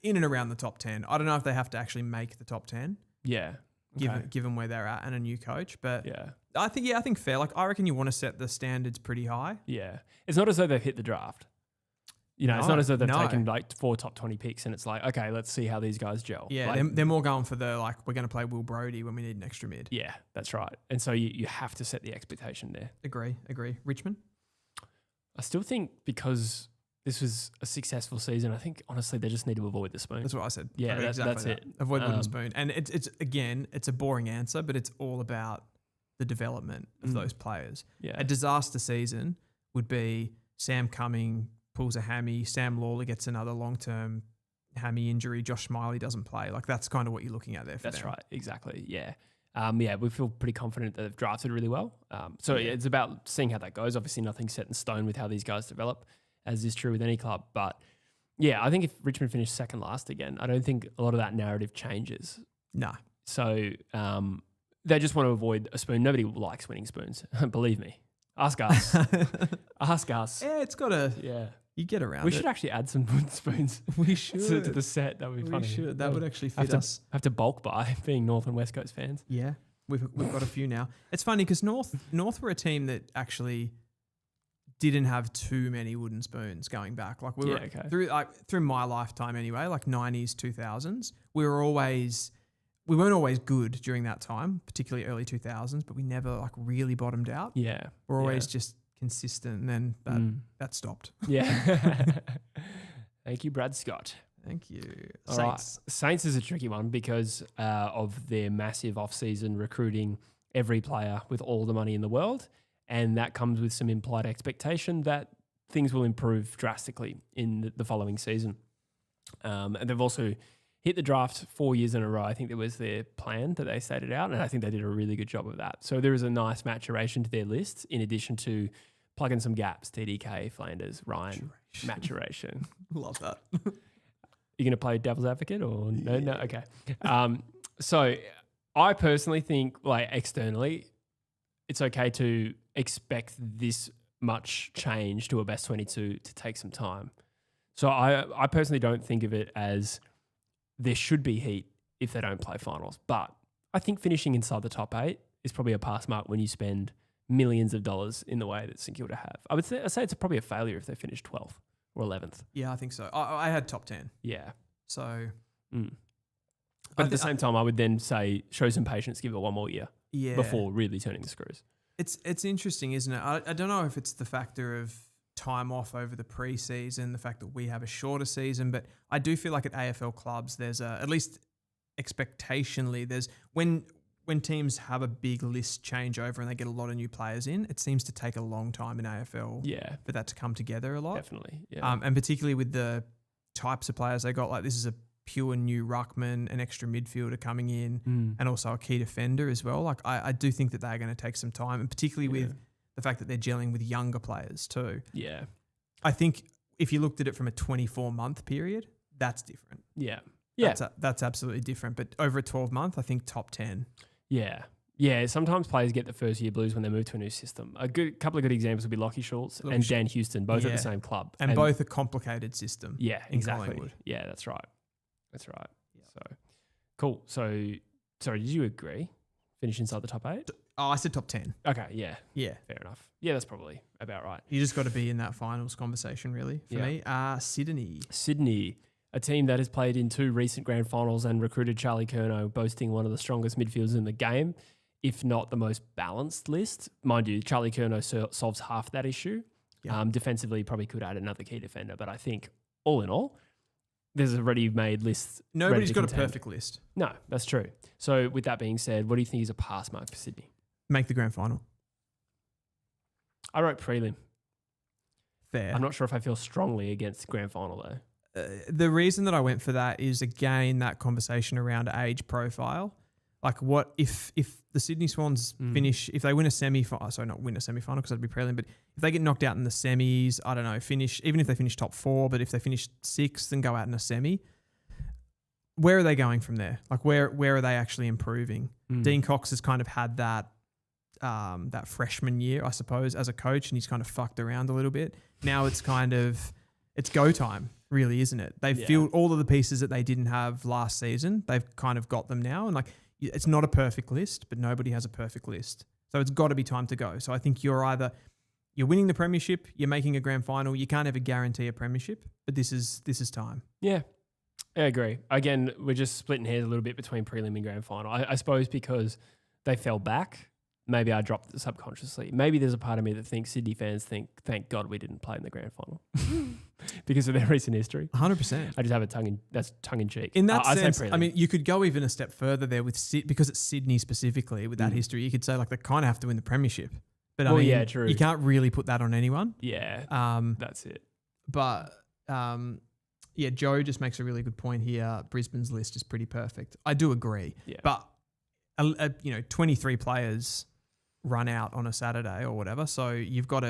in and around the top 10. I don't know if they have to actually make the top 10. Yeah. Given where they're at and a new coach, but yeah, I think fair. Like I reckon you want to set the standards pretty high. Yeah, it's not as though they've hit the draft. It's not as though they've taken like 4 top 20 picks and it's like, okay, let's see how these guys gel. Yeah, like, they're more going for the like we're going to play Will Brodie when we need an extra mid. Yeah, that's right. And so you have to set the expectation there. Agree. Richmond? I still think because this was a successful season, I think honestly they just need to avoid the spoon. That's what I said. Yeah, that's it. Avoid wooden spoon. And it's a boring answer, but it's all about the development of those players. Yeah. A disaster season would be Sam Cumming pulls a hammy, Sam Lawler gets another long-term hammy injury, Josh Smiley doesn't play. Like that's kind of what you're looking at there for That's them. right, exactly, yeah. We feel pretty confident that they've drafted really well. It's about seeing how that goes. Obviously nothing's set in stone with how these guys develop, as is true with any club. But yeah, I think if Richmond finished second last again, I don't think a lot of that narrative changes. Nah. So they just want to avoid a spoon. Nobody likes winning spoons, believe me. Ask us. Ask us. Yeah, it's got to... Yeah. You get around We should actually add some wooden spoons. We should. to the set. That would be funny. We should. That would actually fit us. Have to bulk buy, being North and West Coast fans. Yeah. We've got a few now. It's funny because North were a team that actually didn't have too many wooden spoons going back. Like we were through my lifetime anyway, like 90s, 2000s, we weren't always good during that time, particularly early 2000s, but we never like really bottomed out. Yeah. We're always just consistent, and then that stopped. Yeah. Thank you, Brad Scott. Thank you. All Saints. Right. Saints is a tricky one because of their massive off-season recruiting every player with all the money in the world, and that comes with some implied expectation that things will improve drastically in the following season. And they've also hit the draft 4 years in a row. I think that was their plan that they stated out, and I think they did a really good job of that. So there is a nice maturation to their list in addition to plugging some gaps, TDK, Flanders, Ryan, maturation. Love that. You're going to play devil's advocate or no? No, okay. So I personally think, like externally, it's okay to expect this much change to a best 22 to take some time. So I personally don't think of it as there should be heat if they don't play finals. But I think finishing inside the top 8 is probably a pass mark when you spend millions of dollars in the way that St Kilda have. I'd say it's probably a failure if they finish 12th or 11th. Yeah, I think so. I had top 10. Yeah. So... But at the same time, I would then say show some patience, give it one more year before really turning the screws. It's interesting, isn't it? I don't know if it's the factor of time off over the preseason, the fact that we have a shorter season, but I do feel like at AFL clubs, there's at least expectationally, there's when when teams have a big list changeover and they get a lot of new players in, it seems to take a long time in AFL for that to come together a lot. Definitely. Yeah. And particularly with the types of players they got, like this is a pure new ruckman, an extra midfielder coming in, and also a key defender as well. Like I do think that they're going to take some time, and particularly with the fact that they're gelling with younger players too. Yeah. I think if you looked at it from a 24-month period, that's different. Yeah. Yeah. That's absolutely different. But over a 12-month, I think top 10. Yeah. Yeah. Sometimes players get the first year blues when they move to a new system. A couple of good examples would be Lockie Schultz and Dan Houston, both at the same club. And both a complicated system. Yeah, exactly. Collingwood. Yeah, that's right. That's right. Yeah. So cool. So, sorry, did you agree? Finish inside the top 8? Oh, I said top 10. Okay, yeah. Yeah. Fair enough. Yeah, that's probably about right. You just got to be in that finals conversation, really, for me. Sydney, a team that has played in 2 recent grand finals and recruited Charlie Curnow, boasting one of the strongest midfielders in the game, if not the most balanced list. Mind you, Charlie Curnow solves half that issue. Yeah. Defensively, probably could add another key defender, but I think all in all, there's a ready-made list. Nobody's got a perfect list. No, that's true. So with that being said, what do you think is a pass mark for Sydney? Make the grand final. I wrote prelim. Fair. I'm not sure if I feel strongly against grand final though. The reason that I went for that is, again, that conversation around age profile. Like what if the Sydney Swans finish, if they win a semi-final, sorry, not win a semi-final because that'd be prelim, but if they get knocked out in the semis, I don't know, even if they finish top 4, but if they finish 6th and go out in a semi, where are they going from there? Like where are they actually improving? Dean Cox has kind of had that freshman year, I suppose, as a coach, and he's kind of fucked around a little bit. Now it's go time, really, isn't it? They've filled all of the pieces that they didn't have last season. They've kind of got them now, and like, it's not a perfect list, but nobody has a perfect list. So it's got to be time to go. So I think you're winning the premiership, you're making a grand final. You can't ever guarantee a premiership, but this is time. Yeah, I agree. Again, we're just splitting hairs a little bit between prelim and grand final. I suppose because they fell back, maybe I dropped it subconsciously. Maybe there's a part of me that thinks Sydney fans think, thank God we didn't play in the grand final because of their recent history. 100%. I just have that's tongue in cheek. In that sense, I mean, you could go even a step further there with because it's Sydney specifically with that history. You could say like they kind of have to win the premiership, but I mean, yeah, true. You can't really put that on anyone. Yeah, that's it. But Joe just makes a really good point here. Brisbane's list is pretty perfect. I do agree. Yeah. But 23 players run out on a Saturday or whatever. So you've got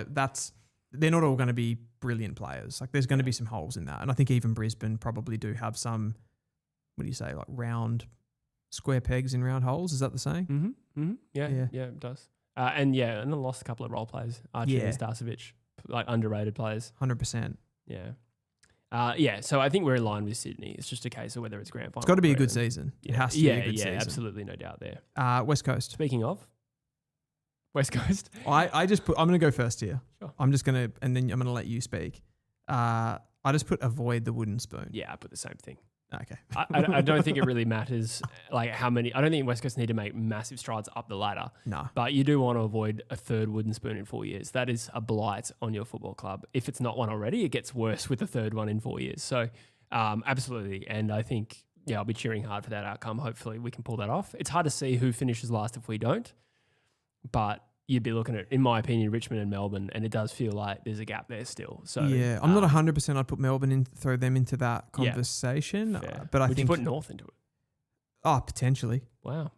they're not all going to be brilliant players. Like there's going to be some holes in that. And I think even Brisbane probably do have some, what do you say, like round square pegs in round holes. Is that the saying? Mm-hmm. Mm-hmm. Yeah, it does. And then lost a couple of role players, Archie and Starcevic, like underrated players. 100%. Yeah. So I think we're in line with Sydney. It's just a case of whether it's grand final. It's got to be a good season. Yeah. It has to be a good season. Yeah, absolutely, no doubt there. West Coast. Speaking of West Coast, I'm going to go first here. Sure. I'm just going to, and then I'm going to let you speak. I just put avoid the wooden spoon. Yeah, I put the same thing. Okay. I don't think it really matters like how many. I don't think West Coast need to make massive strides up the ladder. No. But you do want to avoid a third wooden spoon in 4 years. That is a blight on your football club. If it's not one already, it gets worse with the third one in 4 years. So absolutely. And I think, I'll be cheering hard for that outcome. Hopefully we can pull that off. It's hard to see who finishes last if we don't. But you'd be looking at, in my opinion, Richmond and Melbourne, and it does feel like there's a gap there still. So yeah, I'm not 100%. I'd put Melbourne in, throw them into that conversation. But I Would think you put North into it? Oh, potentially. Wow.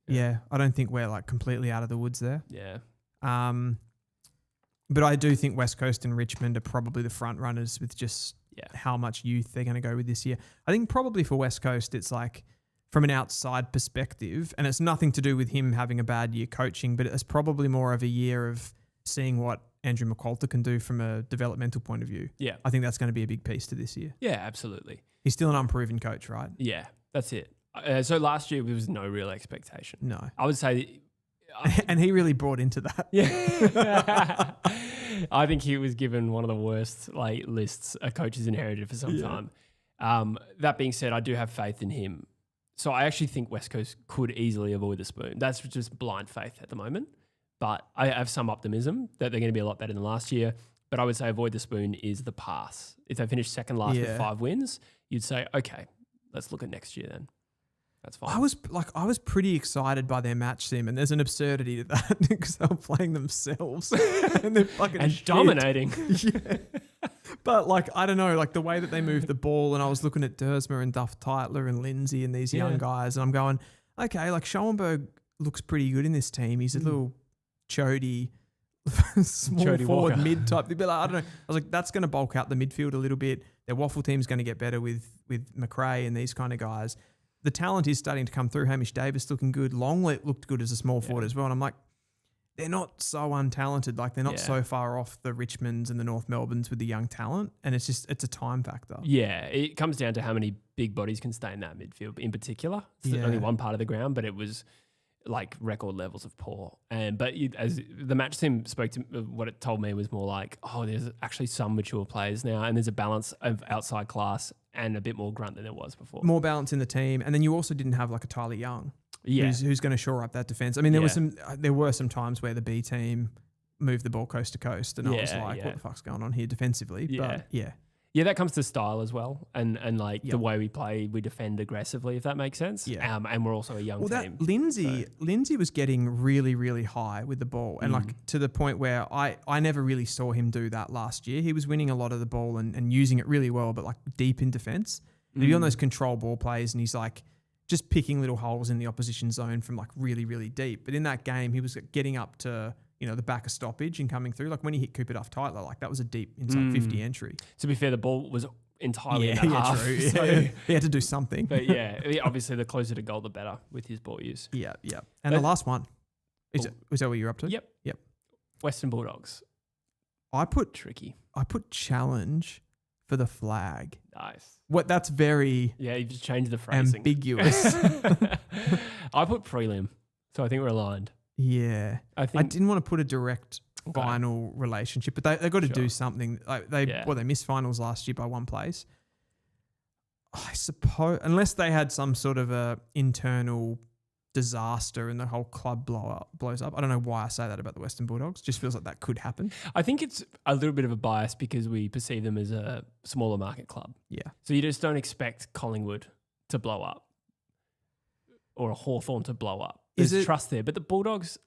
Yeah, I don't think we're like completely out of the woods there. Yeah. But I do think West Coast and Richmond are probably the front runners with just how much youth they're going to go with this year. I think probably for West Coast, it's like from an outside perspective, and it's nothing to do with him having a bad year coaching, but it's probably more of a year of seeing what Andrew McQualter can do from a developmental point of view. Yeah. I think that's going to be a big piece to this year. Yeah, absolutely. He's still an unproven coach, right? Yeah, that's it. So last year, there was no real expectation. No. I would say... and he really brought into that. Yeah. I think he was given one of the worst lists a coach has inherited for some time. That being said, I do have faith in him. So I actually think West Coast could easily avoid the spoon. That's just blind faith at the moment. But I have some optimism that they're going to be a lot better than last year. But I would say avoid the spoon is the pass. If they finish second last with 5 wins, you'd say, okay, let's look at next year then. That's fine. I was pretty excited by their match sim, and there's an absurdity to that because they were playing themselves and they're fucking and shit. dominating. Yeah. But like, I don't know, like the way that they move the ball, and I was looking at Dersmer and Duff Tytler and Lindsay and these young guys, and I'm going, okay, like Schoenberg looks pretty good in this team. He's a little chody, small Chody forward Walker. mid type. But like, I don't know. I was like, that's going to bulk out the midfield a little bit. Their waffle team's going to get better with McRae and these kind of guys. The talent is starting to come through. Hamish Davis looking good. Longlet looked good as a small forward as well. And I'm like, they're not so untalented. Like they're not so far off the Richmonds and the North Melbournes with the young talent. And it's a time factor. Yeah, it comes down to how many big bodies can stay in that midfield in particular. It's only one part of the ground, but it was like record levels of poor. As the match team spoke to, what it told me was more like, oh, there's actually some mature players now, and there's a balance of outside class and a bit more grunt than there was before. More balance in the team, and then you also didn't have like a Tyler Young, who's going to shore up that defense. I mean, there were some times where the B team moved the ball coast to coast, and I was like, what the fuck's going on here defensively? But Yeah, that comes to style as well, and like the way we play, we defend aggressively, if that makes sense. Yeah. And we're also a young team. Lindsay was getting really, really high with the ball, and like to the point where I never really saw him do that last year. He was winning a lot of the ball and using it really well, but like deep in defense. He'd be on those control ball plays, and he's like just picking little holes in the opposition zone from like really, really deep. But in that game, he was getting up to the back of stoppage and coming through. Like when he hit Cooper Duff Tytler, like that was a deep inside 50 entry. To be fair, the ball was entirely in that half. True. So, he had to do something. But obviously the closer to goal, the better with his ball use. Yeah. And the last one, was that what you're up to? Yep. Western Bulldogs. I put Tricky. challenge for the flag. Nice. What? That's very you've just changed the phrasing. Ambiguous. I put prelim, so I think we're aligned. Yeah. I didn't want to put a direct final relationship, but they got to do something. Like they missed finals last year by one place. I suppose, unless they had some sort of a internal disaster and the whole club blows up. I don't know why I say that about the Western Bulldogs. Just feels like that could happen. I think it's a little bit of a bias because we perceive them as a smaller market club. Yeah. So you just don't expect Collingwood to blow up or a Hawthorn to blow up. There's trust there. But the Bulldogs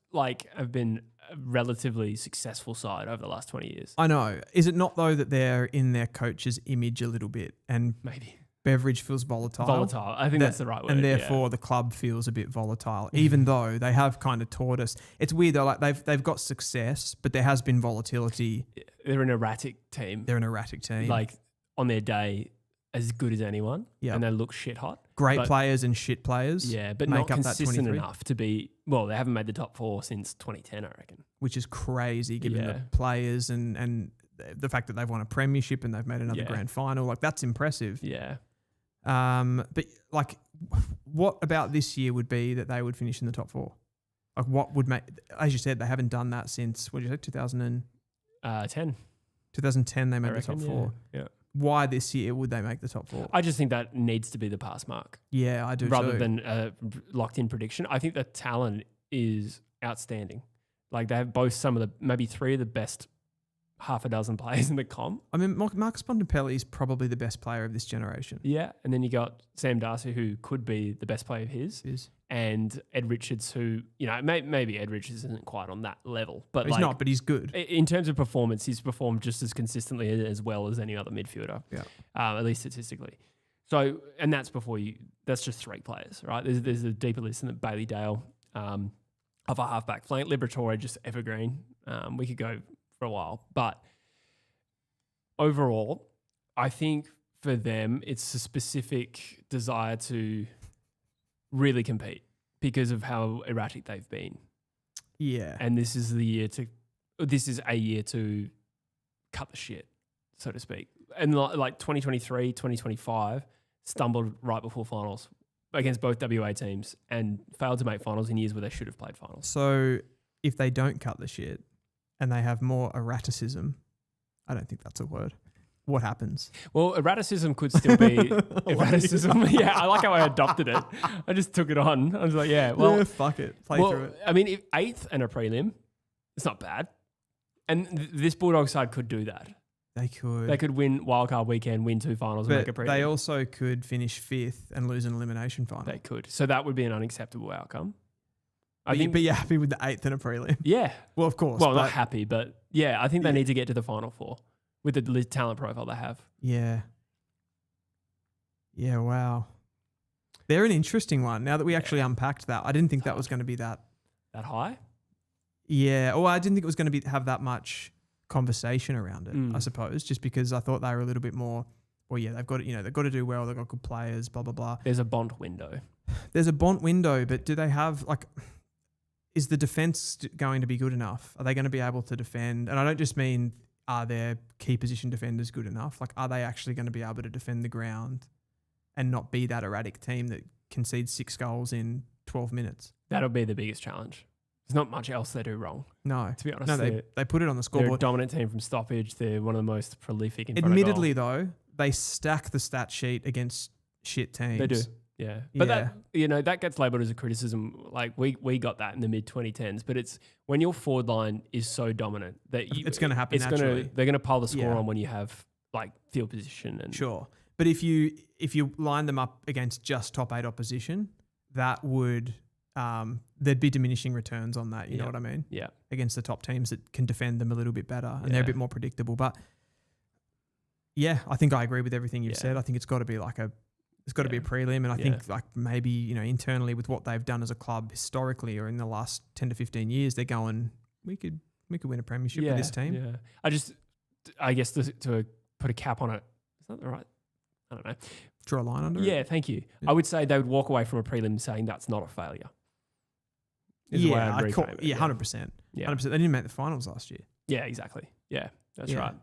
have been a relatively successful side over the last 20 years. I know. Is it not though that they're in their coach's image a little bit, and maybe Beveridge feels volatile? I think that's the right word. And therefore the club feels a bit volatile, even though they have kind of taught us. It's weird though, like they've got success, but there has been volatility. They're an erratic team. Like on their day, as good as anyone, and they look shit hot. Great players and shit players. Yeah, but not consistent enough to be. Well, they haven't made the top four since 2010, I reckon. Which is crazy, given the players and the fact that they've won a premiership and they've made another grand final. Like that's impressive. Yeah. But like, what about this year would be that they would finish in the top four? Like, what would make? As you said, they haven't done that since what did you say? 2010. 2010, they made the top four. Yeah. Why this year would they make the top four? I just think that needs to be the pass mark. Yeah, I do rather too. than a locked-in prediction. I think the talent is outstanding. Like they have both maybe three of the best half a dozen players in the comp. I mean, Marcus Bontempelli is probably the best player of this generation. Yeah, and then you got Sam Darcy, who could be the best player of his. And Ed Richards, who, maybe Ed Richards isn't quite on that level. But he's not, but he's good. In terms of performance, he's performed just as consistently as well as any other midfielder, at least statistically. So, and that's that's just three players, right? There's a deeper list than Bailey Dale, of a halfback flank. Liberatore, just evergreen. We could go for a while. But overall, I think for them, it's a specific desire to really compete because of how erratic they've been. Yeah. And this is a year to cut the shit, so to speak. And like 2023, 2025 stumbled right before finals against both WA teams and failed to make finals in years where they should have played finals. So if they don't cut the shit and they have more erraticism, I don't think that's a word. What happens? Well, erraticism could still be erraticism. Yeah, I like how I adopted it. I just took it on. I was like, fuck it. Play through it. I mean, if 8th and a prelim, it's not bad. And this Bulldog side could do that. They could. They could win wildcard weekend, win 2 finals, and make a But prelim. they also could finish 5th and lose an elimination final. They could. So that would be an unacceptable outcome. I But think. you're happy with the 8th and a prelim. Yeah. Well, of course. Well, but not happy, but yeah, I think they need to get to the final 4 with the talent profile they have. Yeah. Yeah, wow. They're an interesting one. Now that we actually unpacked that, I didn't think that was going to be that. That high? Yeah. Or I didn't think it was going to have that much conversation around it, I suppose, just because I thought they were a little bit more, well, yeah, they've got to do well. They've got good players, blah, blah, blah. There's a bond window. There's a bond window, but do they have, is the defense going to be good enough? Are they going to be able to defend? And I don't just mean, are their key position defenders good enough? Are they actually going to be able to defend the ground and not be that erratic team that concedes 6 goals in 12 minutes? That'll be the biggest challenge. There's not much else they do wrong. No. To be honest. No, they put it on the They're a scoreboard. dominant team from stoppage. They're one of the most prolific in front of Admittedly, goal. though, they stack the stat sheet against shit teams. They do. Yeah. But that gets labelled as a criticism. We got that in the mid 2010s, but it's when your forward line is so dominant that it's going to happen naturally. They're going to pile the score on when you have field position and sure. But if you line them up against just top 8 opposition, that would there'd be diminishing returns on that. You know what I mean? Yeah. Against the top teams that can defend them a little bit better and they're a bit more predictable. But yeah, I think I agree with everything you've said. I think it's got to be it's got to be a prelim, and I think maybe internally with what they've done as a club historically or in the last 10 to 15 years, they're going, we could win a premiership with this team. Yeah. I guess to put a cap on it, is that the right? I don't know. Draw a line under it. Yeah, thank you. Yeah. I would say they would walk away from a prelim saying that's not a failure. Yeah, 100%. Yeah, 100%. They didn't make the finals last year. Yeah, exactly. Yeah, that's right.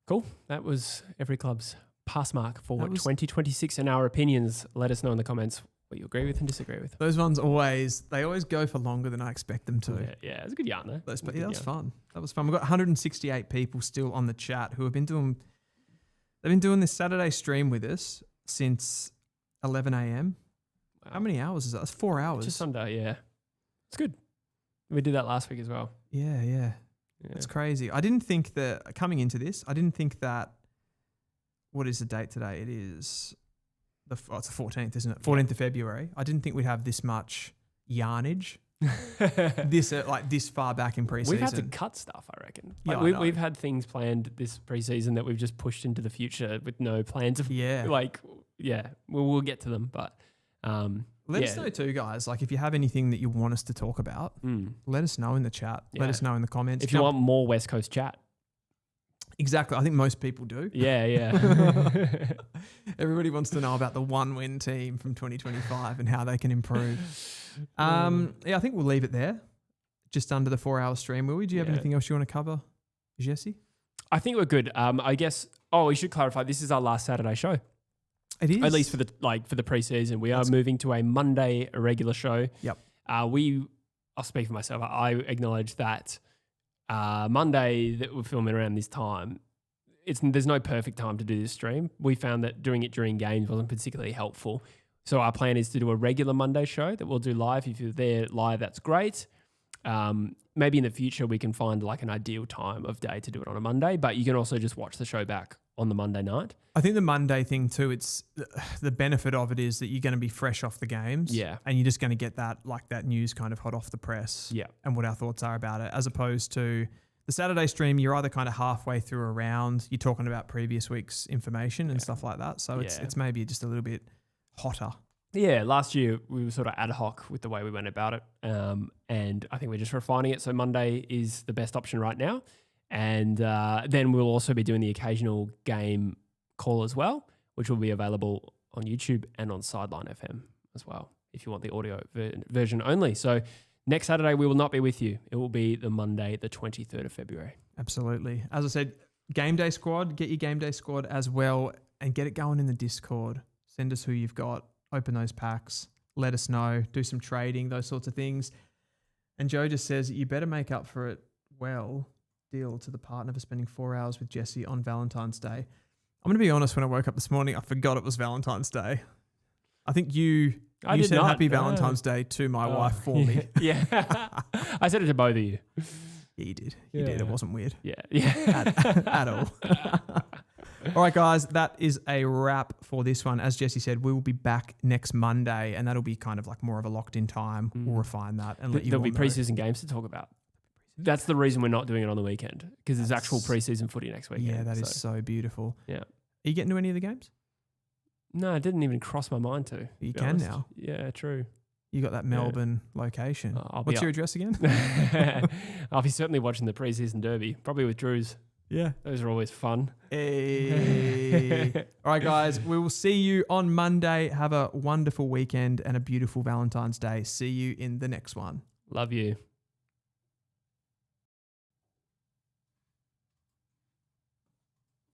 Cool. That was every club's pass mark for 2026 and our opinions. Let us know in the comments what you agree with and disagree with. Those ones always go for longer than I expect them to. Yeah, it's a good yarn though. That was fun. That was fun. We've got 168 people still on the chat who have been doing. They've been doing this Saturday stream with us since 11 a.m. Wow. How many hours is that? That's 4 hours. Just under, yeah. It's good. We did that last week as well. Yeah. It's crazy. I didn't think that, coming into this, what is the date today? It is, it's the 14th, isn't it? 14th of February. I didn't think we'd have this much yarnage this far back in preseason. We've had to cut stuff, I reckon. We've had things planned this preseason that we've just pushed into the future with no plans of we'll get to them, but let us know too, guys. If you have anything that you want us to talk about, let us know in the chat. Let us know in the comments. If you want more West Coast chat. Exactly. I think most people do. Yeah. Everybody wants to know about the 1-win team from 2025 and how they can improve. I think we'll leave it there. Just under the 4-hour stream, will we? Do you have anything else you want to cover, Jesse? I think we're good. I guess. Oh, we should clarify. This is our last Saturday show. It is, at least for the preseason. We are moving to a Monday regular show. Yep. I'll speak for myself. I acknowledge that Monday that we're filming around this time, there's no perfect time to do this stream. We found that doing it during games wasn't particularly helpful. So our plan is to do a regular Monday show that we'll do live. If you're there live, that's great. Maybe in the future we can find an ideal time of day to do it on a Monday, but you can also just watch the show back on the Monday night. I think the Monday thing too, it's the benefit of it is that you're going to be fresh off the games. Yeah. And you're just going to get that news kind of hot off the press. Yeah. And what our thoughts are about it, as opposed to the Saturday stream, you're either kind of halfway through a round, you're talking about previous week's information and stuff like that. So it's maybe just a little bit hotter. Yeah, last year we were sort of ad hoc with the way we went about it. And I think we're just refining it. So Monday is the best option right now. And then we'll also be doing the occasional game call as well, which will be available on YouTube and on Sideline FM as well, if you want the audio version only. So next Saturday, we will not be with you. It will be the Monday, the 23rd of February. Absolutely. As I said, game day squad, get your game day squad as well and get it going in the Discord. Send us who you've got. Open those packs. Let us know. Do some trading, those sorts of things. And Joe just says, you better make up for it well. Deal to the partner for spending 4 hours with Jesse on Valentine's Day. I'm going to be honest, when I woke up this morning, I forgot it was Valentine's Day. I think you said happy Valentine's Day to my wife for me. Yeah. I said it to both of you. Yeah, you did. You did. It wasn't weird. Yeah. At all. All right, guys, that is a wrap for this one. As Jesse said, we will be back next Monday, and that'll be kind of like more of a locked-in time. We'll refine that and let you all know. There'll be preseason games to talk about. That's the reason we're not doing it on the weekend, because there's actual preseason footy next weekend. Yeah, that is so beautiful. Yeah. Are you getting to any of the games? No, it didn't even cross my mind to. You can now. Yeah, true. You got that Melbourne location. What's your address again? I'll be certainly watching the preseason derby, probably with Drews. Yeah. Those are always fun. Hey. All right, guys, we will see you on Monday. Have a wonderful weekend and a beautiful Valentine's Day. See you in the next one. Love you.